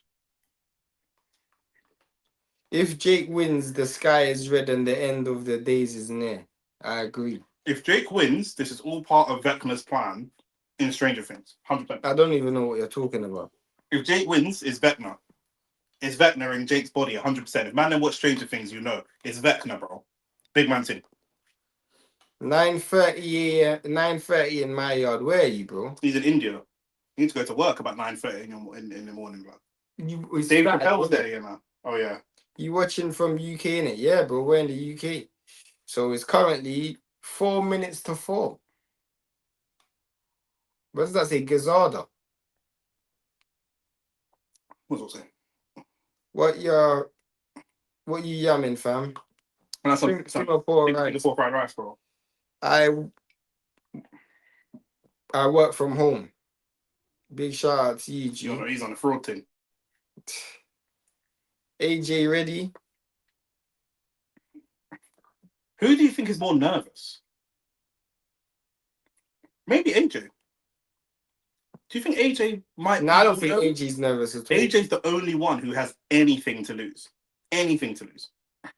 Speaker 2: If Jake wins, the sky is red and the end of the days is near. I agree.
Speaker 1: If Jake wins, this is all part of Vecna's plan in Stranger Things. 100%.
Speaker 2: I don't even know what you're talking about.
Speaker 1: If Jake wins, it's Vecna. It's Vecna in Jake's body, 100%. If man then watch Stranger Things, you know. It's Vecna, bro. Big man thing.
Speaker 2: 9:30 in my yard. Where are you, bro?
Speaker 1: He's in India. You need to go to work about 9:30 in the morning, bro.
Speaker 2: It's
Speaker 1: Dave Chappelle's there, you know. Oh, yeah.
Speaker 2: You watching from UK, innit? Yeah, bro. We're in the UK. So it's currently 4 minutes to 4. What does that say? Gazada.
Speaker 1: What's that saying?
Speaker 2: What you yamming, fam?
Speaker 1: And that's
Speaker 2: Singapore
Speaker 1: Singapore fried rice, bro.
Speaker 2: I work from home. Big shout out to you, G.
Speaker 1: You know, he's on the fraud thing.
Speaker 2: AJ ready?
Speaker 1: Who do you think is more nervous? Maybe AJ. Do you think AJ might?
Speaker 2: No, I don't think AJ's nervous at all.
Speaker 1: AJ's the only one who has anything to lose. Anything to lose. Do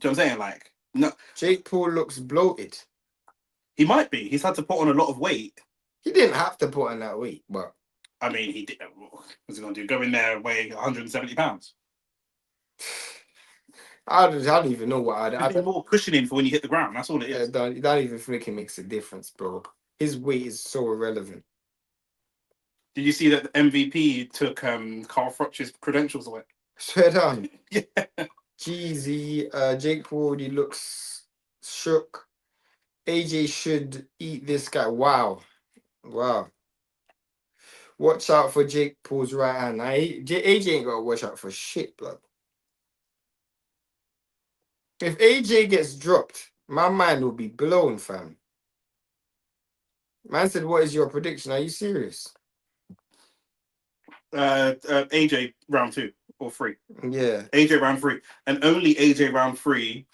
Speaker 1: you know what I'm saying? Like, no.
Speaker 2: Jake Paul looks bloated.
Speaker 1: He might be. He's had to put on a lot of weight.
Speaker 2: He didn't have to put on that weight, but
Speaker 1: I mean, he did. What's he going to do? Go in there and weigh 170 pounds?
Speaker 2: I don't even know what I
Speaker 1: It's
Speaker 2: don't.
Speaker 1: more cushioning for when you hit the ground. That's all it
Speaker 2: I
Speaker 1: is.
Speaker 2: don't even think it makes a difference, bro. His weight is so irrelevant.
Speaker 1: Did you see that the MVP took Carl Froch's credentials away?
Speaker 2: Swear down.
Speaker 1: Yeah.
Speaker 2: Jeezy, Jake Paul already looks shook. AJ should eat this guy. Wow. Wow. Watch out for Jake Paul's right hand. AJ ain't got to watch out for shit, blood. If AJ gets dropped, my mind will be blown, fam. Man said, what is your prediction? Are you serious?
Speaker 1: AJ round 2 or 3.
Speaker 2: Yeah.
Speaker 1: AJ round 3. And only AJ round 3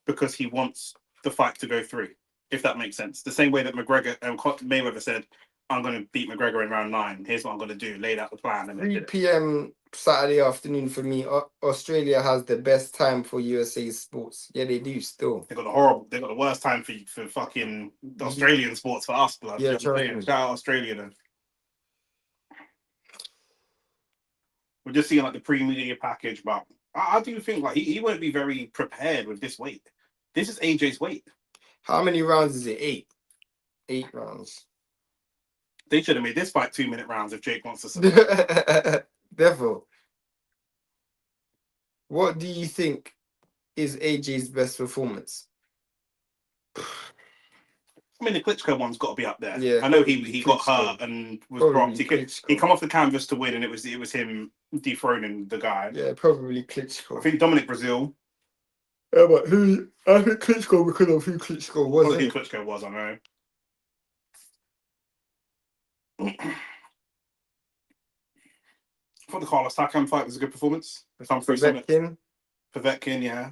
Speaker 1: because he wants the fight to go 3, if that makes sense. The same way that McGregor and Mayweather said, I'm going to beat McGregor in round 9. Here's what I'm going to do. Laid out the plan. And
Speaker 2: 3 p.m. Saturday afternoon for me. Australia has the best time for USA sports. Yeah, they do still.
Speaker 1: They got the worst time for fucking Australian sports for us, blood.
Speaker 2: Yeah,
Speaker 1: Shout out Australia then. We're just seeing like the pre-media package, but I do think like he won't be very prepared with this weight. This is AJ's weight.
Speaker 2: How many rounds is it? 8. 8 rounds.
Speaker 1: They should have made this fight 2-minute rounds if Jake wants to survive.
Speaker 2: Therefore, what do you think is AJ's best performance?
Speaker 1: I mean, the Klitschko one's got to be up there.
Speaker 2: Yeah,
Speaker 1: I know he got
Speaker 2: Klitschko.
Speaker 1: hurt and was
Speaker 2: Probably
Speaker 1: dropped. He come off the canvas to win, and it was him dethroning the guy.
Speaker 2: Yeah, probably Klitschko.
Speaker 1: I think Dominic Brazil.
Speaker 2: Yeah, but I think Klitschko because of who Klitschko was.
Speaker 1: Who Klitschko was, I know. I thought the Carlos Takam fight was a good performance.
Speaker 2: Povetkin,
Speaker 1: yeah.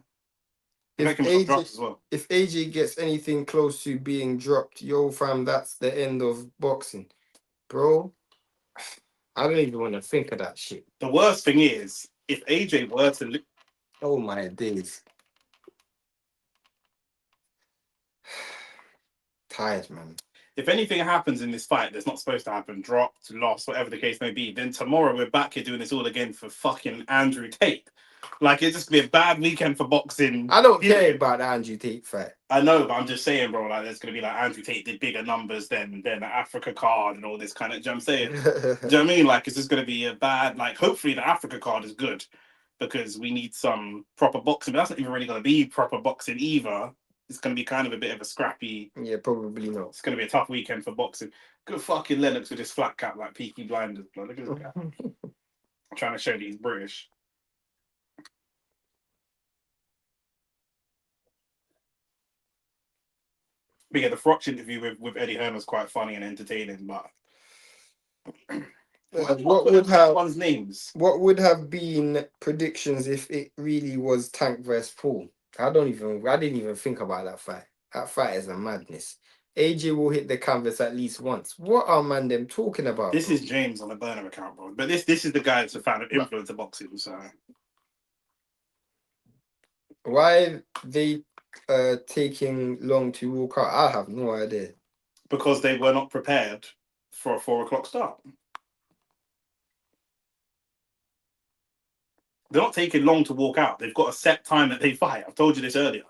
Speaker 2: If
Speaker 1: Povetkin was dropped as well.
Speaker 2: If AJ gets anything close to being dropped, yo fam, that's the end of boxing. Bro, I don't even want to think of that shit.
Speaker 1: The worst thing is, if AJ were to...
Speaker 2: Oh my days. Tired, man.
Speaker 1: If anything happens in this fight that's not supposed to happen, dropped, lost, whatever the case may be, then tomorrow we're back here doing this all again for fucking Andrew Tate. Like, it's just gonna be a bad weekend for boxing.
Speaker 2: I don't care about the Andrew Tate fight.
Speaker 1: I know, but I'm just saying, bro, like, there's gonna be like Andrew Tate did bigger numbers than the Africa card and all this kind of, do you know what I'm saying? Do you know what I mean? Like, it's just gonna be a bad, like, hopefully the Africa card is good because we need some proper boxing, but that's not even really gonna be proper boxing either. It's going to be kind of a bit of a scrappy...
Speaker 2: Yeah, probably not.
Speaker 1: It's going to be a tough weekend for boxing. Good fucking Lennox with his flat cap like Peaky Blinders. Look at this guy. I'm trying to show that he's British. But yeah, the Froch interview with Eddie Hearn was quite funny and entertaining, but...
Speaker 2: What would have
Speaker 1: one's names?
Speaker 2: What would have been predictions if it really was Tank vs Paul? I didn't even think about that fight. That fight is a madness. AJ will hit the canvas at least once. What are man them talking about?
Speaker 1: This is James on a burner account, bro. But this is the guy that's a fan of influencer boxing. So
Speaker 2: why they taking long to walk out? I have no idea.
Speaker 1: Because they were not prepared for a 4:00 start. They're not taking long to walk out. They've got a set time that they fight. I've told you this earlier.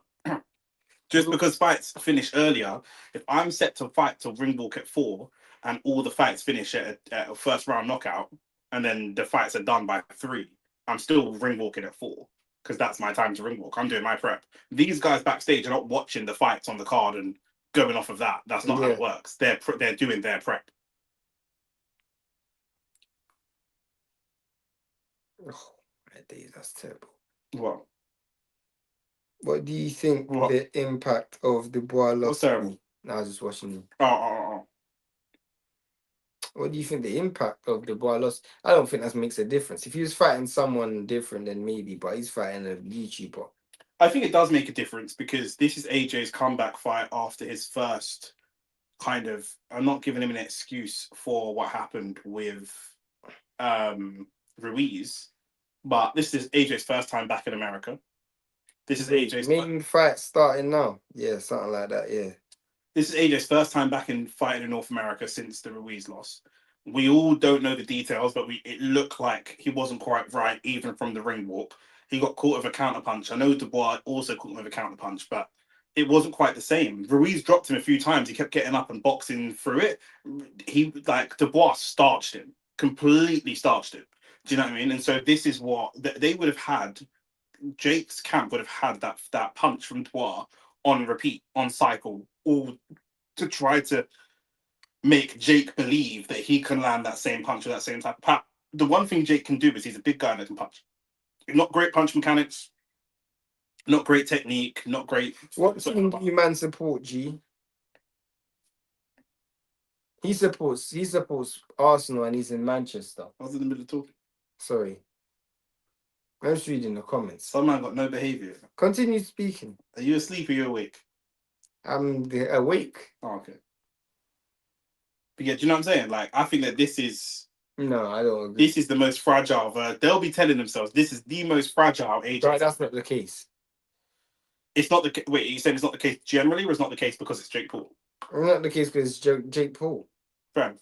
Speaker 1: Just because fights finish earlier, if I'm set to fight till ring walk at 4 and all the fights finish at a first round knockout and then the fights are done by 3, I'm still ring walking at 4 because that's my time to ring walk. I'm doing my prep. These guys backstage are not watching the fights on the card and going off of that. That's not how it works. They're doing their prep.
Speaker 2: Oh. That's terrible.
Speaker 1: What
Speaker 2: do you think the impact of the Bois loss?
Speaker 1: What's terrible?
Speaker 2: I was just watching you.
Speaker 1: Oh.
Speaker 2: What do you think the impact of the Bois loss? I don't think that makes a difference. If he was fighting someone different, then maybe, but he's fighting a YouTuber.
Speaker 1: I think it does make a difference because this is AJ's comeback fight after his first kind of... I'm not giving him an excuse for what happened with Ruiz. But this is AJ's first time back in America. This is AJ's
Speaker 2: main fight starting now. Yeah, something like that. Yeah.
Speaker 1: This is AJ's first time back in fighting in North America since the Ruiz loss. We all don't know the details, but it looked like he wasn't quite right even from the ring walk. he got caught with a counter punch. I know Dubois also caught him with a counter punch, but it wasn't quite the same. Ruiz dropped him a few times. He kept getting up and boxing through it. He like Dubois starched him, completely starched him. Do you know what I mean? And so this is what they would have had. Jake's camp would have had that punch from Dubois on repeat, on cycle, all to try to make Jake believe that he can land that same punch with that same type of pat. The one thing Jake can do is he's a big guy that can punch. Not great punch mechanics, not great technique, not great.
Speaker 2: What team do you man support, G? He supports Arsenal and he's in Manchester.
Speaker 1: I was in the middle of talking.
Speaker 2: Sorry. I'm just reading the comments.
Speaker 1: Some man got no behavior.
Speaker 2: Continue speaking.
Speaker 1: Are you asleep or are you awake?
Speaker 2: I'm awake.
Speaker 1: Oh, okay. But yeah, do you know what I'm saying? Like, I think that this is
Speaker 2: No, I don't agree.
Speaker 1: this is the most fragile. They'll be telling themselves this is the most fragile age.
Speaker 2: Right, that's not the case.
Speaker 1: It's not the wait. You said it's not the case generally, or it's not the case because it's Jake Paul?
Speaker 2: It's not the case because it's Jake Paul.
Speaker 1: Fam,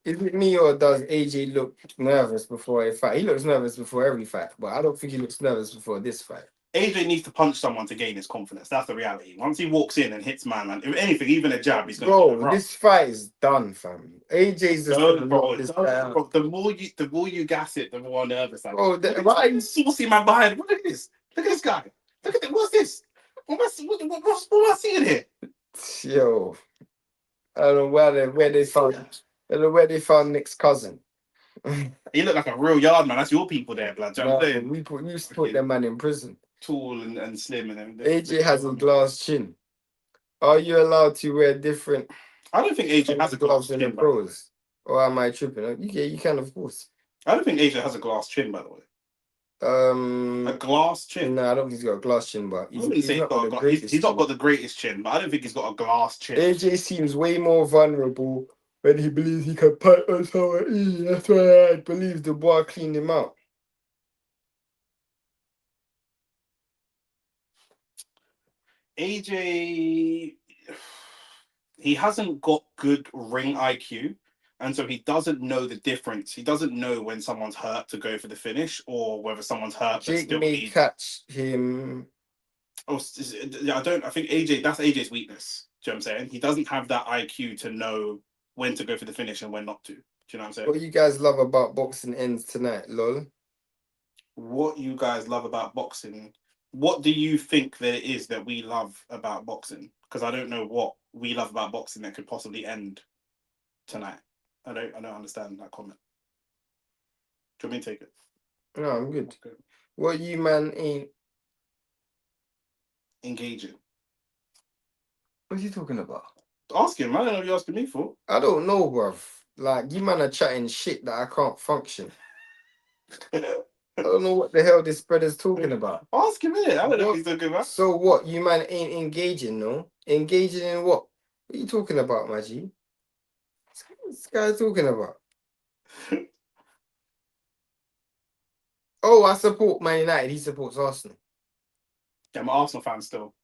Speaker 2: Is it me or does AJ look nervous before a fight? He looks nervous before every fight, but I don't think he looks nervous before this fight.
Speaker 1: AJ needs to punch someone to gain his confidence. That's the reality. Once he walks in and hits man, if anything, even a jab, he's going to.
Speaker 2: Bro, this fight is done, fam. AJ's just
Speaker 1: No,
Speaker 2: gonna
Speaker 1: bro,
Speaker 2: knock this guy out.
Speaker 1: bro, the more you gas it, the more nervous I am.
Speaker 2: Bro,
Speaker 1: Why are you saucy man behind? Look at this. Look at this guy. Look at it. What's this? What am I seeing here?
Speaker 2: Yo, I don't know where they found Nick's cousin.
Speaker 1: He looked like a real yard man. That's your people there, blood. Do you know what I'm saying?
Speaker 2: We used to put that man in prison.
Speaker 1: Tall and slim and everything.
Speaker 2: AJ has a glass chin. Are you allowed to wear different
Speaker 1: I don't think AJ has a glass
Speaker 2: gloves in the
Speaker 1: chin. By the way.
Speaker 2: pros? Or am I tripping? Yeah, you can, of course.
Speaker 1: I don't think AJ has a glass chin, by the way. A glass chin.
Speaker 2: No, I don't think he's got a glass chin, but
Speaker 1: I wouldn't say he's not got the greatest chin, but I don't think he's got a glass chin.
Speaker 2: AJ seems way more vulnerable when he believes he can punch on someone. That's why I believe the boy cleaned him out.
Speaker 1: AJ, he hasn't got good ring IQ, and so he doesn't know the difference. He doesn't know when someone's hurt to go for the finish or whether someone's hurt.
Speaker 2: Jake may catch him.
Speaker 1: Oh, I don't. I think AJ. That's AJ's weakness. Do you know what I'm saying? He doesn't have that IQ to know when to go for the finish and when not to. Do you know what I'm saying?
Speaker 2: What you guys love about boxing ends tonight, lol?
Speaker 1: What you guys love about boxing? What do you think that it is that we love about boxing? Because I don't know what we love about boxing that could possibly end tonight. I don't understand that comment. Do you want me to take it?
Speaker 2: No, I'm good.
Speaker 1: Okay.
Speaker 2: What you man ain't
Speaker 1: Engaging.
Speaker 2: What's he talking about?
Speaker 1: Ask him. I don't know what you're asking me for.
Speaker 2: I don't know, bruv. Like, you man are chatting shit that I can't function. I don't know what the hell this brother's talking about.
Speaker 1: Ask him it. I don't know what he's talking about.
Speaker 2: So what? You man ain't engaging, no? Engaging in what? What are you talking about, Maggie? What's this guy talking about? Oh, I support Man United. He supports Arsenal.
Speaker 1: Yeah, I'm an Arsenal fan still.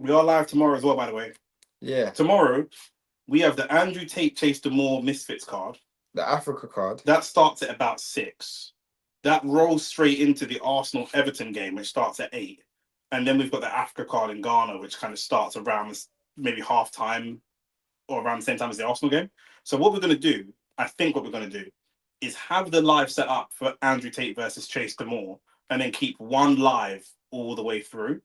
Speaker 1: We are live tomorrow as well, by the way.
Speaker 2: Yeah.
Speaker 1: Tomorrow, we have the Andrew Tate Chase the More Misfits card.
Speaker 2: The Africa card.
Speaker 1: That starts at about 6. That rolls straight into the Arsenal-Everton game, which starts at 8. And then we've got the Africa card in Ghana, which kind of starts around maybe half-time or around the same time as the Arsenal game. So what we're going to do, I think what we're going to do, is have the live set up for Andrew Tate versus Chase the More, and then keep one live all the way through.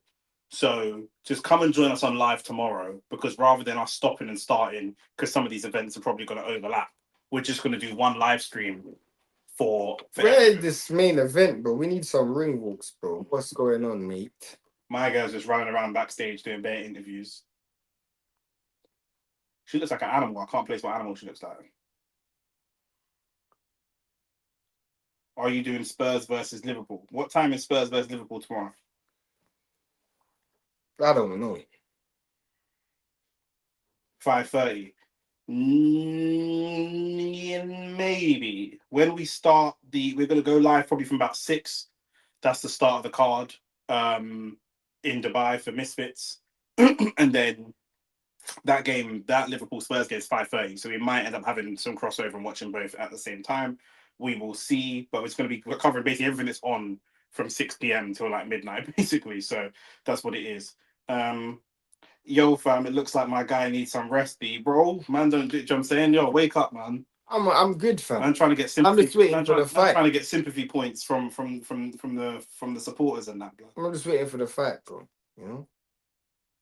Speaker 1: So just come and join us on live tomorrow, because rather than us stopping and starting, because some of these events are probably going to overlap, we're just going to do one live stream for
Speaker 2: Where is this main event, bro? We need some ring walks, bro. What's going on, mate?
Speaker 1: My girl's just running around backstage doing bare interviews. She looks like an animal. I can't place what animal she looks like. Are you doing Spurs versus Liverpool? What time is Spurs versus Liverpool tomorrow?
Speaker 2: I don't know.
Speaker 1: 5:30. Maybe when we start we're gonna go live probably from about 6. That's the start of the card in Dubai for Misfits. And then that game, that Liverpool Spurs game is 5:30, so we might end up having some crossover and watching both at the same time. We will see, but it's going to be we're covering basically everything that's on from 6 p.m. till like midnight, basically. So that's what it is. Yo, fam, it looks like my guy needs some rest, bro. Man, don't do you know what I'm saying? Yo, wake up, man.
Speaker 2: I'm good, fam.
Speaker 1: I'm trying to get
Speaker 2: I'm
Speaker 1: sympathy.
Speaker 2: just waiting for the
Speaker 1: I'm
Speaker 2: fight.
Speaker 1: trying to get sympathy points from the supporters and that. Bro.
Speaker 2: I'm just waiting for the fight, bro. You know.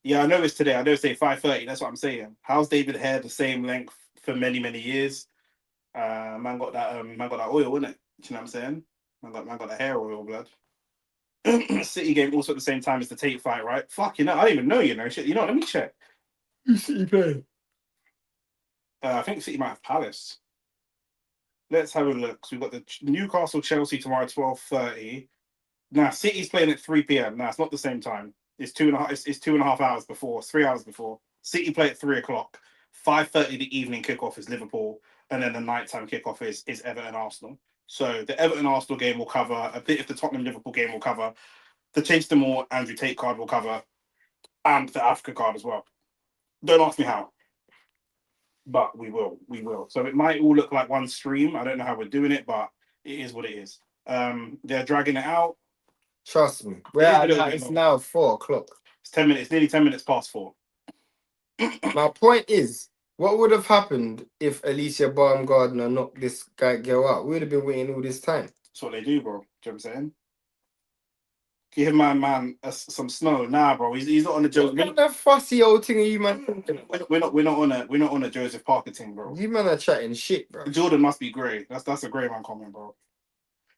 Speaker 1: Yeah, I know it's today. I know it's say 5:30. That's what I'm saying. How's David hair the same length for many years? Man got that oil, innit? Do you know what I'm saying? Man got the hair oil, blood. City game also at the same time as the Tate fight, right? Fuck, you know, I don't even know, you know. Shit, you know, let me check.
Speaker 2: Who's City playing?
Speaker 1: I think City might have Palace. Let's have a look. So we've got the Newcastle Chelsea tomorrow, 12:30. Nah, City's playing at 3 p.m. Nah, it's not the same time. It's 2.5. It's 2.5 hours before. 3 hours before. City play at 3 o'clock. 5:30 the evening kickoff is Liverpool, and then the nighttime kickoff is Everton Arsenal. So the Everton Arsenal game will cover a bit of the Tottenham Liverpool game will cover. The Chase Moore Andrew Tate card will cover, and the Africa card as well. Don't ask me how, but we will. We will. So it might all look like one stream. I don't know how we're doing it, but it is what it is. They're dragging it out.
Speaker 2: Trust me. It's now 4 o'clock.
Speaker 1: It's 10 minutes, nearly 10 minutes past 4.
Speaker 2: My point is, what would have happened if Alicia Baumgardner knocked this girl out? We would have been waiting all this time.
Speaker 1: That's what they do, bro. Do you know what I'm saying? Give my man some snow. Nah, bro. He's not on the Joseph.
Speaker 2: What that fussy old thing are you man thinking?
Speaker 1: We're not on a Joseph Parker thing, bro.
Speaker 2: You man are chatting shit, bro.
Speaker 1: Jordan must be grey. That's a grey man comment, bro.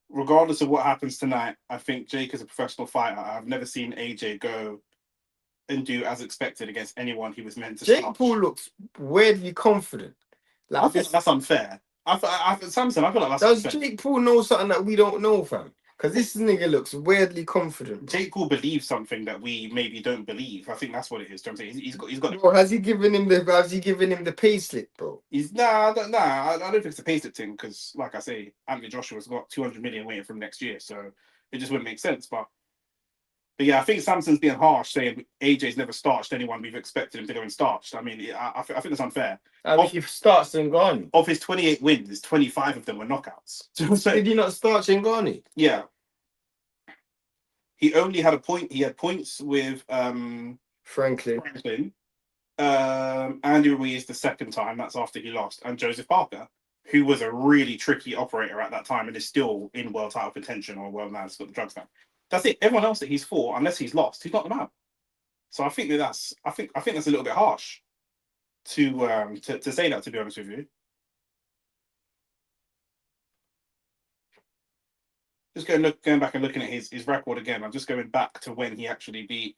Speaker 1: Regardless of what happens tonight, I think Jake is a professional fighter. I've never seen AJ go and do as expected against anyone he was meant to.
Speaker 2: Jake Paul looks weirdly confident.
Speaker 1: Like, I think that's unfair. Samson, I feel like that's
Speaker 2: Does
Speaker 1: unfair.
Speaker 2: Jake Paul know something that we don't know, fam? Because this nigga looks weirdly confident. Bro.
Speaker 1: Jake Paul believes something that we maybe don't believe. I think that's what it is. Do you know what I'm saying? He's got.
Speaker 2: Bro, has he given him the pay slip, bro?
Speaker 1: I don't think it's a pay slip thing because, like I say, Anthony Joshua's got 200 million waiting from next year, so it just wouldn't make sense. But yeah, I think Samson's being harsh, saying AJ's never starched anyone we've expected him to go and starched. I mean, I think that's unfair.
Speaker 2: I mean, he starts Ngannou.
Speaker 1: Of his 28 wins, 25 of them were knockouts.
Speaker 2: Did he not start Ngannou?
Speaker 1: Yeah. He only had a point. He had points with
Speaker 2: Franklin.
Speaker 1: Andy Ruiz the second time. That's after he lost, and Joseph Parker, who was a really tricky operator at that time and is still in world title contention or world man's got the drugs now. That's it. Everyone else that he's fought, unless he's lost, he's knocked them out. So I think that's a little bit harsh to say that. To be honest with you, just going back and looking at his record again. I'm just going back to when he actually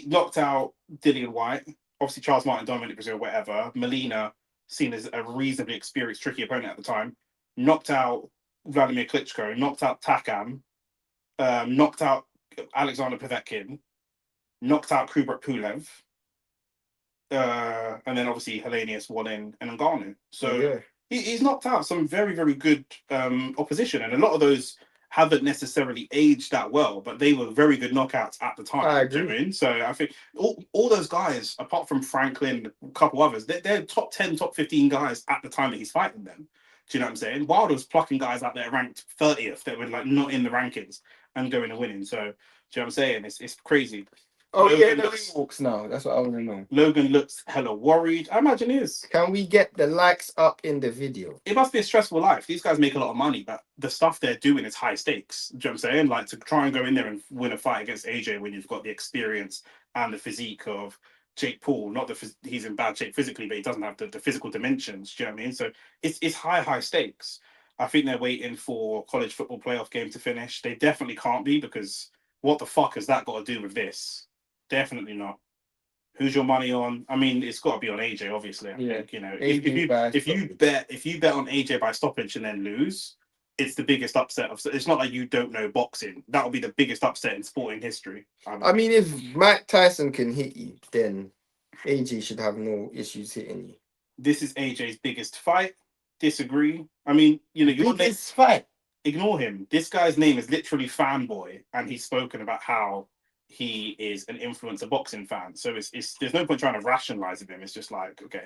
Speaker 1: knocked out Dillian White. Obviously, Charles Martin, Dominic Brazil, whatever. Molina, seen as a reasonably experienced, tricky opponent at the time, knocked out Vladimir Klitschko, knocked out Takam, knocked out Alexander Povetkin, knocked out Kubrat Pulev, and then obviously Hellenius, Wallin, and Ngannou. So
Speaker 2: yeah.
Speaker 1: He's knocked out some very, very good opposition, and a lot of those haven't necessarily aged that well, but they were very good knockouts at the time.
Speaker 2: I agree.
Speaker 1: You know what I mean? So I think all those guys, apart from Franklin, a couple others, they're top 10, top 15 guys at the time that he's fighting them. Do you know what I'm saying? Wilder was plucking guys out there ranked 30th that were like not in the rankings and going and winning. So do you know what I'm saying? It's crazy.
Speaker 2: Oh, Logan walks now. That's what I want to know.
Speaker 1: Logan looks hella worried. I imagine he is.
Speaker 2: Can we get the likes up in the video?
Speaker 1: It must be a stressful life. These guys make a lot of money, but the stuff they're doing is high stakes. Do you know what I'm saying? Like to try and go in there and win a fight against AJ when you've got the experience and the physique of Jake Paul. Not that he's in bad shape physically, but he doesn't have the physical dimensions. Do you know what I mean? So it's high stakes. I think they're waiting for college football playoff game to finish. They definitely can't be, because what the fuck has that got to do with this? Definitely not. Who's your money on? I mean, it's got to be on AJ, obviously. I think, you know, if you bet on AJ by stoppage and then lose, it's the biggest upset. It's not like you don't know boxing. That will be the biggest upset in sporting history.
Speaker 2: I mean, if Mike Tyson can hit you, then AJ should have no issues hitting you.
Speaker 1: This is AJ's biggest fight. Disagree. I mean, you know, your
Speaker 2: biggest fight.
Speaker 1: Ignore him. This guy's name is literally Fanboy, and he's spoken about how he is an influencer boxing fan. So it's there's no point trying to rationalize with him. It's just like, okay,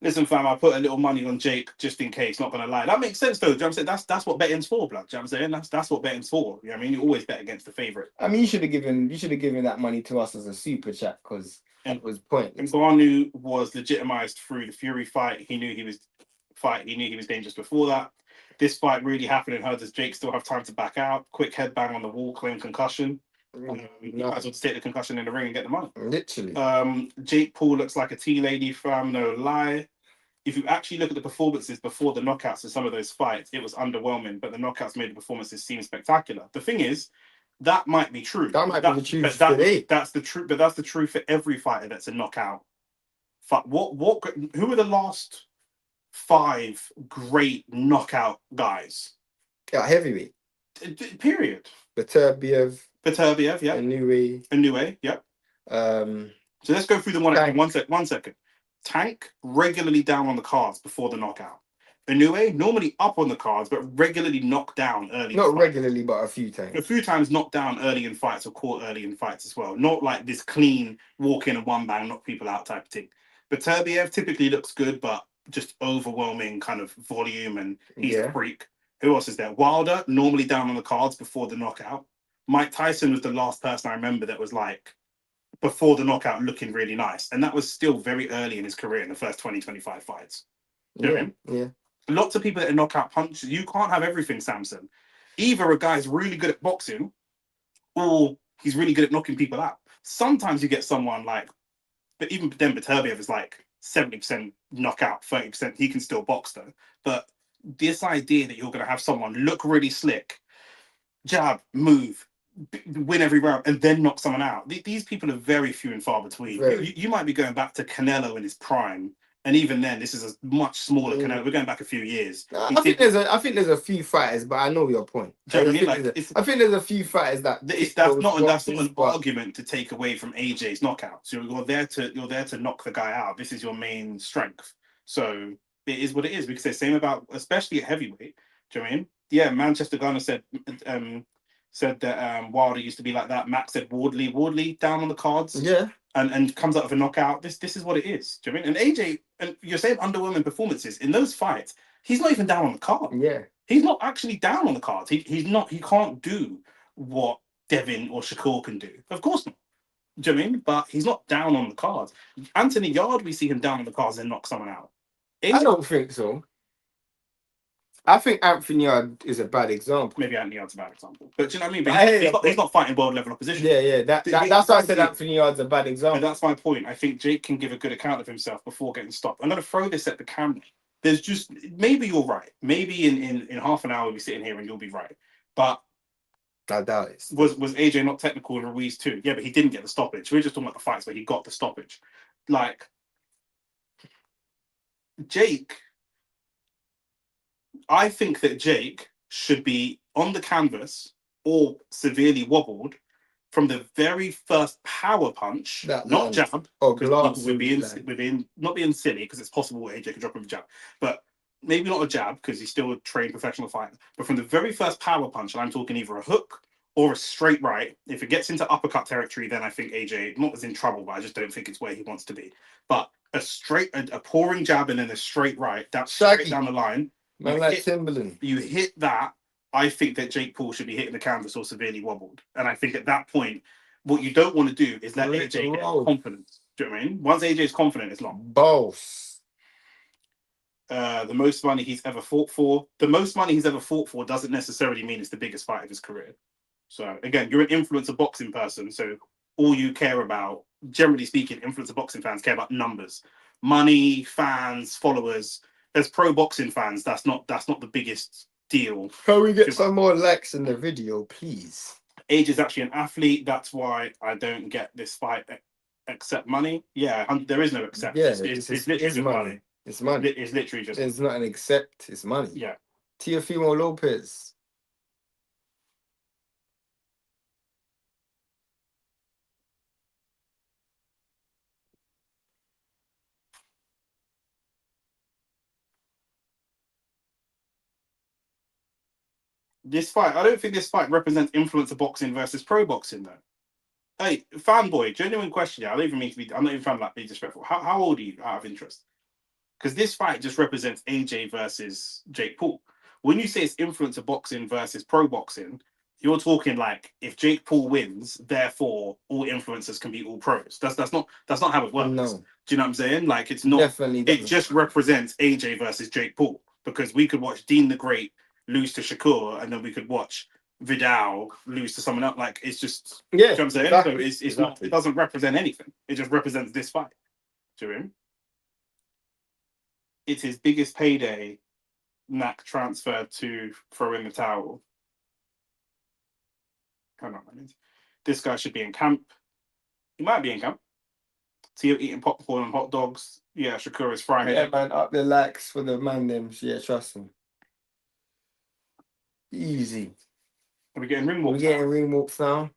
Speaker 1: listen, fam, I put a little money on Jake just in case. Not gonna lie, that makes sense though. Do you know what I'm saying? That's what betting's for, blood. Do you know what I'm saying? That's what betting's for. You know what I mean? You always bet against the favorite.
Speaker 2: I mean, you should have given that money to us as a super chat because it was pointless.
Speaker 1: Ngannou was legitimized through the Fury fight. He knew he was dangerous before that. This fight really happened and does Jake still have time to back out? Quick headbang on the wall, claim concussion. You might as well take the concussion in the ring and get the money.
Speaker 2: Literally.
Speaker 1: Jake Paul looks like a tea lady, fam, no lie. If you actually look at the performances before the knockouts in some of those fights, it was underwhelming, but the knockouts made the performances seem spectacular. The thing is, that might be true.
Speaker 2: That might be the truth
Speaker 1: today. That's the truth, but that's the truth for every fighter that's a knockout. Who are the last 5 great knockout guys?
Speaker 2: Yeah, heavyweight.
Speaker 1: Period.
Speaker 2: Beterbiev,
Speaker 1: yeah. Inoue, yeah. So let's go through them one second. Tank, regularly down on the cards before the knockout. Inoue, normally up on the cards, but regularly knocked down early.
Speaker 2: Not regularly, but a few times.
Speaker 1: A few times knocked down early in fights or caught early in fights as well. Not like this clean walk in and one bang, knock people out type of thing. Beterbiev typically looks good, but just overwhelming kind of volume, and he's a freak. Who else is there? Wilder, normally down on the cards before the knockout. Mike Tyson was the last person I remember that was like, before the knockout, looking really nice. And that was still very early in his career in the first 20-25 fights. You know what I mean? Lots of people that are knockout punches. You can't have everything, Samson. Either a guy's really good at boxing or he's really good at knocking people out. Sometimes you get someone like, but even then Beterbiev is like 70% knockout, 30%. He can still box though. But this idea that you're going to have someone look really slick, jab, move, win every round, and then knock someone out. These people are very few and far between. You might be going back to Canelo in his prime, and even then, this is a much smaller Canelo. We're going back a few years.
Speaker 2: I think there's a few fighters, but I know your point. I think there's a few fighters that
Speaker 1: that's not an argument to take away from AJ's knockout. So you're there to knock the guy out. This is your main strength. So it is what it is. We can say the same about, especially at heavyweight. Do you know what I mean? Yeah, Manchester Gunner said that Wilder used to be like that. Max said Wardley down on the cards.
Speaker 2: Yeah.
Speaker 1: And comes out of a knockout. This is what it is. Do you know what I mean? And AJ, and you're saying underwhelming performances in those fights, he's not even down on the card.
Speaker 2: Yeah.
Speaker 1: He's not actually down on the cards. He can't do what Devin or Shakur can do. Of course not. Do you know what I mean? But he's not down on the cards. Anthony Yard, we see him down on the cards and knock someone out.
Speaker 2: AJ, I don't think so. I think Anthony Yard is a bad example.
Speaker 1: Maybe Anthony Yard's a bad example. But do you know what I mean? But he's not fighting world level opposition.
Speaker 2: Yeah. That's why I said Anthony Yard's a bad example.
Speaker 1: And that's my point. I think Jake can give a good account of himself before getting stopped. I'm going to throw this at the camera. There's just, maybe you're right. Maybe in half an hour we'll be sitting here and you'll be right. But
Speaker 2: I doubt it.
Speaker 1: Was AJ not technical in Ruiz too? Yeah, but he didn't get the stoppage. We're just talking about the fights where he got the stoppage. Like, Jake, I think that Jake should be on the canvas or severely wobbled from the very first power punch, not jab.
Speaker 2: Oh,
Speaker 1: we're not being silly because it's possible AJ could drop him a jab, but maybe not a jab because he's still a trained professional fighter. But from the very first power punch, and I'm talking either a hook or a straight right. If it gets into uppercut territory, then I think AJ not as in trouble, but I just don't think it's where he wants to be. But a pouring jab and then a straight right, that's straight down the line.
Speaker 2: Man, like Timberland.
Speaker 1: You hit that, I think that Jake Paul should be hitting the canvas or severely wobbled. And I think at that point, what you don't want to do is let AJ get confidence. Do you know what I mean? Once AJ's confident, it's long.
Speaker 2: Boss.
Speaker 1: The most money he's ever fought for. The most money he's ever fought for doesn't necessarily mean it's the biggest fight of his career. So again, you're an influencer boxing person. So all you care about, generally speaking, influencer boxing fans care about numbers, money, fans, followers. As pro boxing fans, that's not the biggest deal.
Speaker 2: Can we get some more likes in the video, please?
Speaker 1: Age is actually an athlete. That's why I don't get this fight. Accept money. Yeah, there is no accept.
Speaker 2: Yeah,
Speaker 1: it's literally money.
Speaker 2: It's money.
Speaker 1: It's literally just.
Speaker 2: It's not an accept. It's money.
Speaker 1: Yeah.
Speaker 2: Teofimo Lopez.
Speaker 1: This fight, I don't think this fight represents influencer boxing versus pro boxing, though. Hey, fanboy, genuine question. Yeah, I don't even mean to be. I'm not even trying to like be disrespectful. How old are you? Out of interest, because this fight just represents AJ versus Jake Paul. When you say it's influencer boxing versus pro boxing, you're talking like if Jake Paul wins, therefore all influencers can be all pros. That's not how it works.
Speaker 2: No,
Speaker 1: Do you know what I'm saying? Like it's not.
Speaker 2: definitely
Speaker 1: It
Speaker 2: doesn't.
Speaker 1: just represents AJ versus Jake Paul because we could watch Dean the Great lose to Shakur, and then we could watch Vidal lose to someone else. Like it's just. Do you know
Speaker 2: Yeah,
Speaker 1: what I'm saying?
Speaker 2: exactly.
Speaker 1: So it's not.
Speaker 2: Exactly.
Speaker 1: It doesn't represent anything. It just represents this fight. Do you know what I mean? It's his biggest payday. Knack transferred to throw in the towel. Come on, man. This guy should be in camp. He might be in camp. So you're eating popcorn and hot dogs. Yeah, Shakur is frying.
Speaker 2: Yeah, man, up the likes for the man them. Yeah, trust him. Easy.
Speaker 1: Are we getting ring
Speaker 2: We're
Speaker 1: walks?
Speaker 2: getting ring walks now.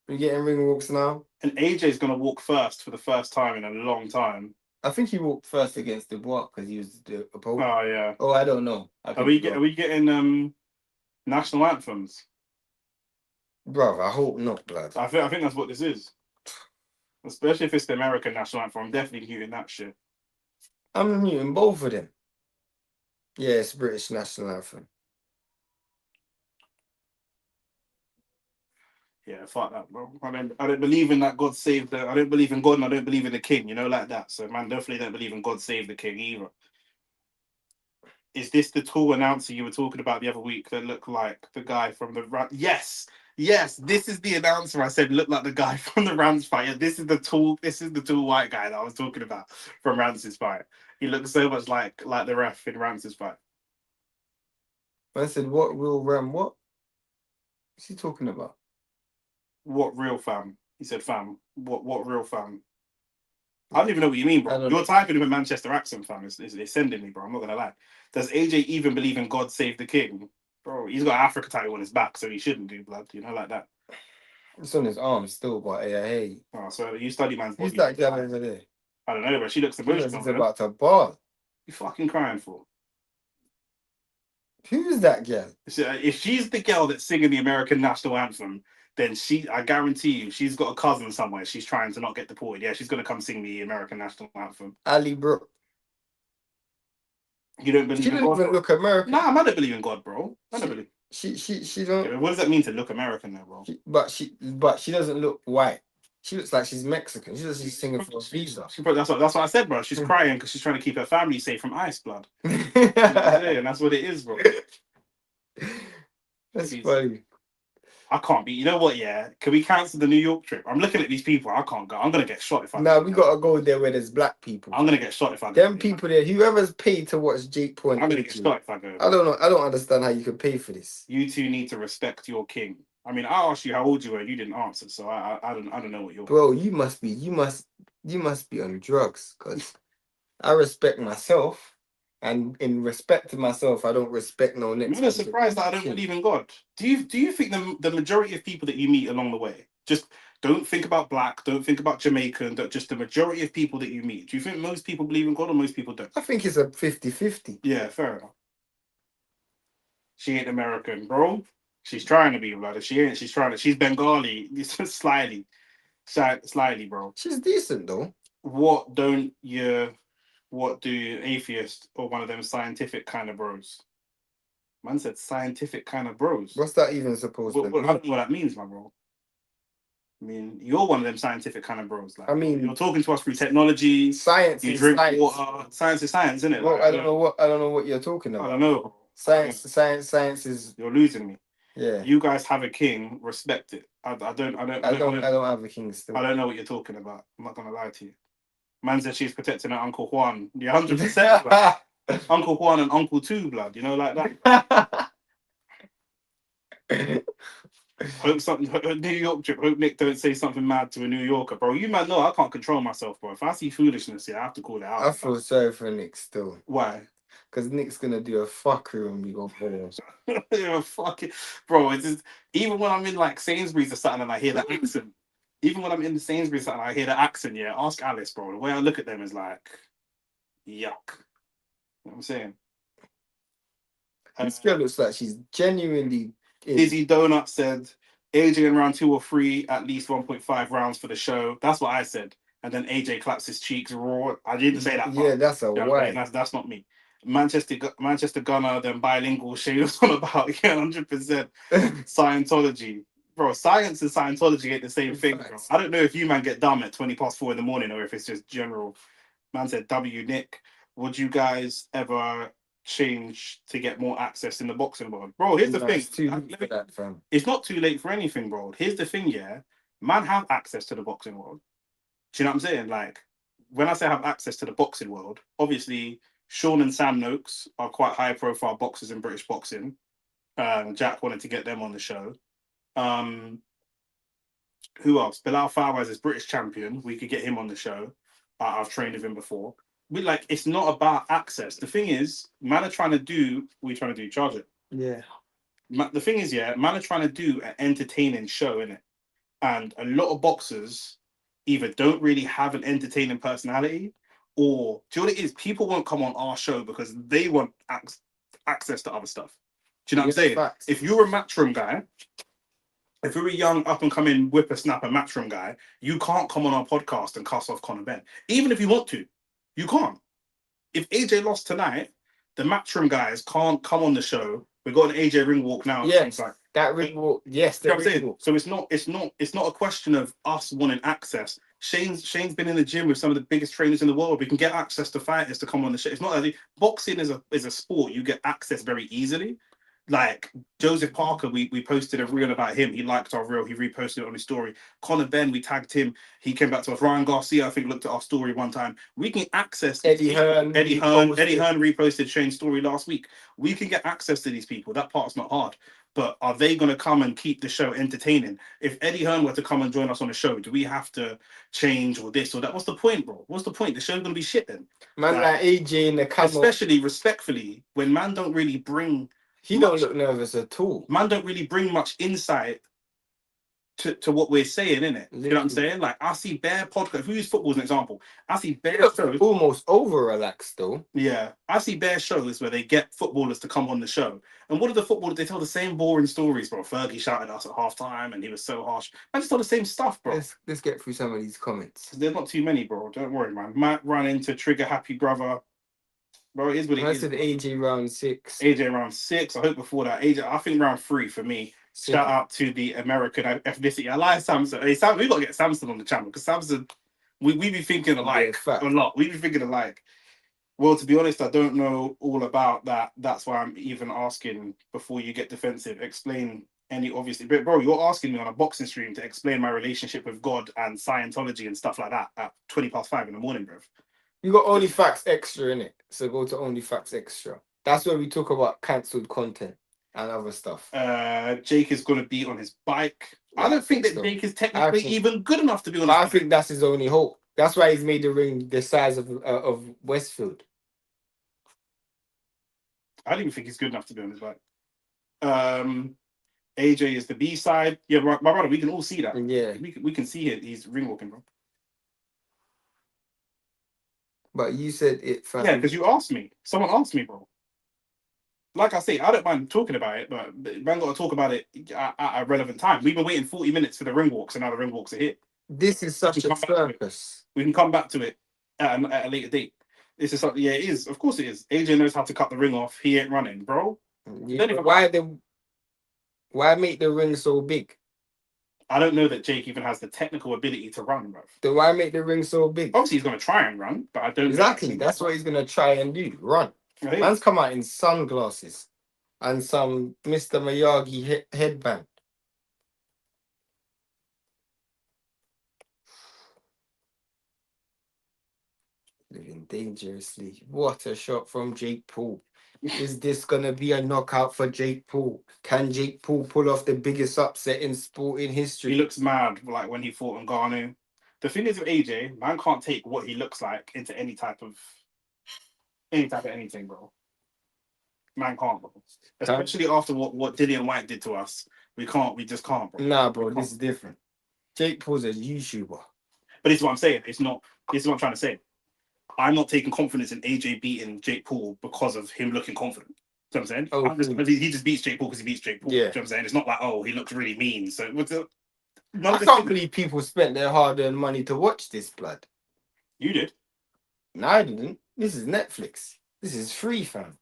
Speaker 2: We're getting ring walks now.
Speaker 1: And AJ's gonna walk first for the first time in a long time.
Speaker 2: I think he walked first against Dubois because he was the opponent.
Speaker 1: Oh yeah.
Speaker 2: Oh, I don't know.
Speaker 1: Are we getting national anthems?
Speaker 2: Bro, I hope not, blood.
Speaker 1: I think that's what this is. Especially if it's the American national anthem. I'm definitely muting that shit.
Speaker 2: I'm muting both of them. Yeah, it's British national anthem.
Speaker 1: Yeah, fuck that, bro. I don't believe in that God save the. I don't believe in God and I don't believe in the king. You know, like that. So man, definitely don't believe in God save the king either. Is this the tall announcer you were talking about the other week that looked like the guy from the Yes, yes. This is the announcer I said looked like the guy from the Rams fight. Yeah, this is the tall. This is the tall white guy that I was talking about from Rams's fight. He looks so much like the ref in Rams's fight.
Speaker 2: I said, what real Ram? What? What's he talking about?
Speaker 1: What real fam? He said fam. What real fam? I don't even know what you mean,
Speaker 2: I
Speaker 1: bro.
Speaker 2: don't
Speaker 1: You're
Speaker 2: know.
Speaker 1: typing with a Manchester accent, fam. It's sending me, bro. I'm not gonna lie. Does AJ even believe in God save the king? Bro, he's got an Africa title on his back, so he shouldn't do blood, you know, like that.
Speaker 2: It's on his arm still, but hey.
Speaker 1: Oh, so you study man's
Speaker 2: Who's
Speaker 1: body.
Speaker 2: that girl over there?
Speaker 1: I don't know, but she looks
Speaker 2: She looks
Speaker 1: emotional.
Speaker 2: about to ball.
Speaker 1: You fucking crying for?
Speaker 2: Who's that girl?
Speaker 1: If she's the girl that's singing the American national anthem, then I guarantee you, she's got a cousin somewhere. She's trying to not get deported. Yeah, she's gonna come sing the American national anthem.
Speaker 2: Ali Brooke.
Speaker 1: You don't believe
Speaker 2: She
Speaker 1: in
Speaker 2: didn't
Speaker 1: God?
Speaker 2: even look American.
Speaker 1: Nah, I don't believe in God, bro. I don't believe.
Speaker 2: She don't.
Speaker 1: Yeah, what does that mean to look American, though, bro?
Speaker 2: But she doesn't look white. She looks like she's Mexican. She looks like she's singing for a visa.
Speaker 1: That's what I said, bro. She's crying because she's trying to keep her family safe from ice blood. And that's what it is, bro.
Speaker 2: That's funny.
Speaker 1: I can't be. You know what? Yeah, can we cancel the New York trip? I'm looking at these people. I can't go. I'm gonna get shot if I.
Speaker 2: No, we gotta go there where there's black people.
Speaker 1: I'm gonna get shot if I.
Speaker 2: Them people there. Whoever's paid to watch Jake Paul.
Speaker 1: I'm gonna get shot if I go.
Speaker 2: I don't know. I don't understand how you can pay for this.
Speaker 1: You two need to respect your king. I mean, I asked you how old you were. You didn't answer, so I don't know what you're.
Speaker 2: Bro, you must be on drugs. Cause I respect myself. And in respect to myself, I don't respect no next.
Speaker 1: I'm surprised that I don't believe in God. Do you think the majority of people that you meet along the way, just don't think about black, don't think about Jamaican, just the majority of people that you meet, do you think most people believe in God or most people don't?
Speaker 2: I think it's a 50-50.
Speaker 1: Yeah, fair enough. She ain't American, bro. She's trying to be, blood. She ain't. She's Bengali, slightly, bro.
Speaker 2: She's decent though.
Speaker 1: What do atheists or one of them scientific kind of bros? Man said scientific kind of bros.
Speaker 2: What's that even supposed to mean?
Speaker 1: I don't know what that means, my bro. I mean, you're one of them scientific kind of bros. Like, I mean, you're talking to us through technology.
Speaker 2: Science.
Speaker 1: You drink water. Science is science, isn't it?
Speaker 2: Well, like, I don't know what you're talking about.
Speaker 1: I don't know.
Speaker 2: Science is.
Speaker 1: You're losing me.
Speaker 2: Yeah.
Speaker 1: You guys have a king. Respect it. I don't
Speaker 2: have a king still.
Speaker 1: I don't know what you're talking about. I'm not gonna lie to you. Man said she's protecting her Uncle Juan. Yeah, 100%. Uncle Juan and Uncle Two, blood. You know, like that. Hope New York trip. Hope Nick don't say something mad to a New Yorker, bro. You man know I can't control myself, bro. If I see foolishness, I have to call it out.
Speaker 2: I feel sorry for Nick still.
Speaker 1: Why?
Speaker 2: Because Nick's gonna do a fuckery when we go forward.
Speaker 1: Fuck it, bro. It's just, even when I'm in like Sainsbury's or something and I hear that accent. Even when I'm in the Sainsbury's and I hear the accent, yeah, ask Alice, bro. The way I look at them is like, yuck. You know what I'm saying?
Speaker 2: This girl looks like she's genuinely.
Speaker 1: Izzy Donut said, AJ in round 2 or 3, at least 1.5 rounds for the show. That's what I said. And then AJ claps his cheeks raw. I didn't say that.
Speaker 2: Yeah, that's a
Speaker 1: You know what I'm saying?
Speaker 2: why.
Speaker 1: That's not me. Manchester Gunner, then bilingual. Shane was on about 100% Scientology. Bro, science and Scientology ain't the same thing, bro.
Speaker 2: Facts.
Speaker 1: I don't know if you man get dumb at 4:20 in the morning or if it's just general. Man said, W Nick, would you guys ever change to get more access in the boxing world? Bro, here's the
Speaker 2: Nah,
Speaker 1: thing.
Speaker 2: it's too late for that, fam.
Speaker 1: It's not too late for anything, bro. Here's the thing, yeah. Man have access to the boxing world. Do you know what I'm saying? Like, when I say have access to the boxing world, obviously Sean and Sam Noakes are quite high profile boxers in British boxing. Jack wanted to get them on the show. Who else? Bilal Fawaz is British champion. We could get him on the show. I've trained with him before. It's not about access. The thing is, man are trying to do. What are you trying to do? Charge it.
Speaker 2: Yeah.
Speaker 1: The thing is, yeah, man are trying to do an entertaining show, innit? And a lot of boxers either don't really have an entertaining personality, or do you know what it is? People won't come on our show because they want access to other stuff. Do you know what I'm saying?
Speaker 2: Facts.
Speaker 1: If you're a matchroom guy, if you're a young up and coming whippersnapper matchroom guy, you can't come on our podcast and cuss off Conor Ben. Even if you want to, you can't. If AJ lost tonight, the matchroom guys can't come on the show. We've got an AJ ring walk now.
Speaker 2: Yes, that ring walk. Yes,
Speaker 1: You know
Speaker 2: the
Speaker 1: what I'm
Speaker 2: ring
Speaker 1: saying?
Speaker 2: walk.
Speaker 1: So it's not a question of us wanting access. Shane's been in the gym with some of the biggest trainers in the world. We can get access to fighters to come on the show. It's not that boxing is a sport. You get access very easily. Like Joseph Parker, we posted a reel about him. He liked our reel. He reposted it on his story. Conor Ben, we tagged him. He came back to us. Ryan Garcia, I think, looked at our story one time. We can access
Speaker 2: Eddie Hearn.
Speaker 1: Eddie Hearn reposted Shane's story last week. We can get access to these people. That part's not hard. But are they going to come and keep the show entertaining? If Eddie Hearn were to come and join us on the show, do we have to change or this or that? What's the point, bro? What's the point? The show's going to be shit then.
Speaker 2: Man like AJ in the camera.
Speaker 1: Especially respectfully, when man don't really bring...
Speaker 2: He don't look nervous at all.
Speaker 1: Man don't really bring much insight to what we're saying, innit? You know what I'm saying? Like, I see bare podcast. If we use football as an example, I see bare shows.
Speaker 2: Almost over relaxed though.
Speaker 1: Yeah, I see bare shows where they get footballers to come on the show. And what are the footballers? They tell the same boring stories, bro. Fergie shouted at us at halftime and he was so harsh. I just tell the same stuff, bro.
Speaker 2: Let's get through some of these comments.
Speaker 1: There's not too many, bro. Don't worry, man. Might run into trigger happy brother. Bro, it is what it is.
Speaker 2: I said AJ round 6.
Speaker 1: AJ round 6. I hope before that. AJ, I think round 3 for me. Shout out to the American ethnicity. I like Samson. Hey, Sam, we got to get Samson on the channel because Samson, we be thinking alike a lot. We be thinking alike. Well, to be honest, I don't know all about that. That's why I'm even asking before you get defensive. Explain any, obviously. But, bro, you're asking me on a boxing stream to explain my relationship with God and Scientology and stuff like that at 5:20 in the morning, bro.
Speaker 2: You got Only Facts Extra in it, so go to Only Facts Extra. That's where we talk about cancelled content and other stuff.
Speaker 1: Jake is going to be on his bike. I don't think that Jake is technically even good enough to be on his bike.
Speaker 2: I think that's his only hope. That's why he's made the ring the size of Westfield.
Speaker 1: I don't even think he's good enough to be on his bike. AJ is the B side. Yeah, my brother, we can all see that.
Speaker 2: Yeah.
Speaker 1: We can see it. He's ring walking, bro.
Speaker 2: But you said it first.
Speaker 1: Yeah, because you asked me. Someone asked me, bro. Like I say, I don't mind talking about it, but man got to talk about it at a relevant time. We've been waiting 40 minutes for the ring walks, and now the ring walks are here.
Speaker 2: This is such a circus.
Speaker 1: We can come back to it at a later date. This is something. Yeah, it is. Of course, it is. AJ knows how to cut the ring off. He ain't running, bro.
Speaker 2: Yeah, why make the ring so big?
Speaker 1: I don't know that Jake even has the technical ability to run, bro.
Speaker 2: Then why make the ring so big?
Speaker 1: Obviously, he's going to try and run, but I don't.
Speaker 2: Exactly. That's what he's going to try and do. Run. Man's come out in sunglasses and some Mr. Miyagi headband. Living dangerously. What a shot from Jake Paul. Is this going to be a knockout for Jake Paul? Can Jake Paul pull off the biggest upset in sporting history?
Speaker 1: He looks mad, like when he fought on Ngannou. The thing is with AJ, man can't take what he looks like into any type of anything, bro. Man can't, bro. Especially after what Dillian White did to us. We just can't, bro.
Speaker 2: Nah, bro, this is different. Jake Paul's a YouTuber.
Speaker 1: But this is what I'm saying. This is what I'm trying to say. I'm not taking confidence in AJ beating Jake Paul because of him looking confident. Do you know what I'm saying?
Speaker 2: Oh,
Speaker 1: He just beats Jake Paul because he beats Jake Paul.
Speaker 2: Yeah.
Speaker 1: Do you know what I'm saying? It's not like, oh, he looks really mean. So
Speaker 2: I can't believe people spent their hard-earned money to watch this, blood.
Speaker 1: You did.
Speaker 2: No, I didn't. This is Netflix. This is free, fam.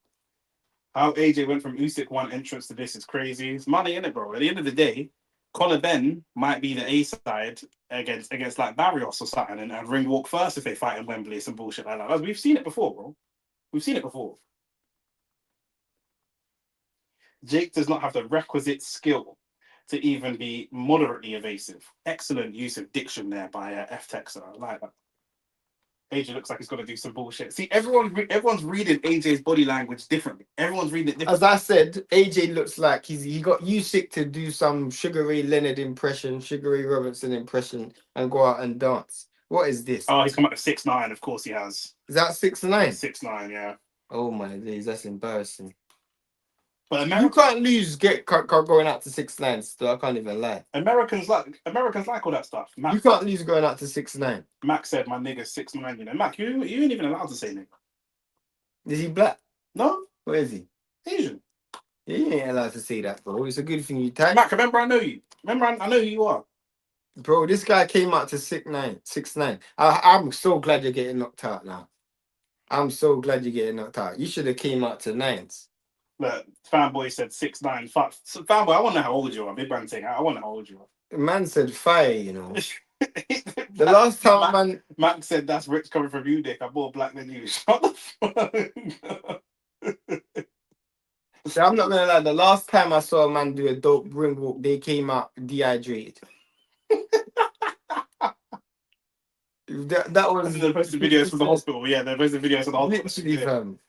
Speaker 1: How AJ went from Usyk one entrance to this is crazy. It's money in it, bro. At the end of the day, Conor Ben might be the A side against like Barrios or something, and ring walk first if they fight in Wembley, some bullshit like that. We've seen it before, bro. We've seen it before. Jake does not have the requisite skill to even be moderately evasive. Excellent use of diction there by F Texer. I like that. AJ looks like he's going to do some bullshit. See, everyone's reading AJ's body language differently. Everyone's reading it differently.
Speaker 2: As I said, AJ looks like he got Usyk to do some Sugar Ray Leonard impression, Sugar Ray Robinson impression, and go out and dance. What is this?
Speaker 1: Oh, he's come up to 6'9". Of course he has.
Speaker 2: Is that 6'9"?
Speaker 1: 6'9", yeah.
Speaker 2: Oh my days, that's embarrassing.
Speaker 1: But
Speaker 2: You can't lose going out to 6'9". Still, I can't even lie.
Speaker 1: Americans like all that stuff.
Speaker 2: You can't lose going out to 6'9".
Speaker 1: Mac said my nigga's 6'9". You know, Mac, you ain't even allowed to say nigga.
Speaker 2: Is he black?
Speaker 1: No,
Speaker 2: Where is he?
Speaker 1: Asian.
Speaker 2: You ain't allowed to say that, bro. It's a good thing you tagged.
Speaker 1: Mac, remember I know you. Remember I know who you are.
Speaker 2: Bro, this guy came out to 6'9". I'm so glad you're getting knocked out now. I'm so glad you're getting knocked out. You should have came out to 9s.
Speaker 1: Look, fanboy said 6'9". Fuck, so, fanboy. I want to know how old you are. Big man saying, I want to know how old you are.
Speaker 2: The man said fire, you know. The last time
Speaker 1: Mac said that's rich coming from you, Dick. I'm more black than you. Shut the fuck.
Speaker 2: So I'm not gonna lie, the last time I saw a man do a dope ring walk, they came out dehydrated. that was
Speaker 1: They're posting videos from the hospital. Yeah, they're posting videos from the hospital.
Speaker 2: Literally, fam.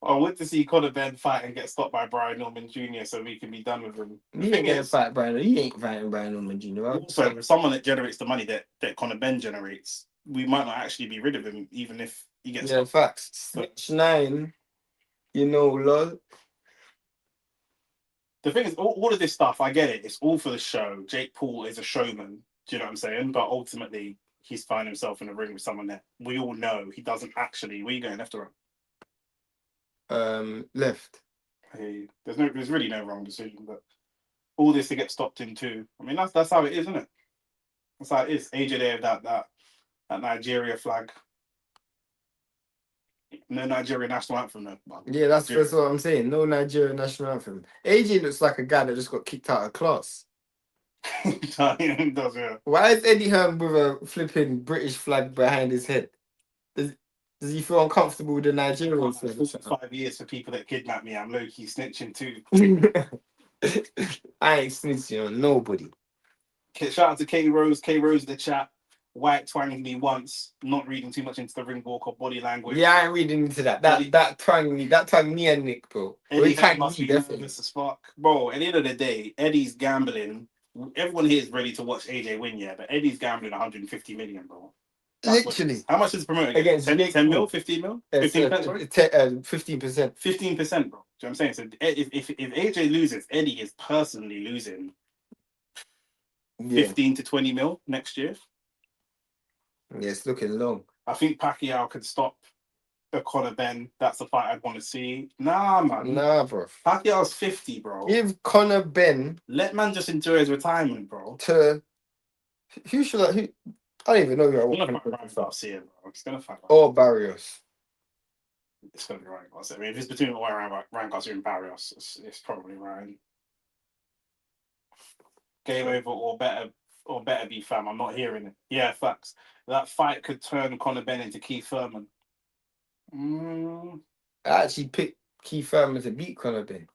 Speaker 1: I want to see Conor Ben fight and get stopped by Brian Norman Jr. so we can be done with him.
Speaker 2: He ain't gonna fight Brian. He ain't fighting Brian Norman Jr.
Speaker 1: Also, someone that generates the money that Conor Ben generates, we might not actually be rid of him, even if he gets.
Speaker 2: Yeah, facts. Snitch 9, you know, lol.
Speaker 1: The thing is, all of this stuff, I get it. It's all for the show. Jake Paul is a showman. Do you know what I'm saying? But ultimately, he's finding himself in a ring with someone that we all know he doesn't actually. Where are you going, left or right?
Speaker 2: Left.
Speaker 1: Hey, there's really no wrong decision, but all this to get stopped in too. I mean, that's how it is, isn't it? That's how it is. AJ there, that Nigeria flag. No Nigeria national anthem, though.
Speaker 2: Yeah, that's what I'm saying. No Nigerian national anthem. AJ looks like a guy that just got kicked out of class.
Speaker 1: It does, yeah.
Speaker 2: Why is Eddie Hearn with a flipping British flag behind his head? Does he feel uncomfortable with the Nigerian flag?
Speaker 1: 5 years for people that kidnap me. I'm low-key snitching too.
Speaker 2: I ain't snitching on nobody.
Speaker 1: Shout out to K Rose. K Rose in the chat. White twanging me once, not reading too much into the ring walk or body language.
Speaker 2: Yeah, I ain't reading into that. That twanged me and Nick, bro.
Speaker 1: Eddie must be nervous as fuck. Bro, at the end of the day, Eddie's gambling. Everyone here is ready to watch AJ win, yeah, but Eddie's gambling 150 million, bro.
Speaker 2: Literally.
Speaker 1: How much is the promoter
Speaker 2: against
Speaker 1: 10 mil, 15 mil? 15%,
Speaker 2: 15%.
Speaker 1: 15%, bro. Do you know what I'm saying? So if AJ loses, Eddie is personally losing 15 to 20 mil next year.
Speaker 2: Yeah, it's looking long.
Speaker 1: I think Pacquiao could stop the Conor Ben. That's the fight I'd want to see. Nah, man.
Speaker 2: Nah, bro.
Speaker 1: Pacquiao's 50, bro.
Speaker 2: Give Conor Ben.
Speaker 1: Let man just enjoy his retirement, bro.
Speaker 2: Who should I? I don't even know who I want.
Speaker 1: He's gonna fight Ryan Garcia, bro. He's gonna fight.
Speaker 2: Or Barrios.
Speaker 1: It's gonna be Ryan Garcia. I mean, if it's between Ryan Garcia and Barrios, it's probably Ryan. Game over or better be fam. I'm not hearing it. Yeah, facts. That fight could turn Conor Ben into Keith Thurman.
Speaker 2: I actually picked Keith Thurman to beat Conor Ben.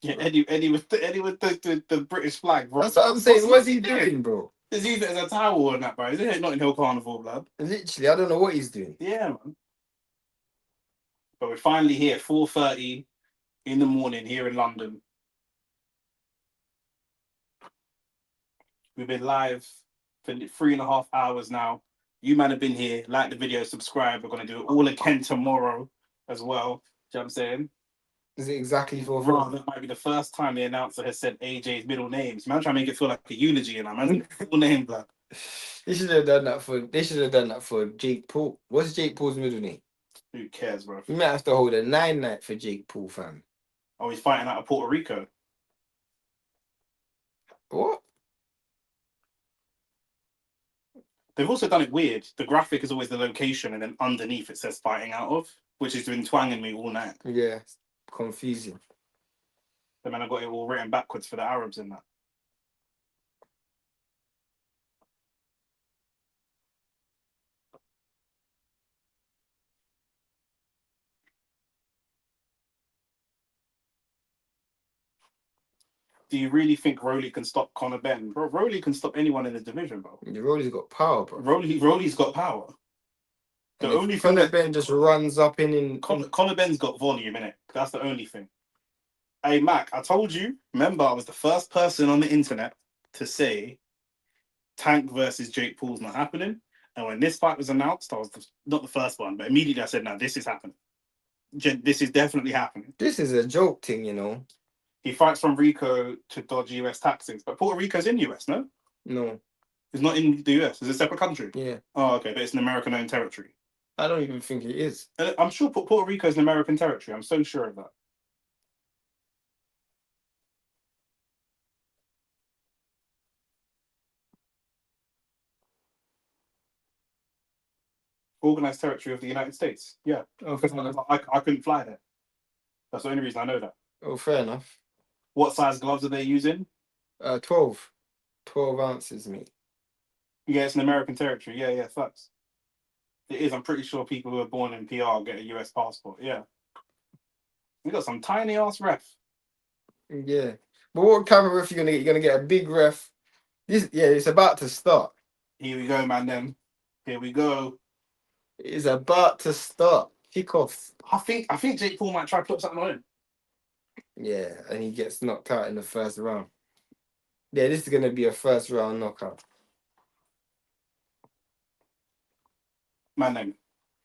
Speaker 1: Yeah, Eddie with the British flag, bro.
Speaker 2: That's what I'm saying. What's he doing, bro?
Speaker 1: He's using it as a towel and that, bro. Is it not in Hill Carnival, blood?
Speaker 2: Literally, I don't know what he's doing.
Speaker 1: Yeah, man. But we're finally here, 4:30 in the morning here in London. We've been live for 3.5 hours now. You man have been here. Like the video, subscribe. We're going to do it all again tomorrow as well. Do you know what I'm saying?
Speaker 2: Is it exactly 4?
Speaker 1: That might be the first time the announcer has said AJ's middle names. Man, trying to make it feel like a eulogy, and I'm full name, blood.
Speaker 2: They should have done that for. They should have done that for Jake Paul. What's Jake Paul's middle name?
Speaker 1: Who cares, bro?
Speaker 2: You might have to hold a 9-night for Jake Paul, fam.
Speaker 1: Oh, he's fighting out of Puerto Rico.
Speaker 2: What?
Speaker 1: They've also done it weird. The graphic is always the location, and then underneath it says fighting out of, which has been twanging me all night.
Speaker 2: Yeah, confusing.
Speaker 1: But man, I got it all written backwards for the Arabs in that. Do you really think Rolly can stop Conor Benn? Bro, Rolly can stop anyone in the division, bro.
Speaker 2: Rolly's got power, bro.
Speaker 1: Rolly's got power. The
Speaker 2: And
Speaker 1: only
Speaker 2: if
Speaker 1: thing
Speaker 2: Conor
Speaker 1: that
Speaker 2: Ben just runs up in
Speaker 1: Conor Benn's got volume in it. That's the only thing. Hey Mac, I told you. Remember, I was the first person on the internet to say Tank versus Jake Paul's not happening. And when this fight was announced, I was not the first one, but immediately I said, "No, this is happening. This is definitely happening."
Speaker 2: This is a joke thing, you know.
Speaker 1: He fights from Rico to dodge US taxes, but Puerto Rico's in US, no?
Speaker 2: No.
Speaker 1: It's not in the US. It's a separate country.
Speaker 2: Yeah.
Speaker 1: Oh, okay, but it's an American-owned territory.
Speaker 2: I don't even think it is.
Speaker 1: I'm sure Puerto Rico is an American territory. I'm so sure of that. Organized territory of the United States. Yeah.
Speaker 2: Oh,
Speaker 1: Because I couldn't fly there. That's the only reason I know that.
Speaker 2: oh, fair enough.
Speaker 1: What size gloves are they using?
Speaker 2: 12 ounces, mate.
Speaker 1: Yeah, it's an American territory. Yeah, facts. It is. I'm pretty sure people who are born in PR get a US passport. Yeah. We got some tiny ass ref.
Speaker 2: Yeah. But what type of ref you gonna get? You're gonna get a big ref. It's about to start.
Speaker 1: Here we go, man. Then here we go.
Speaker 2: It's about to start. Kick off.
Speaker 1: I think Jake Paul might try to put something on him.
Speaker 2: Yeah, and he gets knocked out in the first round. Yeah, this is gonna be a first round knockout.
Speaker 1: Man, then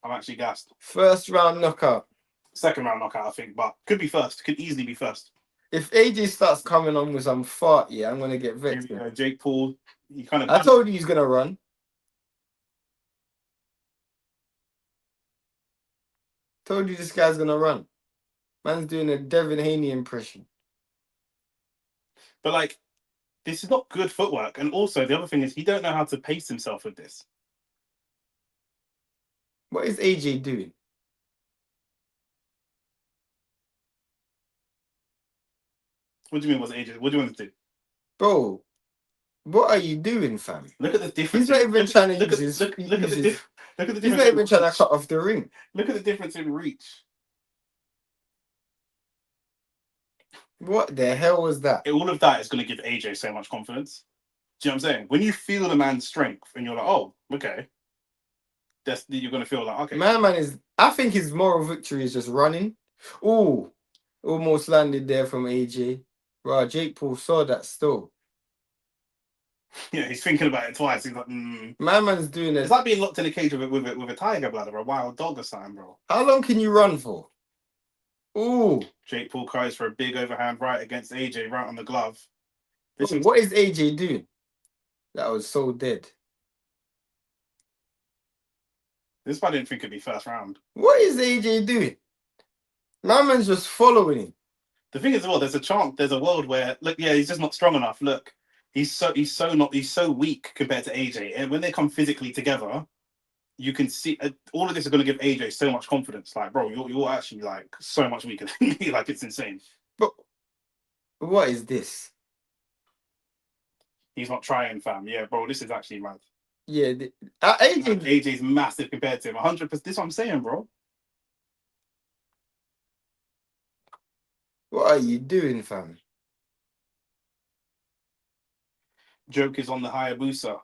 Speaker 1: I'm actually gassed.
Speaker 2: First round knockout.
Speaker 1: Second round knockout, I think, but could be first. Could easily be first.
Speaker 2: If AJ starts coming on with some fart, yeah, I'm gonna get vexed.
Speaker 1: Jake Paul, he kind of.
Speaker 2: I told you he's gonna run. Told you this guy's gonna run. Man's doing a Devin Haney impression.
Speaker 1: But like, this is not good footwork. And also, the other thing is, he don't know how to pace himself with this.
Speaker 2: What is AJ doing?
Speaker 1: What do you mean? What's AJ? What do you want to do?
Speaker 2: Bro, what are you doing, fam?
Speaker 1: Look at the difference.
Speaker 2: He's not even trying to
Speaker 1: look
Speaker 2: use
Speaker 1: at,
Speaker 2: his.
Speaker 1: look at the difference.
Speaker 2: He's not even trying to cut off the ring.
Speaker 1: Look at the difference in reach.
Speaker 2: What the hell was that?
Speaker 1: All of that is going to give AJ so much confidence. Do you know what I'm saying? When you feel the man's strength and you're like, oh, okay, you're going to feel like, okay.
Speaker 2: Man is. I think his moral victory is just running. Ooh, almost landed there from AJ. Right, Jake Paul saw that still.
Speaker 1: Yeah, he's thinking about it twice. He's like,
Speaker 2: Man's doing it.
Speaker 1: It's like being locked in a cage with a tiger, blood, or a wild dog or something, bro.
Speaker 2: How long can you run for? Ooh.
Speaker 1: Jake Paul cries for a big overhand right against AJ, right on the glove.
Speaker 2: What is AJ doing? That was so dead.
Speaker 1: This one I didn't think it'd be first round.
Speaker 2: What is AJ doing? Man's just following him.
Speaker 1: The thing is, well, there's a world where look, yeah, he's just not strong enough. Look, he's so weak compared to AJ, and when they come physically together, you can see all of this is going to give AJ so much confidence. Like, bro, you're actually like so much weaker than me. Like, it's insane.
Speaker 2: But what is this?
Speaker 1: He's not trying, fam. Yeah, bro, this is actually mad.
Speaker 2: Yeah, AJ's
Speaker 1: massive compared to him. 100%. This is what I'm saying, bro.
Speaker 2: What are you doing, fam?
Speaker 1: Joke is on the Hayabusa.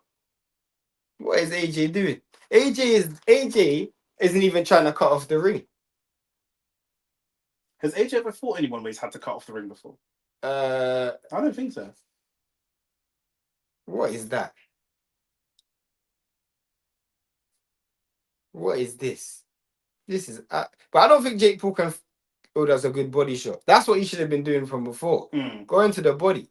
Speaker 2: What is AJ doing? AJ isn't even trying to cut off the ring.
Speaker 1: Has AJ ever fought anyone where he's had to cut off the ring before? I don't think so.
Speaker 2: What is that? What is this? This is... but I don't think Jake Paul can... Oh, that's a good body shot. That's what he should have been doing from before. Go into the body.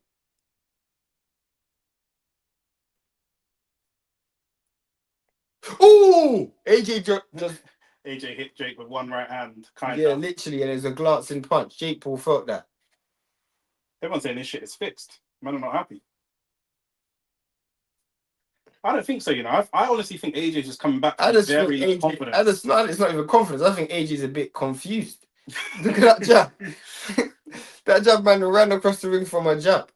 Speaker 2: Oh, AJ just
Speaker 1: AJ hit Jake with one right hand, kind
Speaker 2: yeah,
Speaker 1: of.
Speaker 2: literally, and there's a glancing punch. Jake Paul felt that.
Speaker 1: Everyone's saying this shit is fixed. Man, I'm not happy. I don't think so. I honestly think AJ's just coming back
Speaker 2: I
Speaker 1: with
Speaker 2: just think
Speaker 1: very
Speaker 2: AJ.
Speaker 1: confident.
Speaker 2: It's not even confidence. I think AJ's a bit confused. Look at that jab. That jab man ran across the ring from a jab.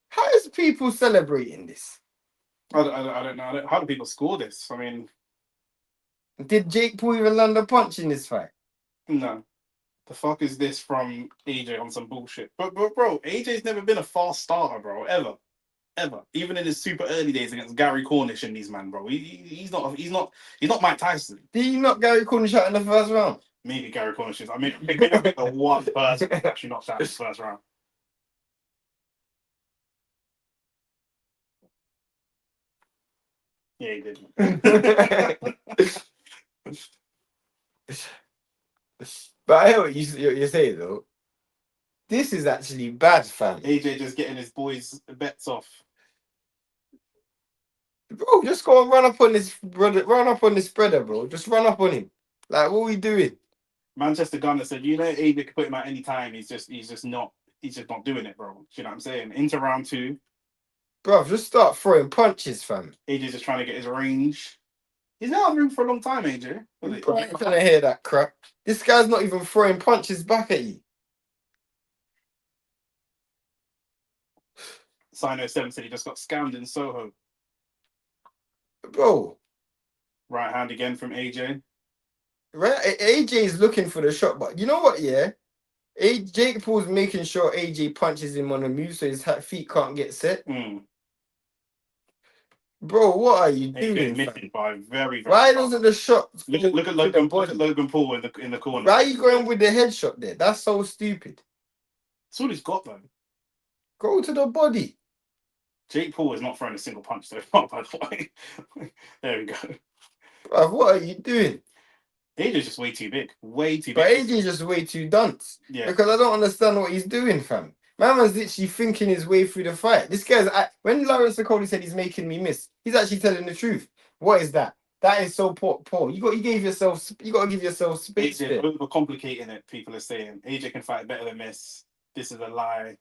Speaker 2: How is people celebrating this?
Speaker 1: I don't know. How do people score this? I mean,
Speaker 2: Did Jake Paul even land a punch in this fight?
Speaker 1: no. The fuck is this from AJ on some bullshit? But bro, AJ's never been a fast starter, bro. Ever. Even in his super early days against Gary Cornish and these man, bro. He's not Mike Tyson.
Speaker 2: Did you knock Gary Cornish out in the first round?
Speaker 1: Maybe Gary Cornish is. I mean, I pick the one person that actually knocked out in the first round. Yeah, he did.
Speaker 2: But I hear what you say though. This is actually bad, fam.
Speaker 1: AJ just getting his boys' bets off.
Speaker 2: Bro, just go and run up on this brother, run up on this spreader, bro. Just run up on him. Like, what are we doing?
Speaker 1: Manchester Gunner said, AJ could put him at any time. He's just not doing it, bro. You know what I'm saying? Into round 2.
Speaker 2: Bro, just start throwing punches, fam.
Speaker 1: AJ's just trying to get his range. He's now in room for a long time, AJ.
Speaker 2: Bro, I ain't trying to hear that crap. This guy's not even throwing punches back at you.
Speaker 1: Sino 7 said he just got scammed in Soho.
Speaker 2: Bro.
Speaker 1: Right hand again from AJ.
Speaker 2: Right, AJ is looking for the shot, but you know what, yeah? Jake Paul's making sure AJ punches him on the move so his feet can't get set. Bro, what are you doing?
Speaker 1: Missed by very, very
Speaker 2: Why doesn't the shot
Speaker 1: look at Logan Paul in the corner?
Speaker 2: Why are you going with the headshot there? That's so stupid.
Speaker 1: That's all he's got though.
Speaker 2: Go to the body.
Speaker 1: Jake Paul is not throwing a single punch so far, by the way. There we go.
Speaker 2: Bro, what are you doing?
Speaker 1: AJ's just way too big. Way too big.
Speaker 2: But AJ's just way too dunce.
Speaker 1: Yeah.
Speaker 2: Because I don't understand what he's doing, fam. Man was literally thinking his way through the fight. This guy's when Lawrence Okoli said he's making me miss, he's actually telling the truth. What is that? That is so poor. You gotta give yourself space.
Speaker 1: AJ overcomplicating it, people are saying. AJ can fight better than this. This is a lie.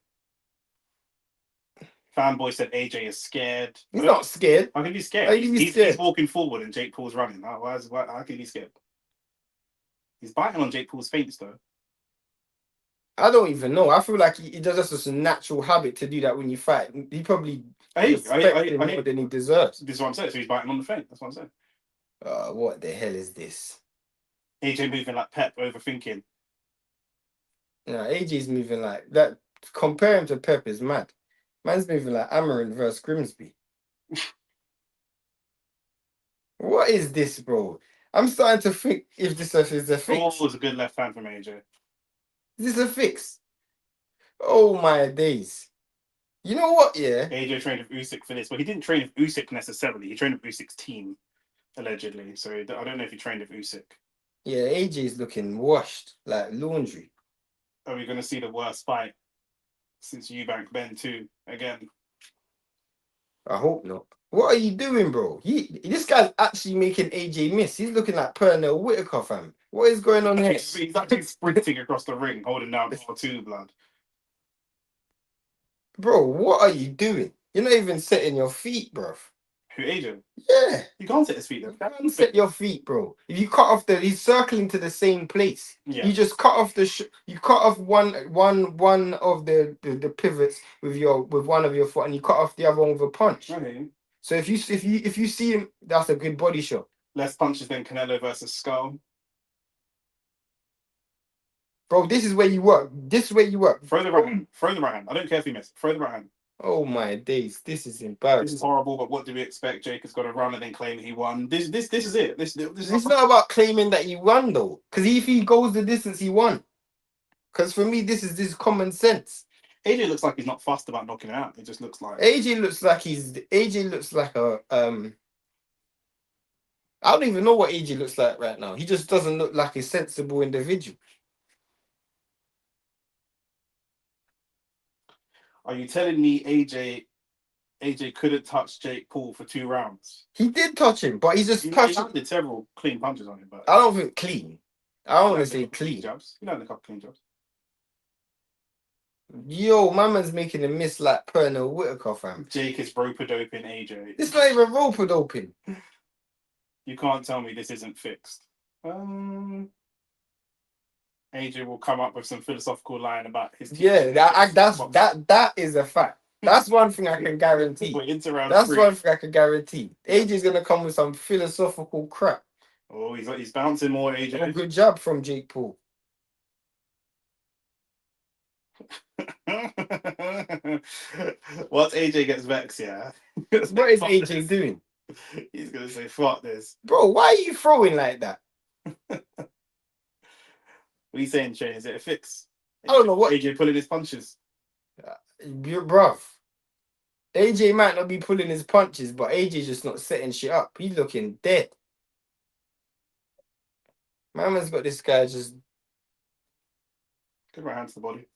Speaker 1: Fanboy said AJ is scared.
Speaker 2: He's not scared.
Speaker 1: How can he be scared?
Speaker 2: How can he be scared?
Speaker 1: He's walking forward and Jake Paul's running. How can he be scared? He's biting on Jake Paul's feints though.
Speaker 2: I don't even know. I feel like he does this as a natural habit to do that when you fight. He probably more than he deserves.
Speaker 1: This is what I'm saying. So he's biting on the feint. That's what I'm saying.
Speaker 2: What the hell is this?
Speaker 1: AJ moving like Pep, overthinking.
Speaker 2: Yeah, AJ's moving like that. Compare him to Pep is mad. Man's moving like Amarin versus Grimsby. What is this, bro? I'm starting to think if this is a fix.
Speaker 1: Oh, was a good left hand from AJ.
Speaker 2: Is this a fix? Oh my days. You know what, yeah?
Speaker 1: AJ trained with Usyk for this, but he didn't train with Usyk necessarily. He trained with Usyk's team, allegedly. So I don't know if he trained with Usyk.
Speaker 2: Yeah, AJ's looking washed, like laundry.
Speaker 1: Are we going to see the worst fight since Eubank Ben 2 again?
Speaker 2: I hope not. What are you doing, bro? This guy's actually making AJ miss. He's looking like Pernell Whitaker, fam. What is going on here?
Speaker 1: He's actually sprinting across the ring, holding down R2, blood.
Speaker 2: Bro, what are you doing? You're not even setting your feet, bro.
Speaker 1: Who, AJ?
Speaker 2: Yeah.
Speaker 1: You can't set his feet, though.
Speaker 2: You can't set your feet, bro. If you cut off he's circling to the same place.
Speaker 1: Yeah.
Speaker 2: You just cut off you cut off one of the pivots with one of your foot, and you cut off the other one with a punch.
Speaker 1: Okay.
Speaker 2: So if you see him, that's a good body shot.
Speaker 1: Less punches than Canelo versus Skull.
Speaker 2: Bro, this is where you work.
Speaker 1: Throw the right hand. Throw the right hand. I don't care if he missed. Throw the right hand.
Speaker 2: Oh my days, this is embarrassing.
Speaker 1: This is horrible, but what do we expect? Jake has got to run and then claim he won. This is it. This
Speaker 2: is not about claiming that he won though. Because if he goes the distance, he won. Because for me, this is common sense.
Speaker 1: AJ looks like he's not fussed about knocking it out. It just looks like
Speaker 2: AJ looks like a I don't even know what AJ looks like right now. He just doesn't look like a sensible individual.
Speaker 1: Are you telling me AJ couldn't touch Jake Paul for 2 rounds?
Speaker 2: He did touch him, but he just
Speaker 1: He
Speaker 2: touched.
Speaker 1: landed several clean punches on him, but
Speaker 2: I don't think clean. I don't want to say
Speaker 1: clean
Speaker 2: clean.
Speaker 1: jabs. He landed a couple clean jabs.
Speaker 2: Yo, my man's making a miss like Pernell Whitaker, fam.
Speaker 1: Jake is rope-a-doping AJ.
Speaker 2: It's not even rope-a-doping.
Speaker 1: You can't tell me this isn't fixed. AJ will come up with some philosophical line about his team.
Speaker 2: Yeah, that is a fact. That's one thing I can guarantee.
Speaker 1: We're into round
Speaker 2: That's
Speaker 1: 3.
Speaker 2: one thing I can guarantee. AJ's gonna come with some philosophical crap.
Speaker 1: Oh, he's bouncing more, AJ.
Speaker 2: Oh, good job from Jake Paul.
Speaker 1: Once AJ gets vexed, yeah.
Speaker 2: What is AJ doing?
Speaker 1: He's gonna say, fuck this.
Speaker 2: Bro, why are you throwing like that?
Speaker 1: What are you saying, Shane? Is it a fix?
Speaker 2: I don't know what.
Speaker 1: AJ pulling his punches.
Speaker 2: Bruv. AJ might not be pulling his punches, but AJ's just not setting shit up. He's looking dead. My man's got this guy just.
Speaker 1: Good right hand to the body.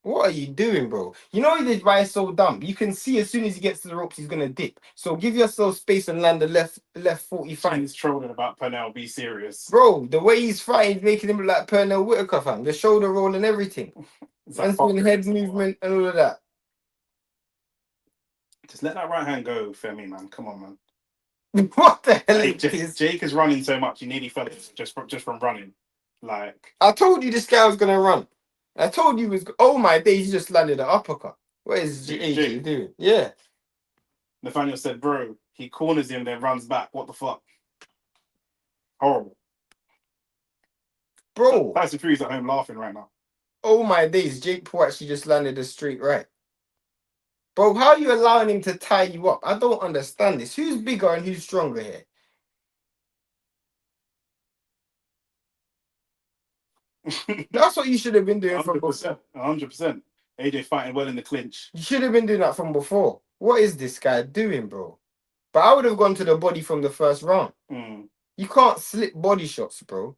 Speaker 2: What are you doing, bro? You know this guy is so dumb. You can see as soon as he gets to the ropes, he's gonna dip. So give yourself space and land the left 45.
Speaker 1: He's trolling about Pernell. Be serious,
Speaker 2: Bro. The way he's fighting, is making him look like Pernell Whitaker, fam. The shoulder roll and everything. Man's doing head movement and all of that.
Speaker 1: Just let that right hand go, Femi, man. Come on, man.
Speaker 2: What the hell
Speaker 1: Hey,
Speaker 2: is this?
Speaker 1: Jake is running so much, he nearly fell just from running. Like,
Speaker 2: I told you this guy was gonna run. I told you he was. Oh my days, he just landed an uppercut. What is AJ doing? Yeah.
Speaker 1: Nathaniel said, bro, he corners him, then runs back. What the fuck? Horrible.
Speaker 2: Bro.
Speaker 1: Tyson Fury's at home laughing right now.
Speaker 2: Oh my days, Jake Paul actually just landed a straight right. Bro, how are you allowing him to tie you up? I don't understand this. Who's bigger and who's stronger here? That's what you should have been doing from before.
Speaker 1: 100%. AJ fighting well in the clinch.
Speaker 2: You should have been doing that from before. What is this guy doing, bro? But I would have gone to the body from the first round. You can't slip body shots, bro.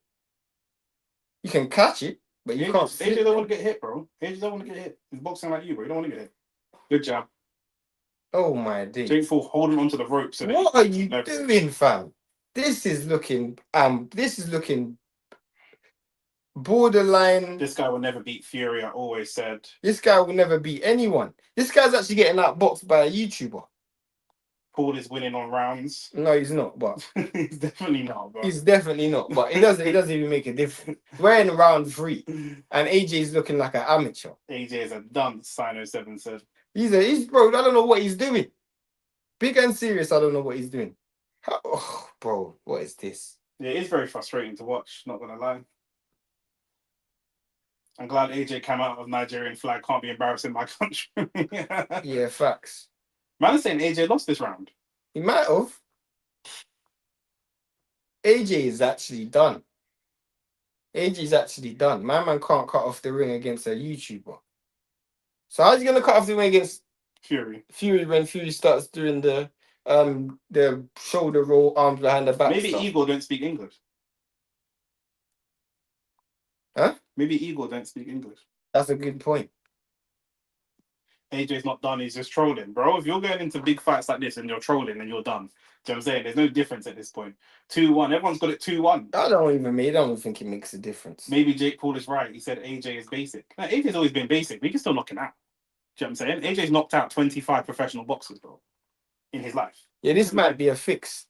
Speaker 2: You can catch it, but you can't slip.
Speaker 1: AJ don't want to get hit, bro. AJ don't want to get hit. He's boxing like you, bro. You don't want to get hit. Good job.
Speaker 2: Oh my days.
Speaker 1: Jake Paul holding onto the rope. So
Speaker 2: what are you doing, fam? This is looking borderline.
Speaker 1: This guy will never beat Fury, I always said.
Speaker 2: This guy will never beat anyone. This guy's actually getting outboxed by a YouTuber.
Speaker 1: Paul is winning on rounds.
Speaker 2: No, he's not, but
Speaker 1: he's definitely not, bro.
Speaker 2: He's definitely not, but it doesn't even make a difference. We're in round 3 and AJ's looking like an amateur.
Speaker 1: AJ is a dunce, Sino7 said.
Speaker 2: He's bro, I don't know what he's doing. Big and serious, I don't know what he's doing. Bro, what is this?
Speaker 1: Yeah, it's very frustrating to watch, not gonna lie. I'm glad AJ came out of Nigerian flag. Can't be embarrassed in my country.
Speaker 2: Yeah, facts.
Speaker 1: Man is saying AJ lost this round.
Speaker 2: He might have. AJ is actually done. AJ's actually done. My man can't cut off the ring against a YouTuber. So how's he gonna cut off the ring against
Speaker 1: Fury
Speaker 2: when Fury starts doing the shoulder roll, arms behind the back?
Speaker 1: Maybe
Speaker 2: stuff?
Speaker 1: Igor don't speak English.
Speaker 2: Huh?
Speaker 1: Maybe Igor don't speak English.
Speaker 2: That's a good point.
Speaker 1: AJ's not done, he's just trolling. Bro, if you're going into big fights like this and you're trolling, then you're done. Do you know what I'm saying? There's no difference at this point. 2-1. Everyone's got it 2-1.
Speaker 2: I don't think it makes a difference.
Speaker 1: Maybe Jake Paul is right. He said AJ is basic. No, AJ's always been basic. We can still knock him out. Do you know what I'm saying? AJ's knocked out 25 professional boxers, bro, in his life.
Speaker 2: Yeah, this might be a fix.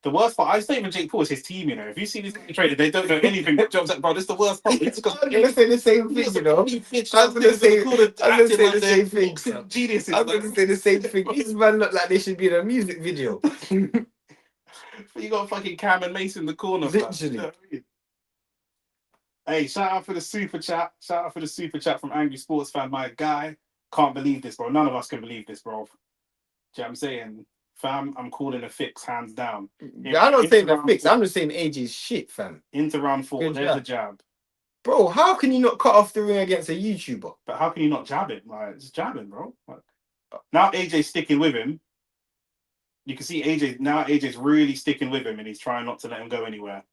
Speaker 1: The worst part, I say even Jake Paul is his team, you know. If you see these traded, they don't know anything. Bro, this is the worst part.
Speaker 2: I'm gonna say the same thing, you know. I'm gonna say the same thing.
Speaker 1: Geniuses.
Speaker 2: I'm gonna say the same thing. These men look like they should be in a music video.
Speaker 1: You got fucking Cam and Mace in the corner.
Speaker 2: Literally.
Speaker 1: You know what I mean? Hey, shout out for the super chat. Shout out for the super chat from Angry Sports Fan, my guy. Can't believe this, bro. None of us can believe this, bro. Do you know what I'm saying? Fam, I'm calling a fix, hands down.
Speaker 2: I'm not saying a fix. I'm just saying AJ's shit, fam.
Speaker 1: Into round 4, there's a jab.
Speaker 2: Bro, how can you not cut off the ring against a YouTuber?
Speaker 1: But how can you not jab it? Like, just jab him, bro. Like, now AJ's sticking with him. You can see AJ's really sticking with him and he's trying not to let him go anywhere.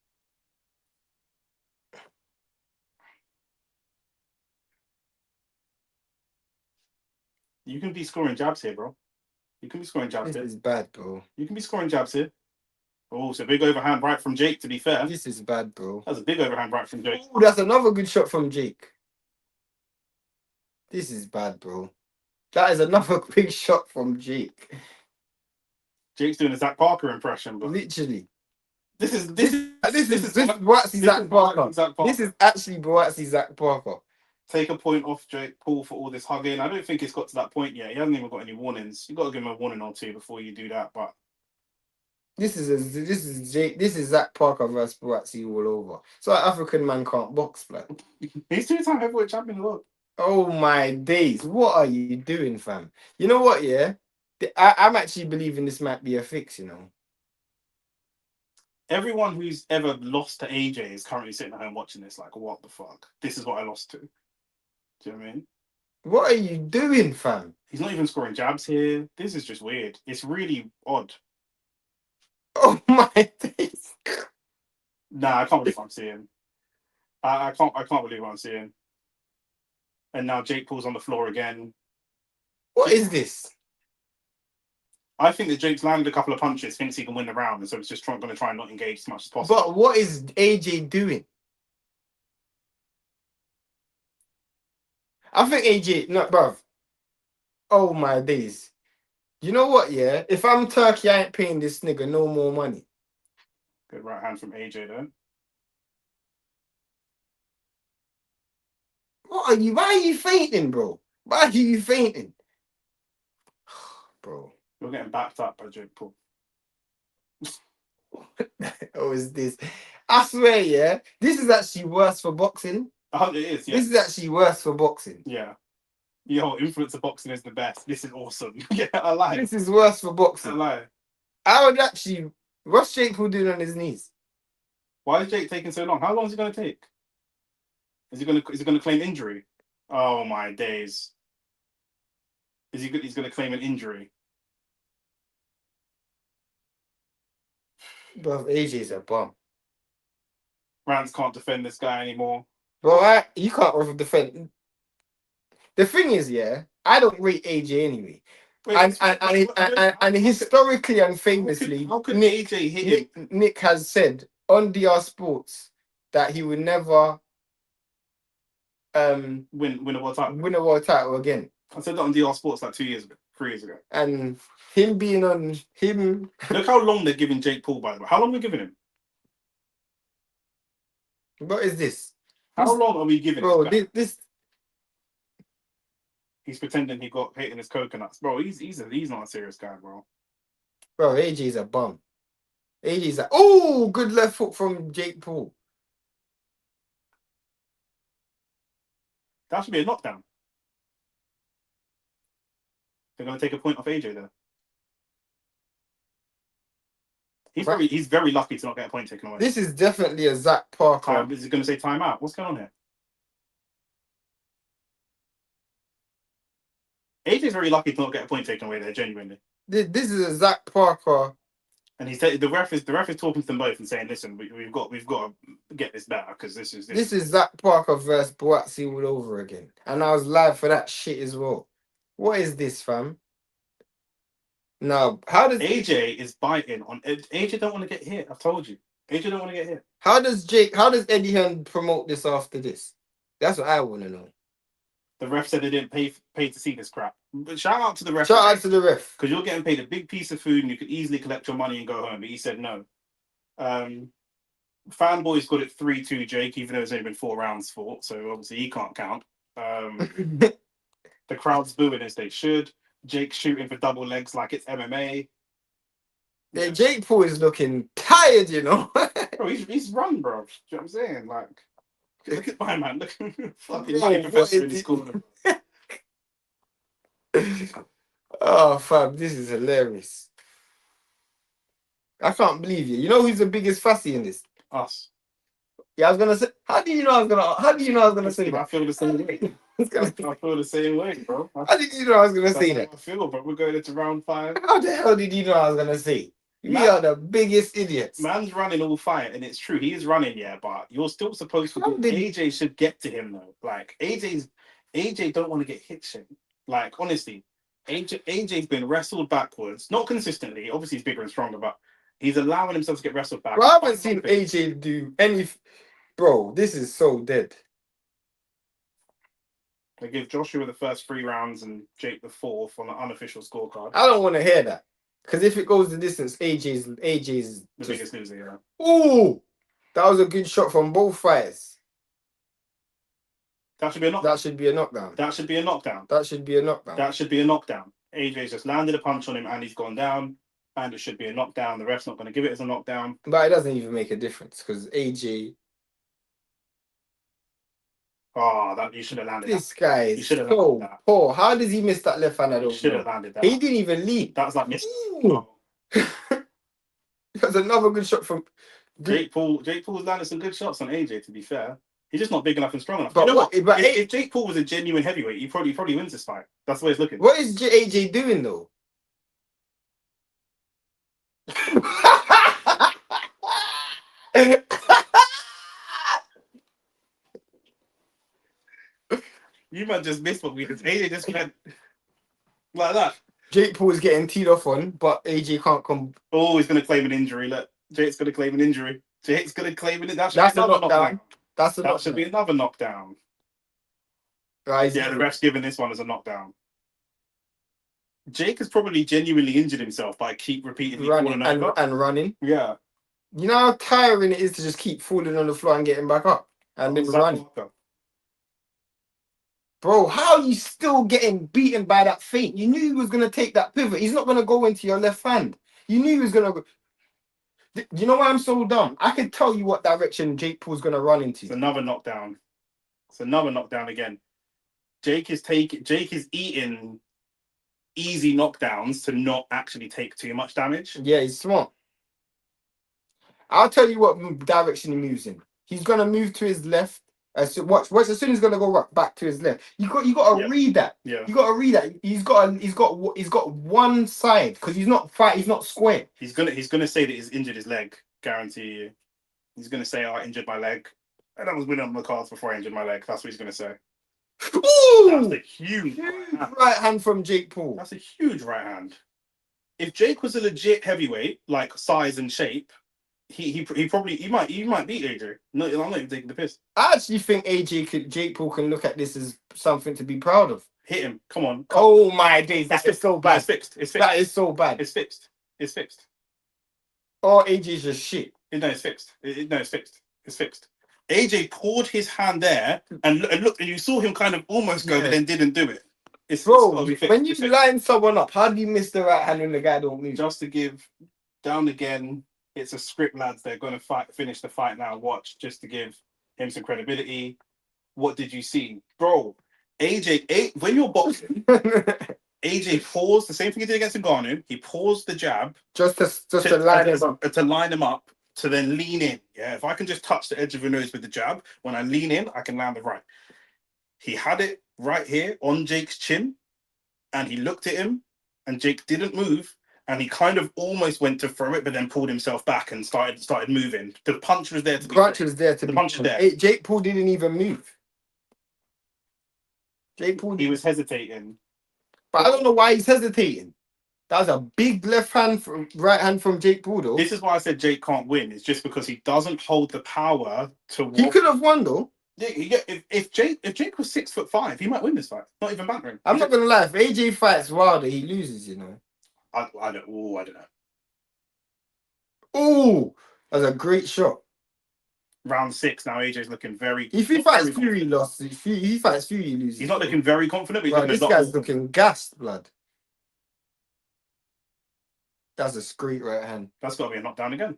Speaker 1: You can be scoring jabs here, bro. You can be scoring jabs
Speaker 2: This
Speaker 1: here.
Speaker 2: is bad, bro.
Speaker 1: You can be scoring jabs here. Oh, so big overhand right from Jake, to be fair.
Speaker 2: This is bad, bro.
Speaker 1: That's a big overhand right from Jake.
Speaker 2: Ooh, that's another good shot from Jake. This is bad, bro. That is another big shot from Jake.
Speaker 1: Jake's doing a Zach Parker impression, but
Speaker 2: Literally.
Speaker 1: this is
Speaker 2: Boatsy Zach Parker.
Speaker 1: Zach Parker.
Speaker 2: This is actually Boatsy Zach Parker.
Speaker 1: Take a point off Jake Paul for all this hugging. I don't think it's got to that point yet. He hasn't even got any warnings. You got to give him a warning or two before you do that. But
Speaker 2: This is Zach Parker versus Boatsy all over. So an African man can't box, blood.
Speaker 1: he's 2-time heavyweight champion as well.
Speaker 2: Oh my days! What are you doing, fam? You know what? Yeah, I'm actually believing this might be a fix. You know.
Speaker 1: Everyone who's ever lost to AJ is currently sitting at home watching this. Like, what the fuck? This is what I lost to. Do you know what I mean?
Speaker 2: What are you doing, fam?
Speaker 1: He's not even scoring jabs here. This is just weird. It's really odd.
Speaker 2: Oh my days!
Speaker 1: Nah, I can't believe what I'm seeing. I can't believe what I'm seeing. And now Jake Paul's on the floor again.
Speaker 2: What is this?
Speaker 1: I think that Jake's landed a couple of punches, thinks he can win the round, and so it's just going to try and not engage as much as possible.
Speaker 2: But what is AJ doing? I think AJ, no, bruv. Oh my days. You know what, yeah? If I'm Turkey, I ain't paying this nigga no more money.
Speaker 1: Good right hand from AJ, though.
Speaker 2: Why are you fainting, bro? Why are you fainting? Bro.
Speaker 1: You're getting backed up by Jake Paul.
Speaker 2: Oh, is this? I swear, yeah. This is actually worse for boxing.
Speaker 1: Oh, it is, yeah.
Speaker 2: This is actually worse for boxing.
Speaker 1: Yeah. Yo, influencer boxing is the best. This is awesome. Yeah, I lie.
Speaker 2: This is worse for
Speaker 1: I
Speaker 2: boxing.
Speaker 1: lie.
Speaker 2: I would actually. What's Jake Paul doing on his knees?
Speaker 1: Why is Jake taking so long? How long is he going to take? Is he going to claim injury? Oh my days. He's going to claim an injury.
Speaker 2: Bro, AJ's a bum.
Speaker 1: Rance can't defend this guy anymore.
Speaker 2: Bro, you can't defend. The thing is, yeah, I don't rate AJ anyway.
Speaker 1: Wait,
Speaker 2: And historically and famously,
Speaker 1: how could AJ hit him?
Speaker 2: Nick has said on DR Sports that he would never
Speaker 1: Win a world title.
Speaker 2: win a world title again.
Speaker 1: I said that on DR Sports like 3 years ago.
Speaker 2: And him being on him.
Speaker 1: Look how long they're giving Jake Paul, by the way. How long are we giving him?
Speaker 2: What is this?
Speaker 1: How long are we giving
Speaker 2: Bro,
Speaker 1: this guy?
Speaker 2: this
Speaker 1: He's pretending he got hit in his coconuts. Bro, he's not a serious guy, bro.
Speaker 2: bro, AJ's a bum. AJ's like, oh, good left foot from Jake Paul.
Speaker 1: That should be a knockdown. They're going to take a point off AJ there. He's very lucky to not get a point taken away.
Speaker 2: This is definitely a Zach Parker.
Speaker 1: Is he going to say timeout? What's going on here? AJ's very lucky to not get a point taken away there, genuinely.
Speaker 2: This is a Zach Parker.
Speaker 1: And the ref is talking to them both and saying, "Listen, we've got to get this better because this is."
Speaker 2: This is Zach Parker versus Boatsy all over again, and I was live for that shit as well. What is this, fam? No, how does
Speaker 1: AJ is biting on AJ? Don't want to get hit. I've told you, AJ don't want to get hit.
Speaker 2: How does Eddie Hearn promote this after this? That's what I want to know.
Speaker 1: The ref said they didn't pay to see this crap. But shout out to the ref.
Speaker 2: Shout out to the ref.
Speaker 1: Because you're getting paid a big piece of food and you could easily collect your money and go home. But he said no. Fanboys got it 3-2 Jake, even though it's only been 4 rounds fought. So obviously he can't count. The crowd's booing as they should. Jake shooting for double legs like it's MMA.
Speaker 2: Yeah, Jake Paul is looking tired, you know.
Speaker 1: Bro, he's run, bro. Do you know what I'm saying? Like, look at my man. Look, fucking
Speaker 2: Bro,
Speaker 1: professor in his corner.
Speaker 2: Oh, fam, this is hilarious. I can't believe you. You know who's the biggest fussy in this?
Speaker 1: Us.
Speaker 2: Yeah, I was gonna say. How do you know I was gonna say
Speaker 1: I
Speaker 2: that?
Speaker 1: feel the same way. I feel the same way, bro.
Speaker 2: How did you know I was gonna say that?
Speaker 1: I feel, but we're going into round 5.
Speaker 2: How the hell did you know I was gonna say? We are the biggest idiots.
Speaker 1: Man's running all fight, and it's true. He is running, yeah, but you're still supposed to. AJ should get to him though. Like AJ don't want to get hit. Shit. Like honestly, AJ's been wrestled backwards, not consistently. Obviously, he's bigger and stronger, but he's allowing himself to get wrestled back.
Speaker 2: Bro, I haven't seen AJ do any. Bro, this is so dead.
Speaker 1: They give Joshua the first 3 rounds and Jake the 4th on an unofficial scorecard.
Speaker 2: I don't want to hear that. Because if it goes the distance, AJ's
Speaker 1: The biggest loser, yeah.
Speaker 2: Ooh! That was a good shot from both fighters.
Speaker 1: That should be a knockdown.
Speaker 2: That should be a knockdown.
Speaker 1: That should be a knockdown.
Speaker 2: That should be a knockdown.
Speaker 1: That should be a knockdown. AJ's just landed a punch on him and he's gone down. And it should be a knockdown. The ref's not going to give it as a knockdown.
Speaker 2: But it doesn't even make a difference because AJ.
Speaker 1: Oh, that you should have landed
Speaker 2: This guy is
Speaker 1: should have
Speaker 2: so
Speaker 1: landed that.
Speaker 2: poor. How does he miss that left hand? I
Speaker 1: He
Speaker 2: don't
Speaker 1: should have
Speaker 2: know.
Speaker 1: landed that.
Speaker 2: He didn't even lead.
Speaker 1: That was like missed.
Speaker 2: Ooh. That's another good shot from
Speaker 1: Jake Paul's landed some good shots on AJ, to be fair. He's just not big enough and strong enough.
Speaker 2: But
Speaker 1: you know
Speaker 2: what-
Speaker 1: what?
Speaker 2: but
Speaker 1: If Jake Paul was a genuine heavyweight, he probably wins this fight. That's the way it's looking.
Speaker 2: What is AJ doing though?
Speaker 1: You might just miss what we did. AJ just went like that.
Speaker 2: Jake Paul is getting teed off on, but AJ can't come.
Speaker 1: Oh, he's going to claim an injury. Look, Jake's going to claim an injury. Jake's going to claim it. That's
Speaker 2: That's a
Speaker 1: another
Speaker 2: knockdown. That's a
Speaker 1: That should be another knockdown.
Speaker 2: Right,
Speaker 1: Yeah, the ref's giving this one as a knockdown. Jake has probably genuinely injured himself by keep repeatedly
Speaker 2: running
Speaker 1: falling over.
Speaker 2: and running.
Speaker 1: Yeah.
Speaker 2: You know how tiring it is to just keep falling on the floor and getting back up and then running. Bro, how are you still getting beaten by that feint? You knew he was going to take that pivot. He's not going to go into your left hand. You knew he was going to go. You know why I'm so dumb? I can tell you what direction Jake Paul's going to run into.
Speaker 1: It's another knockdown. It's another knockdown again. Jake is eating easy knockdowns to not actually take too much damage.
Speaker 2: Yeah, he's smart. I'll tell you what direction he moves in. He's going to move to his left. Watch. As soon as he's going to go back to his left. You got to read that.
Speaker 1: Yeah.
Speaker 2: You got to read that. He's got one side because he's not square.
Speaker 1: He's gonna say that he's injured his leg. Guarantee you. He's gonna say, "Oh, I injured my leg." And I was winning on the cards before I injured my leg. That's what he's gonna say.
Speaker 2: Ooh!
Speaker 1: That's a huge
Speaker 2: right hand from Jake Paul.
Speaker 1: That's a huge right hand. If Jake was a legit heavyweight, like size and shape, he might beat AJ. No, I'm not even taking the piss.
Speaker 2: I actually think Jake Paul can look at this as something to be proud of.
Speaker 1: Hit him. Come on.
Speaker 2: Oh my days, that is so bad.
Speaker 1: It's fixed. It's fixed.
Speaker 2: That is so bad.
Speaker 1: It's fixed. It's fixed.
Speaker 2: Oh, AJ's just shit.
Speaker 1: No, it's fixed. No, it's fixed. It's fixed. AJ poured his hand there and looked, and you saw him kind of almost go, but then didn't do it. It's
Speaker 2: Bro,
Speaker 1: it's
Speaker 2: when you line someone up, how do you miss the right hand when the guy don't move?
Speaker 1: Just to give down again, it's a script, lads. They're going to finish the fight now. Watch, just to give him some credibility. What did you see, bro? When you're boxing, AJ paused the same thing he did against Ngannou. He paused the jab
Speaker 2: just to line him up.
Speaker 1: To line him up, to then lean in. Yeah, if I can just touch the edge of your nose with the jab, when I lean in, I can land the right. He had it right here on Jake's chin, and he looked at him, and Jake didn't move, and he kind of almost went to throw it, but then pulled himself back and started moving. The punch was there to be.
Speaker 2: The punch was there. Jake Paul didn't even move. Jake Paul.
Speaker 1: He was hesitating.
Speaker 2: But I don't know why he's hesitating. That was a big right hand from Jake Paul, though.
Speaker 1: This is why I said Jake can't win. It's just because he doesn't hold the power to.
Speaker 2: He could have won, though.
Speaker 1: Yeah, if Jake was 6'5", he might win this fight. Not even bantering.
Speaker 2: I'm not gonna lie. If AJ fights Wilder, he loses. You know.
Speaker 1: I don't know.
Speaker 2: Oh, that's a great shot.
Speaker 1: Round 6 now. AJ's looking very.
Speaker 2: If he fights Fury, he lost. If he fights Fury, he loses.
Speaker 1: He's not looking very confident. But
Speaker 2: this guy's looking gassed, blood. That's a great right hand.
Speaker 1: That's got to be a knockdown again.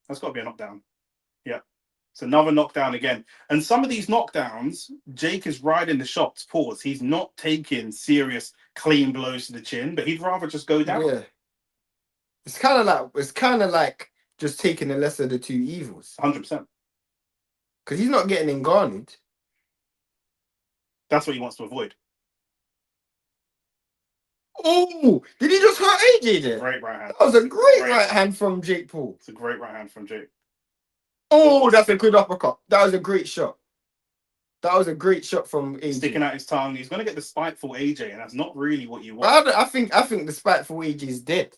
Speaker 1: That's got to be a knockdown. Yeah. It's another knockdown again. And some of these knockdowns, Jake is riding the shots. Pause. He's not taking serious, clean blows to the chin, but he'd rather just go down.
Speaker 2: Yeah. It's kind of like just taking the lesser of the two evils.
Speaker 1: 100%.
Speaker 2: Because he's not getting engarnered.
Speaker 1: That's what he wants to avoid.
Speaker 2: Oh, did he just hurt AJ there?
Speaker 1: Great right hand.
Speaker 2: That was a great right hand from Jake Paul.
Speaker 1: It's a great right hand from Jake.
Speaker 2: Oh, that's a good uppercut. That was a great shot. That was a great shot from AJ.
Speaker 1: Sticking out his tongue. He's going to get the spiteful AJ, and that's not really what you want.
Speaker 2: I think the spiteful AJ is dead.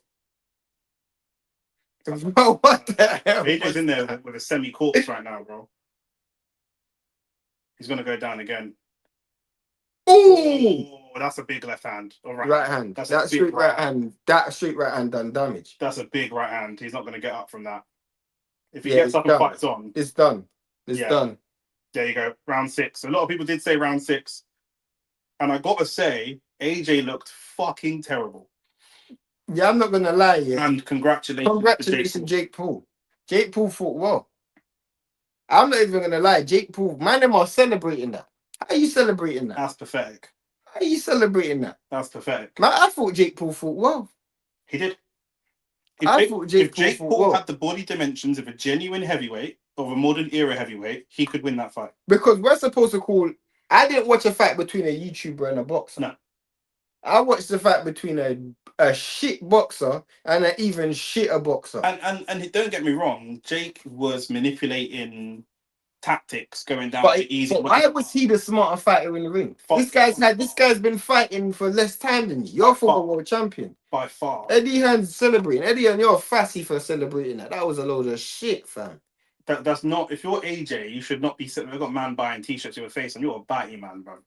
Speaker 2: Bro, what the hell?
Speaker 1: AJ's in there with a semi-corpse right now, bro. He's going to go down again.
Speaker 2: Ooh!
Speaker 1: Oh, that's a big left hand. All right.
Speaker 2: Right hand.
Speaker 1: That's
Speaker 2: that
Speaker 1: a big
Speaker 2: straight right hand. That straight right hand done damage.
Speaker 1: That's a big right hand. He's not going to get up from that. If he
Speaker 2: Yeah,
Speaker 1: gets
Speaker 2: it's
Speaker 1: up and
Speaker 2: done.
Speaker 1: fights on,
Speaker 2: It's done. It's
Speaker 1: Yeah.
Speaker 2: done.
Speaker 1: there you go. Round 6. A lot of people did say round 6. And I got to say, AJ looked fucking terrible.
Speaker 2: Yeah, I'm not gonna lie. Yeah,
Speaker 1: And congratulations
Speaker 2: congratulations, Jake Paul. Jake Paul fought well. I'm not even gonna lie, Jake Paul. Man, them are celebrating that. How are you celebrating that?
Speaker 1: That's pathetic.
Speaker 2: How are you celebrating that?
Speaker 1: That's pathetic.
Speaker 2: Man, I thought Jake Paul fought well.
Speaker 1: He did.
Speaker 2: I thought Jake Paul
Speaker 1: Jake
Speaker 2: fought
Speaker 1: Paul
Speaker 2: well.
Speaker 1: had the body dimensions of a genuine heavyweight, of a modern era heavyweight, he could win that fight.
Speaker 2: Because we're supposed to call. I didn't watch a fight between a YouTuber and a boxer.
Speaker 1: No.
Speaker 2: I watched the fight between a shit boxer and an even shitter boxer.
Speaker 1: And don't get me wrong, Jake was manipulating tactics going down
Speaker 2: But,
Speaker 1: to easy.
Speaker 2: but why was he the smarter fighter in the ring? This guy's been fighting for less time than you. You're a former world champion.
Speaker 1: By far.
Speaker 2: Eddie Hearn's celebrating. Eddie Hearn, you're fussy for celebrating that. That was a load of shit, fam.
Speaker 1: That's not. If you're AJ, you should not be. We've got man buying t-shirts to your face, and you're a batty man, bro.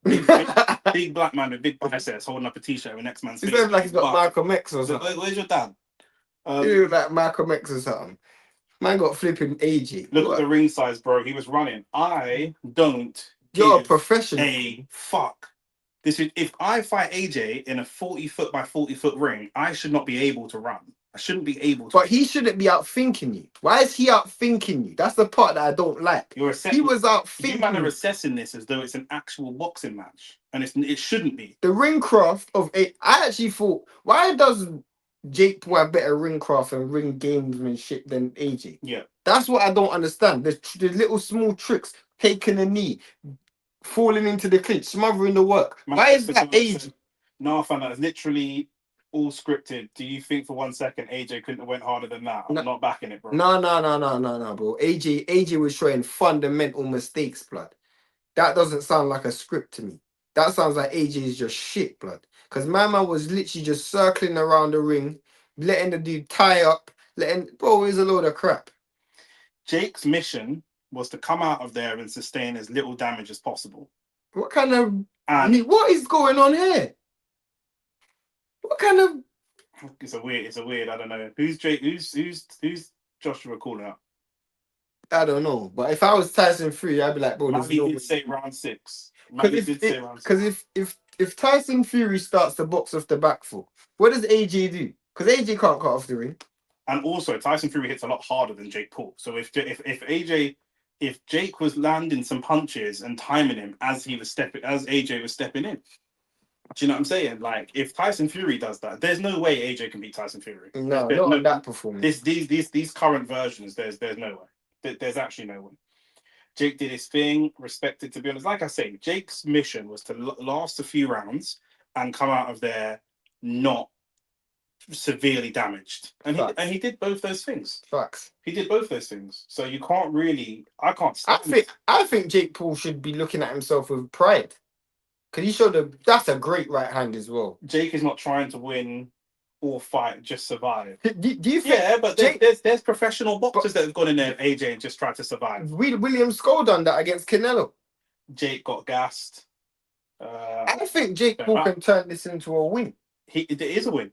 Speaker 1: Big black man with big biceps holding up a t-shirt with next man's face.
Speaker 2: He sounds like he's got Malcolm X or something.
Speaker 1: Where's your dad?
Speaker 2: He looks like Malcolm X or something. Man got flipping AJ.
Speaker 1: Look at the ring size, bro. He was running. I don't.
Speaker 2: You're a
Speaker 1: give
Speaker 2: professional.
Speaker 1: A fuck. This is if I fight AJ in a 40-foot by 40-foot ring, I should not be able to run. I shouldn't be able to.
Speaker 2: But he shouldn't be outthinking you. Why is he outthinking you? That's the part that I don't like. He was outthinking.
Speaker 1: You man are assessing this as though it's an actual boxing match, and it shouldn't be.
Speaker 2: The ring craft of a. I actually thought, why does Jake Paul have better ring craft and ring gamesmanship than AJ?
Speaker 1: Yeah,
Speaker 2: that's what I don't understand. The little small tricks, taking a knee, falling into the clinch, smothering the work. Why is that AJ?
Speaker 1: No, fam, that's literally all scripted. Do you think for 1 second AJ couldn't have went harder than that? I'm not backing it, bro.
Speaker 2: No, bro. AJ was showing fundamental mistakes, blood. That doesn't sound like a script to me. That sounds like AJ is just shit, blood. Because my man was literally just circling around the ring, letting the dude tie up, bro, it was a load of crap.
Speaker 1: Jake's mission was to come out of there and sustain as little damage as possible.
Speaker 2: What kind of what is going on here? What kind of
Speaker 1: It's a weird, I don't know. Who's Jake? Who's Joshua calling out?
Speaker 2: I don't know. But if I was Tyson Fury, I'd be like, bro,
Speaker 1: Maybe did say round 6. Because
Speaker 2: if Tyson Fury starts to box off the back foot, what does AJ do? Because AJ can't cut off the ring.
Speaker 1: And also, Tyson Fury hits a lot harder than Jake Paul. So if Jake was landing some punches and timing him as AJ was stepping in, do you know what I'm saying? Like, if Tyson Fury does that, there's no way AJ can beat Tyson Fury.
Speaker 2: No, not on that performance.
Speaker 1: These current versions, there's no way. There's actually no way. Jake did his thing, respected, to be honest. Like I say, Jake's mission was to last a few rounds and come out of there not severely damaged. And he did both those things.
Speaker 2: Facts.
Speaker 1: He did both those things. So you can't really...
Speaker 2: I think Jake Paul should be looking at himself with pride. Because he showed that's a great right hand as well.
Speaker 1: Jake is not trying to win or fight, just survive.
Speaker 2: Do you think?
Speaker 1: Yeah, but there's professional boxers that have gone in there, AJ, and just tried to survive.
Speaker 2: William Skull done that against Canelo.
Speaker 1: Jake got gassed.
Speaker 2: I think Jake Paul can turn this into a win.
Speaker 1: It is a win.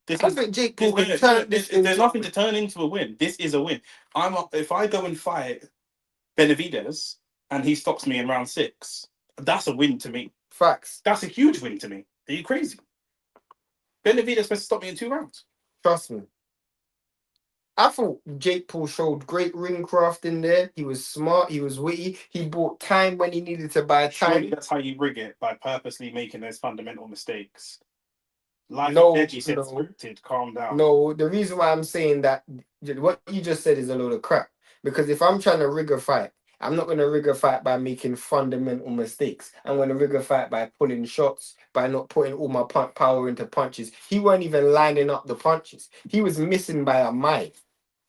Speaker 2: I think Jake Paul can turn this into...
Speaker 1: There's nothing to turn into a win. This is a win. If I go and fight Benavidez and he stops me in round 6, that's a win to me.
Speaker 2: Facts.
Speaker 1: That's a huge win to me. Are you crazy? Benavidez supposed to stop me in 2 rounds.
Speaker 2: Trust me. I thought Jake Paul showed great ring craft in there. He was smart. He was witty. He bought time when he needed to buy time.
Speaker 1: Surely that's how you rig it, by purposely making those fundamental mistakes. Scripted. Calm down.
Speaker 2: No, the reason why I'm saying that, what you just said is a load of crap. Because if I'm trying to rig a fight, I'm not going to rig a fight by making fundamental mistakes. I'm going to rig a fight by pulling shots, by not putting all my power into punches. He weren't even lining up the punches. He was missing by a mile.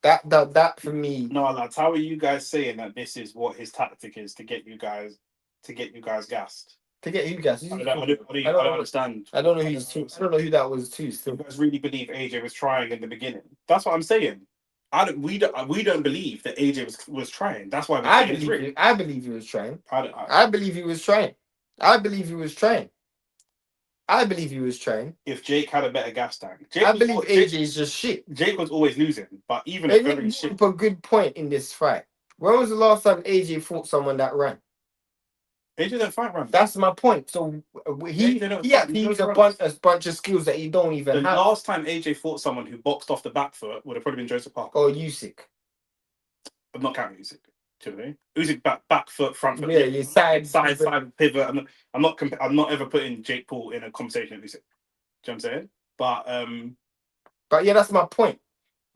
Speaker 2: That for me...
Speaker 1: No, lads, how are you guys saying that this is what his tactic is to get you guys to get you guys gassed.
Speaker 2: To get you guys.
Speaker 1: I don't understand.
Speaker 2: I don't know who who that was too.
Speaker 1: You
Speaker 2: Still,
Speaker 1: guys really believe AJ was trying in the beginning? That's what I'm saying. We don't believe that AJ was trying. That's why
Speaker 2: I believe he was trying. I believe he was trying. I believe he was trying. I believe he was trying.
Speaker 1: If Jake had a better gas tank,
Speaker 2: I believe AJ is just shit.
Speaker 1: Jake was always losing, but even
Speaker 2: They
Speaker 1: very
Speaker 2: didn't
Speaker 1: shit.
Speaker 2: put a good point in this fight. When was the last time AJ fought someone that ran?
Speaker 1: AJ don't fight run.
Speaker 2: That's my point. So he had to use a bunch of skills that he don't even
Speaker 1: The
Speaker 2: have.
Speaker 1: last time AJ fought someone who boxed off the back foot would have probably been Joseph Parker.
Speaker 2: Or Usyk.
Speaker 1: I'm not counting Usyk. Do you know? Usyk back foot, front foot.
Speaker 2: Yeah, your side
Speaker 1: pivot. I'm not ever putting Jake Paul in a conversation with Usyk. Do you know what I'm saying?
Speaker 2: But yeah, that's my point.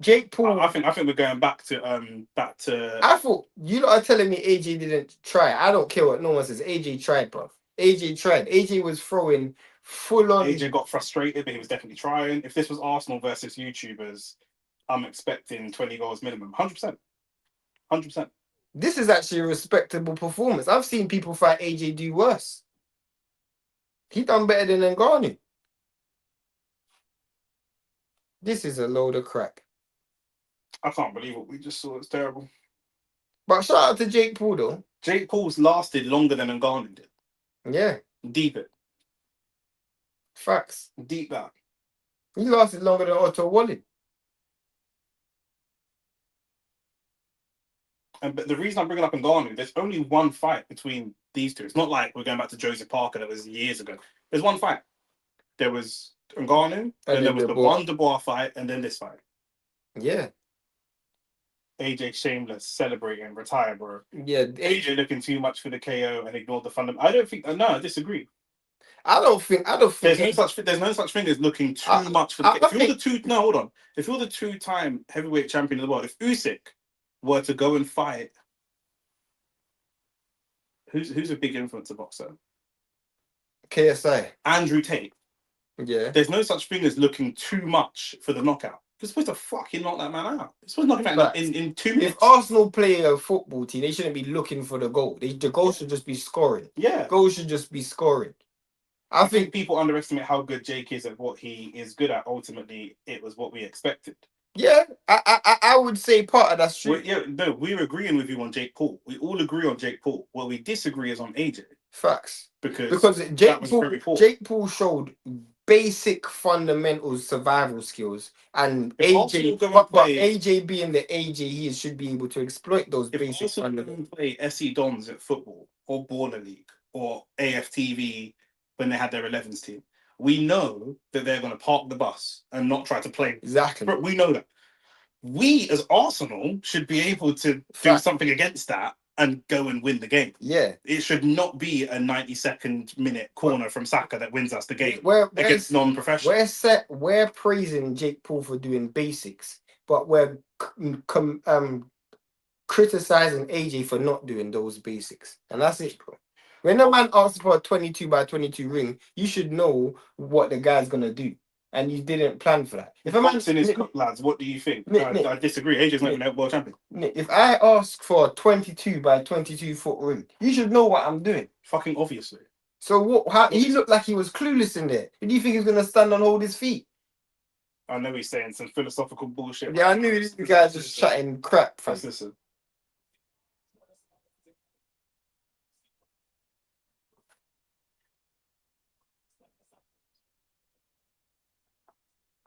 Speaker 2: Jake Paul.
Speaker 1: I think we're going back to.
Speaker 2: I thought you lot are telling me AJ didn't try. I don't care what no one says. AJ tried, bro. AJ tried. AJ was throwing full on.
Speaker 1: AJ got frustrated, but he was definitely trying. If this was Arsenal versus YouTubers, I'm expecting 20 goals minimum. 100%. 100%.
Speaker 2: This is actually a respectable performance. I've seen people fight AJ do worse. He done better than Ngannou. This is a load of crap.
Speaker 1: I can't believe what we just saw. It's terrible.
Speaker 2: But shout out to Jake Paul, though.
Speaker 1: Jake Paul's lasted longer than Ngannou did.
Speaker 2: Yeah.
Speaker 1: Deep it.
Speaker 2: Facts.
Speaker 1: Deep that.
Speaker 2: He lasted longer than Otto Wallin.
Speaker 1: But the reason I'm bringing up Ngannou, there's only one fight between these two. It's not like we're going back to Joseph Parker that was years ago. There's one fight. There was Ngannou, and there was the Von de Boer fight, and then this fight.
Speaker 2: Yeah.
Speaker 1: AJ shameless, celebrating, retire, bro.
Speaker 2: Yeah.
Speaker 1: AJ looking too much for the KO and ignored the fundamental. I don't think. No, I disagree.
Speaker 2: I don't think.
Speaker 1: There's no such thing as looking too much for the. If you're the two, no, hold on. If you're the two-time heavyweight champion of the world, if Usyk were to go and fight, who's a big influencer boxer?
Speaker 2: KSI.
Speaker 1: Andrew Tate.
Speaker 2: Yeah.
Speaker 1: There's no such thing as looking too much for the knockout. You're supposed to fucking knock that man out. You're supposed to knock him out in 2 minutes.
Speaker 2: If Arsenal play a football team, they shouldn't be looking for the goal. The goal should just be scoring.
Speaker 1: Yeah.
Speaker 2: Goal should just be scoring.
Speaker 1: I think people underestimate how good Jake is at what he is good at. Ultimately, it was what we expected.
Speaker 2: Yeah, I would say part of that's true.
Speaker 1: We're agreeing with you on Jake Paul. We all agree on Jake Paul. What we disagree is on AJ.
Speaker 2: Facts.
Speaker 1: Because
Speaker 2: Jake Paul showed basic fundamental survival skills, and AJ being the AJ he is, should be able to exploit those basic fundamentals.
Speaker 1: Play SE Dons at football or Baller League or AFTV when they had their 11s team. We know that they're going to park the bus and not try to play.
Speaker 2: Exactly.
Speaker 1: But we know that. We, as Arsenal, should be able to do something against that and go and win the game.
Speaker 2: Yeah.
Speaker 1: It should not be a 92nd minute corner from Saka that wins us the game
Speaker 2: against
Speaker 1: non-professionals.
Speaker 2: We're praising Jake Paul for doing basics, but we're criticizing AJ for not doing those basics. And that's it, bro. When a man asks for a 22 by 22 ring, you should know what the guy's gonna do, and you didn't plan for that.
Speaker 1: If a man's in his cook, lads, what do you think? I disagree. AJ's not even a world champion.
Speaker 2: If I ask for a 22 by 22 foot ring, you should know what I'm doing.
Speaker 1: Fucking obviously.
Speaker 2: So what? How he looked like he was clueless in there. Do you think he's gonna stand and hold his feet?
Speaker 1: I know he's saying some philosophical bullshit.
Speaker 2: Yeah, I knew this guy's just chatting crap.
Speaker 1: Listen.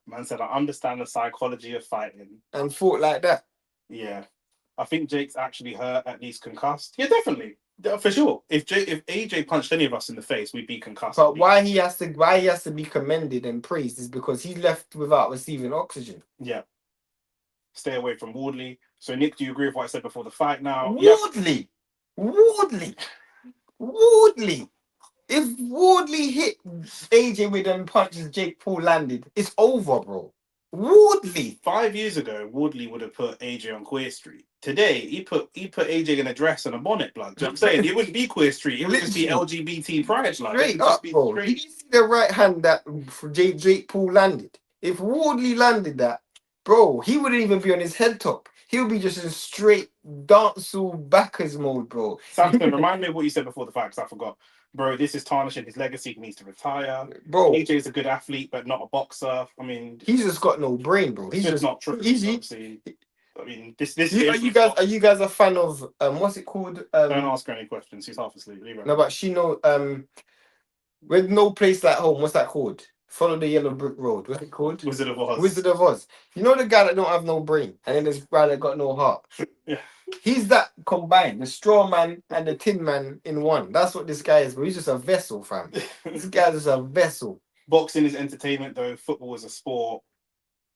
Speaker 1: Man said, I understand the psychology of fighting.
Speaker 2: And fought like that.
Speaker 1: Yeah. I think Jake's actually hurt, at least concussed. Yeah, definitely. For sure. If AJ punched any of us in the face, we'd be concussed.
Speaker 2: But why he has to be commended and praised is because he's left without receiving oxygen.
Speaker 1: Yeah. Stay away from Wardley. So Nick, do you agree with what I said before the fight now?
Speaker 2: Wardley! Wardley! Wardley! If Wardley hit AJ with them punches Jake Paul landed, it's over, bro. Wardley.
Speaker 1: 5 years ago, Wardley would have put AJ on Queer Street. Today, he put AJ in a dress and a bonnet, blood. Do you know what I'm saying? It wouldn't be Queer Street. It would just be LGBT pride, blood.
Speaker 2: Straight up, bro. Did you see the right hand that Jake Paul landed? If Wardley landed that, bro, he wouldn't even be on his head top. He would be just in straight dancehall backers mode, bro.
Speaker 1: Samson, remind me of what you said before the fact, 'cause I forgot. Bro, this is tarnishing his legacy. He needs to retire.
Speaker 2: Bro,
Speaker 1: AJ's a good athlete, but not a boxer. I mean,
Speaker 2: he's just got no brain, bro.
Speaker 1: it's
Speaker 2: He's
Speaker 1: just
Speaker 2: just
Speaker 1: not true.
Speaker 2: easy.
Speaker 1: Obviously, I mean, this
Speaker 2: Are you guys a fan of what's it called?
Speaker 1: Don't ask her any questions. He's half asleep. Leave her
Speaker 2: No,
Speaker 1: alone.
Speaker 2: but she know with no place like home. What's that called? Follow the yellow brick road. What's it called?
Speaker 1: Wizard of Oz.
Speaker 2: Wizard of Oz. You know the guy that don't have no brain, and then this guy that got no heart.
Speaker 1: Yeah.
Speaker 2: He's that combined, the straw man and the tin man in one. That's what this guy is, but he's just a vessel, fam. This guy's just a vessel.
Speaker 1: Boxing is entertainment, though. Football is a sport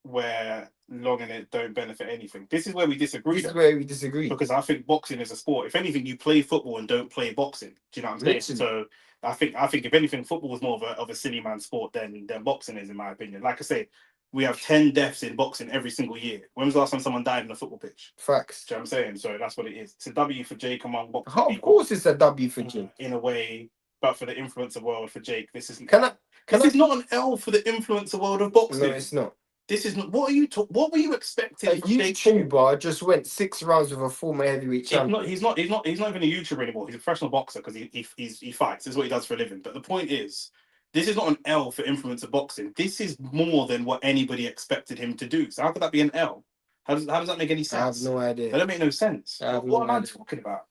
Speaker 1: where long in it don't benefit anything. This is where we disagree.
Speaker 2: This is where we disagree.
Speaker 1: Because I think boxing is a sport. If anything, you play football and don't play boxing. Do you know what I'm saying?
Speaker 2: Literally.
Speaker 1: So I think if anything, football is more of a silly man sport than boxing is, in my opinion. Like I say, we have 10 deaths in boxing every single year. When was the last time someone died on a football pitch?
Speaker 2: Facts.
Speaker 1: Do you know what I'm saying? So that's what it is. It's a W for Jake among boxing.
Speaker 2: Of
Speaker 1: people,
Speaker 2: course, it's a W for Jake.
Speaker 1: in a way, but for the influencer world for Jake, this isn't.
Speaker 2: This
Speaker 1: is not an L for the influencer world of boxing.
Speaker 2: No, it's not.
Speaker 1: This is not. What were you expecting?
Speaker 2: A YouTuber just went 6 rounds with a former heavyweight champion.
Speaker 1: He's not even a YouTuber anymore. He's a professional boxer because he fights. This is what he does for a living. But the point is, this is not an L for influencer boxing. This is more than what anybody expected him to do. So how could that be an L? How does that make any sense?
Speaker 2: I have no idea.
Speaker 1: That don't make no sense. What am I
Speaker 2: idea.
Speaker 1: talking about?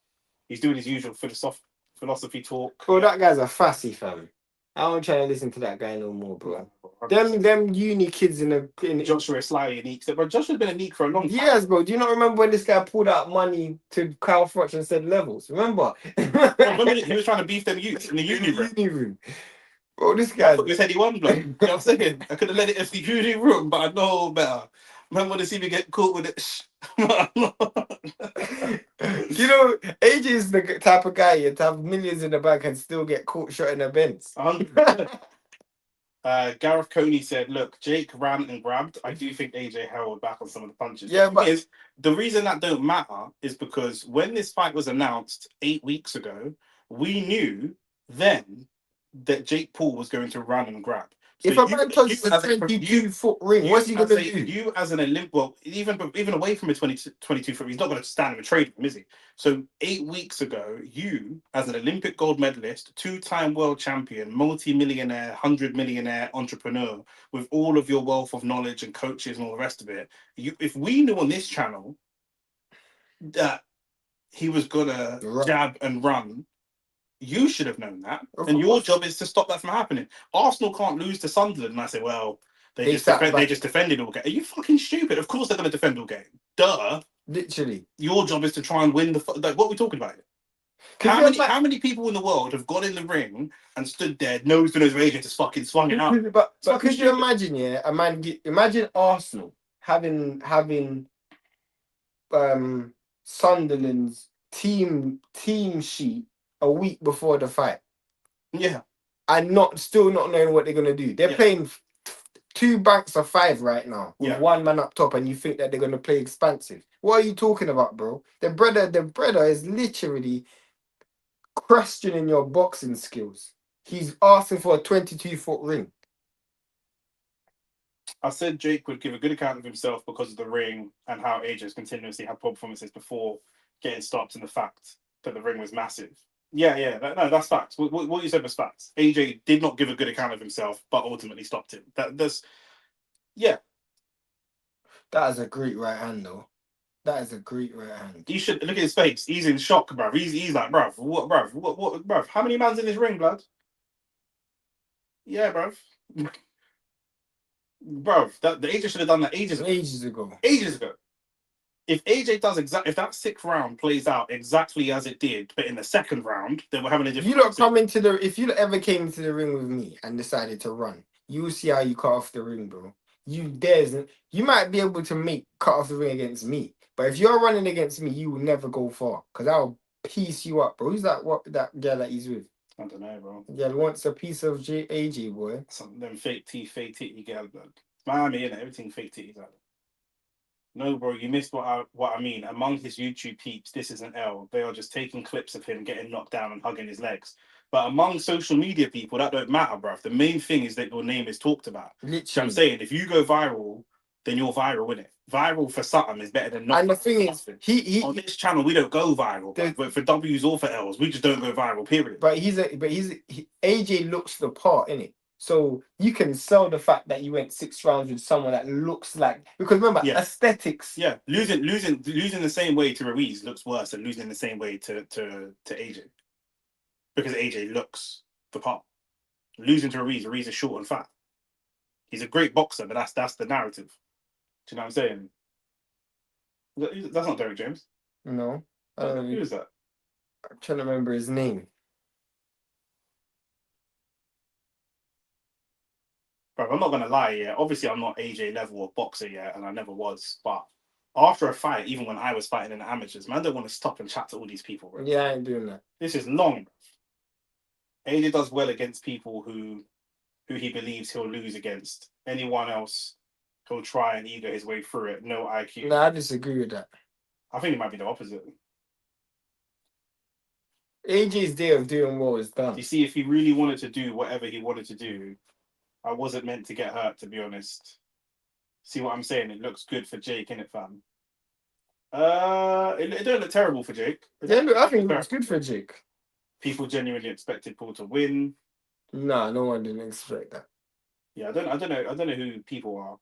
Speaker 1: He's doing his usual philosophy talk.
Speaker 2: Bro, that guy's a fussy, fam. I don't try to listen to that guy no more, bro. Them uni kids in
Speaker 1: Joshua Sly and Neek. But Joshua's been a Neek for a long time.
Speaker 2: Yes, bro. Do you not remember when this guy pulled out money to Kyle Froch and said levels? Remember?
Speaker 1: Remember he was trying to beef them youths in the uni room.
Speaker 2: Bro, this guy.
Speaker 1: He said he won, blood. You know what I'm saying? I could have let it if the uni room, but I know better. Remember to see me get caught with it.
Speaker 2: You know, AJ is the type of guy to have millions in the bank and still get caught shot in a Benz.
Speaker 1: 100%. Gareth Coney said, "Look, Jake ran and grabbed. I do think AJ held back on some of the punches.
Speaker 2: Yeah, but
Speaker 1: the reason that don't matter is because when this fight was announced 8 weeks ago, we knew then that Jake Paul was going to run and grab. So
Speaker 2: if a man touches a 22-foot ring, what's he going to do?
Speaker 1: You as an Olympic, well, even away from a 22 foot, he's not going to stand and trade him, is he? So 8 weeks ago, you as an Olympic gold medalist, 2-time world champion, multi-millionaire, 100-millionaire entrepreneur, with all of your wealth of knowledge and coaches and all the rest of it, if we knew on this channel that he was gonna jab and run, you should have known that, and your job is to stop that from happening. Arsenal can't lose to Sunderland, and I say, well, they just defended all game. Are you fucking stupid? Of course they're going to defend all game. Duh.
Speaker 2: Literally.
Speaker 1: Your job is to try and win the. Like, what are we talking about here? How many people in the world have got in the ring and stood there, nose to nose with AJ, just fucking swung it out?
Speaker 2: But could you imagine, imagine Arsenal having Sunderland's team sheet a week before the fight.
Speaker 1: Yeah.
Speaker 2: And still not knowing what they're gonna do. They're playing 2 banks of 5 right now with 1 man up top, and you think that they're gonna play expansive. What are you talking about, bro? The brother is literally questioning your boxing skills. He's asking for a 22-foot ring.
Speaker 1: I said Jake would give a good account of himself because of the ring and how AJ's continuously had poor performances before getting stopped, and the fact that the ring was massive. Yeah, that's facts. What you said was facts. AJ did not give a good account of himself, but ultimately stopped him. That
Speaker 2: is a great right hand, though. That is a great right hand.
Speaker 1: You should look at his face. He's in shock, bruv. He's like, bruv, what, bruv? How many man's in this ring, blood? Yeah, bruv. Bruv, the AJ should have done that ages ago. Ages ago. If AJ does if that 6th round plays out exactly as it did, but in the 2nd round, then we're having a different.
Speaker 2: If you ever came into the ring with me and decided to run, you will see how you cut off the ring, bro. You might be able to cut off the ring against me, but if you're running against me, you will never go far because I'll piece you up, bro. Who's that girl that he's with?
Speaker 1: I don't know, bro.
Speaker 2: Yeah, wants a piece of AJ, boy.
Speaker 1: Some of them fake teeth you get, Miami, innit? Everything fake teeth out. No, bro, you missed what I mean. Among his YouTube peeps, this is an L. They are just taking clips of him getting knocked down and hugging his legs. But among social media people, that don't matter, bro. The main thing is that your name is talked about.
Speaker 2: Literally.
Speaker 1: So I'm saying, if you go viral then you're viral, innit? Viral for something is better than not.
Speaker 2: And the thing is, he
Speaker 1: on this channel we don't go viral, but for W's or for L's, we just don't go viral. Period.
Speaker 2: But AJ looks the part, innit? So you can sell the fact that you went 6 rounds with someone that looks like, because remember, aesthetics.
Speaker 1: Yeah, losing the same way to Ruiz looks worse than losing the same way to AJ, because AJ looks the part. Losing to Ruiz is short and fat. He's a great boxer, but that's the narrative. Do you know what I'm saying? That's not Derek James.
Speaker 2: No.
Speaker 1: Who is that?
Speaker 2: I'm trying to remember his name.
Speaker 1: Bro, I'm not gonna lie, yeah. Obviously, I'm not AJ level of boxer yet, and I never was. But after a fight, even when I was fighting in the amateurs, man, I don't want to stop and chat to all these people, bro.
Speaker 2: Yeah, I ain't doing that.
Speaker 1: This is long. AJ does well against people who he believes he'll lose against. Anyone else, he'll try and ego his way through it. No IQ.
Speaker 2: No, I disagree with that.
Speaker 1: I think it might be the opposite.
Speaker 2: AJ's day of doing well is done.
Speaker 1: You see, if he really wanted to do whatever he wanted to do, I wasn't meant to get hurt, to be honest. See what I'm saying? It looks good for Jake, innit, fam? It don't look terrible for Jake.
Speaker 2: Yeah, look, I think it looks good for Jake.
Speaker 1: People genuinely expected Paul to win.
Speaker 2: Nah, no one didn't expect that.
Speaker 1: Yeah, I don't know who people are.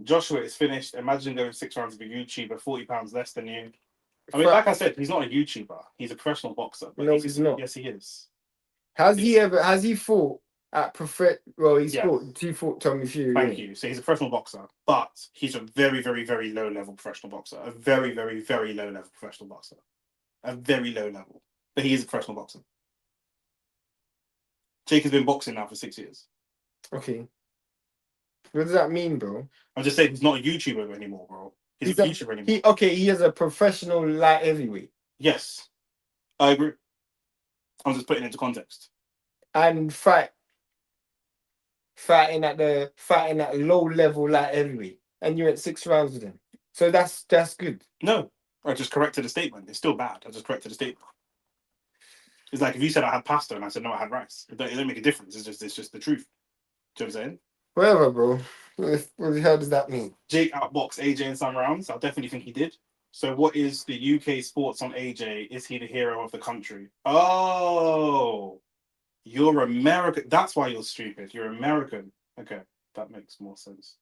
Speaker 1: Joshua is finished. Imagine going 6 rounds with a YouTuber, 40 pounds less than you. I mean, like I said, he's not a YouTuber. He's a professional boxer. But
Speaker 2: no, he's not.
Speaker 1: Yes, he is.
Speaker 2: Has he fought at well, he fought Tommy Fury.
Speaker 1: Thank you. So he's a professional boxer, but he's a very, very, very low level professional boxer. A very, very, very low level professional boxer. A very low level. But he is a professional boxer. Jake has been boxing now for 6 years.
Speaker 2: Okay. What does that mean, bro?
Speaker 1: I'm just saying he's not a YouTuber anymore, bro. He's a YouTuber anymore.
Speaker 2: He is a professional light heavyweight.
Speaker 1: Yes. I agree. I'm just putting it into context.
Speaker 2: And fighting at low level light heavyweight. And you went 6 rounds with him. So that's good.
Speaker 1: No. I just corrected the statement. It's still bad. I just corrected the statement. It's like if you said I had pasta and I said no, I had rice. It don't make a difference. It's just the truth. Do you know what I'm saying?
Speaker 2: Whatever, bro. What the hell does that mean?
Speaker 1: Jake outboxed AJ in some rounds. I definitely think he did. So what is the UK sports on AJ? Is he the hero of the country? Oh, you're American. That's why you're stupid. You're American. Okay, that makes more sense.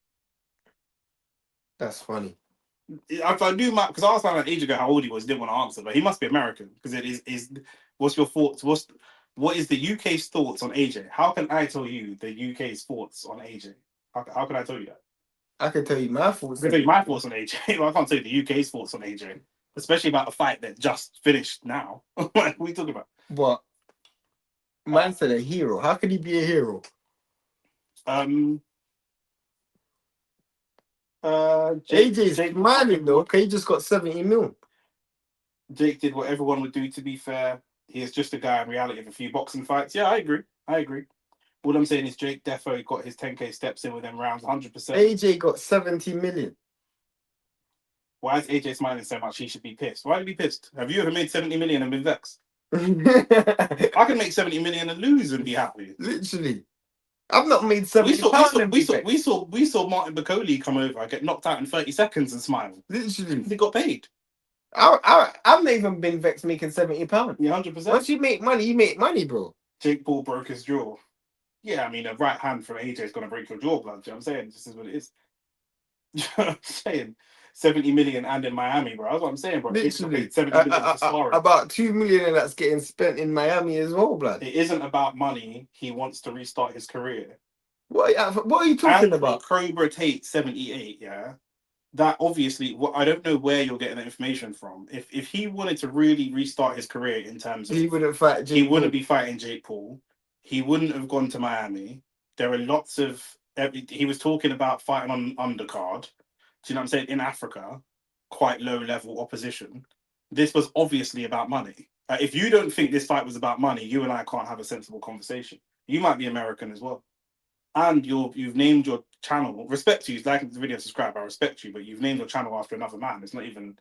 Speaker 2: That's funny.
Speaker 1: If I do because I asked him an age ago how old he was, didn't want to answer, but he must be American because it is. What's your thoughts? What is the UK's thoughts on AJ? How can I tell you the UK's thoughts on AJ? How can I tell you that?
Speaker 2: I can tell you my thoughts.
Speaker 1: I can tell you my thoughts on AJ. Well, I can't tell you the UK's thoughts on AJ, especially about a fight that just finished now. What are you talking about?
Speaker 2: What? Man said a hero. How could he be a hero? AJ's smiling though, because he just got 70 mil.
Speaker 1: Jake did what everyone would do, to be fair. He is just a guy in reality of a few boxing fights. Yeah, I agree. All I'm saying is Jake defo got his 10k steps in with them rounds 100%.
Speaker 2: AJ got 70 million.
Speaker 1: Why is AJ smiling so much? He should be pissed. Why would he be pissed? Have you ever made 70 million and been vexed? I can make 70 million and lose and be happy.
Speaker 2: Literally. I've not made 70
Speaker 1: we saw Martin Bacoli come over, get knocked out in 30 seconds and smile.
Speaker 2: Literally.
Speaker 1: He got paid.
Speaker 2: I've not even been vexed making £70.
Speaker 1: Yeah, 100%.
Speaker 2: Once you make money, you make money, bro.
Speaker 1: Jake Paul broke his jaw. Yeah, I mean, a right hand from AJ is going to break your jaw, blood. Do you know what I'm saying? This is what it is. You know what I'm saying? 70 million and in Miami, bro. That's what I'm saying, bro.
Speaker 2: Literally.
Speaker 1: 70 million for
Speaker 2: about 2 million that's getting spent in Miami as well, blood.
Speaker 1: It isn't about money. He wants to restart his career.
Speaker 2: What are you talking about?
Speaker 1: Cobra Tate 78, yeah. That obviously, I don't know where you're getting that information from. If he wanted to really restart his career in terms of,
Speaker 2: he wouldn't fight.
Speaker 1: He wouldn't be fighting Jake Paul. He wouldn't have gone to Miami. There are lots of. He was talking about fighting on undercard. Do you know what I'm saying? In Africa, quite low level opposition. This was obviously about money. If you don't think this fight was about money, you and I can't have a sensible conversation. You might be American as well. And you've named your channel. Respect to you, like the video, subscribe. I respect you, but you've named your channel after another man. It's not even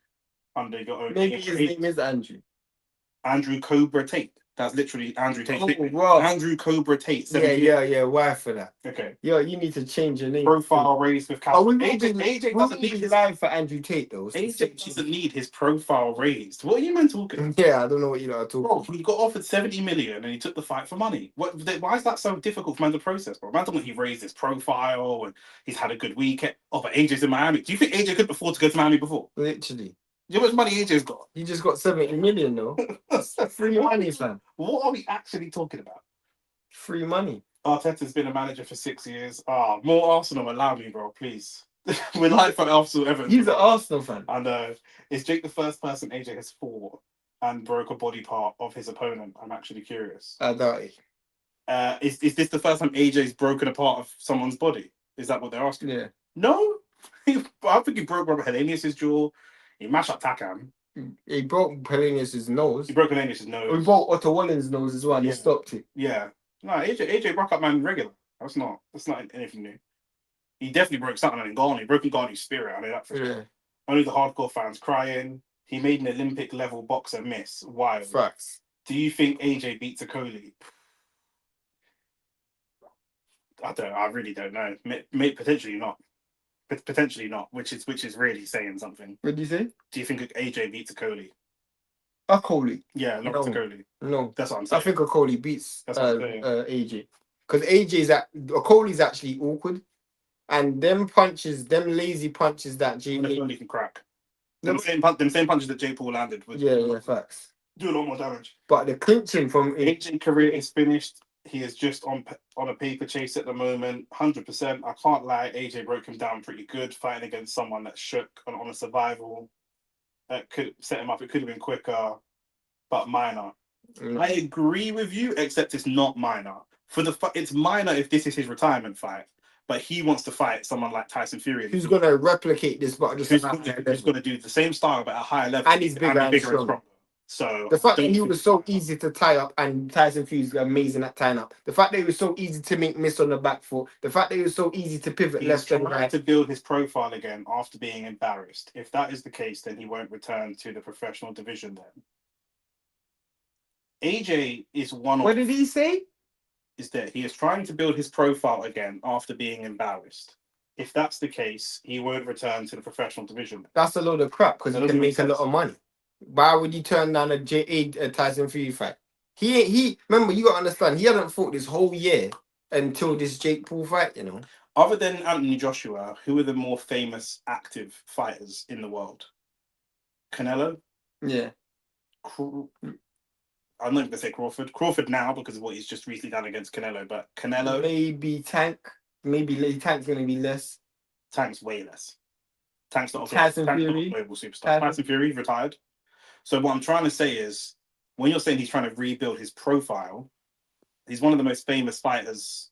Speaker 1: under your own.
Speaker 2: Maybe his name is Andrew.
Speaker 1: Andrew Cobra Tate. That's literally Andrew Tate.
Speaker 2: Oh, wow.
Speaker 1: Andrew Cobra Tate.
Speaker 2: Yeah. Why for that?
Speaker 1: Okay.
Speaker 2: Yo, you need to change your name.
Speaker 1: Profile raised with
Speaker 2: Oh,
Speaker 1: AJ doesn't need his
Speaker 2: live for Andrew Tate though.
Speaker 1: AJ doesn't need his profile raised. What are you man talking?
Speaker 2: Yeah, I don't know what you are talking.
Speaker 1: Bro, he got offered 70 million and he took the fight for money. Why is that so difficult for man to process, bro? Man told me he raised his profile and he's had a good weekend. Oh, but AJ's in Miami. Do you think AJ could afford to go to Miami before?
Speaker 2: Literally.
Speaker 1: Do you know how much money AJ's got?
Speaker 2: He just got 70 million though. Free money, fam.
Speaker 1: What are we actually talking about?
Speaker 2: Free money.
Speaker 1: Arteta's been a manager for 6 years. More Arsenal, allow me, bro, please. We're live for Arsenal Everton.
Speaker 2: He's an Arsenal fan.
Speaker 1: I know. Is Jake the first person AJ has fought and broke a body part of his opponent? I'm actually curious.
Speaker 2: I doubt it.
Speaker 1: Is this the first time AJ's broken a part of someone's body? Is that what they're asking?
Speaker 2: Yeah.
Speaker 1: No. I think he broke Robert Helenius' jaw. He mashed up Takam.
Speaker 2: He broke Pelinius' nose.
Speaker 1: He broke Helenius' nose.
Speaker 2: We broke Otto Wallen's nose as well. And
Speaker 1: Yeah.
Speaker 2: He stopped it.
Speaker 1: Yeah. No, AJ broke up man regular. That's not anything new. He definitely broke something in Ngannou. He broke Ngannou's spirit. I know that for sure.
Speaker 2: Yeah.
Speaker 1: Only the hardcore fans crying. He made an Olympic level boxer miss. Why?
Speaker 2: Facts.
Speaker 1: Do you think AJ beats a Coley? I really don't know. May potentially not. Potentially not. Which is really saying something.
Speaker 2: What do you say?
Speaker 1: Do you think AJ beats a Coley?
Speaker 2: A Coley.
Speaker 1: Yeah, not a Coley.
Speaker 2: No.
Speaker 1: That's what I'm saying.
Speaker 2: I think a Coley beats
Speaker 1: That's what I'm saying.
Speaker 2: AJ. Because AJ's a Coley's actually awkward. And them lazy punches that Jay
Speaker 1: Coley can crack. Them same punches that Jay Paul landed with.
Speaker 2: Yeah, facts.
Speaker 1: Do a lot more damage.
Speaker 2: But the clinching from
Speaker 1: AJ career is finished. He is just on a paper chase at the moment. 100%. I can't lie. AJ broke him down pretty good, fighting against someone that shook on a survival. That could set him up. It could have been quicker, but minor. I agree with you, except it's not minor. It's minor if this is his retirement fight. But he wants to fight someone like Tyson Fury.
Speaker 2: Who's going to replicate this, but just
Speaker 1: who's going to do the same style but at a higher level.
Speaker 2: And he's bigger and stronger.
Speaker 1: So
Speaker 2: the fact that he was so easy to tie up, and Tyson Fury's amazing at tying up. The fact that he was so easy to make miss on the back foot. The fact that he was so easy to pivot left and right.
Speaker 1: To build his profile again after being embarrassed. If that is the case, then he won't return to the professional division then. AJ is one of...
Speaker 2: What did he say?
Speaker 1: Is that he is trying to build his profile again after being embarrassed. If that's the case, he won't return to the professional division.
Speaker 2: That's a load of crap because he can make a lot of money. Why would you turn down a Tyson Fury fight? He remember, you gotta understand, he hasn't fought this whole year until this Jake Paul fight, you know.
Speaker 1: Other than Anthony Joshua, who are the more famous active fighters in the world? Canelo?
Speaker 2: Yeah.
Speaker 1: I'm not going to say Crawford. Crawford now because of what he's just recently done against Canelo, but Canelo.
Speaker 2: Maybe Tank. Maybe Tank's going to be less.
Speaker 1: Tank's way less. Tank's not a global superstar. Tyson Fury retired. So what I'm trying to say is, when you're saying he's trying to rebuild his profile, he's one of the most famous fighters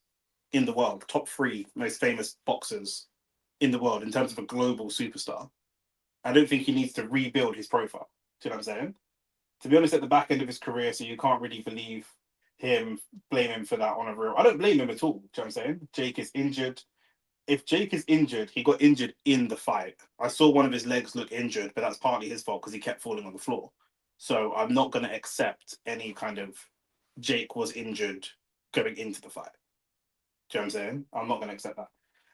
Speaker 1: in the world, top 3 most famous boxers in the world in terms of a global superstar. I don't think he needs to rebuild his profile. Do you know what I'm saying? To be honest, at the back end of his career, so you can't really blame him for that on a real... I don't blame him at all. Do you know what I'm saying? Jake is injured. If Jake is injured, he got injured in the fight. I saw one of his legs look injured, but that's partly his fault because he kept falling on the floor. So I'm not going to accept any kind of Jake was injured going into the fight. Do you know what I'm saying? I'm not going to accept that.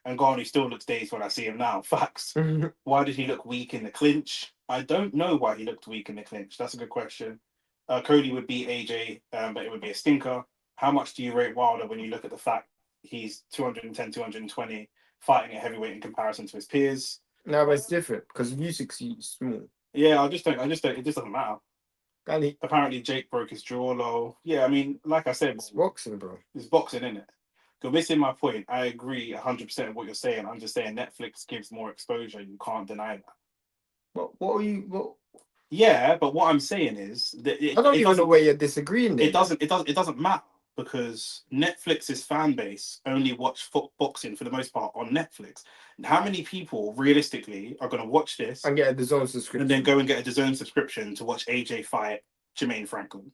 Speaker 1: And Ngannou still looks dazed when I see him now. Facts. Why did he look weak in the clinch? I don't know why he looked weak in the clinch. That's a good question. Cody would beat AJ, but it would be a stinker. How much do you rate Wilder when you look at the fact he's 210, 220, fighting at heavyweight in comparison to his peers?
Speaker 2: No, but it's different because Usyk's small.
Speaker 1: Yeah, I just don't. It just doesn't matter.
Speaker 2: And
Speaker 1: Apparently, Jake broke his jaw low. Yeah, I mean, like I said,
Speaker 2: it's boxing, bro.
Speaker 1: It's boxing, isn't it? You're missing my point. I agree 100% with what you're saying. I'm just saying Netflix gives more exposure. You can't deny that.
Speaker 2: What are you?
Speaker 1: Yeah, but what I'm saying is that
Speaker 2: I don't even know where you're disagreeing. There.
Speaker 1: It doesn't matter because Netflix's fan base only watch boxing for the most part on Netflix. How many people realistically are going to watch this
Speaker 2: and get a DAZN subscription
Speaker 1: and then go and get a DAZN subscription to watch AJ fight Jermaine Franklin?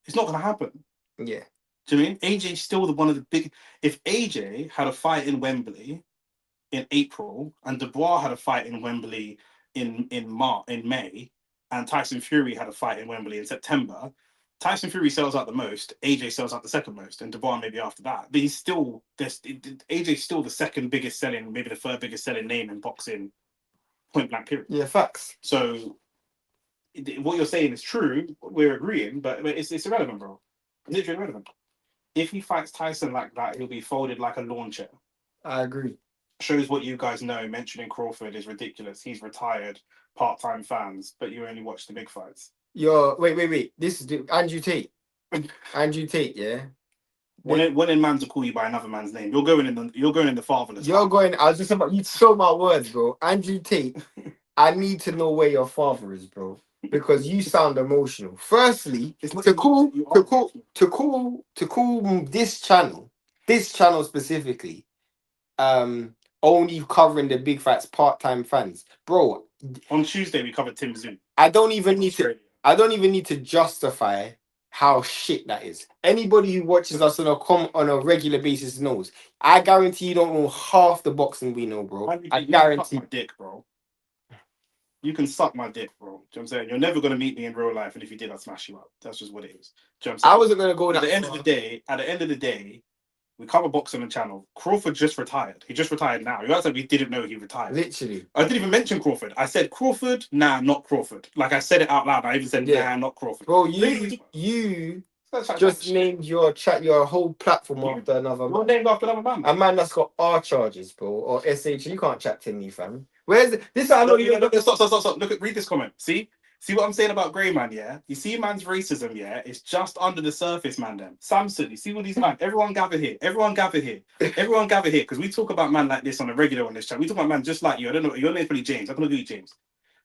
Speaker 1: It's not going to happen.
Speaker 2: Yeah.
Speaker 1: Do you know what I mean? AJ's still one of the big... If AJ had a fight in Wembley in April and Dubois had a fight in Wembley in May and Tyson Fury had a fight in Wembley in September, Tyson Fury sells out the most. AJ sells out the second most, and Devon maybe after that. But he's still AJ's still the second biggest selling, maybe the third biggest selling name in boxing. Point blank period.
Speaker 2: Yeah, facts.
Speaker 1: So what you're saying is true. We're agreeing, but it's irrelevant, bro. It's literally irrelevant. If he fights Tyson like that, he'll be folded like a lawn chair.
Speaker 2: I agree.
Speaker 1: Shows what you guys know. Mentioning Crawford is ridiculous. He's retired, part-time fans, but you only watch the big fights.
Speaker 2: Wait. This is Andrew Tate. Andrew Tate, yeah.
Speaker 1: When in man to call you by another man's name, you're going in the fatherless.
Speaker 2: You're going. I was just about. You stole my words, bro. Andrew Tate. I need to know where your father is, bro, because you sound emotional. Firstly, to call this channel specifically, only covering the big fights, part-time fans, bro.
Speaker 1: On Tuesday we covered Tim Zoom.
Speaker 2: I don't even need to justify how shit that is. Anybody who watches us on a regular basis knows. I guarantee you don't know half the boxing we know, bro. I guarantee.
Speaker 1: My dick, bro. You can suck my dick, bro. Do you know what I'm saying? You're never gonna meet me in real life, and if you did, I'd smash you up. That's just what it is. Do you know what I'm saying?
Speaker 2: I wasn't gonna go
Speaker 1: at the end of the day, we cover boxing on the channel. Crawford just retired. He just retired now. You acts like we didn't know he retired.
Speaker 2: Literally.
Speaker 1: I didn't even mention Crawford. I said Crawford, nah, not Crawford. Like I said it out loud. I even said nah, not Crawford.
Speaker 2: Bro, you just named your whole platform after another man.
Speaker 1: You're named after another man.
Speaker 2: A man that's got R charges, bro, or SH. You can't chat to me, fam. Where's it? This? I know you.
Speaker 1: Stop. Read this comment. See what I'm saying about Grey Man, yeah? You see man's racism, yeah? It's just under the surface, man. Then Samson, you see all these man. Everyone gather here, because we talk about man like this on a regular on this channel. We talk about man just like you. I don't know. Your name's probably James. I'm gonna do you, James.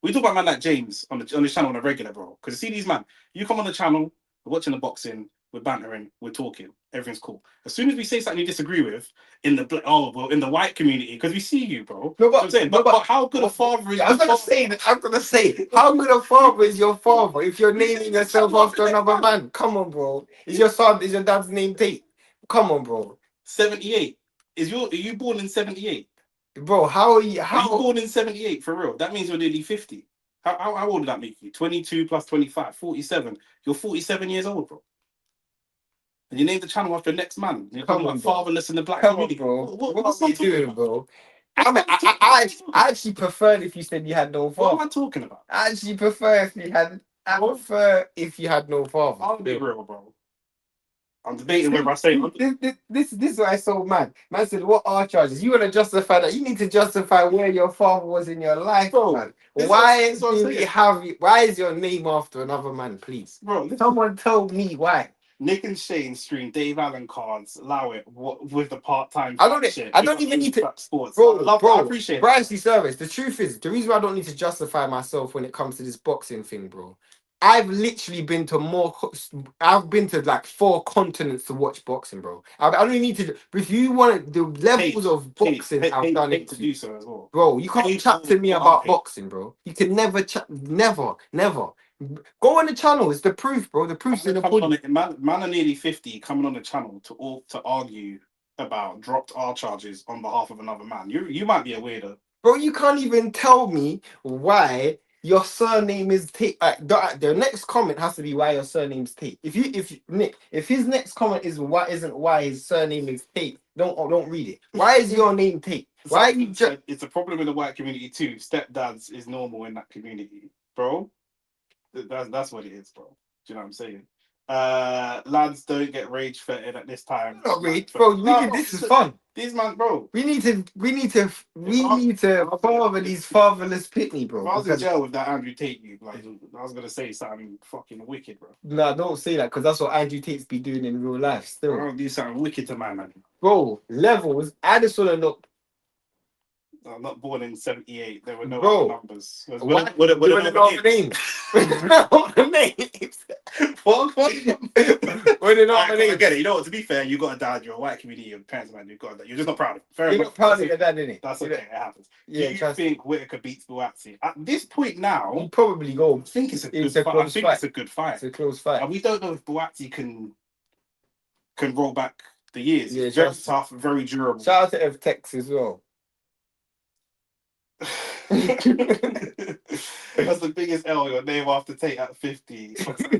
Speaker 1: We talk about man like James on this channel on a regular, bro. Because you see these man. You come on the channel, we're watching the boxing, we're bantering, we're talking, everything's cool. As soon as we say something you disagree with in the white community, because we see you, bro.
Speaker 2: No, but
Speaker 1: I'm saying, but how good a father is?
Speaker 2: I'm gonna say, how good a father is your father if you're naming yourself after another man? Come on, bro. Is your dad's name Tate? Come on, bro.
Speaker 1: 78. Are you born in 78?
Speaker 2: Bro, how are you
Speaker 1: born in 78 for real? That means you're nearly 50. How old did that make you? 22 plus 25, 47. You're 47 years old, bro. And you named the channel after the next man. You're talking about fatherless in the black community.
Speaker 2: Bro. What are you doing, bro? I actually preferred if you said you had no father.
Speaker 1: What am I talking about?
Speaker 2: I actually prefer if you had. If you had no father.
Speaker 1: I'll be real, bro. I'm debating whether I say
Speaker 2: this is what I saw, man. Man said, "What are charges?" You want to justify that? You need to justify where your father was in your life, bro, man. Why is your name after another man, please?
Speaker 1: Bro,
Speaker 2: someone told me why.
Speaker 1: Nick and Shane stream Dave Allen cards. Allow it. What with the part-time?
Speaker 2: I don't even need to.
Speaker 1: Sports.
Speaker 2: Bro,
Speaker 1: I appreciate it.
Speaker 2: Brightly service. The truth is, the reason why I don't need to justify myself when it comes to this boxing thing, bro. I've literally been to like 4 continents to watch boxing, bro. I don't need to. If you want the levels of boxing, I've done it
Speaker 1: to do so as well,
Speaker 2: bro. You can't chat to me about boxing, bro. You can never chat. Never. Go on the channel. It's the proof, bro. The proof's in the pudding.
Speaker 1: Man are nearly 50 coming on the channel to argue about dropped R charges on behalf of another man. You might be a weirdo,
Speaker 2: bro. You can't even tell me why your surname is Tate. The next comment has to be why your surname's Tate. If his next comment isn't why his surname is Tate, don't read it. Why is your name Tate? Why you just?
Speaker 1: It's a problem in the white community too. Stepdads is normal in that community, bro. That's what it is, bro. Do you know what I'm saying? Lads don't get rage fetted at this time.
Speaker 2: Not rage, bro. This is fun.
Speaker 1: These man, bro.
Speaker 2: We need to father these fatherless pitney, bro.
Speaker 1: If I was in jail with that Andrew Tate, I was gonna say something fucking wicked, bro.
Speaker 2: Nah, don't say that because that's what Andrew Tate's be doing in real life. Still,
Speaker 1: I'm gonna do something wicked to my man.
Speaker 2: Bro, levels. I just wanna look.
Speaker 1: I'm not born in 78. There were no
Speaker 2: other
Speaker 1: numbers.
Speaker 2: What are the names? What are the names?
Speaker 1: What are
Speaker 2: the names?
Speaker 1: I get it. You know what? To be fair, you got a dad. You're a white community. Your parents, man. You're just not proud of it.
Speaker 2: You're not proud of your dad, innit?
Speaker 1: That's okay. It happens.
Speaker 2: Yeah,
Speaker 1: do you think Whittaker beats Buatsi? At this point now,
Speaker 2: you probably go.
Speaker 1: I think it's a good fight. I think it's a good fight.
Speaker 2: It's a close fight.
Speaker 1: And we don't know if Buatsi can roll back the years.
Speaker 2: Yeah,
Speaker 1: it's very tough, very durable.
Speaker 2: Shout out to F-Tex as well.
Speaker 1: That's the biggest L your name after Tate at 50.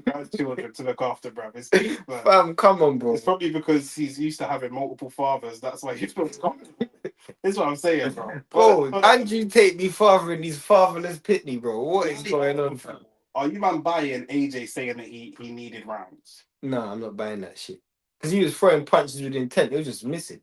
Speaker 1: Grandchildren to look after, bruv. It's deep, man.
Speaker 2: Fam, come on, bro.
Speaker 1: It's probably because he's used to having multiple fathers. That's why he's not comfortable. That's what I'm saying, bro.
Speaker 2: Bro,
Speaker 1: But-
Speaker 2: Andrew Tate be fathering his fatherless Pitney, bro. What is going on, fam?
Speaker 1: Are you man buying AJ saying that he needed rounds?
Speaker 2: No, I'm not buying that shit. Because he was throwing punches with intent. It was just missing.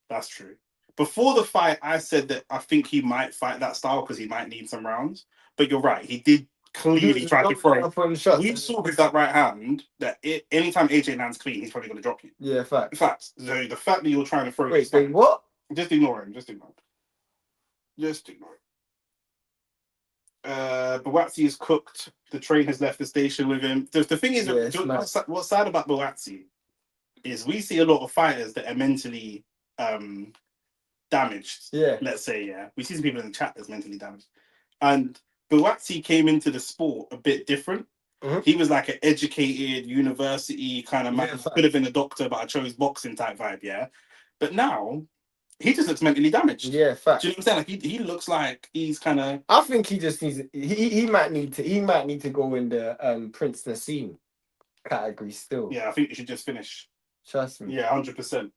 Speaker 1: That's true. Before the fight, I said that I think he might fight that style because he might need some rounds. But you're right. He did clearly try to throw. We saw with that right hand that anytime AJ lands clean, he's probably going to drop you.
Speaker 2: Yeah, fact.
Speaker 1: In fact, so the fact that you're trying to throw.
Speaker 2: Wait, what?
Speaker 1: Just ignore him. Just ignore him. Bawatsi is cooked. The train has left the station with him. The thing is, what's sad about Bawatsi is we see a lot of fighters that are mentally damaged.
Speaker 2: Yeah.
Speaker 1: Let's say, yeah. We see some people in the chat that's mentally damaged. And Bawatsi came into the sport a bit different.
Speaker 2: Mm-hmm.
Speaker 1: He was like an educated university kind of man.
Speaker 2: Yeah,
Speaker 1: could have been a doctor, but I chose boxing type vibe, yeah. But now he just looks mentally damaged.
Speaker 2: Yeah, fact.
Speaker 1: Do you know what I'm saying? Like he looks like he's kind of.
Speaker 2: I think he just needs. He might need to go in the Prince Nassim category still.
Speaker 1: Yeah, I think you should just finish.
Speaker 2: Trust me.
Speaker 1: Yeah, 100%.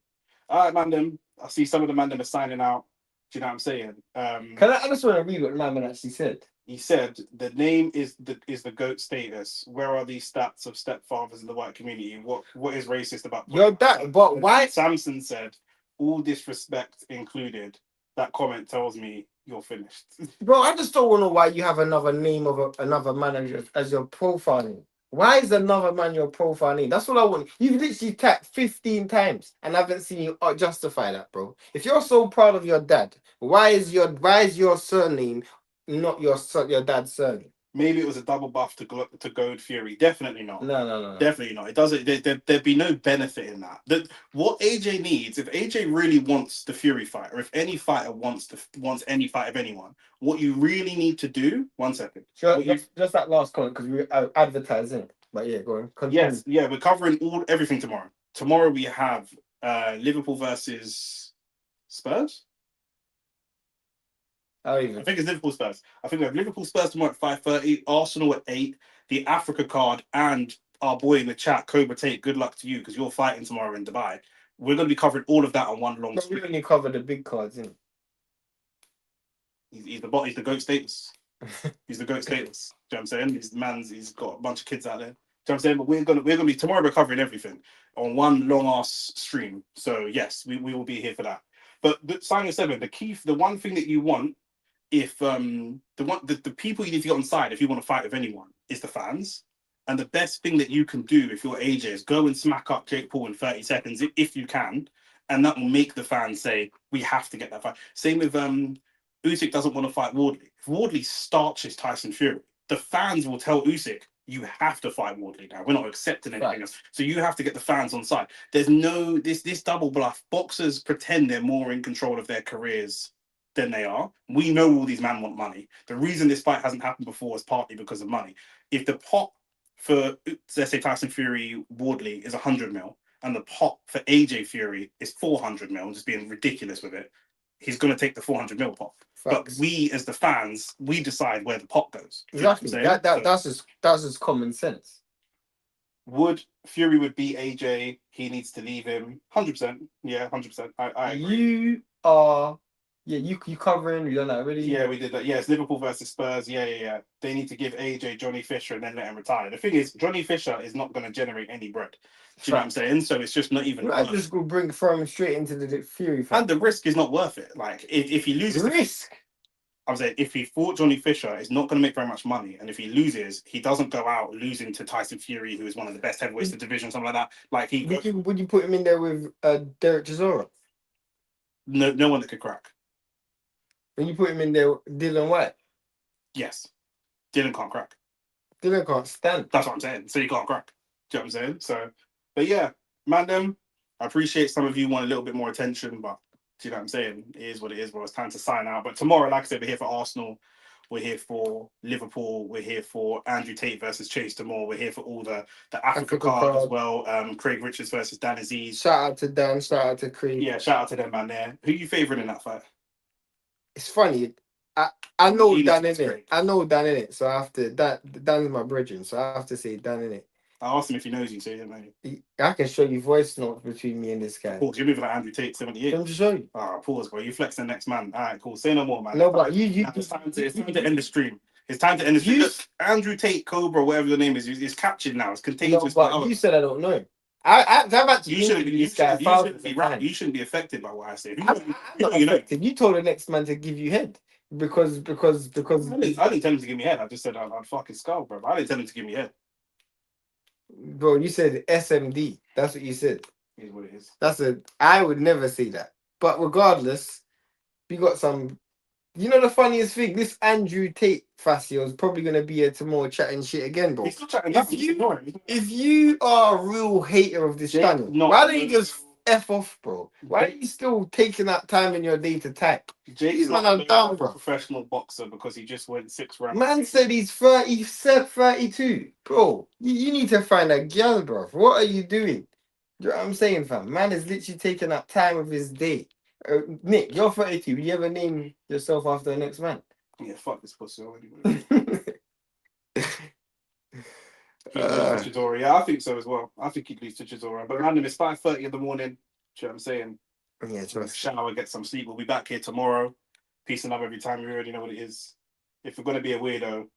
Speaker 1: All right, Mandem. I see some of the Mandem are signing out. Do you know what I'm saying?
Speaker 2: I just want to read what the man actually said.
Speaker 1: He said the name is the GOAT status. Where are these stats of stepfathers in the white community? What is racist about?
Speaker 2: Yo, that. But why?
Speaker 1: Samson said, all disrespect included. That comment tells me you're finished.
Speaker 2: Bro, I just don't know why you have another name of another man as your profile name. Why is another man your profile name? That's all I want. You've literally tapped 15 times and I haven't seen you justify that, bro. If you're so proud of your dad, why is your surname not your dad's surname?
Speaker 1: Maybe it was a double buff to Goad Fury. Definitely not.
Speaker 2: No.
Speaker 1: Definitely not. It doesn't. There'd be no benefit in that. What AJ needs, if AJ really wants the Fury fight, or if any fighter wants any fight of anyone, what you really need to do. 1 second.
Speaker 2: Just that last comment because we are advertising. But yeah, go on. Continue.
Speaker 1: Yes, yeah, we're covering everything tomorrow. Tomorrow we have Liverpool versus Spurs. I think it's Liverpool Spurs. I think we have Liverpool Spurs tomorrow at 5:30, Arsenal at 8, the Africa card, and our boy in the chat, Cobra Tate. Good luck to you because you're fighting tomorrow in Dubai. We're going to be covering all of that on one long
Speaker 2: screen. We only cover the big cards, isn't
Speaker 1: He's the GOAT status. He's the GOAT status. Do you know what I'm saying? He's got a bunch of kids out there. Do you know what I'm saying? But we're gonna be tomorrow. We're covering everything on one long ass stream. So yes, we will be here for that. But Simon 7, the one thing that you want. If the people you need to get on side if you want to fight with anyone is the fans, and the best thing that you can do if you're AJ is go and smack up Jake Paul in 30 seconds if you can, and that will make the fans say we have to get that fight. Same with Usyk doesn't want to fight Wardley. If Wardley starches Tyson Fury, the fans will tell Usyk you have to fight Wardley now. We're not accepting anything else, so you have to get the fans on side. There's no this double bluff. Boxers pretend they're more in control of their careers than they are. We know all these men want money. The reason this fight hasn't happened before is partly because of money. If the pot for, let's say, Tyson Fury Wardley is 100 mil, and the pot for AJ Fury is 400 mil, just being ridiculous with it, he's going to take the 400 mil pot. Facts. But we, as the fans, we decide where the pot goes.
Speaker 2: Exactly. That's just common sense.
Speaker 1: Fury would beat AJ. He needs to leave him. 100%. Yeah, 100%. I agree.
Speaker 2: You are. Yeah, you covering? You done that already?
Speaker 1: Yeah, we did that. Yeah, it's Liverpool versus Spurs. Yeah. They need to give AJ Johnny Fisher and then let him retire. The thing is, Johnny Fisher is not going to generate any bread. Do you know what I'm saying? So it's just not even.
Speaker 2: I just go throw him straight into the Fury fight.
Speaker 1: And the risk is not worth it. Like if he loses,
Speaker 2: risk.
Speaker 1: I'm saying if he fought Johnny Fisher, it's not going to make very much money. And if he loses, he doesn't go out losing to Tyson Fury, who is one of the best heavyweights in the division, something like that. Like
Speaker 2: would you put him in there with Derek Chisora?
Speaker 1: No one that could crack.
Speaker 2: When you put him in there, Dylan White?
Speaker 1: Yes. Dylan can't crack.
Speaker 2: Dylan can't stand.
Speaker 1: That's what I'm saying. So you can't crack. Do you know what I'm saying? So, but yeah, Mandem, I appreciate some of you want a little bit more attention, but do you know what I'm saying? It is what it is. Well, it's time to sign out. But tomorrow, like I said, we're here for Arsenal. We're here for Liverpool. We're here for Andrew Tate versus Chase Demore. We're here for all the Africa card as well. Craig Richards versus Dan Aziz.
Speaker 2: Shout out to Dan. Shout out to Craig.
Speaker 1: Yeah, shout out to them, man. There. Who are you favouring in that fight?
Speaker 2: It's funny. I know
Speaker 1: He
Speaker 2: Dan
Speaker 1: needs
Speaker 2: in
Speaker 1: to
Speaker 2: it. I know Dan in it. So I have to Dan is my brethren. So I have to say Dan in it.
Speaker 1: I asked him if he knows you, so he didn't know you.
Speaker 2: I can show you voice notes between me and this guy.
Speaker 1: Pause. You're moving like Andrew Tate, 78.
Speaker 2: Let me show you.
Speaker 1: Ah, pause, bro. You flex the next man. All right, cool. Say no more, man.
Speaker 2: No, but
Speaker 1: It's time to end the stream. It's time to end the stream. Look, Andrew Tate, Cobra, whatever the name is captured now. It's contagious.
Speaker 2: No, but you said I don't know him. I've actually interviewed this guy thousands of times.
Speaker 1: You shouldn't be affected by what I say.
Speaker 2: I'm not affected. You told the next man to give you head because
Speaker 1: I didn't tell him to give me head. I just said I'd fucking skull, bro. I didn't tell him to give me head.
Speaker 2: Bro, you said SMD. That's what you said.
Speaker 1: Here's what it is.
Speaker 2: I would never say that. But regardless, we got some. You know the funniest thing, this Andrew Tate Facio is probably gonna be here tomorrow chatting shit again, bro.
Speaker 1: He's still chatting.
Speaker 2: If you are a real hater of this channel, why don't you just F off, bro? Why are you still taking that time in your day to type?
Speaker 1: Jake's not a professional boxer because he just went 6 rounds.
Speaker 2: Man said he's 32. Bro, you need to find a girl, bro. What are you doing? You know what I'm saying, fam? Man is literally taking that time of his day. Nick, you're 32. Will you ever name yourself after the next man?
Speaker 1: Yeah, fuck this pussy already. Yeah, I think so as well. I think he'd lose to Chisora. But random, it's 5:30 in the morning. Do you know what I'm saying?
Speaker 2: Yeah, just
Speaker 1: shower, get some sleep. We'll be back here tomorrow. Peace and love every time. You already know what it is. If we're gonna be a weirdo,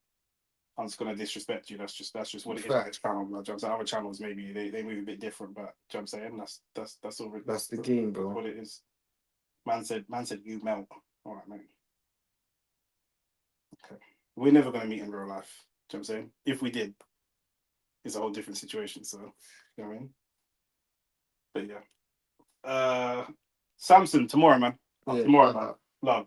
Speaker 1: I'm just gonna disrespect you. That's just what it is. Next channel, you know what I'm saying? Other channels maybe they move a bit different, but you know what I'm saying? That's all.
Speaker 2: That's the game, bro.
Speaker 1: What it is. Man said you melt. All right, mate. Okay. We're never gonna meet in real life. Do you know what I'm saying? If we did, it's a whole different situation. So, you know what I mean? But yeah. Samson tomorrow, man. Tomorrow, man. Love.